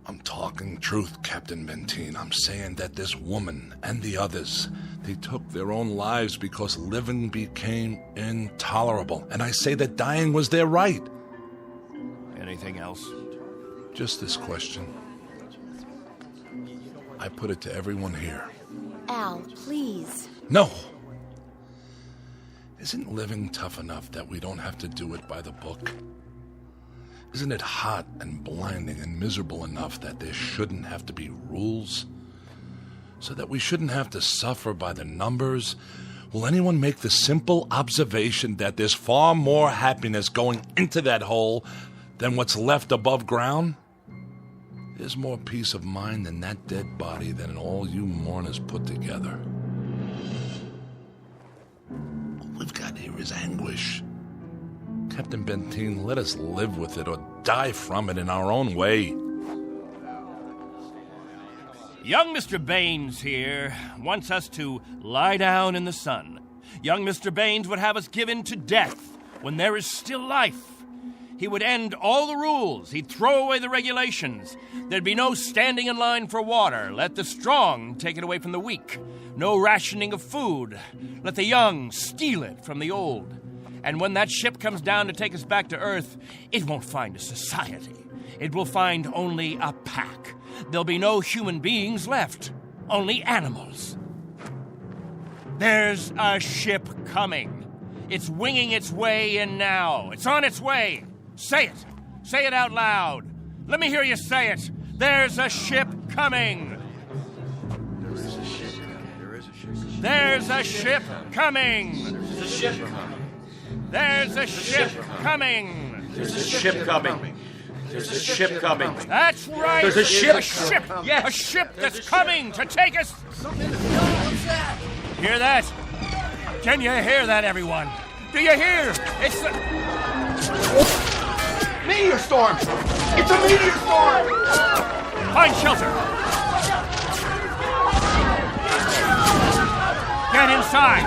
I'm talking truth, Captain Benteen. I'm saying that this woman and the others, they took their own lives because living became intolerable. And I say that dying was their right. Anything else? Just this question. I put it to everyone here. Al, please. No! Isn't living tough enough that we don't have to do it by the book? Isn't it hot and blinding and miserable enough that there shouldn't have to be rules? So that we shouldn't have to suffer by the numbers? Will anyone make the simple observation that there's far more happiness going into that hole than what's left above ground? There's more peace of mind in that dead body than all you mourners put together. All we've got here is anguish. Captain Benteen, let us live with it or die from it in our own way. Young Mr. Baines here wants us to lie down in the sun. Young Mr. Baines would have us give in to death when there is still life. He would end all the rules. He'd throw away the regulations. There'd be no standing in line for water. Let the strong take it away from the weak. No rationing of food. Let the young steal it from the old. And when that ship comes down to take us back to Earth, it won't find a society. It will find only a pack. There'll be no human beings left. Only animals. There's a ship coming. It's winging its way in now. It's on its way. Say it. Say it out loud. Let me hear you say it. There's a ship coming. There's a ship coming. There's a ship coming. There's a ship coming. There's a ship coming. There's a ship coming. That's right. There's a ship. A ship. Yes. A ship that's coming to take us. Hear that? Can you hear that, everyone? Do you hear? It's the... Meteor storm! It's a meteor storm! Find shelter. Get inside.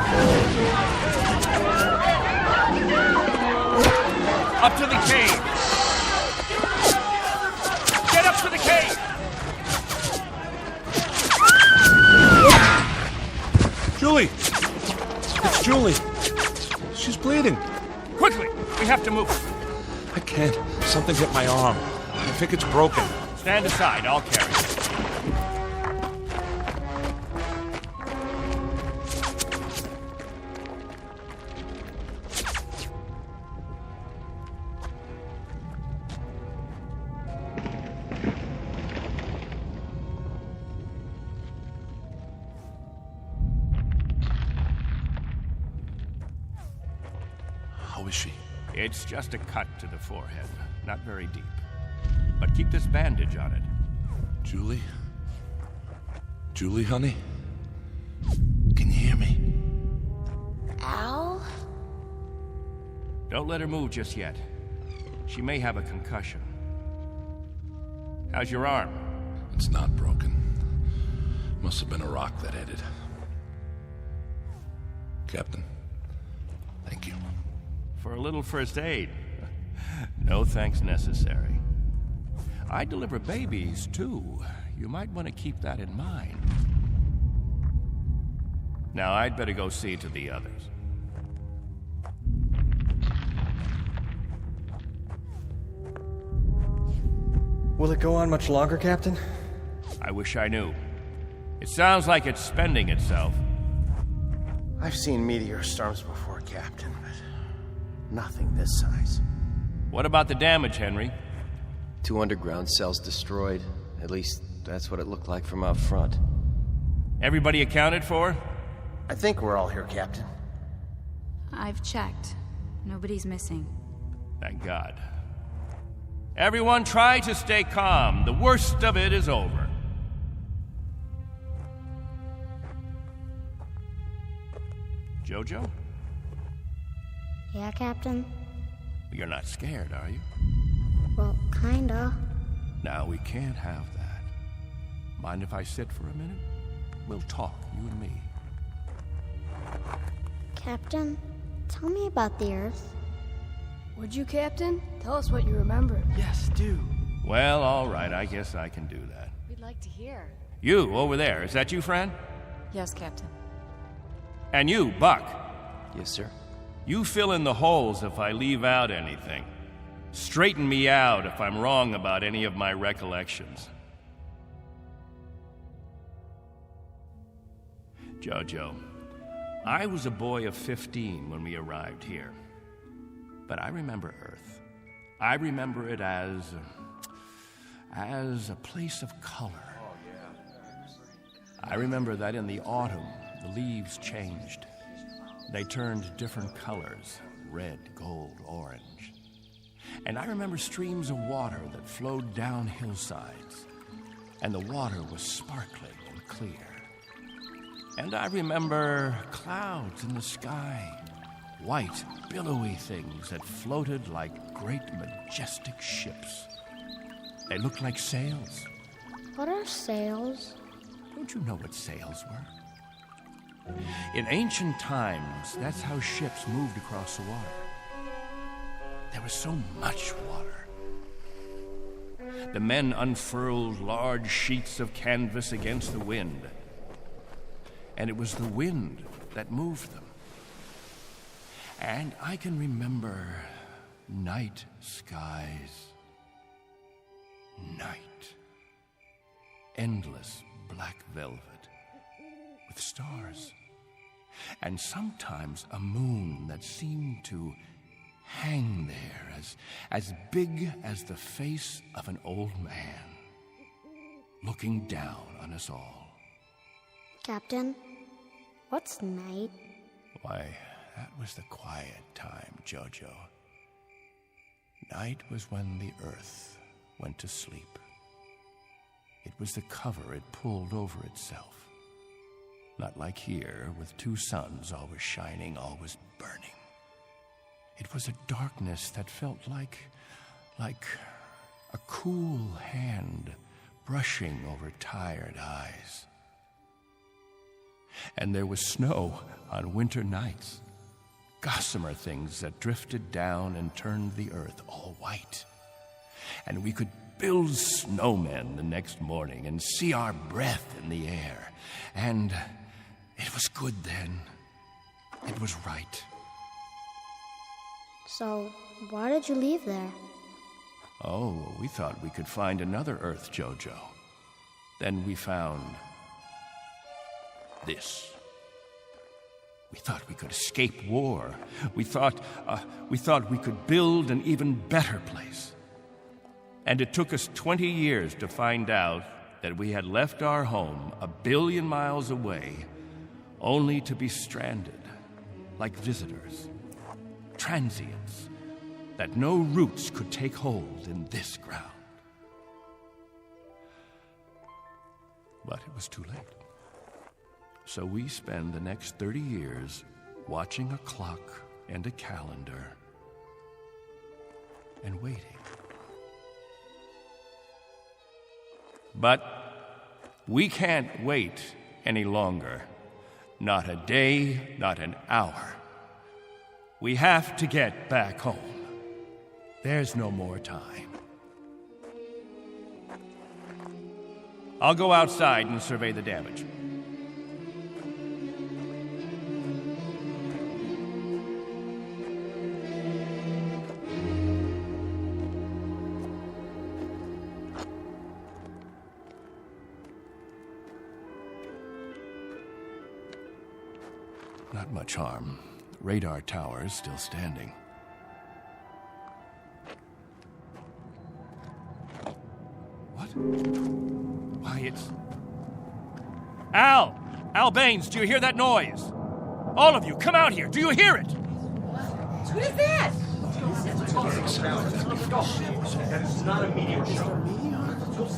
Up to the cave. Get up to the cave. Julie! It's Julie. She's bleeding. Quickly, we have to move. I can't. Something hit my arm. I think it's broken. Stand aside, I'll carry it. How is she? It's just a cut to the forehead, not very deep. But keep this bandage on it. Julie? Julie, honey? Can you hear me? Al? Don't let her move just yet. She may have a concussion. How's your arm? It's not broken. Must have been a rock that hit it. Captain, thank you. For a little first aid. No thanks necessary. I deliver babies, too. You might want to keep that in mind. Now, I'd better go see to the others. Will it go on much longer, Captain? I wish I knew. It sounds like it's spending itself. I've seen meteor storms before, Captain, but nothing this size. What about the damage, Henry? 2 underground cells destroyed. At least, that's what it looked like from out front. Everybody accounted for? I think we're all here, Captain. I've checked. Nobody's missing. Thank God. Everyone try to stay calm. The worst of it is over. Jojo? Yeah, Captain? You're not scared, are you? Well, kinda. Now, we can't have that. Mind if I sit for a minute? We'll talk, you and me. Captain, tell me about the Earth. Would you, Captain? Tell us what you remember. Yes, do. Well, all right, I guess I can do that. We'd like to hear. You, over there, is that you, friend? Yes, Captain. And you, Buck. Yes, sir. You fill in the holes if I leave out anything. Straighten me out if I'm wrong about any of my recollections. Jojo, I was a boy of 15 when we arrived here. But I remember Earth. I remember it as a place of color. I remember that in the autumn, the leaves changed. They turned different colors, red, gold, orange. And I remember streams of water that flowed down hillsides, and the water was sparkling and clear. And I remember clouds in the sky, white, billowy things that floated like great, majestic ships. They looked like sails. What are sails? Don't you know what sails were? In ancient times, that's how ships moved across the water. There was so much water. The men unfurled large sheets of canvas against the wind, and it was the wind that moved them. And I can remember night skies. Night. Endless black velvet with stars. And sometimes a moon that seemed to hang there as big as the face of an old man, looking down on us all. Captain, what's night? Why, that was the quiet time, Jojo. Night was when the earth went to sleep. It was the cover it pulled over itself. Not like here, with 2 suns always shining, always burning. It was a darkness that felt like a cool hand brushing over tired eyes. And there was snow on winter nights, gossamer things that drifted down and turned the earth all white. And we could build snowmen the next morning and see our breath in the air. And it was good then. It was right. So, why did you leave there? Oh, we thought we could find another Earth, Jojo. Then we found this. We thought we could escape war. We thought we could build an even better place. And it took us 20 years to find out that we had left our home 1 billion miles away, only to be stranded, like visitors, transients, that no roots could take hold in this ground. But it was too late. So we spend the next 30 years watching a clock and a calendar and waiting. But we can't wait any longer. Not a day, not an hour. We have to get back home. There's no more time. I'll go outside and survey the damage. Not much harm. Radar tower's still standing. What? Why, it's... Al! Al Baines, do you hear that noise? All of you, come out here. Do you hear it? What is that? That's not a meteor.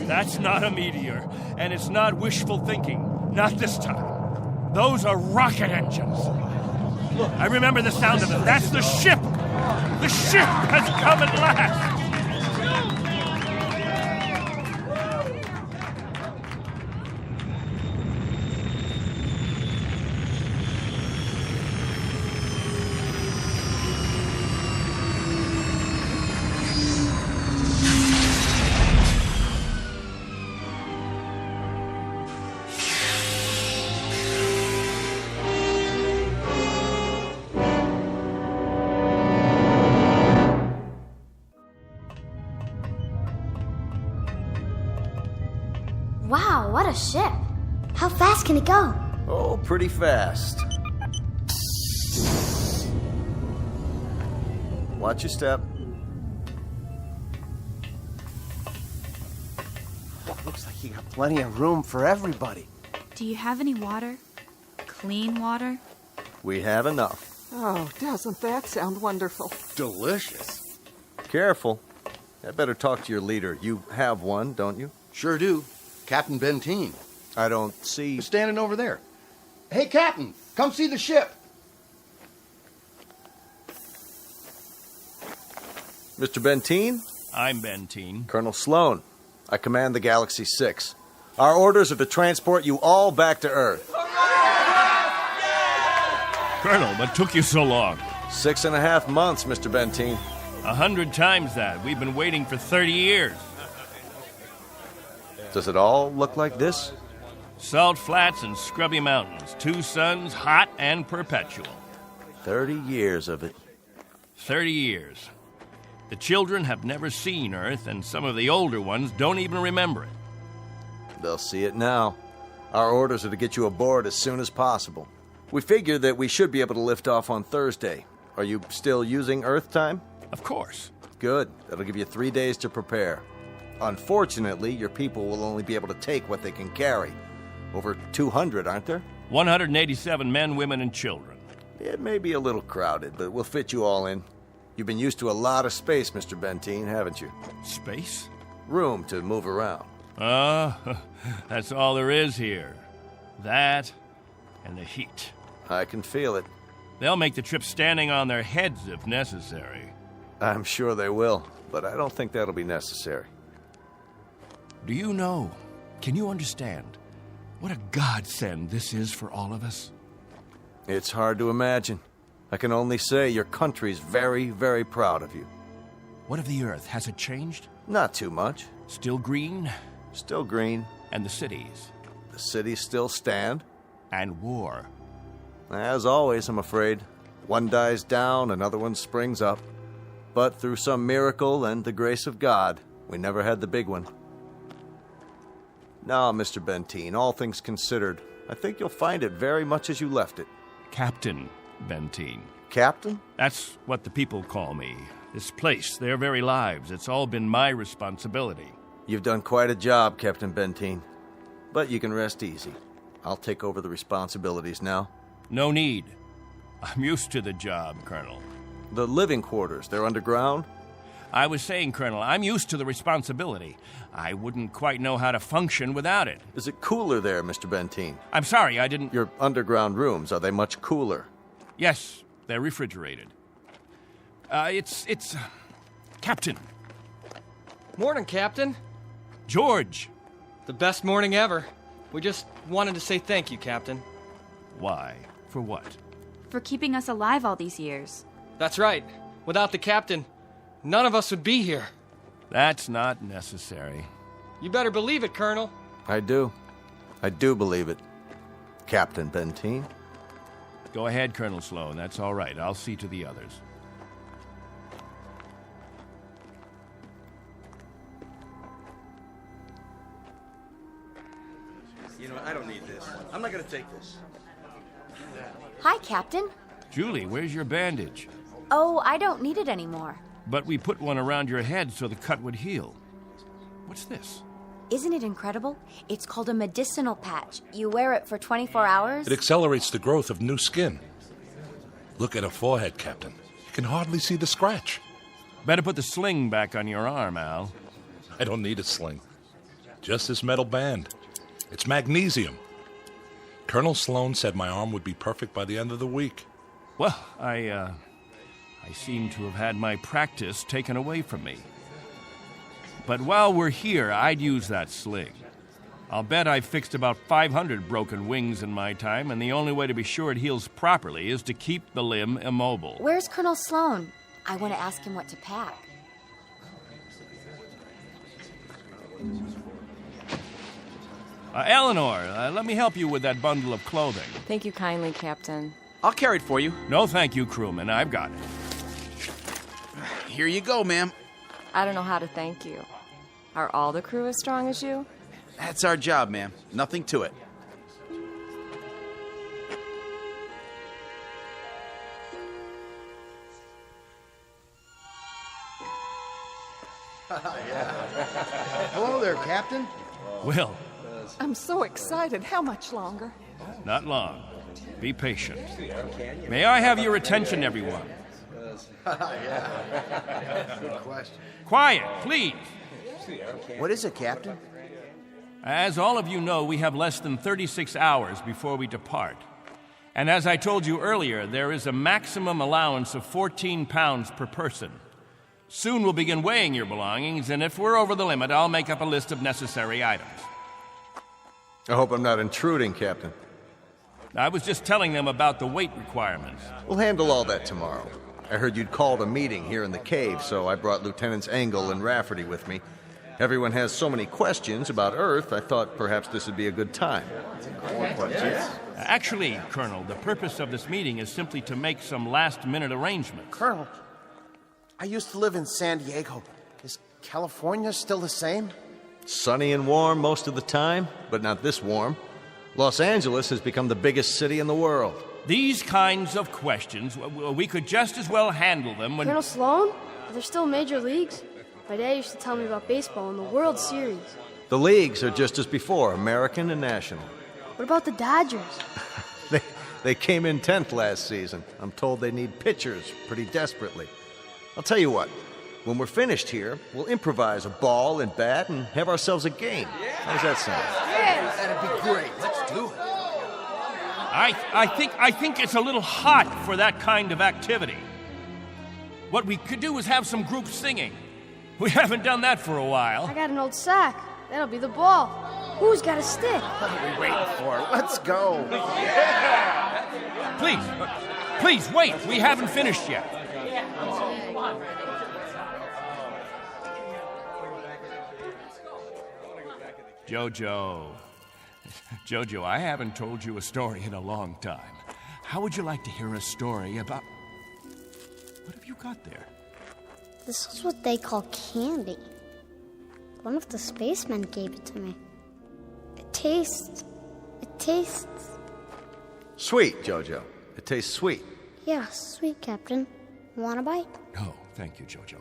That's not a meteor. And it's not wishful thinking. Not this time. Those are rocket engines. Look, I remember the sound of them. That's the ship. The ship has come at last. Wow, what a ship. How fast can it go? Oh, pretty fast. Watch your step. Looks like you got plenty of room for everybody. Do you have any water? Clean water? We have enough. Oh, doesn't that sound wonderful? Delicious. Careful. I better talk to your leader. You have one, don't you? Sure do. Captain Benteen. I don't see... He's standing over there. Hey, Captain, come see the ship. Mr. Benteen? I'm Benteen. Colonel Sloan. I command the Galaxy 6. Our orders are to transport you all back to Earth. Colonel, what took you so long? 6.5 months, Mr. Benteen. 100 times that. We've been waiting for 30 years. Does it all look like this? Salt flats and scrubby mountains. 2 suns, hot and perpetual. 30 years of it. 30 years. The children have never seen Earth, and some of the older ones don't even remember it. They'll see it now. Our orders are to get you aboard as soon as possible. We figure that we should be able to lift off on Thursday. Are you still using Earth time? Of course. Good. That'll give you 3 days to prepare. Unfortunately, your people will only be able to take what they can carry. Over 200, aren't there? 187 men, women, and children. It may be a little crowded, but we'll fit you all in. You've been used to a lot of space, Mr. Benteen, haven't you? Space? Room to move around. That's all there is here. That and the heat. I can feel it. They'll make the trip standing on their heads if necessary. I'm sure they will, but I don't think that'll be necessary. Do you know, can you understand, what a godsend this is for all of us? It's hard to imagine. I can only say your country's very, very proud of you. What of the Earth? Has it changed? Not too much. Still green? Still green. And the cities? The cities still stand. And war? As always, I'm afraid. One dies down, another one springs up. But through some miracle and the grace of God, we never had the big one. Now, Mr. Benteen, all things considered, I think you'll find it very much as you left it. Captain Benteen. Captain? That's what the people call me. This place, their very lives, it's all been my responsibility. You've done quite a job, Captain Benteen. But you can rest easy. I'll take over the responsibilities now. No need. I'm used to the job, Colonel. The living quarters, they're underground? I was saying, Colonel, I'm used to the responsibility. I wouldn't quite know how to function without it. Is it cooler there, Mr. Benteen? I'm sorry, I didn't... Your underground rooms, are they much cooler? Yes, they're refrigerated. Captain. Morning, Captain. George. The best morning ever. We just wanted to say thank you, Captain. Why? For what? For keeping us alive all these years. That's right. Without the Captain, none of us would be here. That's not necessary. You better believe it, Colonel. I do. I do believe it. Captain Benteen. Go ahead, Colonel Sloan. That's all right. I'll see to the others. You know, I don't need this. I'm not gonna take this. Hi, Captain. Julie, where's your bandage? Oh, I don't need it anymore. But we put one around your head so the cut would heal. What's this? Isn't it incredible? It's called a medicinal patch. You wear it for 24 hours. It accelerates the growth of new skin. Look at her forehead, Captain. You can hardly see the scratch. Better put the sling back on your arm, Al. I don't need a sling. Just this metal band. It's magnesium. Colonel Sloan said my arm would be perfect by the end of the week. Well, I seem to have had my practice taken away from me. But while we're here, I'd use that sling. I'll bet I've fixed about 500 broken wings in my time, and the only way to be sure it heals properly is to keep the limb immobile. Where's Colonel Sloan? I want to ask him what to pack. Eleanor, let me help you with that bundle of clothing. Thank you kindly, Captain. I'll carry it for you. No, thank you, crewman. I've got it. Here you go, ma'am. I don't know how to thank you. Are all the crew as strong as you? That's our job, ma'am. Nothing to it. Hello there, Captain. Will. I'm so excited. How much longer? Not long. Be patient. May I have your attention, everyone? Good question. Quiet, please. What is it, Captain? As all of you know, we have less than 36 hours before we depart. And as I told you earlier, there is a maximum allowance of 14 pounds per person. Soon we'll begin weighing your belongings, and if we're over the limit, I'll make up a list of necessary items. I hope I'm not intruding, Captain. I was just telling them about the weight requirements. We'll handle all that tomorrow. I heard you'd called a meeting here in the cave, so I brought Lieutenants Engel and Rafferty with me. Everyone has so many questions about Earth, I thought perhaps this would be a good time. More questions? Actually, Colonel, the purpose of this meeting is simply to make some last-minute arrangements. Colonel, I used to live in San Diego. Is California still the same? Sunny and warm most of the time, but not this warm. Los Angeles has become the biggest city in the world. These kinds of questions, we could just as well handle them when... Colonel Sloan? Are there still major leagues? My dad used to tell me about baseball and the World Series. The leagues are just as before, American and national. What about the Dodgers? They came in 10th last season. I'm told they need pitchers pretty desperately. I'll tell you what, when we're finished here, we'll improvise a ball and bat and have ourselves a game. How does that sound? Yes! That'd be great. Let's do it. I think it's a little hot for that kind of activity. What we could do is have some group singing. We haven't done that for a while. I got an old sack. That'll be the ball. Who's got a stick? What are we waiting for? Let's go. Please, wait. We haven't finished yet. Jojo, I haven't told you a story in a long time. How would you like to hear a story about... What have you got there? This is what they call candy. One of the spacemen gave it to me. It tastes... Sweet, Jojo. It tastes sweet. Yeah, sweet, Captain. Want a bite? No, thank you, Jojo.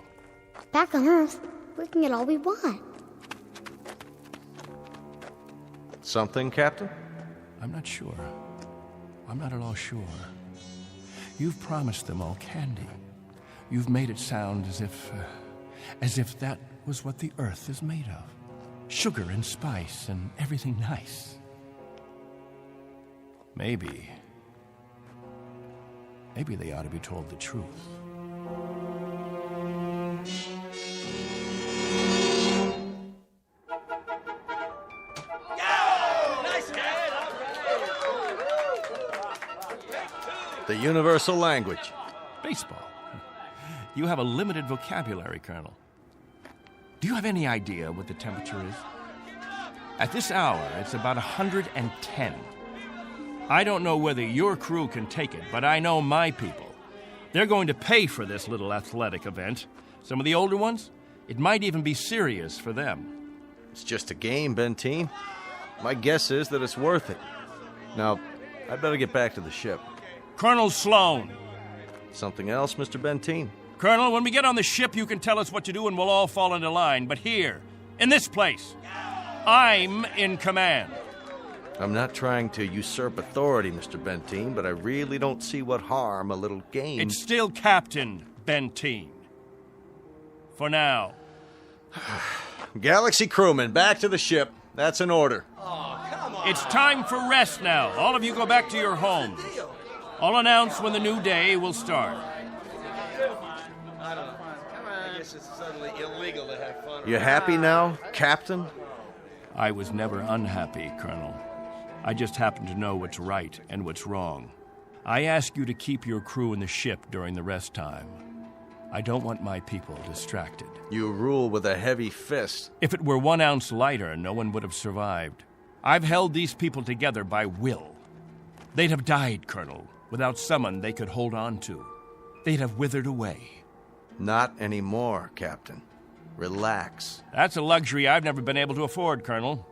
Back on Earth, we can get all we want. Something, Captain? I'm not sure. I'm not at all sure. You've promised them all candy. You've made it sound as if that was what the Earth is made of. Sugar and spice and everything nice. Maybe they ought to be told the truth. The universal language. Baseball. You have a limited vocabulary, Colonel. Do you have any idea what the temperature is? At this hour, it's about 110. I don't know whether your crew can take it, but I know my people. They're going to pay for this little athletic event. Some of the older ones, it might even be serious for them. It's just a game, Benteen. My guess is that it's worth it. Now, I'd better get back to the ship. Colonel Sloan. Something else, Mr. Benteen? Colonel, when we get on the ship, you can tell us what to do and we'll all fall into line. But here, in this place, I'm in command. I'm not trying to usurp authority, Mr. Benteen, but I really don't see what harm a little game... It's still Captain Benteen. For now. Galaxy crewmen, back to the ship. That's an order. It's time for rest now. All of you go back to your homes. I'll announce when the new day will start. I don't know. I guess it's suddenly illegal to have fun. You happy now, Captain? I was never unhappy, Colonel. I just happen to know what's right and what's wrong. I ask you to keep your crew in the ship during the rest time. I don't want my people distracted. You rule with a heavy fist. If it were 1 ounce lighter, no one would have survived. I've held these people together by will. They'd have died, Colonel, without someone they could hold on to. They'd have withered away. Not anymore, Captain. Relax. That's a luxury I've never been able to afford, Colonel.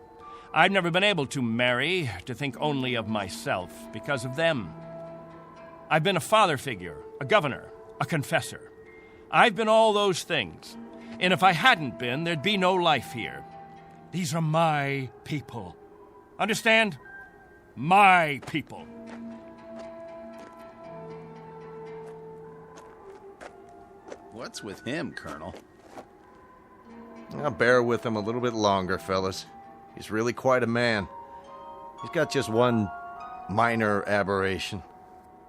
I've never been able to marry, to think only of myself, because of them. I've been a father figure, a governor, a confessor. I've been all those things. And if I hadn't been, there'd be no life here. These are my people. Understand? My people. What's with him, Colonel? I'll bear with him a little bit longer, fellas. He's really quite a man. He's got just one minor aberration.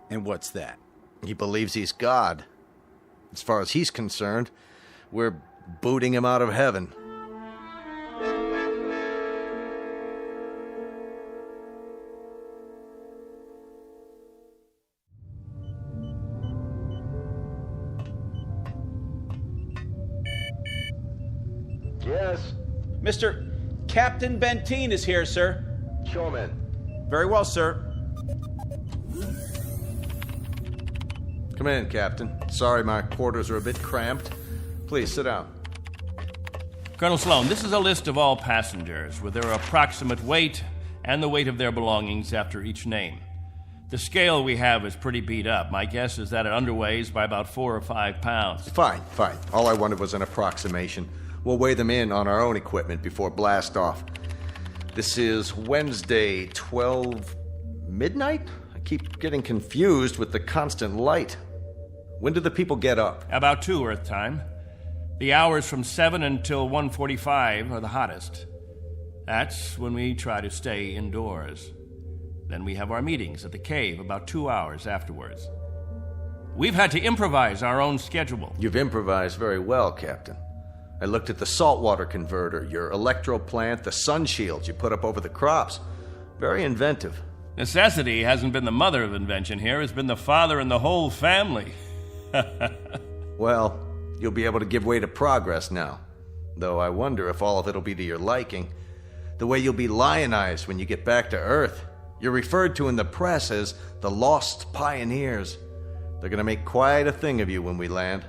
And what's that? He believes he's God. As far as he's concerned, we're booting him out of heaven. Yes? Mr. Captain Benteen is here, sir. Show him in. Very well, sir. Come in, Captain. Sorry my quarters are a bit cramped. Please, sit down. Colonel Sloan, this is a list of all passengers with their approximate weight and the weight of their belongings after each name. The scale we have is pretty beat up. My guess is that it underweighs by about 4 or 5 pounds. Fine. All I wanted was an approximation. We'll weigh them in on our own equipment before blast off. This is Wednesday, 12 midnight? I keep getting confused with the constant light. When do the people get up? About 2 Earth time. The hours from 7 until 1:45 are the hottest. That's when we try to stay indoors. Then we have our meetings at the cave about 2 hours afterwards. We've had to improvise our own schedule. You've improvised very well, Captain. I looked at the saltwater converter, your electro plant, the sun shields you put up over the crops. Very inventive. Necessity hasn't been the mother of invention here. It's been the father and the whole family. Well, you'll be able to give way to progress now. Though I wonder if all of it'll be to your liking. The way you'll be lionized when you get back to Earth. You're referred to in the press as the Lost Pioneers. They're gonna make quite a thing of you when we land.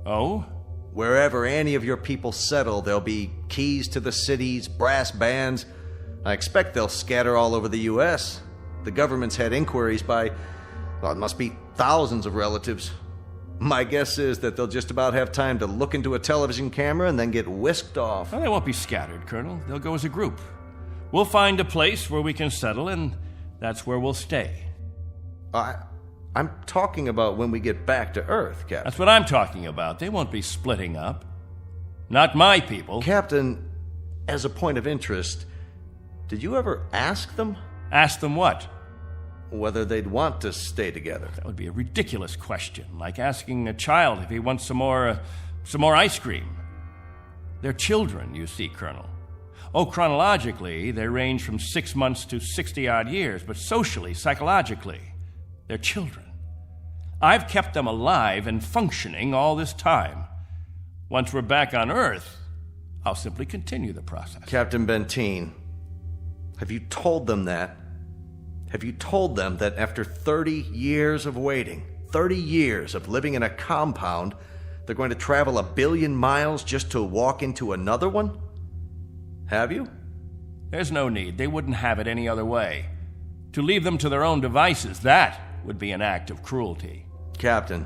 Oh? Wherever any of your people settle, there'll be keys to the cities, brass bands. I expect they'll scatter all over the U.S. The government's had inquiries by, well, it must be thousands of relatives. My guess is that they'll just about have time to look into a television camera and then get whisked off. Well, they won't be scattered, Colonel. They'll go as a group. We'll find a place where we can settle, and that's where we'll stay. I'm talking about when we get back to Earth, Captain. That's what I'm talking about. They won't be splitting up. Not my people. Captain, as a point of interest, did you ever ask them? Ask them what? Whether they'd want to stay together. That would be a ridiculous question, like asking a child if he wants some more ice cream. They're children, you see, Colonel. Oh, chronologically, they range from 6 months to 60-odd years, but socially, psychologically, they're children. I've kept them alive and functioning all this time. Once we're back on Earth, I'll simply continue the process. Captain Benteen, have you told them that? Have you told them that after 30 years of waiting, 30 years of living in a compound, they're going to travel 1 billion miles just to walk into another one? Have you? There's no need. They wouldn't have it any other way. To leave them to their own devices, that would be an act of cruelty. Captain,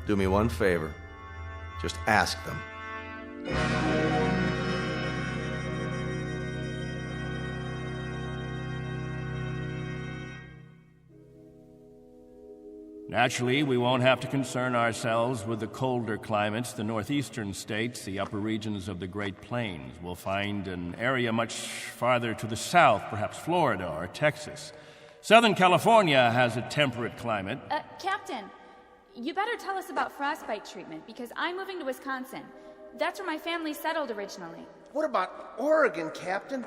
do me one favor. Just ask them. Naturally, we won't have to concern ourselves with the colder climates. The northeastern states, the upper regions of the Great Plains, will find an area much farther to the south, perhaps Florida or Texas. Southern California has a temperate climate. Captain, you better tell us about frostbite treatment, because I'm moving to Wisconsin. That's where my family settled originally. What about Oregon, Captain?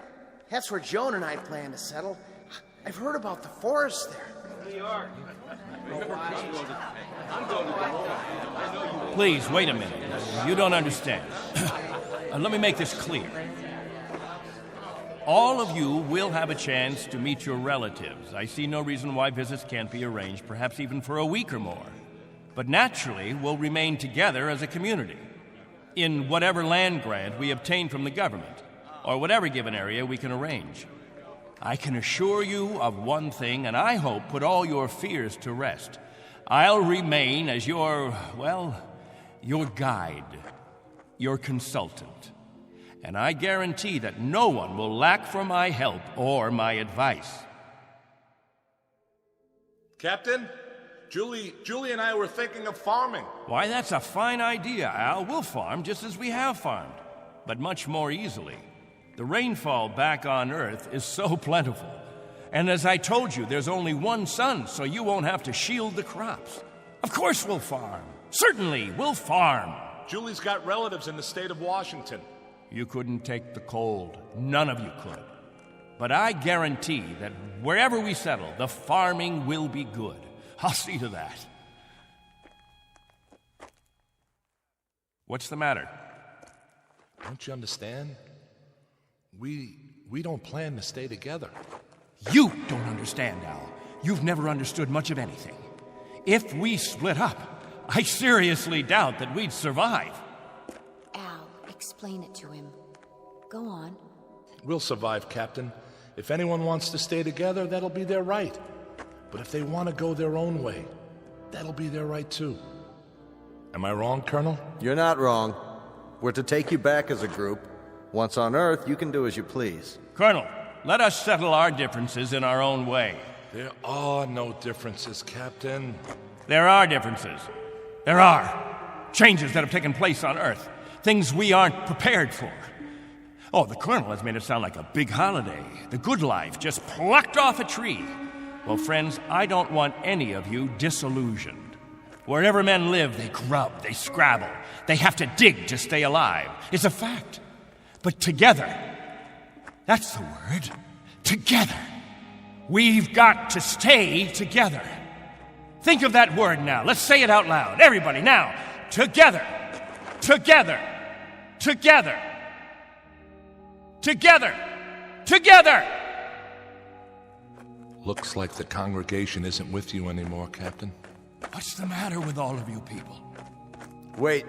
That's where Joan and I plan to settle. I've heard about the forest there. New York. Please, wait a minute. You don't understand. Let me make this clear. All of you will have a chance to meet your relatives. I see no reason why visits can't be arranged, perhaps even for a week or more. But naturally, we'll remain together as a community in whatever land grant we obtain from the government, or whatever given area we can arrange. I can assure you of one thing, and I hope put all your fears to rest. I'll remain as your guide, your consultant. And I guarantee that no one will lack for my help or my advice. Captain, Julie and I were thinking of farming. Why, that's a fine idea, Al. We'll farm just as we have farmed, but much more easily. The rainfall back on Earth is so plentiful. And as I told you, there's only one sun, so you won't have to shield the crops. Of course we'll farm. Certainly, we'll farm. Julie's got relatives in the state of Washington. You couldn't take the cold. None of you could. But I guarantee that wherever we settle, the farming will be good. I'll see to that. What's the matter? Don't you understand? We don't plan to stay together. You don't understand, Al. You've never understood much of anything. If we split up, I seriously doubt that we'd survive. Al, explain it to him. Go on. We'll survive, Captain. If anyone wants to stay together, that'll be their right. But if they want to go their own way, that'll be their right too. Am I wrong, Colonel? You're not wrong. We're to take you back as a group. Once on Earth, you can do as you please. Colonel, let us settle our differences in our own way. There are no differences, Captain. There are differences. There are. Changes that have taken place on Earth. Things we aren't prepared for. Oh, the Colonel has made it sound like a big holiday. The good life just plucked off a tree. Well, friends, I don't want any of you disillusioned. Wherever men live, they grub, they scrabble. They have to dig to stay alive. It's a fact. But together, that's the word, together. We've got to stay together. Think of that word now. Let's say it out loud. Everybody, now. Together. Together. Together. Together. Together. Looks like the congregation isn't with you anymore, Captain. What's the matter with all of you people? Wait.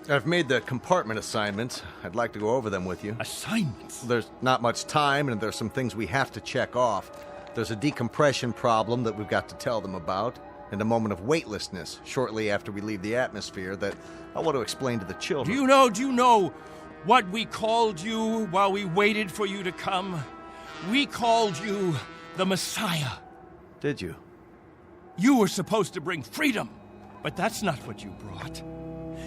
I've made the compartment assignments. I'd like to go over them with you. Assignments? There's not much time, and there's some things we have to check off. There's a decompression problem that we've got to tell them about, and a moment of weightlessness shortly after we leave the atmosphere that I want to explain to the children. Do you know what we called you while we waited for you to come? We called you the Messiah. Did you? You were supposed to bring freedom, but that's not what you brought.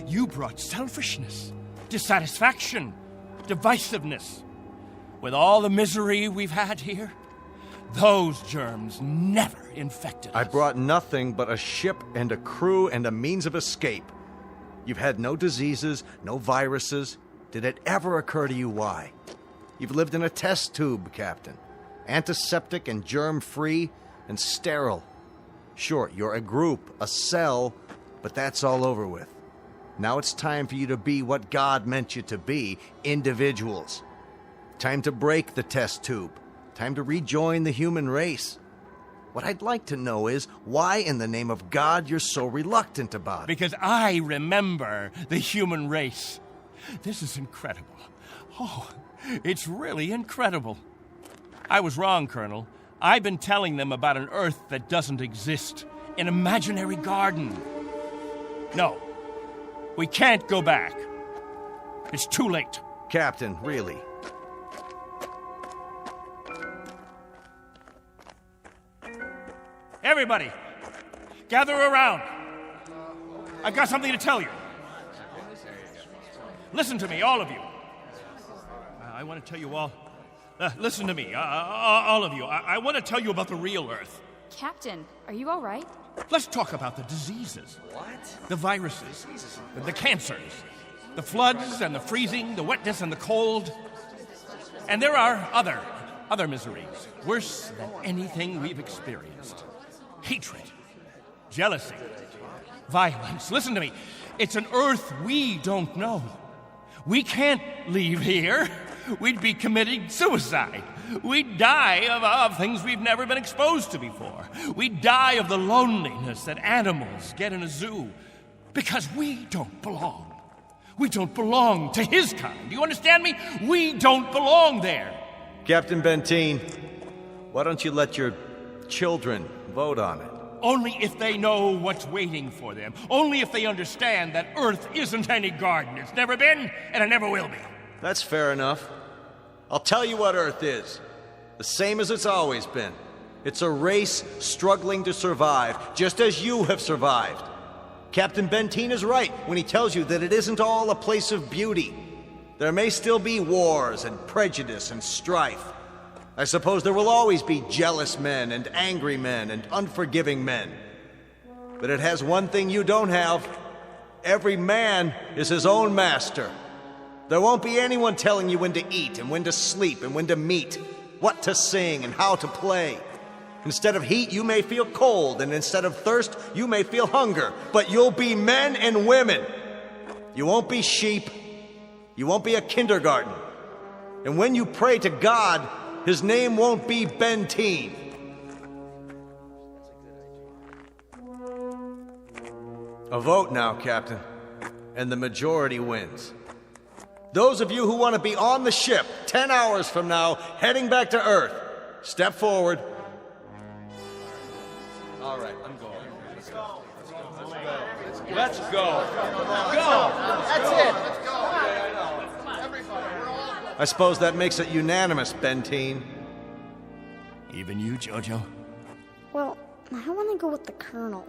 You brought selfishness, dissatisfaction, divisiveness. With all the misery we've had here, those germs never infected us. I brought nothing but a ship and a crew and a means of escape. You've had no diseases, no viruses. Did it ever occur to you why? You've lived in a test tube, Captain. Antiseptic and germ-free and sterile. Sure, you're a group, a cell, but that's all over with. Now it's time for you to be what God meant you to be, individuals. Time to break the test tube. Time to rejoin the human race. What I'd like to know is why in the name of God you're so reluctant about it. Because I remember the human race. This is incredible. Oh, it's really incredible. I was wrong, Colonel. I've been telling them about an Earth that doesn't exist. An imaginary garden. No, we can't go back. It's too late. Captain, really? Everybody, gather around. I've got something to tell you. Listen to me, all of you. I want to tell you all. Listen to me, all of you. I want to tell you about the real Earth. Captain, are you all right? Let's talk about the diseases. What? The viruses, the cancers, the floods and the freezing, the wetness and the cold. And there are other miseries, worse than anything we've experienced. Hatred, jealousy, violence. Listen to me. It's an Earth we don't know. We can't leave here. We'd be committing suicide. We'd die of things we've never been exposed to before. We'd die of the loneliness that animals get in a zoo. Because we don't belong. We don't belong to his kind. Do you understand me? We don't belong there. Captain Benteen, why don't you let your children vote on it? Only if they know what's waiting for them. Only if they understand that Earth isn't any garden. It's never been, and it never will be. That's fair enough. I'll tell you what Earth is. The same as it's always been. It's a race struggling to survive, just as you have survived. Captain Benteen is right when he tells you that it isn't all a place of beauty. There may still be wars and prejudice and strife. I suppose there will always be jealous men and angry men and unforgiving men. But it has one thing you don't have. Every man is his own master. There won't be anyone telling you when to eat and when to sleep and when to meet, what to sing and how to play. Instead of heat, you may feel cold, and instead of thirst, you may feel hunger. But you'll be men and women. You won't be sheep. You won't be a kindergarten. And when you pray to God, his name won't be Benteen. A vote now, Captain, and the majority wins. Those of you who want to be on the ship 10 hours from now, heading back to Earth, step forward. All right, I'm going. Let's go. Let's go. Go. That's it. I suppose that makes it unanimous, Benteen. Even you, Jojo? Well, I want to go with the Colonel.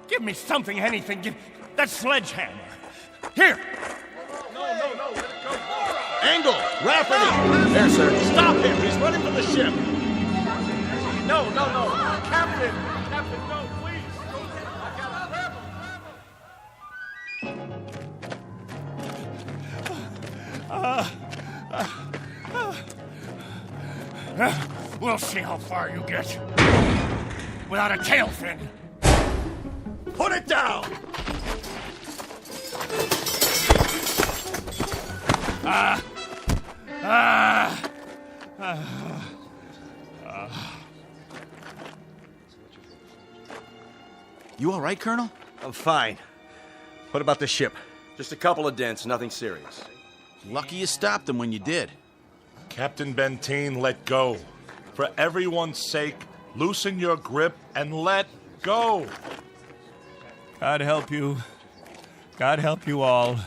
Give me something, anything. Give that sledgehammer. Here. No, let it go. Angle! Rafferty! There, sir. Stop him! He's running for the ship! No. Captain, no, please! We'll see how far you get. Without a tail fin. Put it down! You all right, Colonel? I'm fine. What about the ship? Just a couple of dents, nothing serious. Lucky you stopped them when you did. Captain Benteen, let go. For everyone's sake, loosen your grip and let go. God help you. God help you all.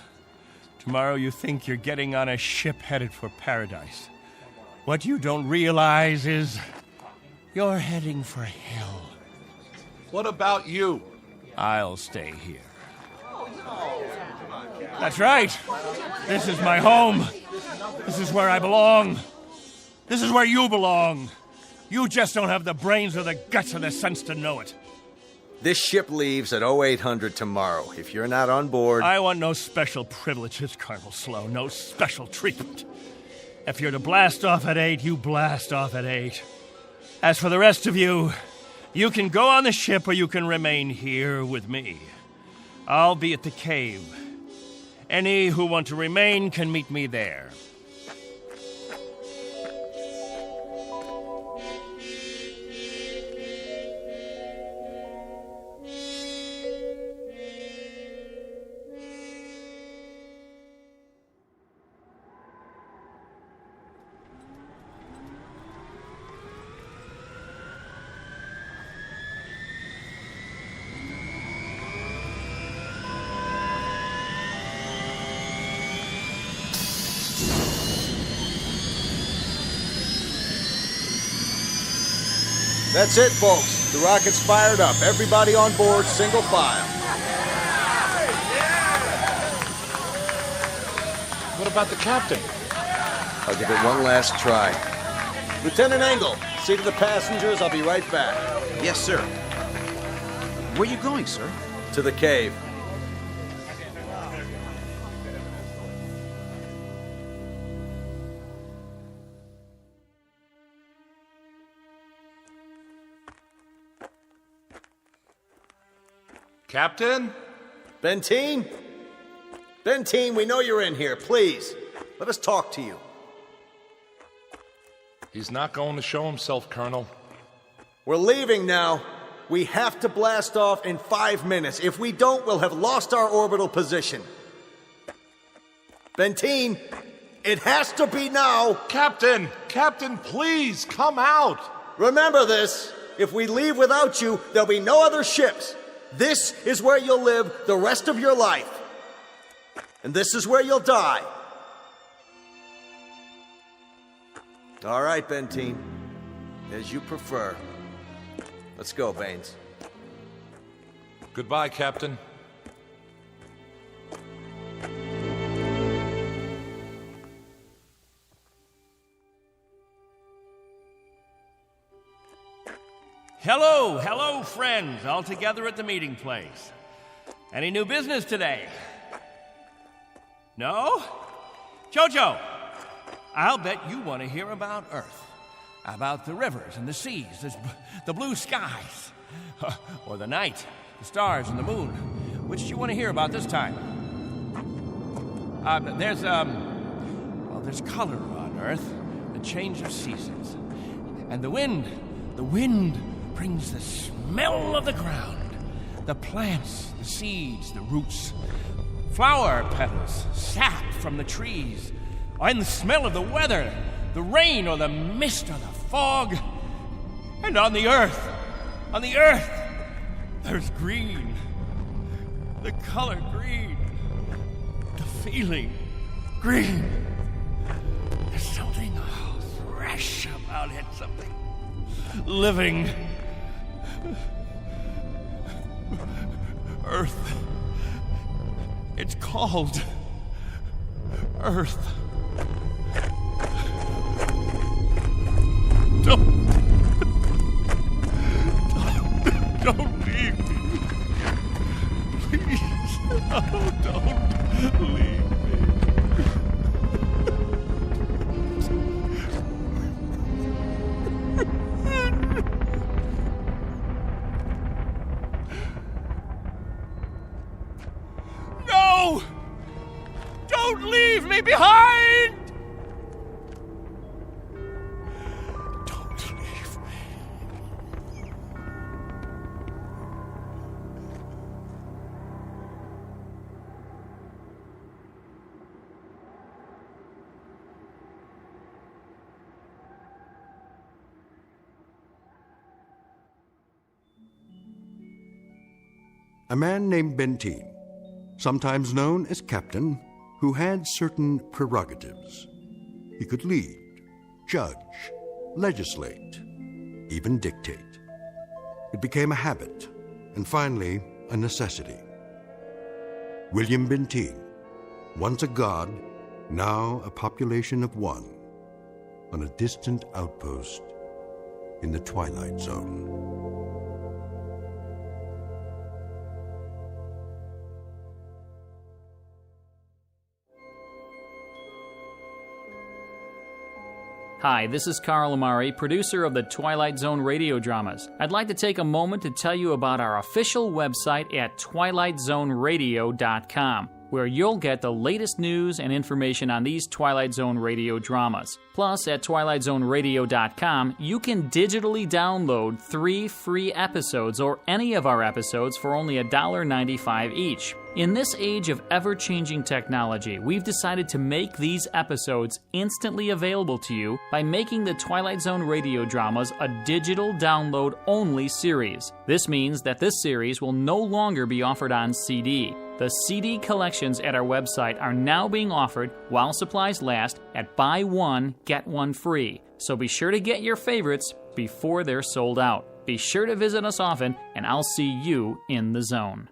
Tomorrow you think you're getting on a ship headed for paradise. What you don't realize is you're heading for hell. What about you? I'll stay here. That's right. This is my home. This is where I belong. This is where you belong. You just don't have the brains or the guts or the sense to know it. This ship leaves at 0800 tomorrow. If you're not on board... I want no special privileges, Colonel Slow. No special treatment. If you're to blast off at 8, you blast off at 8. As for the rest of you, you can go on the ship or you can remain here with me. I'll be at the cave. Any who want to remain can meet me there. That's it, folks. The rocket's fired up. Everybody on board, single file. What about the captain? I'll give it one last try. Lieutenant Engel, see to the passengers. I'll be right back. Yes, sir. Where are you going, sir? To the cave. Captain? Benteen? Benteen, we know you're in here. Please, let us talk to you. He's not going to show himself, Colonel. We're leaving now. We have to blast off in 5 minutes. If we don't, we'll have lost our orbital position. Benteen, it has to be now. Captain! Captain, please, come out! Remember this. If we leave without you, there'll be no other ships. This is where you'll live the rest of your life. And this is where you'll die. All right, Benteen. As you prefer. Let's go, Baines. Goodbye, Captain. Hello, hello, friends, all together at the meeting place. Any new business today? No? Jojo, I'll bet you want to hear about Earth, about the rivers and the seas, the blue skies, or the night, the stars and the moon. Which do you want to hear about this time? There's color on Earth, the change of seasons, and the wind brings the smell of the ground, the plants, the seeds, the roots, flower petals, sap from the trees, and the smell of the weather, the rain or the mist or the fog. And on the earth, there's green, the color green, the feeling green. There's something fresh about it, something living. Earth. It's called Earth. Don't leave me. Please. Oh, don't leave me. No! Don't leave me behind! Don't leave me. A man named Benteen, sometimes known as Captain, who had certain prerogatives. He could lead, judge, legislate, even dictate. It became a habit, and finally, a necessity. William Benteen, once a god, now a population of one, on a distant outpost in the Twilight Zone. Hi, this is Carl Amari, producer of the Twilight Zone radio dramas. I'd like to take a moment to tell you about our official website at twilightzoneradio.com, where you'll get the latest news and information on these Twilight Zone radio dramas. Plus, at twilightzoneradio.com, you can digitally download 3 free episodes or any of our episodes for only $1.95 each. In this age of ever-changing technology, we've decided to make these episodes instantly available to you by making the Twilight Zone radio dramas a digital download-only series. This means that this series will no longer be offered on CD. The CD collections at our website are now being offered, while supplies last, at buy one, get one free. So be sure to get your favorites before they're sold out. Be sure to visit us often, and I'll see you in the zone.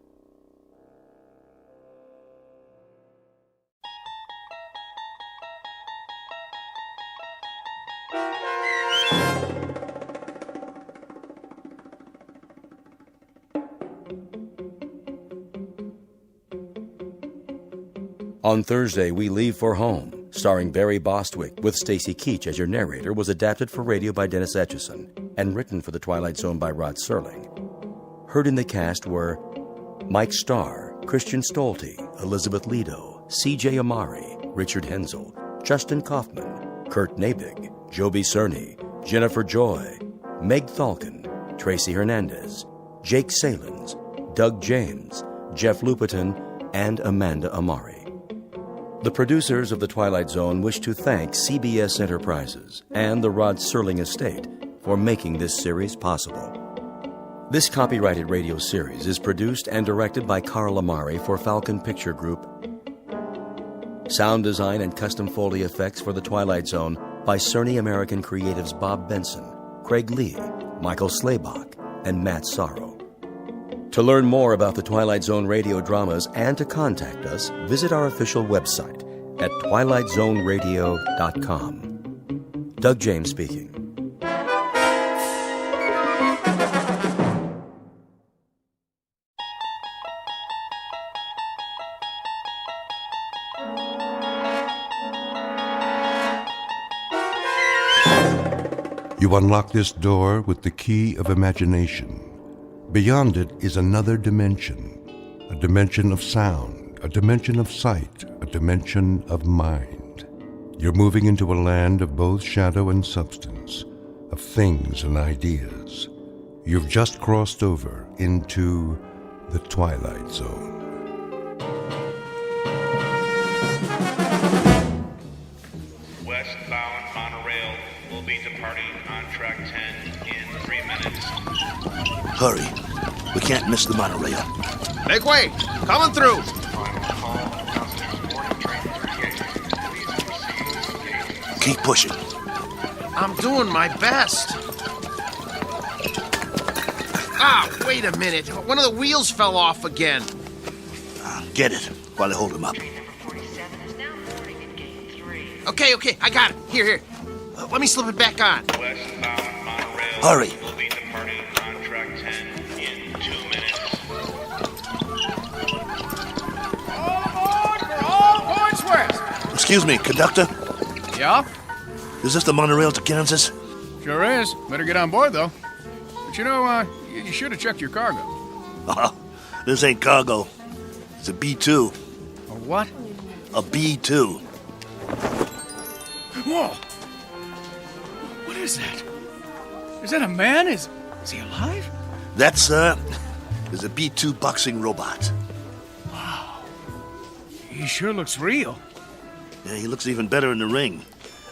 On Thursday, We Leave for Home, starring Barry Bostwick with Stacy Keach as your narrator, was adapted for radio by Dennis Etchison and written for The Twilight Zone by Rod Serling. Heard in the cast were Mike Starr, Christian Stolte, Elizabeth Lido, C.J. Amari, Richard Hensel, Justin Kaufman, Kurt Nabig, Joby Cerny, Jennifer Joy, Meg Thalken, Tracy Hernandez, Jake Salins, Doug James, Jeff Lupetin, and Amanda Amari. The producers of The Twilight Zone wish to thank CBS Enterprises and the Rod Serling Estate for making this series possible. This copyrighted radio series is produced and directed by Carl Amari for Falcon Picture Group. Sound design and custom Foley effects for The Twilight Zone by Cerny American Creatives Bob Benson, Craig Lee, Michael Slaybach, and Matt Sorrow. To learn more about the Twilight Zone radio dramas and to contact us, visit our official website at twilightzoneradio.com. Doug James speaking. You unlock this door with the key of imagination. Beyond it is another dimension, a dimension of sound, a dimension of sight, a dimension of mind. You're moving into a land of both shadow and substance, of things and ideas. You've just crossed over into the Twilight Zone. Westbound monorail will be departing on track 10 in 3 minutes. Hurry. We can't miss the monorail. Make way! Coming through! Keep pushing. I'm doing my best. Ah, wait a minute. One of the wheels fell off again. Get it while I hold him up. Okay, I got it. Here. Let me slip it back on. Westbound monorail Hurry. will be departing on track 10 in 2 minutes. All aboard for all points west. Excuse me, conductor. Yeah? Is this the monorail to Kansas? Sure is. Better get on board, though. But you know, you should have checked your cargo. This ain't cargo. It's a B-2. A what? A B-2. Whoa! What is that? Is that a man? Is he alive? That, sir, is a B-2 boxing robot. Wow. He sure looks real. Yeah, he looks even better in the ring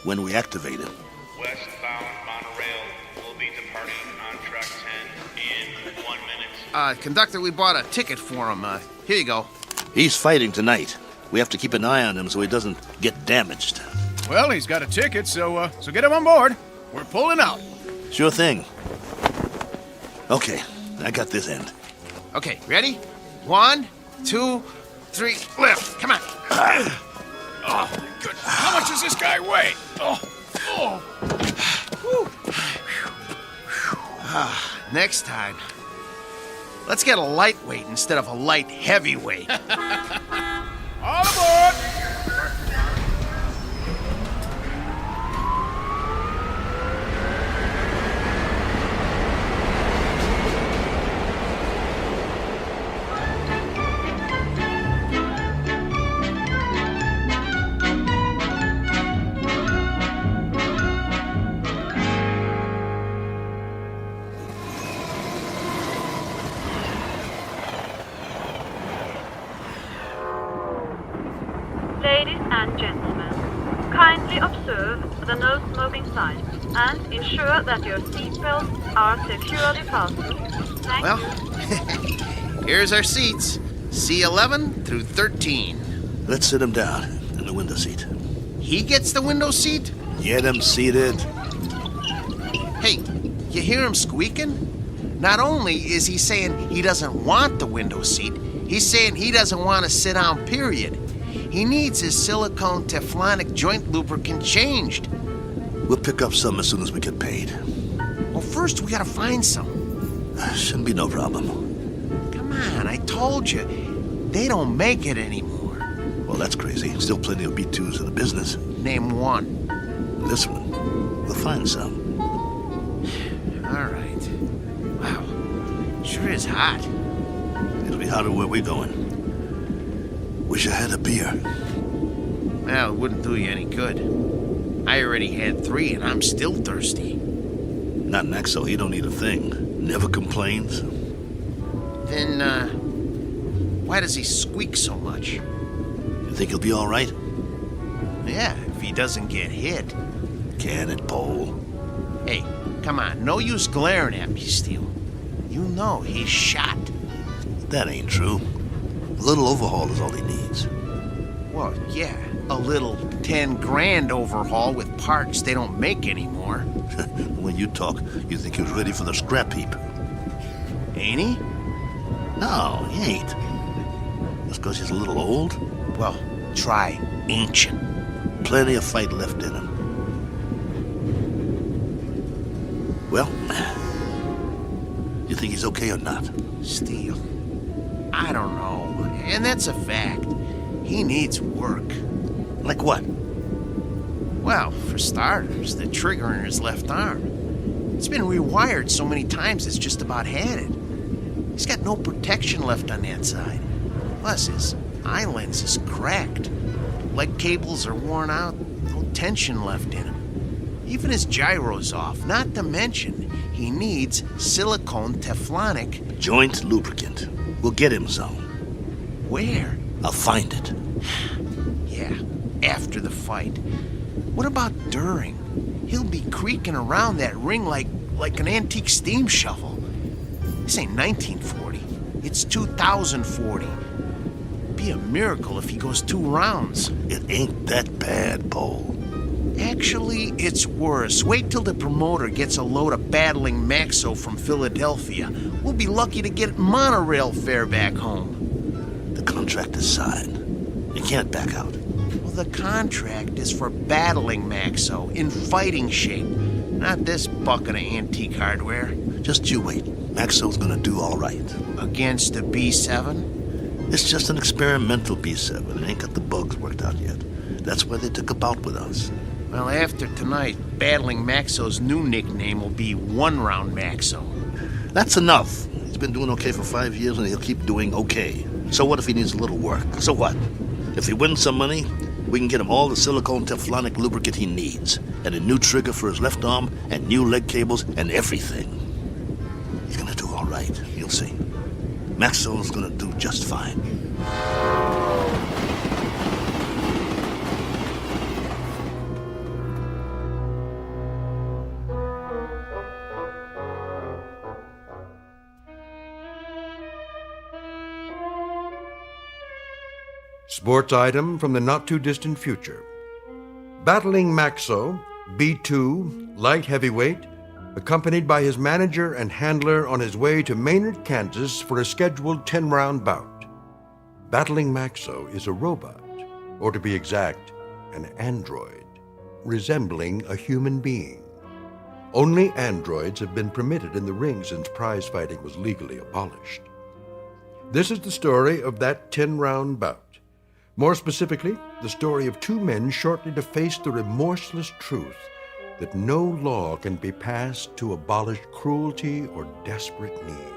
when we activate him. Westbound monorail will be departing on track 10 in 1 minute. Conductor, we bought a ticket for him. Here you go. He's fighting tonight. We have to keep an eye on him so he doesn't get damaged. Well, he's got a ticket, so get him on board. We're pulling out. Sure thing. Okay, I got this end. Okay, ready? 1, 2, 3, lift. Come on. Oh, my goodness. How much does this guy weigh? Next time, let's get a lightweight instead of a light heavyweight. All aboard! Ladies and gentlemen, kindly observe the no smoking sign and ensure that your seatbelts are securely fastened. Thank you. Here's our seats. C11 through 13. Let's sit him down in the window seat. He gets the window seat? Get him seated. Hey, you hear him squeaking? Not only is he saying he doesn't want the window seat, he's saying he doesn't want to sit down, period. He needs his silicone Teflonic joint lubricant changed. We'll pick up some as soon as we get paid. Well, first we gotta find some. Shouldn't be no problem. Come on, I told you. They don't make it anymore. Well, that's crazy. Still plenty of B2s in the business. Name one. This one. We'll find some. All right. Wow. Sure is hot. It'll be hotter where we're going. Wish I had a beer. Well, it wouldn't do you any good. I already had 3 and I'm still thirsty. Not Maxo. He don't need a thing. Never complains. Then, why does he squeak so much? You think he'll be all right? Yeah, if he doesn't get hit. Can it, Pole? Hey, come on. No use glaring at me, Steele. You know he's shot. That ain't true. A little overhaul is all he needs. Well, yeah. A little 10 grand overhaul with parts they don't make anymore. When you talk, you think he was ready for the scrap heap. Ain't he? No, he ain't. Just because he's a little old? Well, try ancient. Plenty of fight left in him. Well, you think he's okay or not? Steele, I don't know. And that's a fact. He needs work. Like what? Well, for starters, the trigger in his left arm. It's been rewired so many times it's just about had it. He's got no protection left on that side. Plus, his eye lens is cracked. Leg cables are worn out, no tension left in him. Even his gyro's off, not to mention he needs silicone Teflonic joint lubricant. We'll get him some. Where? I'll find it. Yeah, after the fight. What about during? He'll be creaking around that ring like an antique steam shovel. This ain't 1940. It's 2040. Be a miracle if he goes 2 rounds. It ain't that bad, Paul. Actually, it's worse. Wait till the promoter gets a load of battling Maxo from Philadelphia. We'll be lucky to get monorail fare back home. The contract is signed. You can't back out. Well, the contract is for battling Maxo in fighting shape, not this bucket of antique hardware. Just you wait. Maxo's gonna do all right. Against a B7? It's just an experimental B7. It ain't got the bugs worked out yet. That's why they took a bout with us. Well, after tonight, battling Maxo's new nickname will be One Round Maxo. That's enough. He's been doing okay for 5 years and he'll keep doing okay. So what if he needs a little work? So what? If he wins some money, we can get him all the silicone Teflonic lubricant he needs, and a new trigger for his left arm, and new leg cables, and everything. He's gonna do all right. You'll see. Maxwell's gonna do just fine. Sports item from the not-too-distant future. Battling Maxo, B2, light heavyweight, accompanied by his manager and handler on his way to Maynard, Kansas for a scheduled 10-round bout. Battling Maxo is a robot, or to be exact, an android, resembling a human being. Only androids have been permitted in the ring since prize fighting was legally abolished. This is the story of that 10-round bout. More specifically, the story of 2 men shortly to face the remorseless truth that no law can be passed to abolish cruelty or desperate need,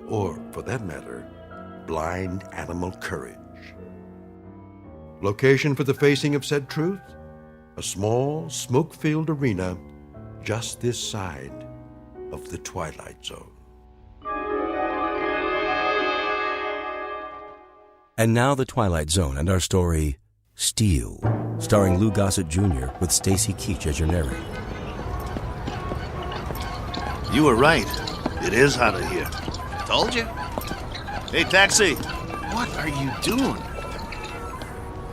or, for that matter, blind animal courage. Location for the facing of said truth? A small, smoke-filled arena just this side of the Twilight Zone. And now the Twilight Zone and our story, Steel, starring Lou Gossett Jr. with Stacy Keach as your narrator. You were right. It is hotter here. Told you. Hey, taxi! What are you doing?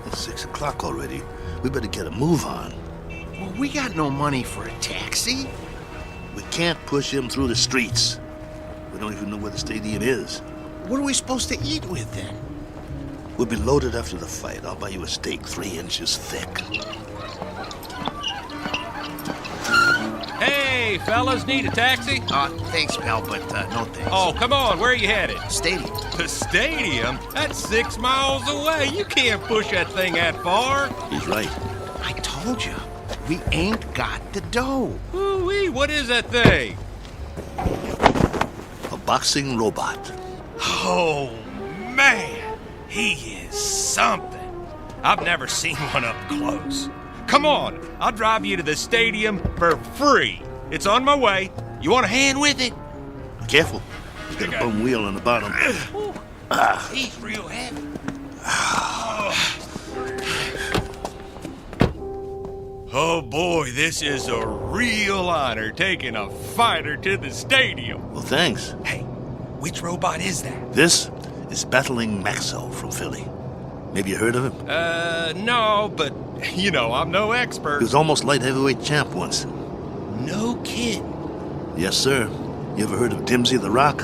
It's 6 o'clock already. We better get a move on. Well, we got no money for a taxi. We can't push him through the streets. We don't even know where the stadium is. What are we supposed to eat with then? We'll be loaded after the fight. I'll buy you a steak 3 inches thick. Hey, fellas, need a taxi? Thanks, pal, but no thanks. Oh, come on, where are you headed? Stadium. The stadium? That's 6 miles away. You can't push that thing that far. He's right. I told you, we ain't got the dough. Ooh-wee, what is that thing? A boxing robot. Oh, man. He is something. I've never seen one up close. Come on, I'll drive you to the stadium for free. It's on my way. You want a hand with it? Careful. He's got a bum wheel on the bottom. He's real heavy. Oh boy, this is a real honor taking a fighter to the stadium. Well, thanks. Hey, which robot is that? This is Battling Maxo from Philly. Maybe you heard of him? No, but, you know, I'm no expert. He was almost light heavyweight champ once. No kid. Yes, sir. You ever heard of Dimsy the Rock?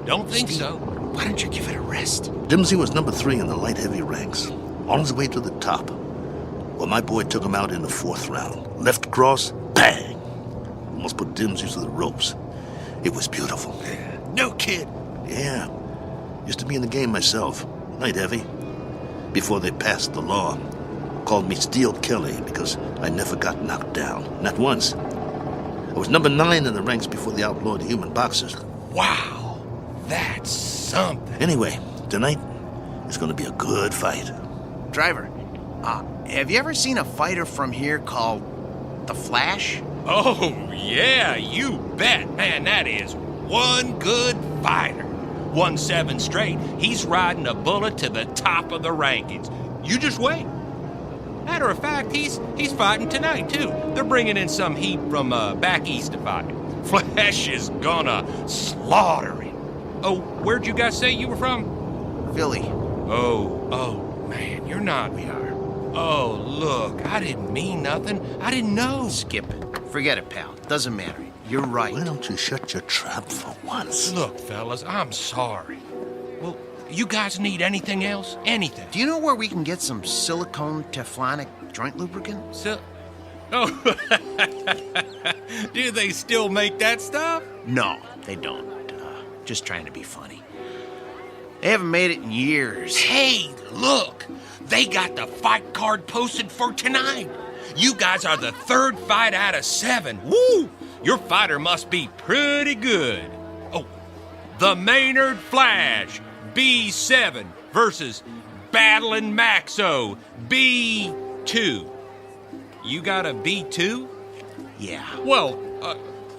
Don't think so. Why don't you give it a rest? Dimsy was number 3 in the light heavy ranks, on his way to the top. Well, my boy took him out in the 4th round. Left cross, bang! Almost put Dimsy to the ropes. It was beautiful. No kid. Yeah. Used to be in the game myself. Light heavy. Before they passed the law. Called me Steel Kelly because I never got knocked down. Not once. I was number 9 in the ranks before they outlawed human boxers. Wow. That's something. Anyway, tonight is going to be a good fight. Driver, have you ever seen a fighter from here called The Flash? Oh, yeah, you bet. Man, that is one good fighter. Won 7 straight. He's riding a bullet to the top of the rankings. You just wait. Matter of fact, he's fighting tonight, too. They're bringing in some heat from back east to fight. Flash is gonna slaughter him. Oh, where'd you guys say you were from? Philly. Oh, man, you're not. We are. Oh, look, I didn't mean nothing. I didn't know. Skip it. Forget it, pal. Doesn't matter. You're right. Why don't you shut your trap for once? Look, fellas, I'm sorry. Well, you guys need anything else? Anything? Do you know where we can get some silicone teflonic joint lubricant? Oh, do they still make that stuff? No, they don't. Just trying to be funny. They haven't made it in years. Hey, look! They got the fight card posted for tonight. You guys are the 3rd fight out of 7. Woo! Your fighter must be pretty good. Oh, the Maynard Flash, B7 versus Battling Maxo, B2. You got a B2? Yeah. Well,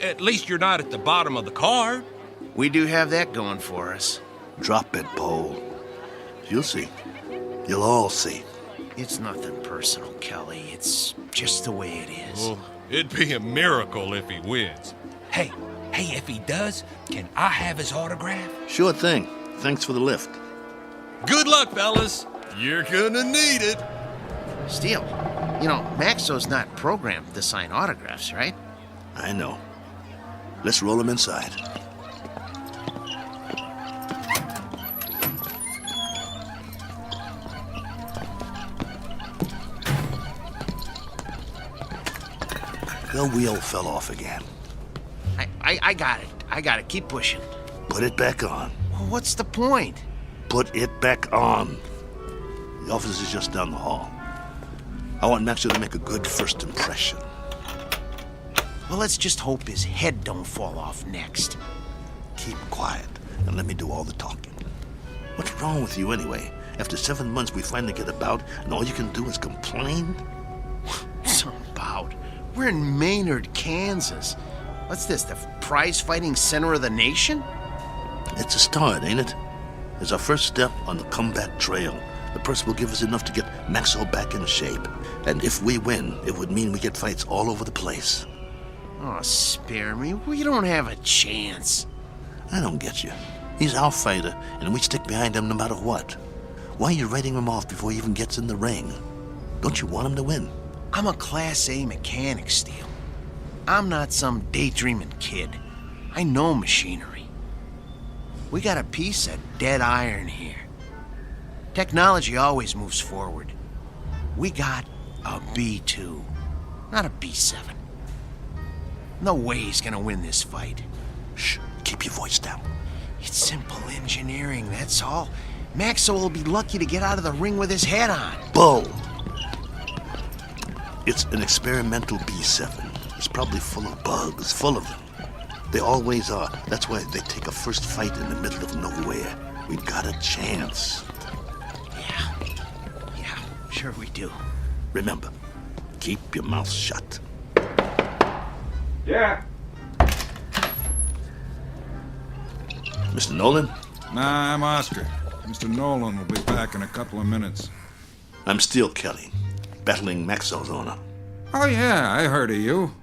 at least you're not at the bottom of the card. We do have that going for us. Drop it, Paul. You'll see. You'll all see. It's nothing personal, Kelly. It's just the way it is. Well, it'd be a miracle if he wins. Hey, if he does, can I have his autograph? Sure thing. Thanks for the lift. Good luck, fellas. You're gonna need it. Steele, you know, Maxo's not programmed to sign autographs, right? I know. Let's roll him inside. The wheel fell off again. I got it. I got it. Keep pushing. Put it back on. Well, what's the point? Put it back on. The office is just down the hall. I want Maxo to make a good first impression. Well, let's just hope his head don't fall off next. Keep quiet and let me do all the talking. What's wrong with you anyway? After 7 months, we finally get a bout, and all you can do is complain? Some bout? We're in Maynard, Kansas. What's this, the prize-fighting center of the nation? It's a start, ain't it? It's our first step on the comeback trail. The purse will give us enough to get Maxwell back in shape. And if we win, it would mean we get fights all over the place. Oh, spare me. We don't have a chance. I don't get you. He's our fighter, and we stick behind him no matter what. Why are you writing him off before he even gets in the ring? Don't you want him to win? I'm a Class A mechanic, Steele. I'm not some daydreaming kid. I know machinery. We got a piece of dead iron here. Technology always moves forward. We got a B2, not a B7. No way he's gonna win this fight. Shh, keep your voice down. It's simple engineering, that's all. Maxwell will be lucky to get out of the ring with his head on. Bull! It's an experimental B7. It's probably full of bugs, full of them. They always are. That's why they take a first fight in the middle of nowhere. We've got a chance. Yeah, sure we do. Remember, keep your mouth shut. Yeah. Mr. Nolan? Nah, I'm Oscar. Mr. Nolan will be back in a couple of minutes. I'm Steele Kelly, battling Maxwell's owner. Oh, yeah, I heard of you.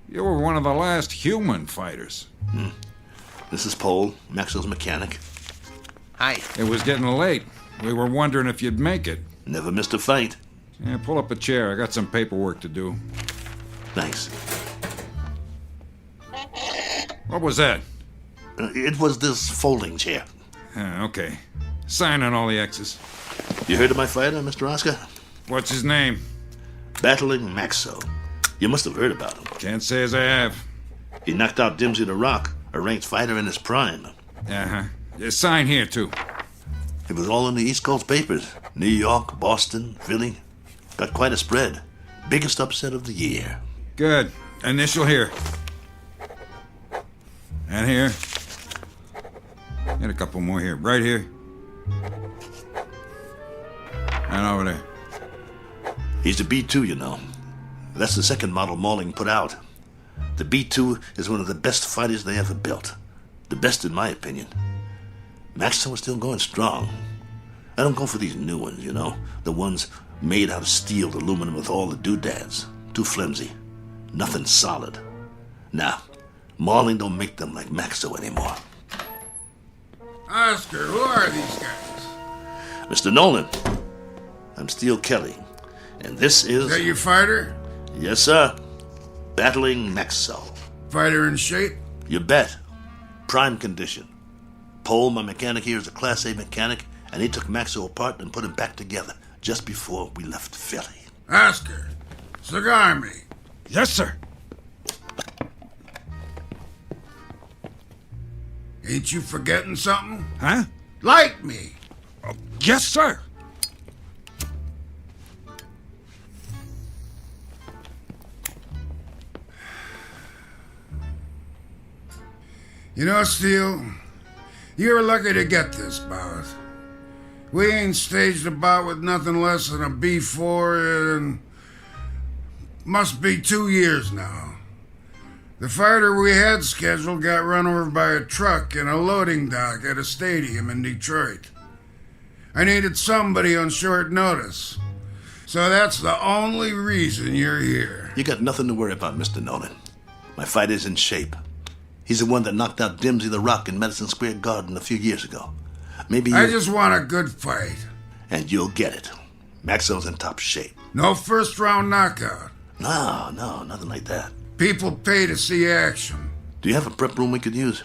You were one of the last human fighters. This is Paul, Maxwell's mechanic. Hi. It was getting late. We were wondering if you'd make it. Never missed a fight. Yeah, pull up a chair. I got some paperwork to do. Thanks. What was that? It was this folding chair. Okay. Sign on all the X's. You heard of my fighter, Mr. Oscar? What's his name? Battling Maxwell. You must have heard about him. Can't say as I have. He knocked out Dimsey the Rock, a ranked fighter in his prime. Uh-huh. Sign here, too. It was all in the East Coast papers. New York, Boston, Philly. Got quite a spread. Biggest upset of the year. Good. Initial here. And here. And a couple more here. Right here. And over there. He's the B2, you know. That's the second model Malling put out. The B2 is one of the best fighters they ever built. The best in my opinion. Maxwell is still going strong. I don't go for these new ones, you know. The ones made out of steel, aluminum with all the doodads. Too flimsy. Nothing solid. Nah, Malling don't make them like Maxwell anymore. Oscar, who are these guys? Mr. Nolan, I'm Steele Kelly, and this is... Is that your fighter? Yes, sir. Battling Maxwell. Fighter in shape? You bet. Prime condition. Paul, my mechanic here, is a Class A mechanic, and he took Maxwell apart and put him back together just before we left Philly. Oscar, cigar me. Yes, sir. Ain't you forgetting something? Huh? Light me. Yes, sir. You know, Steele, you were lucky to get this bout. We ain't staged a bout with nothing less than a B4 in must be 2 years now. The fighter we had scheduled got run over by a truck in a loading dock at a stadium in Detroit. I needed somebody on short notice. So that's the only reason you're here. You got nothing to worry about, Mr. Nolan. My fighter's in shape. He's the one that knocked out Dimsey the Rock in Madison Square Garden a few years ago. Maybe you... I just want a good fight. And you'll get it. Maxwell's in top shape. No first-round knockout. No, nothing like that. People pay to see action. Do you have a prep room we could use?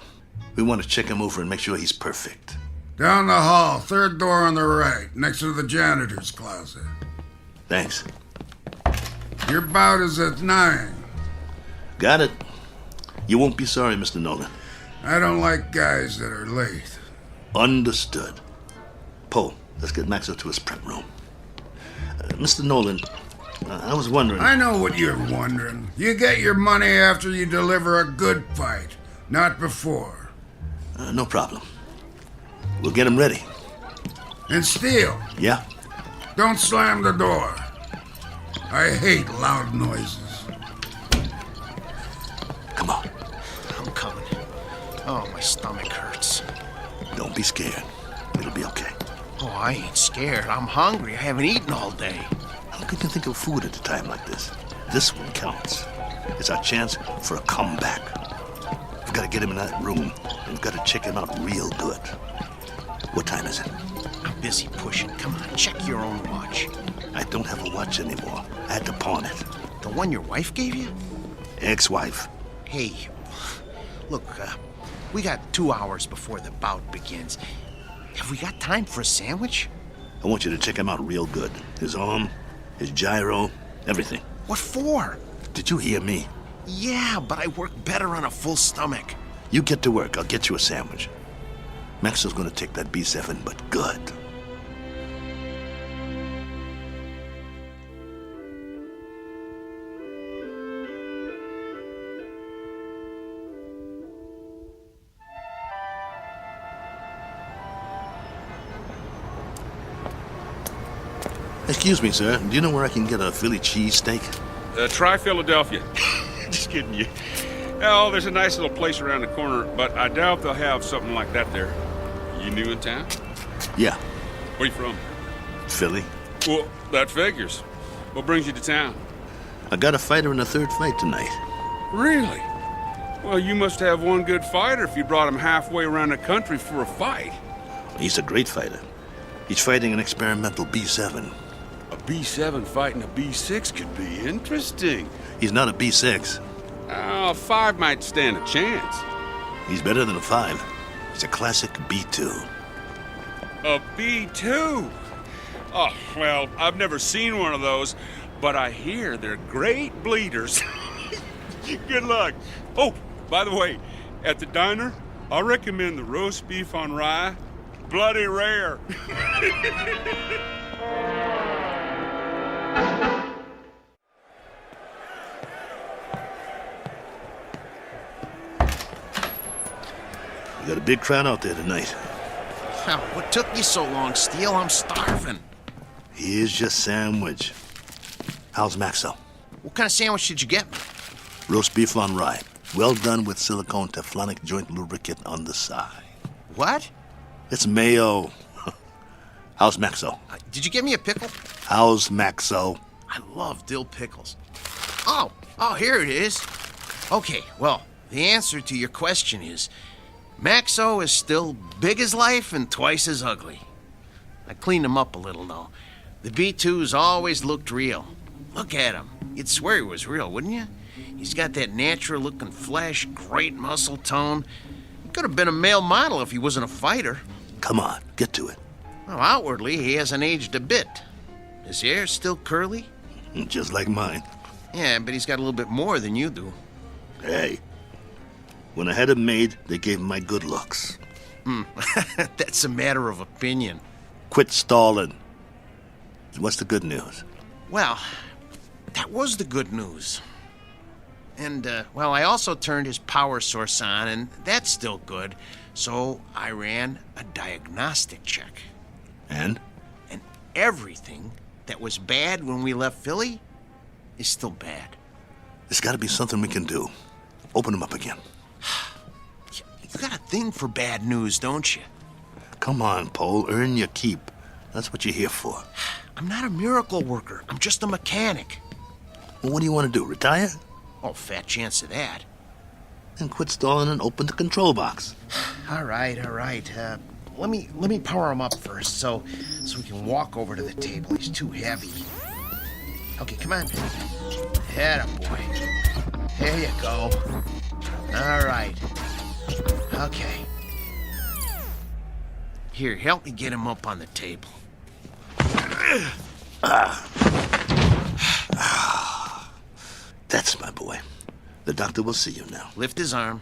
We want to check him over and make sure he's perfect. Down the hall, third door on the right, next to the janitor's closet. Thanks. Your bout is at 9. Got it. You won't be sorry, Mr. Nolan. I don't like guys that are late. Understood. Poe, let's get Maxwell to his prep room. Mr. Nolan, I was wondering... I know what you're wondering. You get your money after you deliver a good fight, not before. No problem. We'll get him ready. And Steele. Yeah? Don't slam the door. I hate loud noises. Come on. I'm coming. Oh, my stomach hurts. Don't be scared. It'll be okay. Oh, I ain't scared. I'm hungry. I haven't eaten all day. How can you think of food at a time like this? This one counts. It's our chance for a comeback. We've got to get him in that room, and we've got to check him out real good. What time is it? I'm busy pushing. Come on, check your own watch. I don't have a watch anymore. I had to pawn it. The one your wife gave you? Ex-wife. Hey, look, we got 2 hours before the bout begins. Have we got time for a sandwich? I want you to check him out real good. His arm, his gyro, everything. What for? Did you hear me? Yeah, but I work better on a full stomach. You get to work. I'll get you a sandwich. Maxwell's gonna take that B7, but good. Excuse me, sir. Do you know where I can get a Philly cheesesteak? Try Philadelphia. Just kidding you. Oh, there's a nice little place around the corner, but I doubt they'll have something like that there. You new in town? Yeah. Where you from? Philly. Well, that figures. What brings you to town? I got a fighter in the third fight tonight. Really? Well, you must have one good fighter if you brought him halfway around the country for a fight. He's a great fighter. He's fighting an experimental B7. A B7 fighting a B6 could be interesting. He's not a B6. A 5 might stand a chance. He's better than a 5. He's a classic B2. A B2? Oh, well, I've never seen one of those, but I hear they're great bleeders. Good luck. Oh, by the way, at the diner, I recommend the roast beef on rye. Bloody rare. We got a big crowd out there tonight. What took you so long, Steele? I'm starving. Here's your sandwich. How's Maxo? What kind of sandwich did you get me? Roast beef on rye. Well done with silicone Teflonic joint lubricant on the side. What? It's mayo. How's Maxo? Did you get me a pickle? How's Maxo? I love dill pickles. Oh, here it is. Okay, well, the answer to your question is Maxo is still big as life and twice as ugly. I cleaned him up a little, though. The B2's always looked real. Look at him. You'd swear he was real, wouldn't you? He's got that natural-looking flesh, great muscle tone. He could have been a male model if he wasn't a fighter. Come on, get to it. Well, outwardly, he hasn't aged a bit. His hair's still curly? Just like mine. Yeah, but he's got a little bit more than you do. Hey, when I had him made, they gave him my good looks. That's a matter of opinion. Quit stalling. What's the good news? Well, that was the good news. And, I also turned his power source on, and that's still good. So I ran a diagnostic check. And? And everything that was bad when we left Philly is still bad. There's got to be something we can do. Open him up again. You got a thing for bad news, don't you? Come on, Pole. Earn your keep. That's what you're here for. I'm not a miracle worker. I'm just a mechanic. Well, what do you want to do, retire? Oh, fat chance of that. Then quit stalling and open the control box. All right. Let me power him up first so we can walk over to the table. He's too heavy. Okay, come on. Atta boy. There you go. All right. Okay. Here, help me get him up on the table. That's my boy. The doctor will see you now. Lift his arm.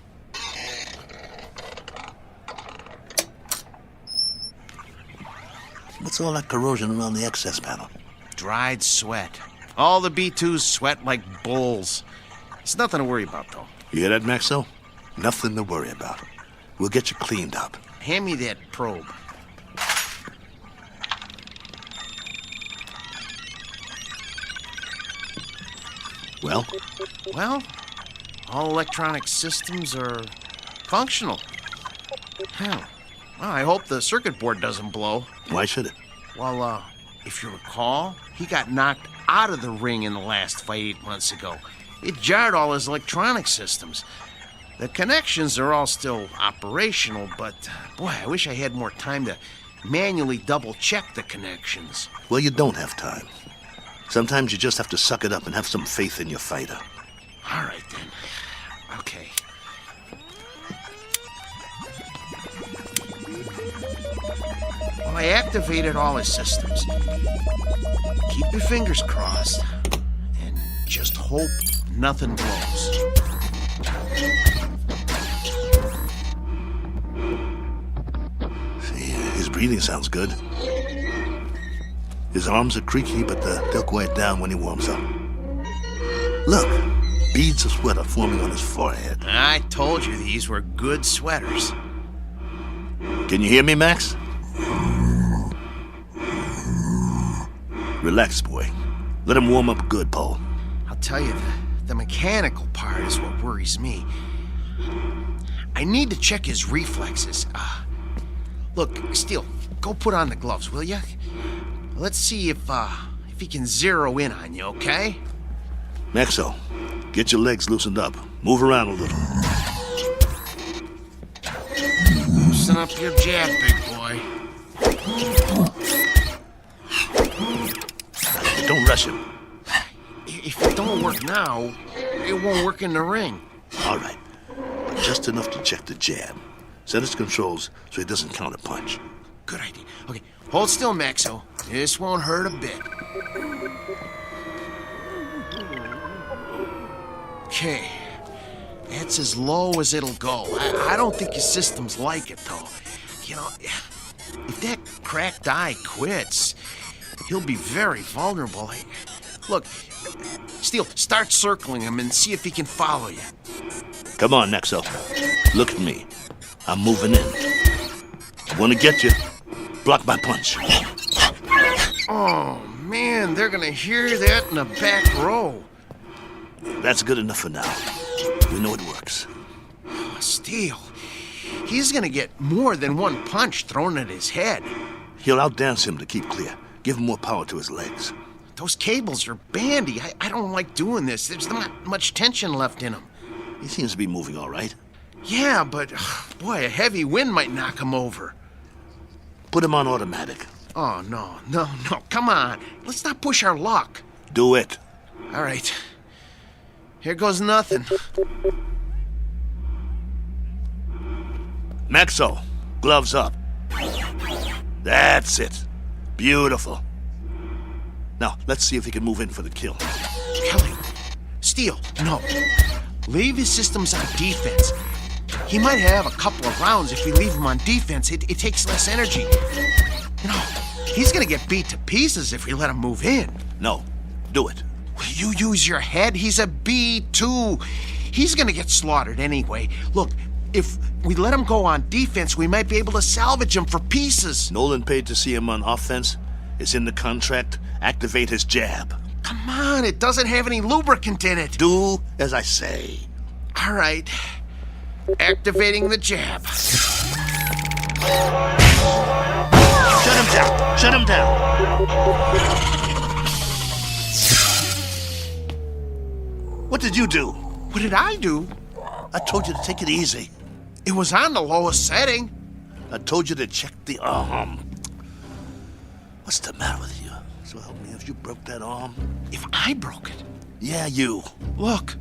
What's all that corrosion around the access panel? Dried sweat. All the B2s sweat like bulls. It's nothing to worry about, though. You hear that, Maxo? Nothing to worry about. We'll get you cleaned up. Hand me that probe. Well? Well, all electronic systems are functional. Huh. Well, I hope the circuit board doesn't blow. Why should it? Well, if you recall, he got knocked out of the ring in the last fight 8 months ago. It jarred all his electronic systems. The connections are all still operational, but boy, I wish I had more time to manually double-check the connections. Well, you don't have time. Sometimes you just have to suck it up and have some faith in your fighter. All right, then. Okay. Well, I activated all his systems. Keep your fingers crossed and just hope nothing blows. See, his breathing sounds good. His arms are creaky, but they'll quiet down when he warms up. Look, beads of sweat are forming on his forehead. I told you these were good sweaters. Can you hear me, Max? Relax, boy. Let him warm up good, Paul. I'll tell you, the mechanical part is what worries me. I need to check his reflexes. Look, Steele, go put on the gloves, will you? Let's see if he can zero in on you, okay? Maxo, get your legs loosened up. Move around a little. Loosen up your jab, big boy. Don't rush him. If it don't work now, it won't work in the ring. All right. Just enough to check the jab. Set his controls so he doesn't counterpunch. Good idea. Okay, hold still, Maxo. This won't hurt a bit. Okay. That's as low as it'll go. I don't think his systems like it, though. You know, if that cracked eye quits, he'll be very vulnerable. Look, Steele, start circling him and see if he can follow you. Come on, Nexo. Look at me. I'm moving in. I want to get you. Block my punch. Oh, man, they're gonna hear that in the back row. That's good enough for now. We know it works. Steele, he's gonna get more than one punch thrown at his head. He'll outdance him to keep clear. Give him more power to his legs. Those cables are bandy. I don't like doing this. There's not much tension left in him. He seems to be moving all right. Yeah, but, boy, a heavy wind might knock him over. Put him on automatic. Oh, no. Come on. Let's not push our luck. Do it. All right. Here goes nothing. Maxo, gloves up. That's it. Beautiful. Now, let's see if he can move in for the kill. Kelly, Steele, no. Leave his systems on defense. He might have a couple of rounds if we leave him on defense. It takes less energy. You know, he's gonna get beat to pieces if we let him move in. No, do it. You use your head? He's a B2. He's gonna get slaughtered anyway. Look, if we let him go on defense, we might be able to salvage him for pieces. Nolan paid to see him on offense. It's in the contract. Activate his jab. Come on, it doesn't have any lubricant in it. Do as I say. All right. Activating the jab. Shut him down! Shut him down! What did you do? What did I do? I told you to take it easy. It was on the lowest setting. I told you to check the arm. What's the matter with you? So help me if you broke that arm. If I broke it? Yeah, you. Look,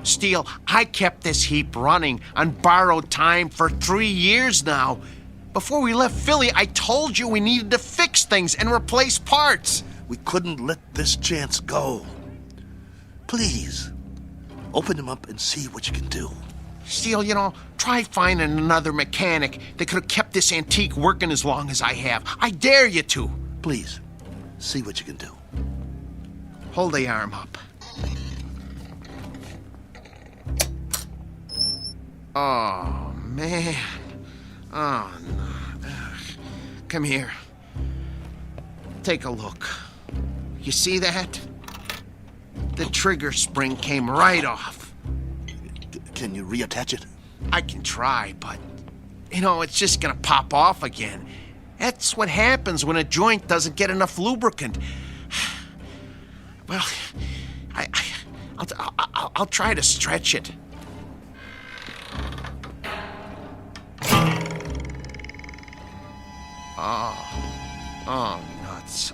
Steele, I kept this heap running on borrowed time for 3 years now. Before we left Philly, I told you we needed to fix things and replace parts. We couldn't let this chance go. Please, open him up and see what you can do. Steele, you know, try finding another mechanic that could have kept this antique working as long as I have. I dare you to. Please, see what you can do. Hold the arm up. Oh, man. Oh, no. Ugh. Come here. Take a look. You see that? The trigger spring came right off. Can you reattach it? I can try, but You know, it's just gonna pop off again. That's what happens when a joint doesn't get enough lubricant. Well, I'll try to stretch it. Oh, nuts.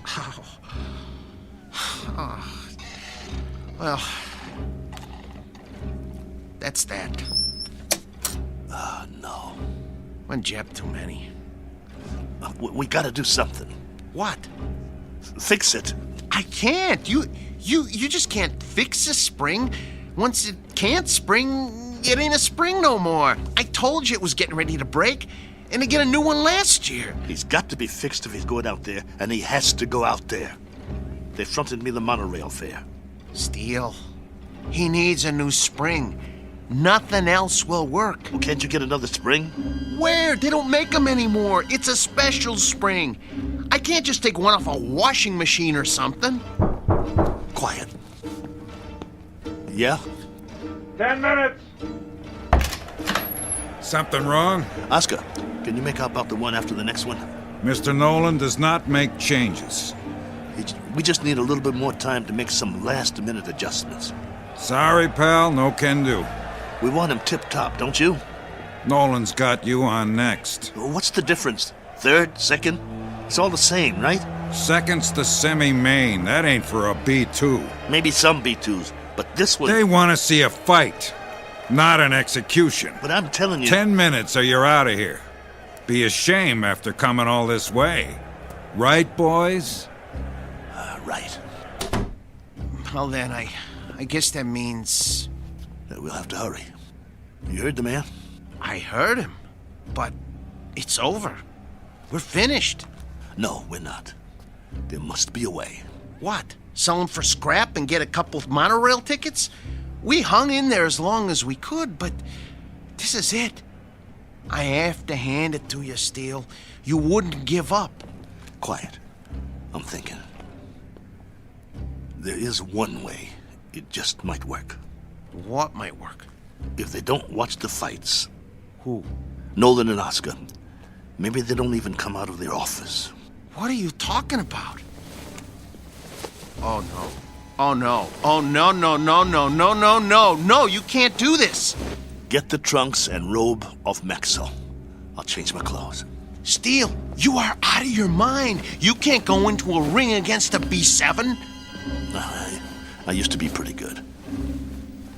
Oh. Well, that's that. No. One jab too many. We gotta do something. What? Fix it. I can't. You just can't fix a spring. Once it can't spring, it ain't a spring no more. I told you it was getting ready to break, and to get a new one last year. He's got to be fixed if he's going out there, and he has to go out there. They fronted me the monorail fare. Steele, he needs a new spring. Nothing else will work. Well, can't you get another spring? Where? They don't make them anymore. It's a special spring. I can't just take one off a washing machine or something. Quiet. Yeah? 10 minutes. Something wrong? Oscar, can you make out about the one after the next one? Mr. Nolan does not make changes. We just need a little bit more time to make some last-minute adjustments. Sorry, pal, no can do. We want him tip-top, don't you? Nolan's got you on next. What's the difference? Third? Second? It's all the same, right? Second's the semi-main. That ain't for a B2. Maybe some B2s, but this one... They want to see a fight, not an execution. But I'm telling you... 10 minutes or you're out of here. Be a shame after coming all this way. Right, boys? Right. Well then, I guess that means... We'll have to hurry. You heard the man? I heard him, but it's over. We're finished. No, we're not. There must be a way. What? Sell them for scrap and get a couple of monorail tickets? We hung in there as long as we could, but this is it. I have to hand it to you, Steele. You wouldn't give up. Quiet. I'm thinking. There is one way. It just might work. What might work? If they don't watch the fights. Who? Nolan and Oscar. Maybe they don't even come out of their office. What are you talking about? Oh, no. Oh, no. Oh, no, no, no, no, no, no, no. No, you can't do this. Get the trunks and robe off Maxwell. I'll change my clothes. Steele, you are out of your mind. You can't go into a ring against a B7. I used to be pretty good.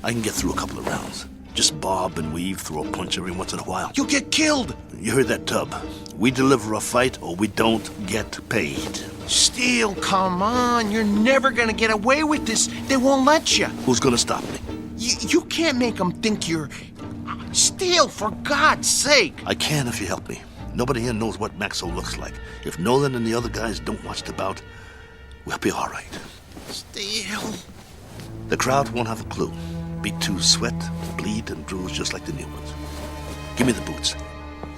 I can get through a couple of rounds. Just bob and weave, throw a punch every once in a while. You'll get killed. You heard that, Tub. We deliver a fight or we don't get paid. Steele, come on. You're never gonna get away with this. They won't let you. Who's gonna stop me? You can't make them think you're... Steele, for God's sake. I can if you help me. Nobody here knows what Maxwell looks like. If Nolan and the other guys don't watch the bout, we'll be all right. Steele. The crowd won't have a clue. B2s sweat, bleed, and bruise just like the new ones. Give me the boots.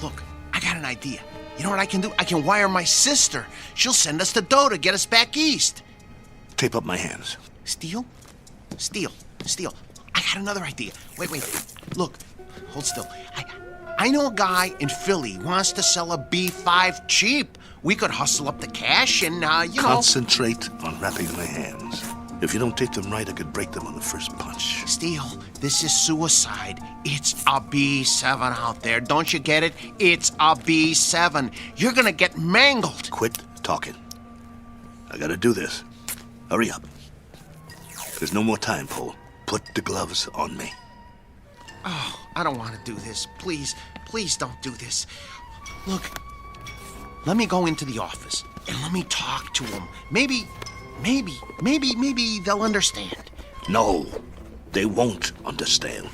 Look, I got an idea. You know what I can do? I can wire my sister. She'll send us the dough to get us back east. Tape up my hands. Steele? Steele. I got another idea. Wait. Look, hold still. I know a guy in Philly who wants to sell a B5 cheap. We could hustle up the cash and, Concentrate on wrapping my hands. If you don't take them right, I could break them on the first punch. Steele, this is suicide. It's a B7 out there. Don't you get it? It's a B7. You're gonna get mangled. Quit talking. I gotta do this. Hurry up. There's no more time, Paul. Put the gloves on me. Oh, I don't want to do this. Please don't do this. Look, let me go into the office and let me talk to them. Maybe they'll understand. No, they won't understand.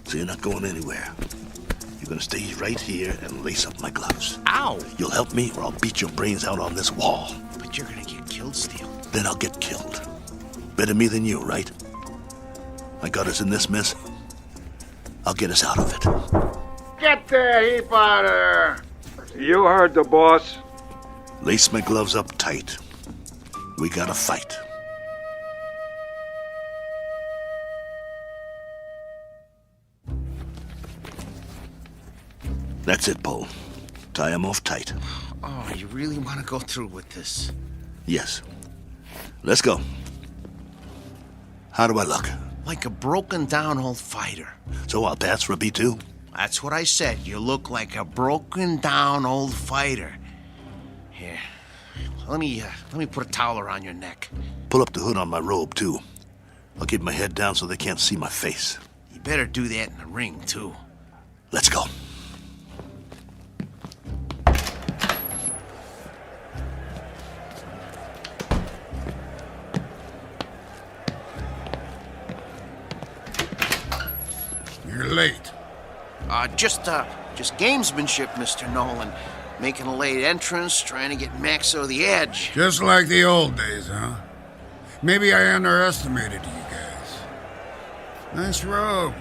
So you're not going anywhere. You're gonna stay right here and lace up my gloves. Ow! You'll help me or I'll beat your brains out on this wall. But you're gonna get killed, Steele. Then I'll get killed. Better me than you, right? I got us in this mess. I'll get us out of it. Get the heap out of there! You heard the boss. Lace my gloves up tight. We gotta fight. That's it, Bull. Tie him off tight. Oh, you really want to go through with this? Yes. Let's go. How do I look? Like a broken down old fighter. So I'll pass for a B2? That's what I said. You look like a broken down old fighter. Here, let me put a towel around your neck. Pull up the hood on my robe, too. I'll keep my head down so they can't see my face. You better do that in the ring, too. Let's go. You're late. Just gamesmanship, Mr. Nolan. Making a late entrance, trying to get Maxo the edge. Just like the old days, huh? Maybe I underestimated you guys. Nice robe.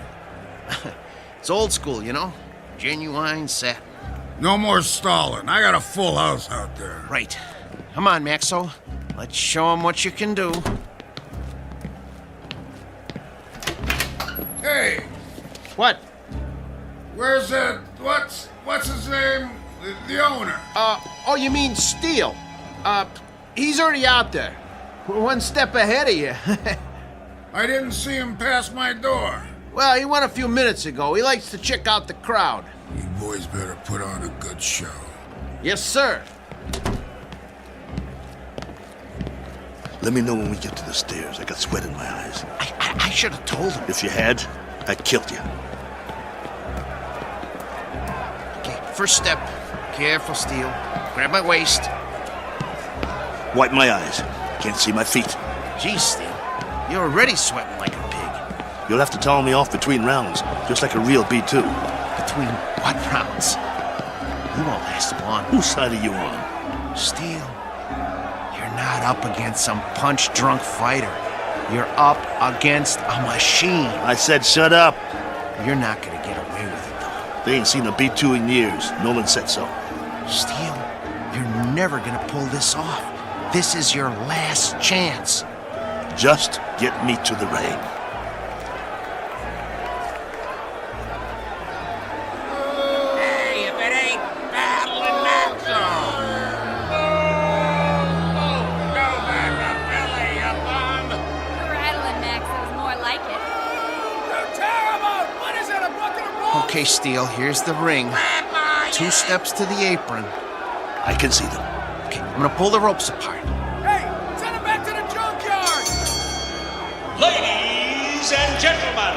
It's old school, you know? Genuine satin. No more stalling. I got a full house out there. Right. Come on, Maxo. Let's show him what you can do. Hey! What? Where's that... What's his name? The owner. Oh, you mean Steele? He's already out there. One step ahead of you. I didn't see him pass my door. Well, he went a few minutes ago. He likes to check out the crowd. You boys better put on a good show. Yes, sir. Let me know when we get to the stairs. I got sweat in my eyes. I should have told him. If you had, I'd killed you. Okay, first step. Careful, Steele. Grab my waist. Wipe my eyes. Can't see my feet. Geez, Steele. You're already sweating like a pig. You'll have to towel me off between rounds, just like a real B2. Between what rounds? You won't last long. Whose side are you on? Steele, you're not up against some punch-drunk fighter. You're up against a machine. I said shut up. You're not gonna get away with it, though. They ain't seen a B2 in years. Nolan said so. Steele, you're never gonna pull this off. This is your last chance. Just get me to the ring. Hey, if it ain't battling Maxo! Go back to Philly, you bum! Rattling Maxo's more like it. You're terrible! What is it, a bucket of rolls? Okay, Steele, here's the ring. 2 steps to the apron. I can see them. Okay, I'm gonna pull the ropes apart. Hey, send him back to the junkyard! Ladies and gentlemen,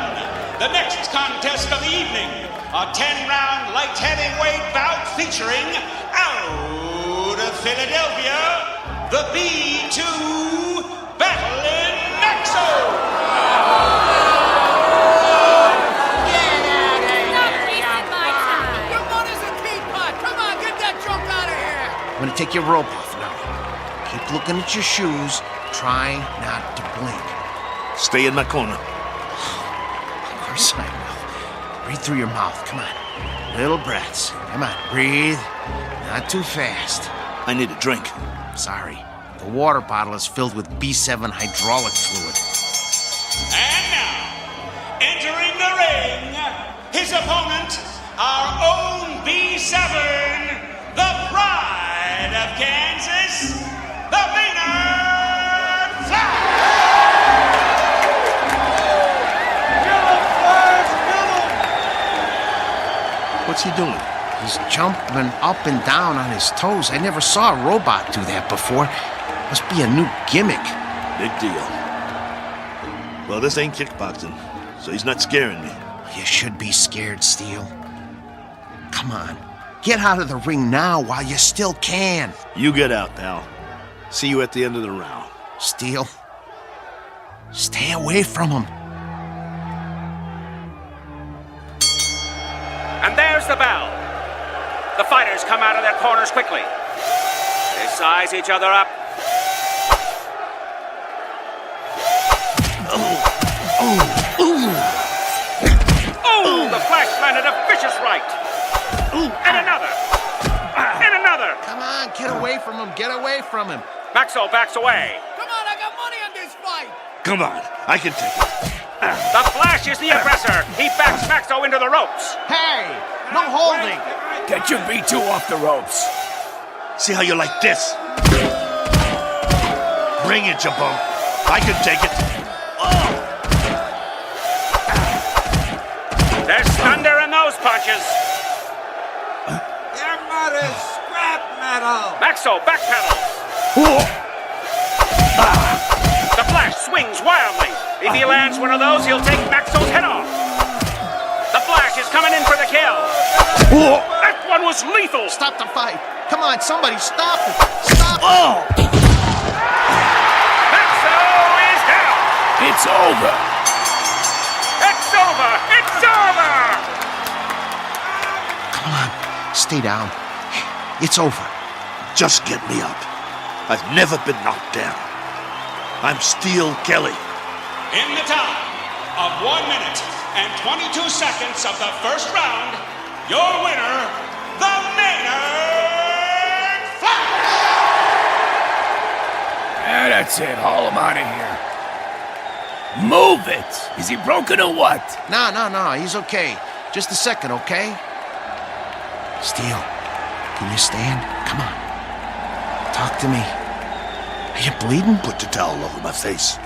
the next contest of the evening, a 10-round light heavyweight bout featuring out of Philadelphia, the B2 Battling Maxo! I'm gonna take your rope off now. Keep looking at your shoes. Try not to blink. Stay in my corner. Of course I will. Breathe through your mouth. Come on. Little breaths. Come on. Breathe. Not too fast. I need a drink. Sorry. The water bottle is filled with B7 hydraulic fluid. And now, entering the ring, his opponent, our own B7, the pride of Kansas, the Maynard Flash! What's he doing? He's jumping up and down on his toes. I never saw a robot do that before. Must be a new gimmick. Big deal. Well, this ain't kickboxing, so he's not scaring me. You should be scared, Steele. Come on. Get out of the ring now while you still can. You get out, pal. See you at the end of the round. Steele, stay away from him. And there's the bell. The fighters come out of their corners quickly. They size each other up. Oh, the Flash landed a vicious right. And another. And another. Come on, get away from him. Get away from him. Maxo backs away. Come on, I got money on this fight! Come on, I can take it. The Flash is the aggressor. He backs Maxo into the ropes. Hey, no holding. Get your B2 off the ropes. See how you like this? Bring it, you bum. I can take it. There's thunder in those punches. Your mother's scrap metal. Maxo, backpedal. The Flash swings wildly. If he lands one of those, he'll take Maxo's head off. The Flash is coming in for the kill. That one was lethal. Stop the fight. Come on, somebody stop it. Stop it. Maxo is down. It's over. It's over. It's over. Come on, stay down. It's over. Just get me up. I've never been knocked down. I'm Steel Kelly. In the time of 1 minute and 22 seconds of the first round, your winner, the Maynard Flash! That's it. Haul him out of here. Move it! Is he broken or what? No, he's okay. Just a second, okay? Steel, can you stand? Come on. Talk to me. Are you bleeding? Put the towel over my face.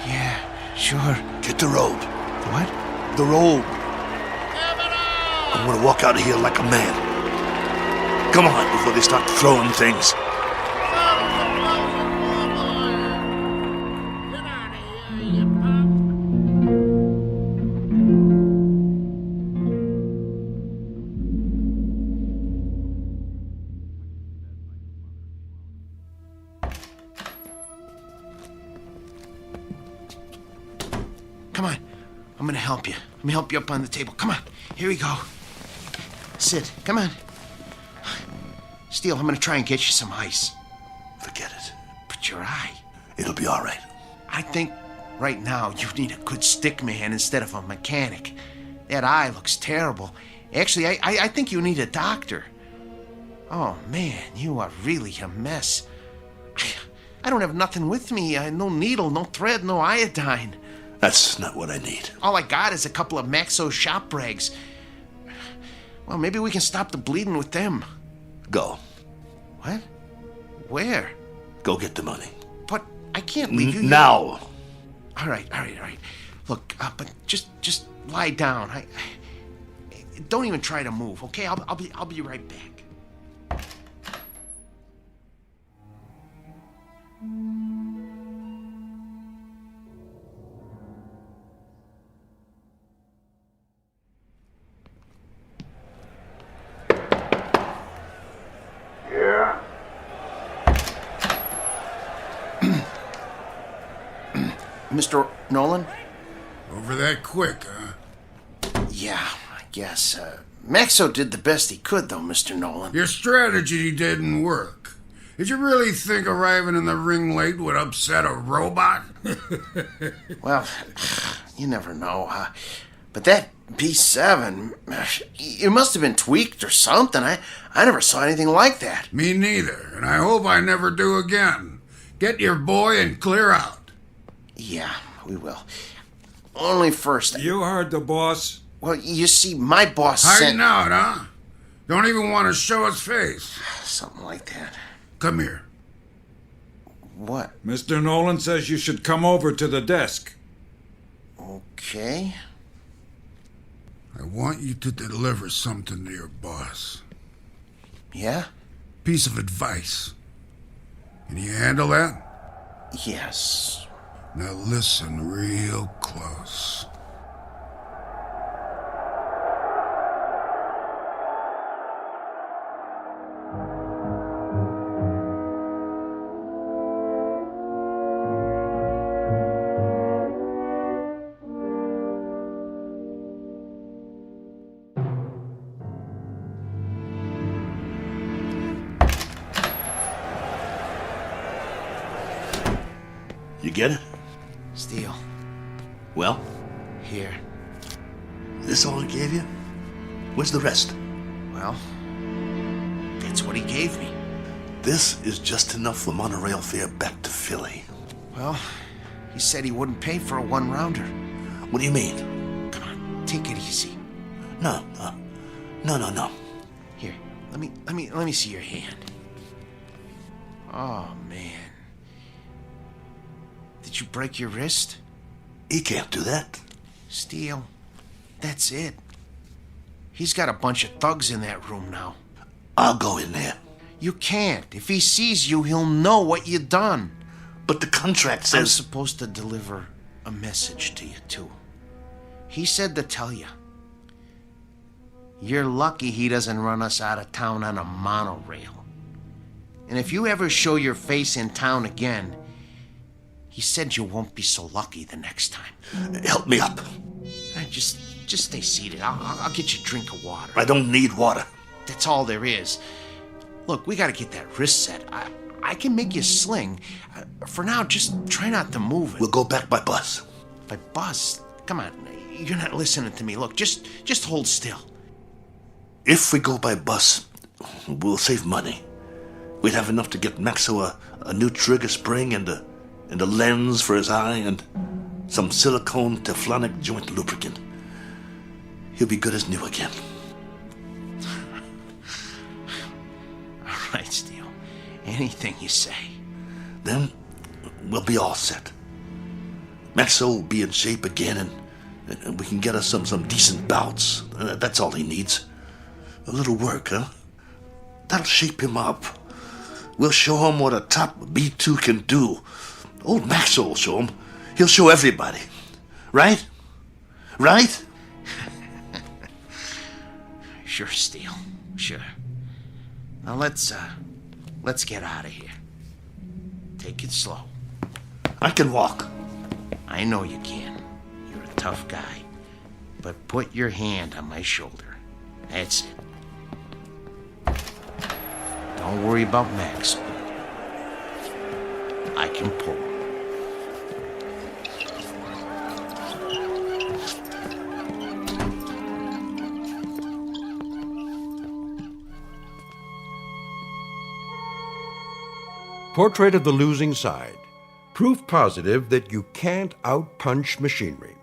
Yeah, sure. Get the robe. What? The robe. I'm gonna walk out of here like a man. Come on, before they start throwing things. Come on. I'm gonna help you. Let me help you up on the table. Come on. Here we go. Sit. Come on. Steel, I'm gonna try and get you some ice. Forget it. But your eye. It'll be all right. I think right now you need a good stick man instead of a mechanic. That eye looks terrible. Actually, I think you need a doctor. Oh, man, you are really a mess. I don't have nothing with me. No needle, no thread, no iodine. That's not what I need. All I got is a couple of Maxo shop rags. Well, maybe we can stop the bleeding with them. Go. What? Where? Go get the money. But I can't leave you now. All right. Look, but just lie down. I don't even try to move, okay? I'll be right back. Yeah? Mr. Nolan? Over that quick, huh? Yeah, I guess. Maxo did the best he could, though, Mr. Nolan. Your strategy didn't work. Did you really think arriving in the ring late would upset a robot? Well, you never know. But that B7, it must have been tweaked or something. I never saw anything like that. Me neither, and I hope I never do again. Get your boy and clear out. Yeah, we will. Only first. You heard the boss. Well, you see, my boss Hiding out, huh? Don't even want to show his face. Something like that. Come here. What? Mr. Nolan says you should come over to the desk. Okay. I want you to deliver something to your boss. Yeah? Piece of advice. Can you handle that? Yes. Now listen real close. You get it? Steel. Well? Here. This all he gave you? Where's the rest? Well, that's what he gave me. This is just enough for monorail fare back to Philly. Well, he said he wouldn't pay for a one-rounder. What do you mean? Come on, take it easy. No. Here, Let me see your hand. Oh, man. Did you break your wrist? He can't do that. Steele, that's it. He's got a bunch of thugs in that room now. I'll go in there. You can't. If he sees you, he'll know what you done. But the contract says... I'm supposed to deliver a message to you, too. He said to tell you. You're lucky he doesn't run us out of town on a monorail. And if you ever show your face in town again, he said you won't be so lucky the next time. Help me up. Just stay seated. I'll get you a drink of water. I don't need water. That's all there is. Look, we gotta get that wrist set. I can make you a sling. For now, just try not to move it. We'll go back by bus. By bus? Come on, you're not listening to me. Look, just hold still. If we go by bus, we'll save money. We'd have enough to get Maxo a new trigger spring and a lens for his eye and some silicone Teflonic joint lubricant. He'll be good as new again. All right, Steele. Anything you say. Then we'll be all set. Maxo will be in shape again and we can get us some decent bouts. That's all he needs. A little work, huh? That'll shape him up. We'll show him what a top B2 can do. Old Maxo will show him. He'll show everybody. Right? Right? Sure, Steele. Sure. Now let's get out of here. Take it slow. I can walk. I know you can. You're a tough guy. But put your hand on my shoulder. That's it. Don't worry about Max. I can pull. Portrait of the Losing Side. Proof positive that you can't outpunch machinery.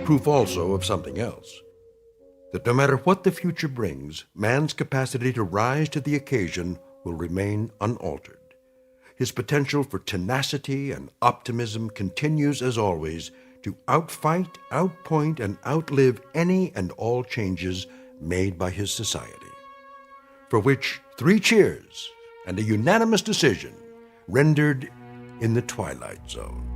Proof also of something else. That no matter what the future brings, man's capacity to rise to the occasion will remain unaltered. His potential for tenacity and optimism continues, as always, to outfight, outpoint, and outlive any and all changes made by his society. For which 3 cheers and a unanimous decision rendered in the Twilight Zone.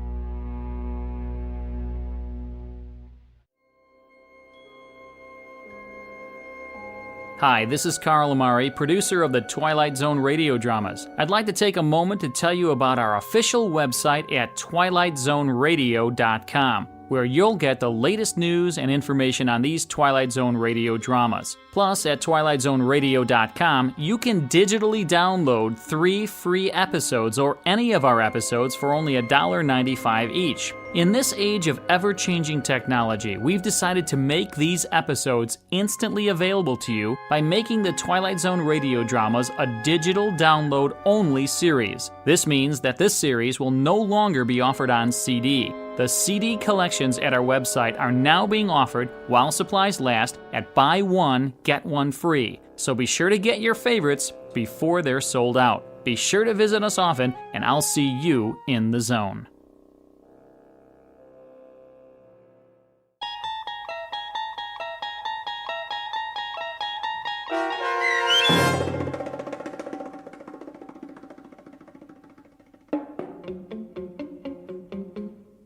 Hi, this is Carl Amari, producer of the Twilight Zone radio dramas. I'd like to take a moment to tell you about our official website at twilightzoneradio.com, where you'll get the latest news and information on these Twilight Zone radio dramas. Plus, at twilightzoneradio.com, you can digitally download 3 free episodes or any of our episodes for only $1.95 each. In this age of ever-changing technology, we've decided to make these episodes instantly available to you by making the Twilight Zone radio dramas a digital download-only series. This means that this series will no longer be offered on CD. The CD collections at our website are now being offered while supplies last at buy one, get one free. So be sure to get your favorites before they're sold out. Be sure to visit us often, and I'll see you in the zone.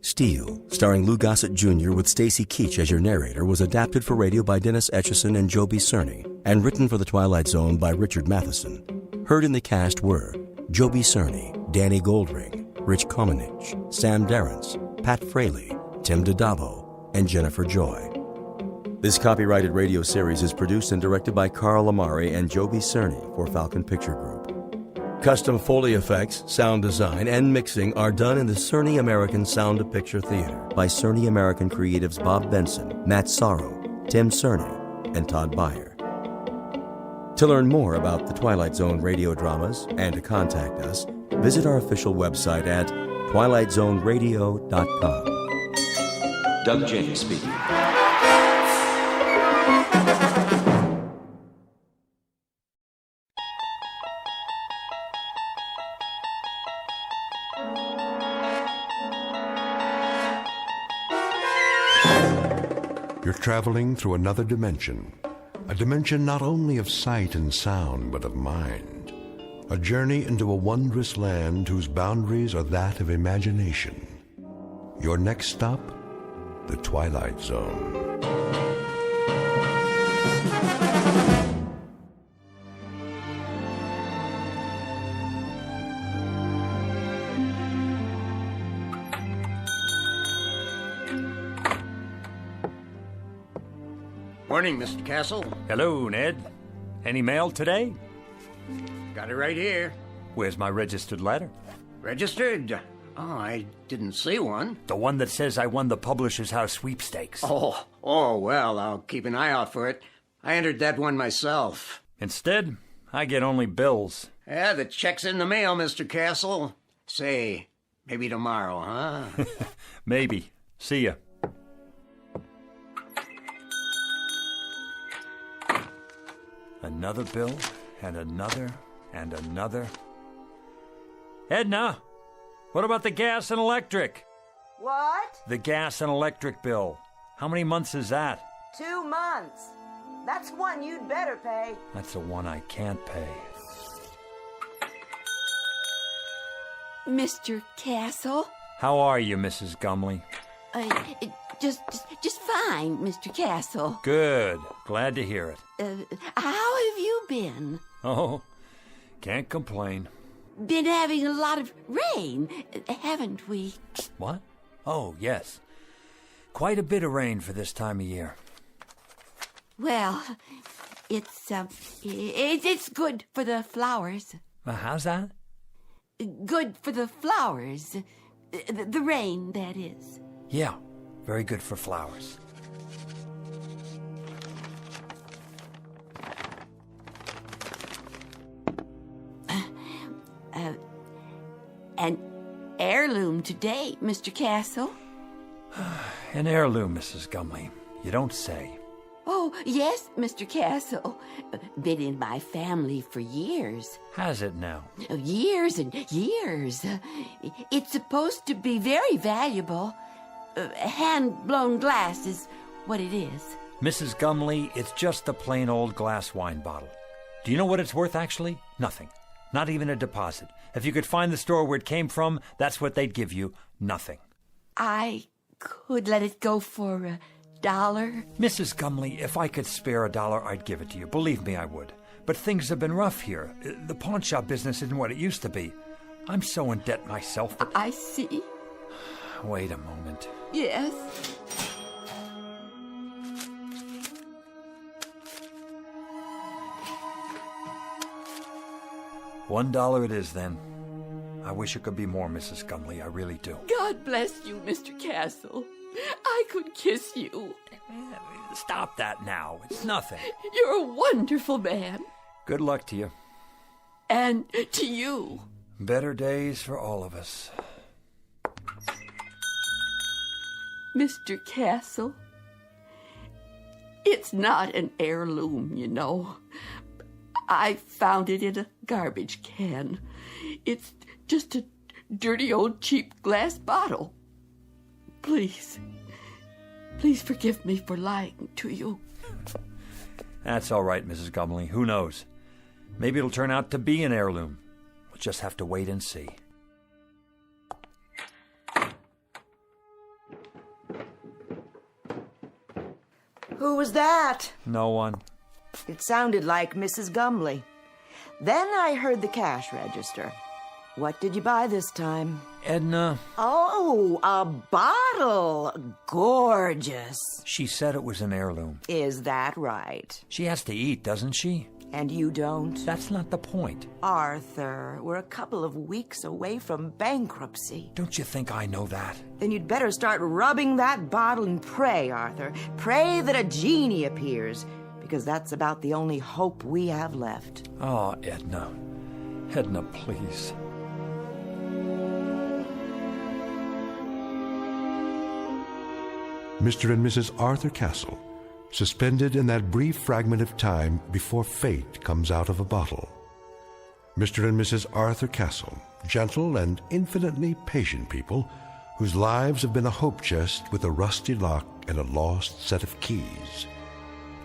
Steel, starring Lou Gossett Jr. with Stacy Keach as your narrator, was adapted for radio by Dennis Etchison and Joby Cerny, and written for The Twilight Zone by Richard Matheson. Heard in the cast were Joby Cerny, Danny Goldring, Rich Komenich, Sam Darrence, Pat Fraley, Tim DiDavo, and Jennifer Joy. This copyrighted radio series is produced and directed by Carl Amari and Joby Cerny for Falcon Picture Group. Custom Foley effects, sound design, and mixing are done in the Cerny American Sound of Picture Theater by Cerny American creatives Bob Benson, Matt Sorrow, Tim Cerny, and Todd Beyer. To learn more about the Twilight Zone radio dramas and to contact us, visit our official website at twilightzoneradio.com. Doug James speaking. You're traveling through another dimension, a dimension not only of sight and sound, but of mind. A journey into a wondrous land whose boundaries are that of imagination. Your next stop, the Twilight Zone. Morning, Mr. Castle. Hello, Ned. Any mail today? Got it right here. Where's my registered letter? Registered? Oh, I didn't see one. The one that says I won the Publishers House sweepstakes. Oh, well, I'll keep an eye out for it. I entered that one myself. Instead, I get only bills. Yeah, the check's in the mail, Mr. Castle. Say, maybe tomorrow, huh? Maybe. See ya. Another bill, and another, and another. Edna, what about the gas and electric? What? The gas and electric bill. How many months is that? 2 months. That's one you'd better pay. That's the one I can't pay. Mr. Castle? How are you, Mrs. Gumley? Just fine, Mr. Castle. Good. Glad to hear it. How have you been? Oh, can't complain. Been having a lot of rain, haven't we? What? Oh, yes. Quite a bit of rain for this time of year. Well, it's good for the flowers. How's that? Good for the flowers. The rain, that is. Yeah, very good for flowers. An heirloom today, Mr. Castle. An heirloom, Mrs. Gumley. You don't say. Oh, yes, Mr. Castle. Been in my family for years. Has it now? Years and years. It's supposed to be very valuable. Hand-blown glass is what it is. Mrs. Gumley, it's just a plain old glass wine bottle. Do you know what it's worth, actually? Nothing. Not even a deposit. If you could find the store where it came from, that's what they'd give you. Nothing. I could let it go for $1. Mrs. Gumley, if I could spare $1, I'd give it to you. Believe me, I would. But things have been rough here. The pawn shop business isn't what it used to be. I'm so in debt myself. I see. Wait a moment. Yes. $1 it is, then. I wish it could be more, Mrs. Gumley. I really do. God bless you, Mr. Castle. I could kiss you. Stop that now. It's nothing. You're a wonderful man. Good luck to you. And to you. Better days for all of us. Mr. Castle, it's not an heirloom, you know. I found it in a garbage can. It's just a dirty old cheap glass bottle. Please forgive me for lying to you. That's all right, Mrs. Gumley. Who knows? Maybe it'll turn out to be an heirloom. We'll just have to wait and see. Who was that? No one. It sounded like Mrs. Gumley. Then I heard the cash register. What did you buy this time? Edna. Oh, a bottle. Gorgeous. She said it was an heirloom. Is that right? She has to eat, doesn't she? And you don't? That's not the point. Arthur, we're a couple of weeks away from bankruptcy. Don't you think I know that? Then you'd better start rubbing that bottle and pray, Arthur. Pray that a genie appears, because that's about the only hope we have left. Oh, Edna. Edna, please. Mr. and Mrs. Arthur Castle, suspended in that brief fragment of time before fate comes out of a bottle. Mr. and Mrs. Arthur Castle, gentle and infinitely patient people whose lives have been a hope chest with a rusty lock and a lost set of keys.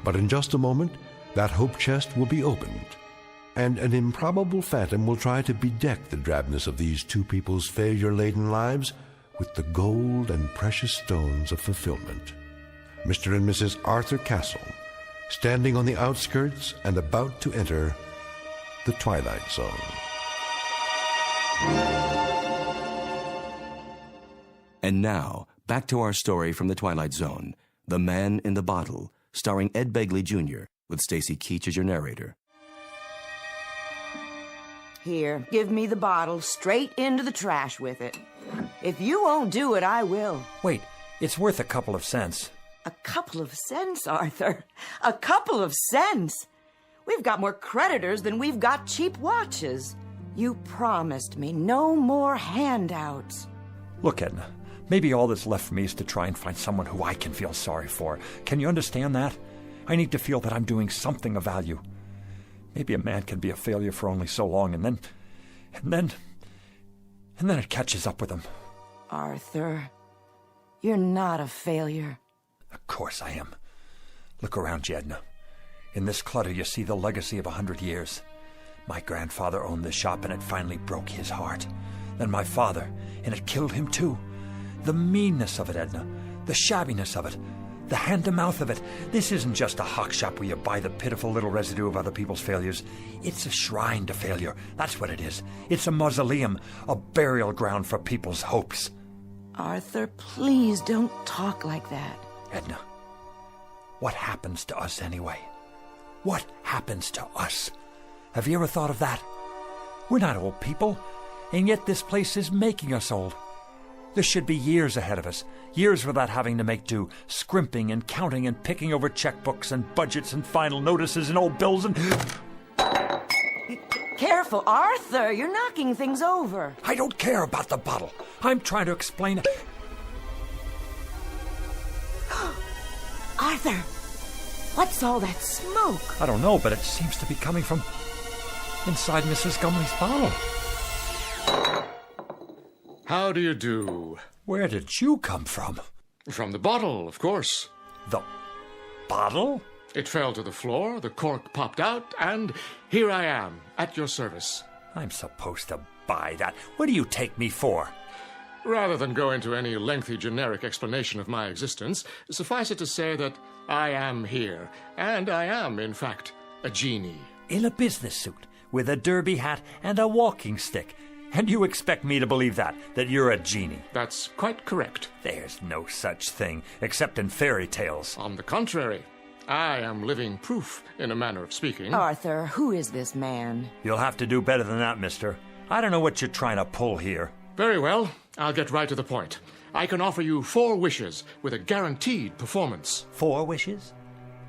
But in just a moment, that hope chest will be opened, and an improbable phantom will try to bedeck the drabness of these two people's failure-laden lives with the gold and precious stones of fulfillment. Mr. and Mrs. Arthur Castle, standing on the outskirts and about to enter the Twilight Zone. And now, back to our story from the Twilight Zone, The Man in the Bottle, starring Ed Begley Jr., with Stacy Keach as your narrator. Here, give me the bottle straight into the trash with it. If you won't do it, I will. Wait, it's worth a couple of cents. A couple of cents, Arthur. A couple of cents. We've got more creditors than we've got cheap watches. You promised me no more handouts. Look, Edna, maybe all that's left for me is to try and find someone who I can feel sorry for. Can you understand that? I need to feel that I'm doing something of value. Maybe a man can be a failure for only so long, and then it catches up with him. Arthur, you're not a failure. Of course I am. Look around you, Edna. In this clutter, you see the legacy of 100 years. My grandfather owned this shop, and it finally broke his heart. Then my father, and it killed him too. The meanness of it, Edna. The shabbiness of it. The hand-to-mouth of it. This isn't just a hock shop where you buy the pitiful little residue of other people's failures. It's a shrine to failure. That's what it is. It's a mausoleum, a burial ground for people's hopes. Arthur, please don't talk like that. Edna, what happens to us anyway? What happens to us? Have you ever thought of that? We're not old people, and yet this place is making us old. There should be years ahead of us, years without having to make do, scrimping and counting and picking over checkbooks and budgets and final notices and old bills and... Careful, Arthur, you're knocking things over. I don't care about the bottle. I'm trying to explain... Arthur, what's all that smoke? I don't know, but it seems to be coming from inside Mrs. Gumley's bottle. How do you do? Where did you come from? From the bottle, of course. The bottle? It fell to the floor, the cork popped out, and here I am, at your service. I'm supposed to buy that. What do you take me for? Rather than go into any lengthy generic explanation of my existence, suffice it to say that I am here, and I am, in fact, a genie. In a business suit, with a derby hat and a walking stick. And you expect me to believe that you're a genie? That's quite correct. There's no such thing, except in fairy tales. On the contrary, I am living proof, in a manner of speaking. Arthur, who is this man? You'll have to do better than that, mister. I don't know what you're trying to pull here. Very well, I'll get right to the point. I can offer you 4 wishes with a guaranteed performance. 4 wishes?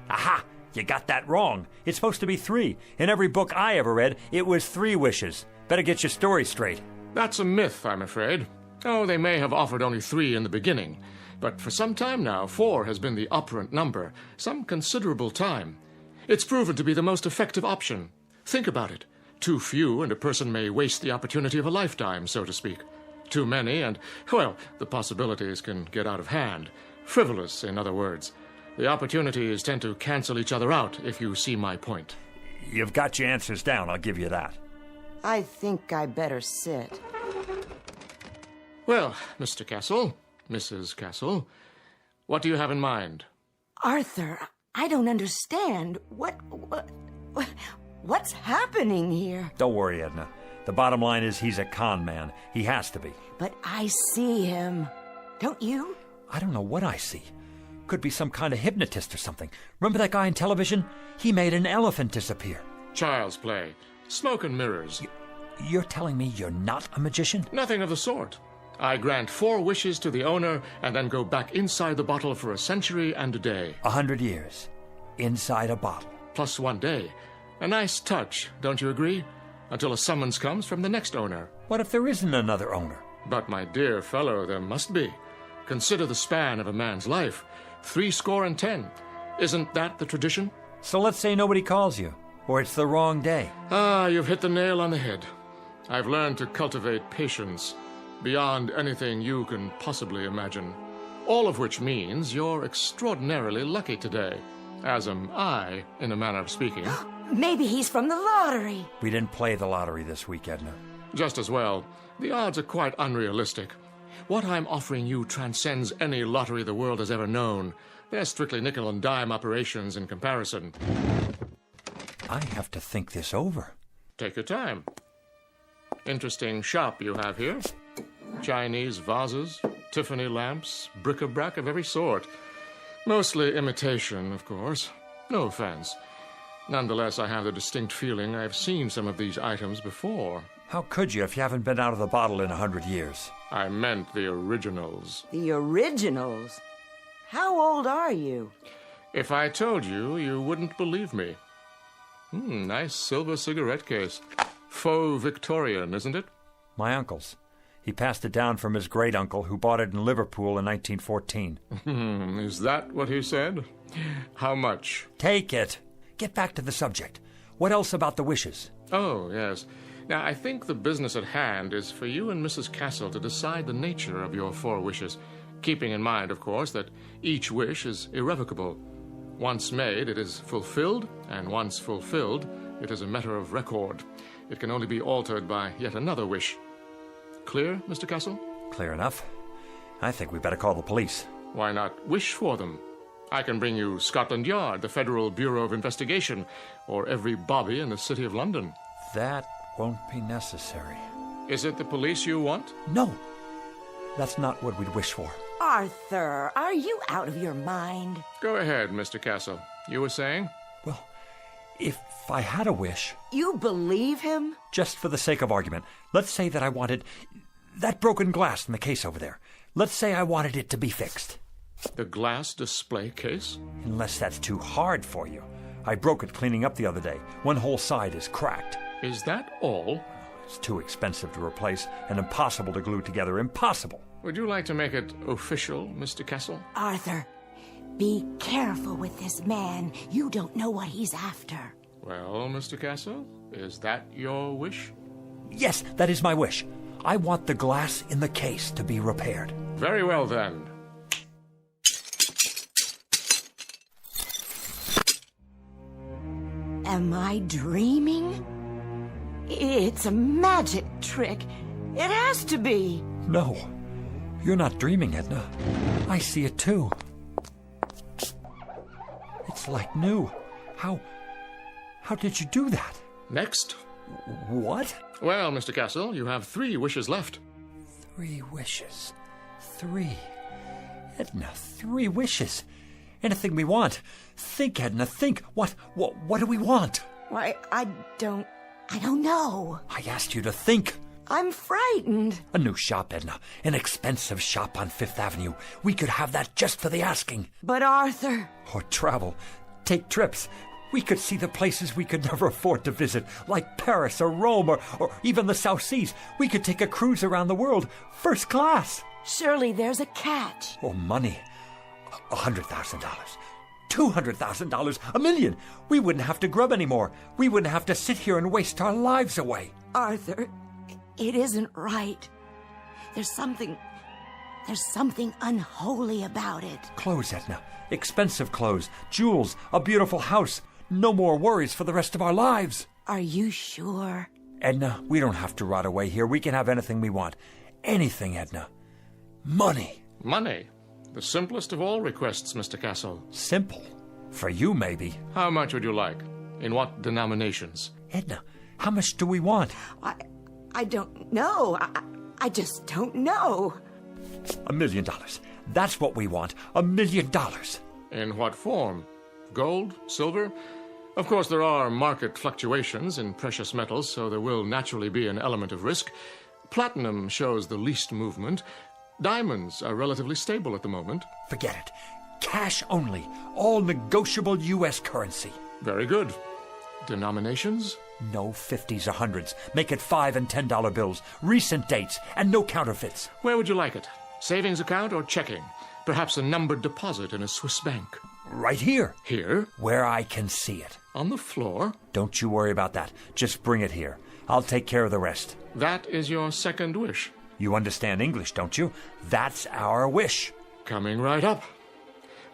Aha! You got that wrong. It's supposed to be 3. In every book I ever read, it was 3 wishes. Better get your story straight. That's a myth, I'm afraid. Oh, they may have offered only 3 in the beginning. But for some time now, 4 has been the operant number. Some considerable time. It's proven to be the most effective option. Think about it. Too few, and a person may waste the opportunity of a lifetime, so to speak. Too many, and, well, the possibilities can get out of hand. Frivolous, in other words. The opportunities tend to cancel each other out, if you see my point. You've got your answers down, I'll give you that. I think I better sit. Well, Mr. Castle, Mrs. Castle, what do you have in mind? Arthur, I don't understand. What's happening here? Don't worry, Edna. The bottom line is he's a con man. He has to be. But I see him. Don't you? I don't know what I see. Could be some kind of hypnotist or something. Remember that guy on television? He made an elephant disappear. Child's play. Smoke and mirrors. You're telling me you're not a magician? Nothing of the sort. I grant 4 wishes to the owner and then go back inside the bottle for a century and a day. 100 years. Inside a bottle. Plus 1 day. A nice touch, don't you agree? Until a summons comes from the next owner. What if there isn't another owner? But, my dear fellow, there must be. Consider the span of a man's life. 70. Isn't that the tradition? So let's say nobody calls you, or it's the wrong day. Ah, you've hit the nail on the head. I've learned to cultivate patience beyond anything you can possibly imagine. All of which means you're extraordinarily lucky today, as am I, in a manner of speaking. Maybe he's from the lottery. We didn't play the lottery this week, Edna. Just as well. The odds are quite unrealistic. What I'm offering you transcends any lottery the world has ever known. They're strictly nickel and dime operations in comparison. I have to think this over. Take your time. Interesting shop you have here. Chinese vases, Tiffany lamps, bric-a-brac of every sort. Mostly imitation, of course. No offense. Nonetheless, I have the distinct feeling I've seen some of these items before. How could you if you haven't been out of the bottle in 100 years? I meant the originals. The originals? How old are you? If I told you, you wouldn't believe me. Nice silver cigarette case. Faux Victorian, isn't it? My uncle's. He passed it down from his great-uncle, who bought it in Liverpool in 1914. Is that what he said? How much? Take it. Get back to the subject. What else about the wishes? Oh, yes. Now, I think the business at hand is for you and Mrs. Castle to decide the nature of your 4 wishes, keeping in mind, of course, that each wish is irrevocable. Once made, it is fulfilled, and once fulfilled, it is a matter of record. It can only be altered by yet another wish. Clear, Mr. Castle? Clear enough. I think we better call the police. Why not wish for them? I can bring you Scotland Yard, the Federal Bureau of Investigation, or every bobby in the City of London. That won't be necessary. Is it the police you want? No. That's not what we'd wish for. Arthur, are you out of your mind? Go ahead, Mr. Castle. You were saying? Well, if I had a wish... You believe him? Just for the sake of argument, let's say that I wanted that broken glass in the case over there. Let's say I wanted it to be fixed. The glass display case? Unless that's too hard for you. I broke it cleaning up the other day. One whole side is cracked. Is that all? It's too expensive to replace and impossible to glue together. Impossible. Would you like to make it official, Mr. Castle? Arthur, be careful with this man. You don't know what he's after. Well, Mr. Castle, is that your wish? Yes, that is my wish. I want the glass in the case to be repaired. Very well, then. Am I dreaming? It's a magic trick. It has to be. No, you're not dreaming, Edna. I see it too. It's like new. How did you do that? Next. What? Well, Mr. Castle, you have 3 wishes left. 3 wishes. 3. Edna, 3 wishes. Anything we want. Think, Edna, think. What do we want? Why, I don't know. I asked you to think. I'm frightened. A new shop, Edna. An expensive shop on 5th Avenue. We could have that just for the asking. But Arthur... Or travel. Take trips. We could see the places we could never afford to visit, like Paris or Rome or even the South Seas. We could take a cruise around the world, first class. Surely there's a catch. Oh, money. $100,000. $200,000. $1 million. We wouldn't have to grub anymore. We wouldn't have to sit here and waste our lives away. Arthur, it isn't right. There's something unholy about it. Clothes, Edna. Expensive clothes. Jewels. A beautiful house. No more worries for the rest of our lives. Are you sure? Edna, we don't have to rot away here. We can have anything we want. Anything, Edna. Money. Money? The simplest of all requests, Mr. Castle. Simple? For you, maybe. How much would you like? In what denominations? Edna, how much do we want? I don't know. I just don't know. $1 million. That's what we want. $1 million. In what form? Gold? Silver? Of course, there are market fluctuations in precious metals, so there will naturally be an element of risk. Platinum shows the least movement. Diamonds are relatively stable at the moment. Forget it. Cash only. All negotiable U.S. currency. Very good. Denominations? No 50s or 100s. Make it $5 and $10 bills. Recent dates and no counterfeits. Where would you like it? Savings account or checking? Perhaps a numbered deposit in a Swiss bank. Right here. Here? Where I can see it. On the floor? Don't you worry about that. Just bring it here. I'll take care of the rest. That is your second wish. You understand English, don't you? That's our wish. Coming right up.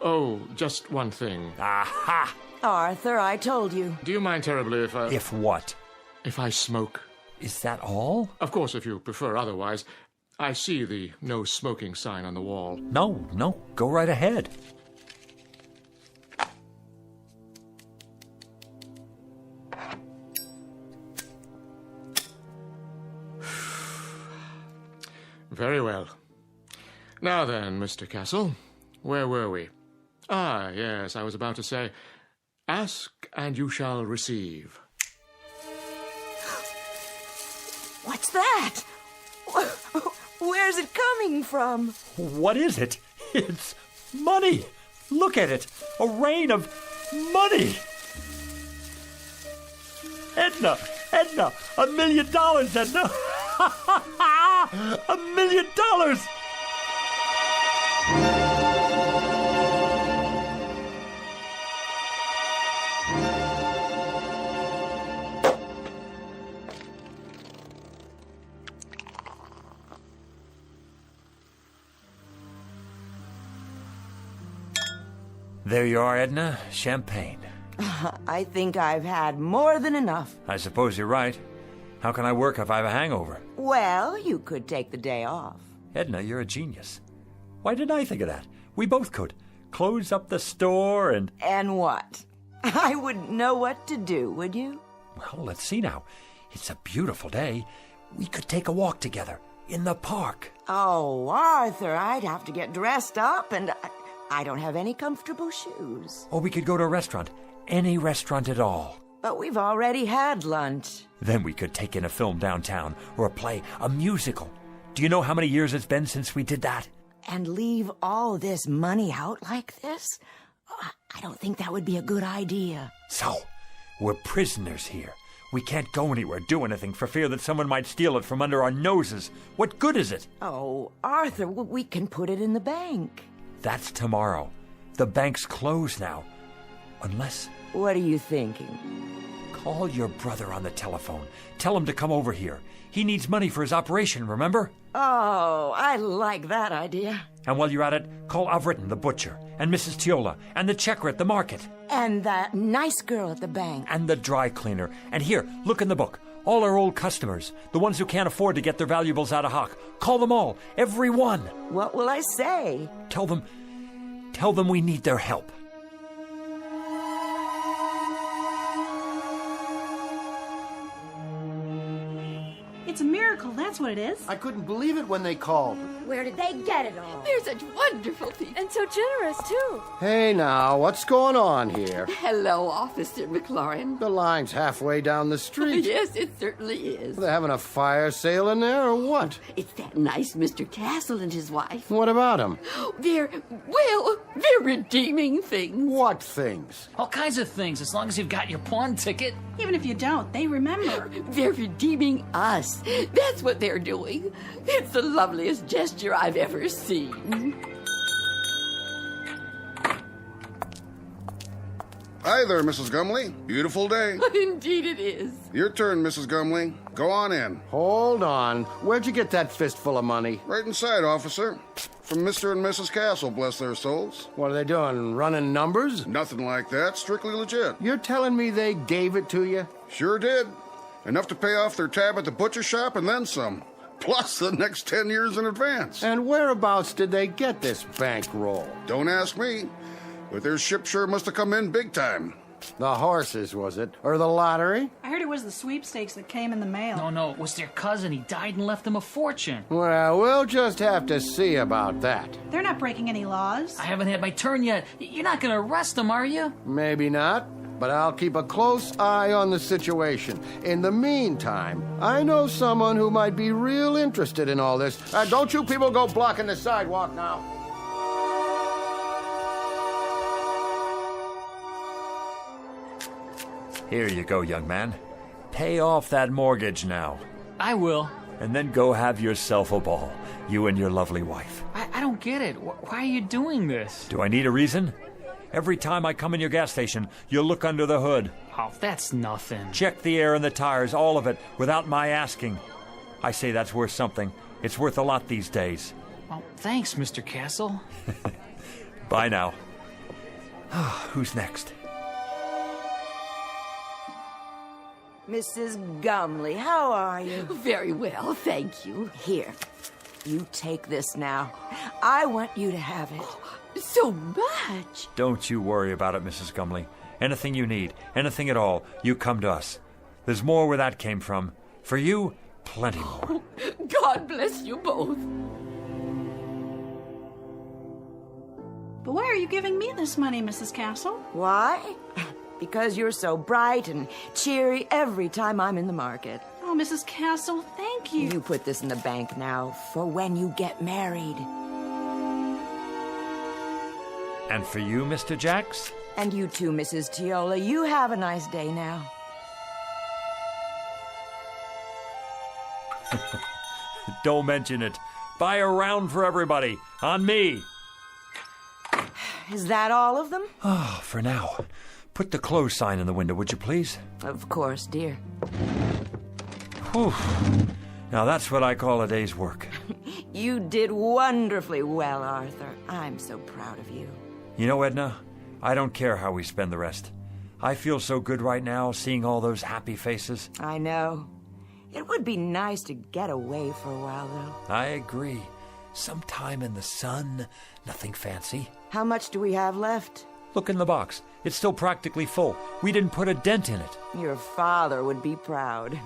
Oh, just one thing. Aha! Arthur, I told you. Do you mind terribly if I... If what? If I smoke? Is that all? Of course, if you prefer otherwise. I see the no smoking sign on the wall. No, go right ahead. Very well. Now then, Mr. Castle, where were we? Ah, yes, I was about to say, ask and you shall receive. What's that? Where's it coming from? What is it? It's money. Look at it. A rain of money. Edna, $1 million, Edna. $1 million. There you are, Edna. Champagne. I think I've had more than enough. I suppose you're right. How can I work if I have a hangover? Well, you could take the day off. Edna, you're a genius. Why didn't I think of that? We both could. Close up the store and... And what? I wouldn't know what to do, would you? Well, let's see now. It's a beautiful day. We could take a walk together in the park. Oh, Arthur, I'd have to get dressed up, and I don't have any comfortable shoes. Or we could go to a restaurant. Any restaurant at all. But we've already had lunch. Then we could take in a film downtown, or a play, a musical. Do you know how many years it's been since we did that? And leave all this money out like this? I don't think that would be a good idea. So, we're prisoners here. We can't go anywhere, do anything, for fear that someone might steal it from under our noses. What good is it? Oh, Arthur, we can put it in the bank. That's tomorrow. The bank's closed now. Unless... What are you thinking? Call your brother on the telephone. Tell him to come over here. He needs money for his operation, remember? Oh, I like that idea. And while you're at it, call Avritton, the butcher, and Mrs. Tiola, and the checker at the market. And that nice girl at the bank. And the dry cleaner. And here, look in the book. All our old customers, the ones who can't afford to get their valuables out of hock. Call them all, every one. What will I say? Tell them we need their help. It's a miracle, that's what it is. I couldn't believe it when they called. Where did they get it all? They're such wonderful people. And so generous, too. Hey now, what's going on here? Hello, Officer McLaurin. The line's halfway down the street. Yes, it certainly is. They're having a fire sale in there, or what? It's that nice Mr. Castle and his wife. What about them? They're redeeming things. What things? All kinds of things, as long as you've got your pawn ticket. Even if you don't, they remember. They're redeeming us. That's what they're doing. It's the loveliest gesture I've ever seen. Hi there, Mrs. Gumley. Beautiful day. Indeed it is. Your turn, Mrs. Gumley. Go on in. Hold on. Where'd you get that fistful of money? Right inside, officer. From Mr. and Mrs. Castle, bless their souls. What are they doing, running numbers? Nothing like that. Strictly legit. You're telling me they gave it to you? Sure did. Enough to pay off their tab at the butcher shop and then some. Plus the next 10 years in advance. And whereabouts did they get this bankroll? Don't ask me. But their ship sure must have come in big time. The horses, was it? Or the lottery? I heard it was the sweepstakes that came in the mail. No, it was their cousin. He died and left them a fortune. Well, we'll just have to see about that. They're not breaking any laws. I haven't had my turn yet. You're not going to arrest them, are you? Maybe not, but I'll keep a close eye on the situation. In the meantime, I know someone who might be real interested in all this. Don't you people go blocking the sidewalk now. Here you go, young man. Pay off that mortgage now. I will. And then go have yourself a ball, you and your lovely wife. I don't get it. Why are you doing this? Do I need a reason? Every time I come in your gas station, you look under the hood. Oh, that's nothing. Check the air and the tires, all of it, without my asking. I say that's worth something. It's worth a lot these days. Oh, thanks, Mr. Castle. Bye now. Who's next? Mrs. Gumley, how are you? Very well, thank you. Here, you take this now. I want you to have it. So much. Don't you worry about it, Mrs. Gumley. Anything you need, anything at all, you come to us. There's more where that came from. For you, plenty more. God bless you both. But why are you giving me this money, Mrs. Castle? Why? Because you're so bright and cheery every time I'm in the market. Oh, Mrs. Castle, thank you. You put this in the bank now for when you get married. And for you, Mr. Jacks? And you too, Mrs. Teola. You have a nice day now. Don't mention it. Buy a round for everybody. On me. Is that all of them? Oh, for now. Put the close sign in the window, would you please? Of course, dear. Whew. Now that's what I call a day's work. You did wonderfully well, Arthur. I'm so proud of you. You know, Edna, I don't care how we spend the rest. I feel so good right now, seeing all those happy faces. I know. It would be nice to get away for a while, though. I agree. Some time in the sun, nothing fancy. How much do we have left? Look in the box. It's still practically full. We didn't put a dent in it. Your father would be proud.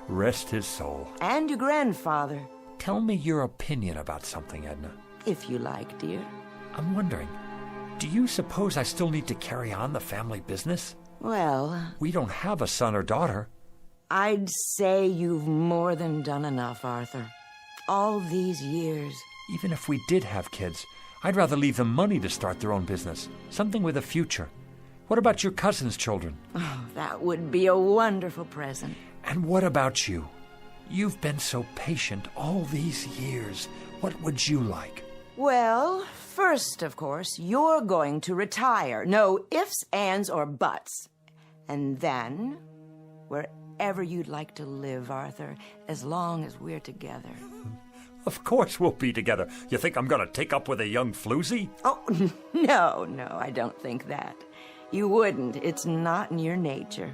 Rest his soul. And your grandfather. Tell me your opinion about something, Edna. If you like, dear. I'm wondering, do you suppose I still need to carry on the family business? Well... We don't have a son or daughter. I'd say you've more than done enough, Arthur. All these years. Even if we did have kids, I'd rather leave them money to start their own business. Something with a future. What about your cousin's children? Oh, that would be a wonderful present. And what about you? You've been so patient all these years. What would you like? Well, first, of course, you're going to retire. No ifs, ands, or buts. And then, wherever you'd like to live, Arthur, as long as we're together. Of course we'll be together. You think I'm going to take up with a young floozy? Oh, no, I don't think that. You wouldn't. It's not in your nature.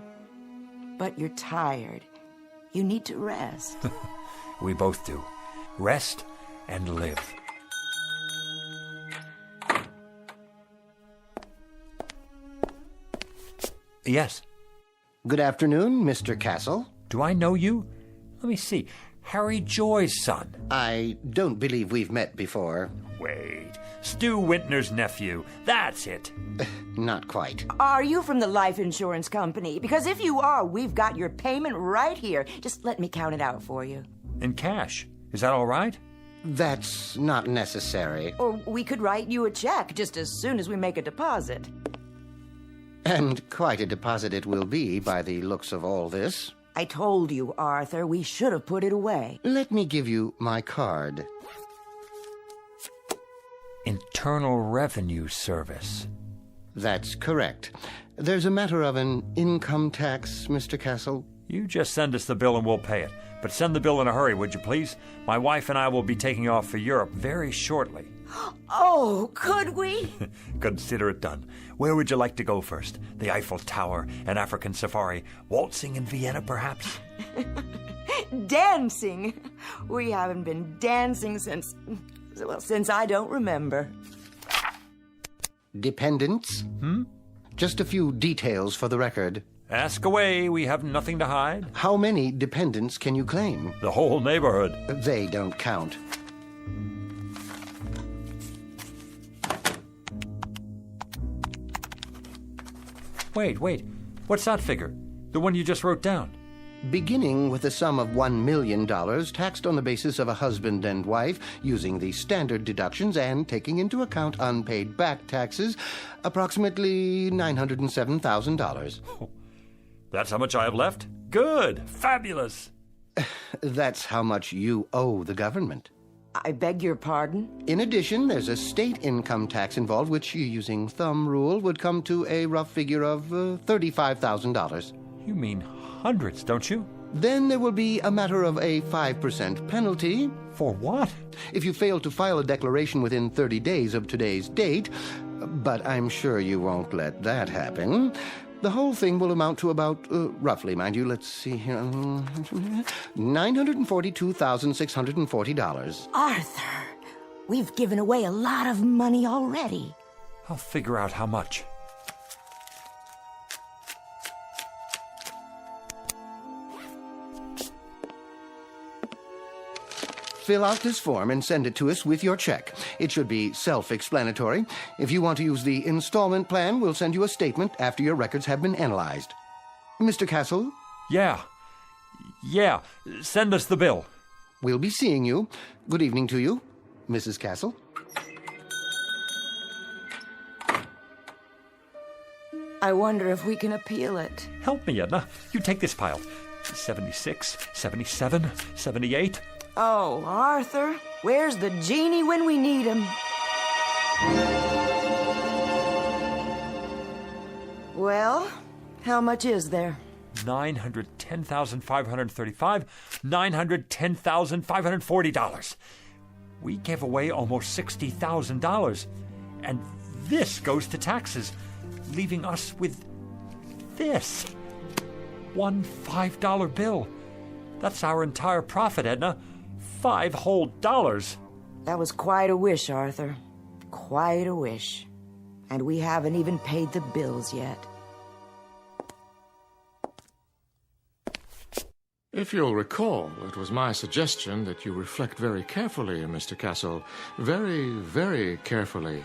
But you're tired. You need to rest. We both do. Rest and live. Yes. Good afternoon, Mr. Castle. Do I know you? Let me see. Harry Joy's son. I don't believe we've met before. Wait. Stu Wintner's nephew. That's it. Not quite. Are you from the life insurance company? Because if you are, we've got your payment right here. Just let me count it out for you. In cash. Is that all right? That's not necessary. Or we could write you a check just as soon as we make a deposit. And quite a deposit it will be by the looks of all this. I told you, Arthur, we should have put it away. Let me give you my card. Internal Revenue Service. That's correct. There's a matter of an income tax, Mr. Castle. You just send us the bill and we'll pay it. But send the bill in a hurry, would you please? My wife and I will be taking off for Europe very shortly. Oh, could we? Consider it done. Where would you like to go first? The Eiffel Tower, an African safari, waltzing in Vienna, perhaps? Dancing? We haven't been dancing since I don't remember. Dependents? Just a few details for the record. Ask away, we have nothing to hide. How many dependents can you claim? The whole neighborhood. They don't count. Wait. What's that figure? The one you just wrote down? Beginning with a sum of $1 million, taxed on the basis of a husband and wife, using the standard deductions and taking into account unpaid back taxes, approximately $907,000. Oh, that's how much I have left? Good! Fabulous! That's how much you owe the government. I beg your pardon? In addition, there's a state income tax involved, which, using thumb rule, would come to a rough figure of $35,000. You mean hundreds, don't you? Then there will be a matter of a 5% penalty. For what? If you fail to file a declaration within 30 days of today's date, but I'm sure you won't let that happen. The whole thing will amount to about, roughly, mind you, let's see here, $942,640. Arthur, we've given away a lot of money already. I'll figure out how much. Fill out this form and send it to us with your check. It should be self-explanatory. If you want to use the installment plan, we'll send you a statement after your records have been analyzed. Mr. Castle? Yeah. Send us the bill. We'll be seeing you. Good evening to you, Mrs. Castle. I wonder if we can appeal it. Help me, Edna. You take this pile. 76, 77, 78... Oh, Arthur, where's the genie when we need him? Well, how much is there? $910,535, $910,540. We gave away almost $60,000, and this goes to taxes, leaving us with this. One $5 bill. That's our entire profit, Edna. $5 whole. That was quite a wish, Arthur. Quite a wish. And we haven't even paid the bills yet. If you'll recall, it was my suggestion that you reflect very carefully, Mr. Castle. Very, very carefully.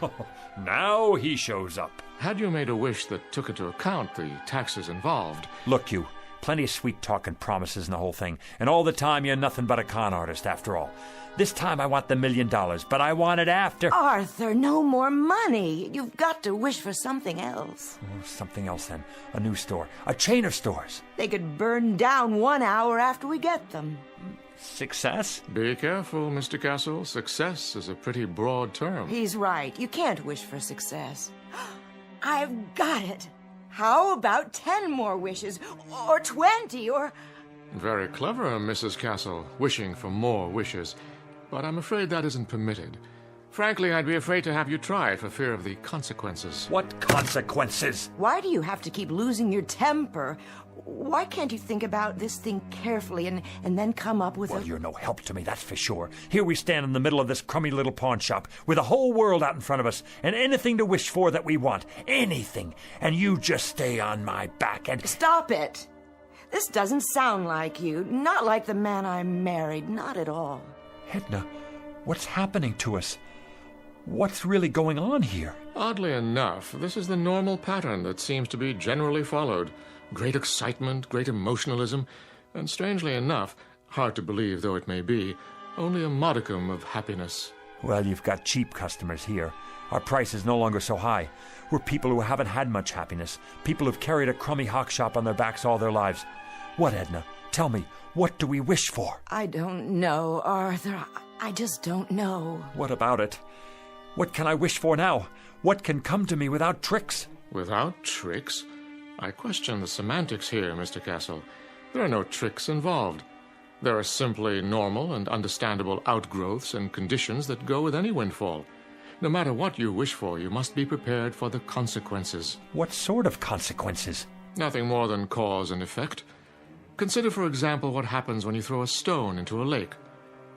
Now he shows up. Had you made a wish that took into account the taxes involved... Look, you. Plenty of sweet talk and promises and the whole thing. And all the time, you're nothing but a con artist, after all. This time, I want the $1 million, but I want it after... Arthur, no more money. You've got to wish for something else. Oh, something else, then. A new store. A chain of stores. They could burn down 1 hour after we get them. Success? Be careful, Mr. Castle. Success is a pretty broad term. He's right. You can't wish for success. I've got it. How about 10 more wishes? Or 20, or... Very clever, Mrs. Castle, wishing for more wishes. But I'm afraid that isn't permitted. Frankly, I'd be afraid to have you try it for fear of the consequences. What consequences? Why do you have to keep losing your temper? Why can't you think about this thing carefully and then come up with Well, you're no help to me, that's for sure. Here we stand in the middle of this crummy little pawn shop with the whole world out in front of us and anything to wish for that we want. Anything. And you just stay on my back and... Stop it! This doesn't sound like you. Not like the man I married. Not at all. Edna, what's happening to us? What's really going on here? Oddly enough, this is the normal pattern that seems to be generally followed. Great excitement, great emotionalism, and strangely enough, hard to believe though it may be, only a modicum of happiness. Well, you've got cheap customers here. Our price is no longer so high. We're people who haven't had much happiness. People who've carried a crummy hawk shop on their backs all their lives. What, Edna? Tell me, what do we wish for? I don't know, Arthur. I just don't know. What about it? What can I wish for now? What can come to me without tricks? Without tricks? I question the semantics here, Mr. Castle. There are no tricks involved. There are simply normal and understandable outgrowths and conditions that go with any windfall. No matter what you wish for, you must be prepared for the consequences. What sort of consequences? Nothing more than cause and effect. Consider, for example, what happens when you throw a stone into a lake.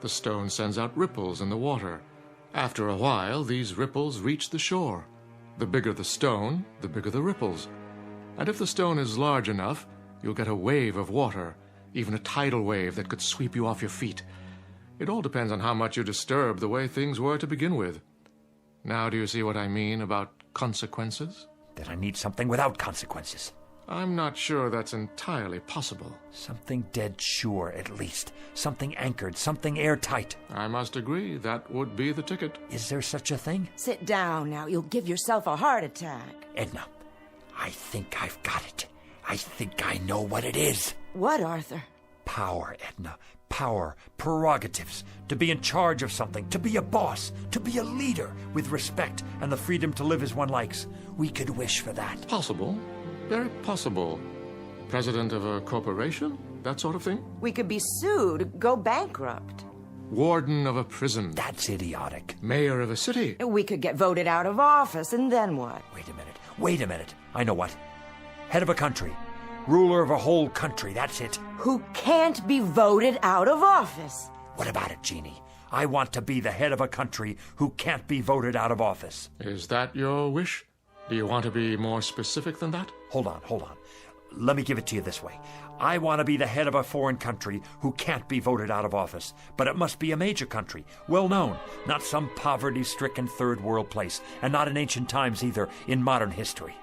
The stone sends out ripples in the water. After a while, these ripples reach the shore. The bigger the stone, the bigger the ripples. And if the stone is large enough, you'll get a wave of water, even a tidal wave that could sweep you off your feet. It all depends on how much you disturb the way things were to begin with. Now do you see what I mean about consequences? Then I need something without consequences. I'm not sure that's entirely possible. Something dead sure, at least. Something anchored, something airtight. I must agree, that would be the ticket. Is there such a thing? Sit down now. You'll give yourself a heart attack. Edna, I think I've got it. I think I know what it is. What, Arthur? Power, Edna. Power, prerogatives, to be in charge of something, to be a boss, to be a leader, with respect and the freedom to live as one likes. We could wish for that. Possible. Very possible. President of a corporation? that sort of thing? We could be sued, go bankrupt. Warden of a prison. That's idiotic. Mayor of a city. We could get voted out of office, and then what? Wait a minute. I know what. Head of a country. Ruler of a whole country, that's it. Who can't be voted out of office. What about it, Jeannie? I want to be the head of a country who can't be voted out of office. Is that your wish? Do you want to be more specific than that? Hold on. Let me give it to you this way. I want to be the head of a foreign country who can't be voted out of office, but it must be a major country, well known, not some poverty-stricken third world place, and not in ancient times either, in modern history.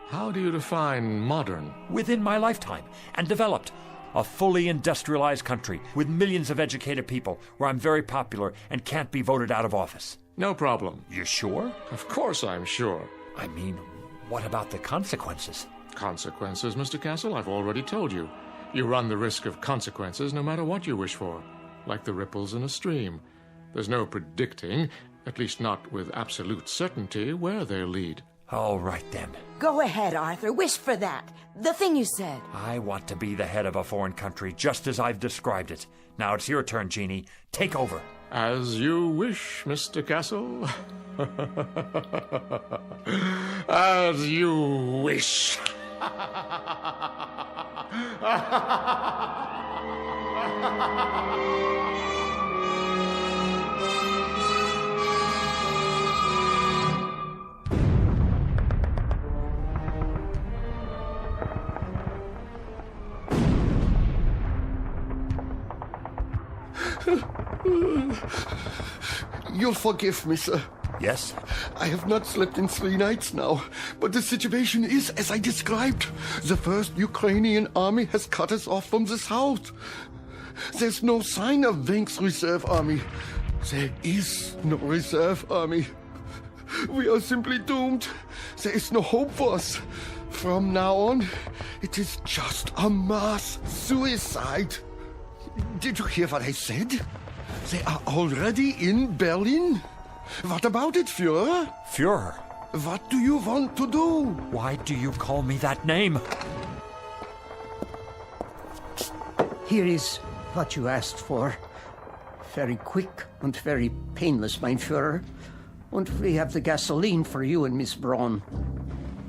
How do you define modern? Within my lifetime, and developed. A fully industrialized country with millions of educated people where I'm very popular and can't be voted out of office. No problem. You sure? Of course I'm sure. I mean, what about the consequences? Consequences, Mr. Castle? I've already told you. You run the risk of consequences no matter what you wish for, like the ripples in a stream. There's no predicting, at least not with absolute certainty, where they'll lead. All right, then. Go ahead, Arthur. Wish for that. The thing you said. I want to be the head of a foreign country, just as I've described it. Now it's your turn, Jeannie. Take over. As you wish, Mr. Castle. As you wish. You'll forgive me, sir. Yes? I have not slept in 3 nights now, but the situation is as I described. The first Ukrainian army has cut us off from the south. There's no sign of Wenk's reserve army. There is no reserve army. We are simply doomed. There is no hope for us. From now on, it is just a mass suicide. Did you hear what I said? They are already in Berlin. What about it, Führer? Führer? What do you want to do? Why do you call me that name? Here is what you asked for. Very quick and very painless, mein Führer. And we have the gasoline for you and Miss Braun.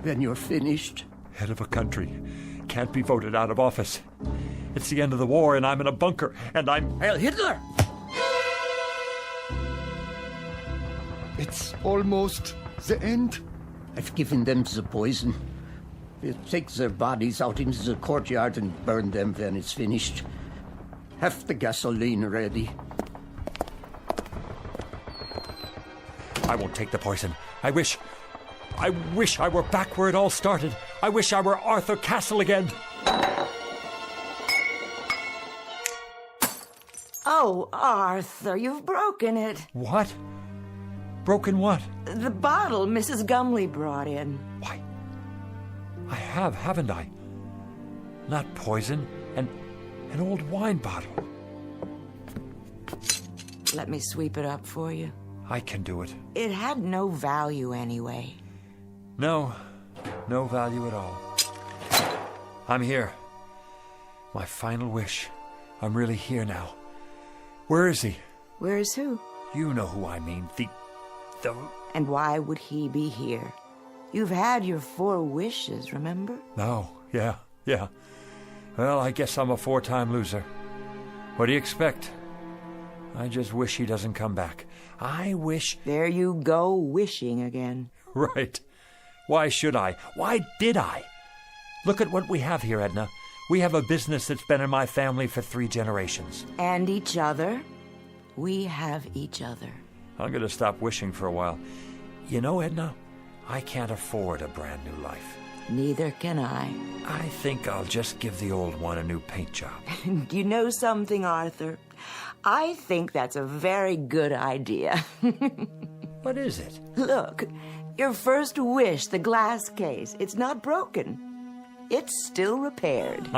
When you're finished. Head of a country. Can't be voted out of office. It's the end of the war and I'm in a bunker and I'm... Heil Hitler! It's almost the end. I've given them the poison. We'll take their bodies out into the courtyard and burn them when it's finished. Have the gasoline ready. I won't take the poison. I wish I were back where it all started. I wish I were Arthur Castle again. Oh, Arthur, you've broken it. What? Broken what? The bottle Mrs. Gumley brought in. Why? I have, haven't I? Not poison, an old wine bottle. Let me sweep it up for you. I can do it. It had no value anyway. No value at all. I'm here. My final wish. I'm really here now. Where is he? Where is who? You know who I mean. The... And why would he be here? You've had your 4 wishes, remember? No, yeah. Well, I guess I'm a 4-time loser. What do you expect? I just wish he doesn't come back. I wish... There you go, wishing again. Right. Why should I? Why did I? Look at what we have here, Edna. We have a business that's been in my family for 3 generations. And each other. We have each other. I'm going to stop wishing for a while. You know, Edna, I can't afford a brand new life. Neither can I. I think I'll just give the old one a new paint job. You know something, Arthur? I think that's a very good idea. What is it? Look, your first wish, the glass case, it's not broken. It's still repaired.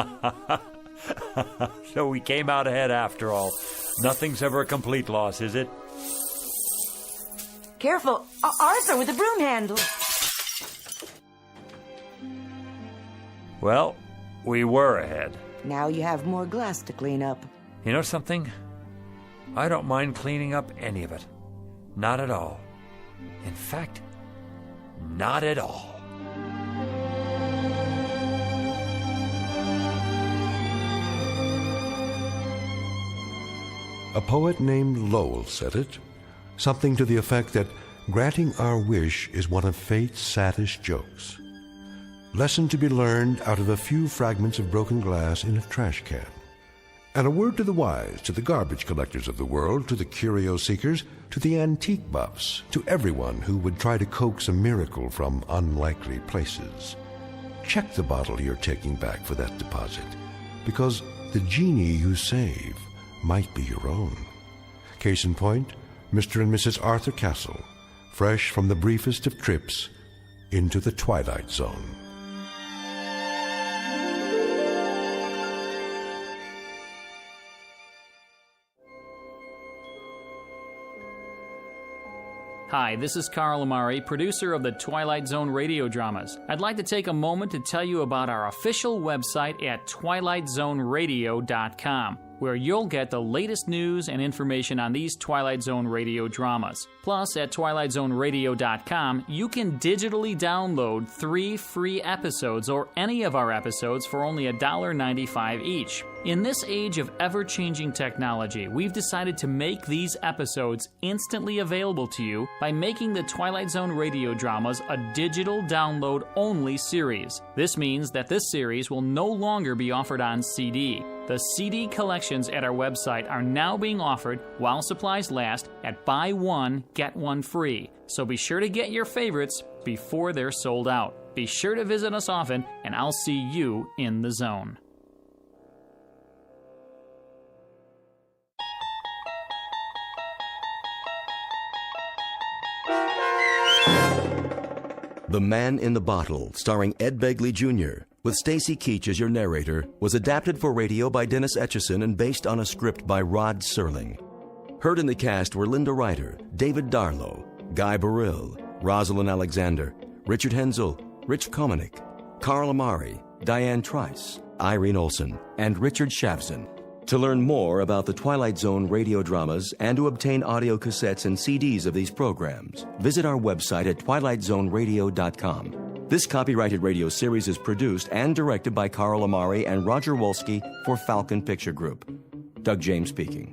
So we came out ahead after all. Nothing's ever a complete loss, is it? Careful, Arthur, with the broom handle. Well, we were ahead. Now you have more glass to clean up. You know something? I don't mind cleaning up any of it. Not at all. In fact, not at all. A poet named Lowell said it, something to the effect that granting our wish is one of fate's saddest jokes. Lesson to be learned out of a few fragments of broken glass in a trash can. And a word to the wise, to the garbage collectors of the world, to the curio seekers, to the antique buffs, to everyone who would try to coax a miracle from unlikely places. Check the bottle you're taking back for that deposit, because the genie you save might be your own. Case in point, Mr. and Mrs. Arthur Castle, fresh from the briefest of trips into the Twilight Zone. Hi, this is Carl Amari, producer of the Twilight Zone radio dramas. I'd like to take a moment to tell you about our official website at twilightzoneradio.com, where you'll get the latest news and information on these Twilight Zone radio dramas. Plus, at twilightzoneradio.com, you can digitally download 3 free episodes or any of our episodes for only $1.95 each. In this age of ever-changing technology, we've decided to make these episodes instantly available to you by making the Twilight Zone radio dramas a digital download-only series. This means that this series will no longer be offered on CD. The CD collections at our website are now being offered while supplies last at buy one, get one free. So be sure to get your favorites before they're sold out. Be sure to visit us often, and I'll see you in the zone. The Man in the Bottle, starring Ed Begley Jr., with Stacy Keach as your narrator, was adapted for radio by Dennis Etchison and based on a script by Rod Serling. Heard in the cast were Linda Ryder, David Darlow, Guy Burrill, Rosalind Alexander, Richard Hensel, Rich Komanek, Carl Amari, Diane Trice, Irene Olson, and Richard Shavson. To learn more about the Twilight Zone radio dramas and to obtain audio cassettes and CDs of these programs, visit our website at twilightzoneradio.com. This copyrighted radio series is produced and directed by Carl Amari and Roger Wolski for Falcon Picture Group. Doug James speaking.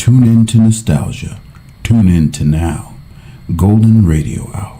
Tune in to nostalgia. Tune in to now. Golden Radio Hour.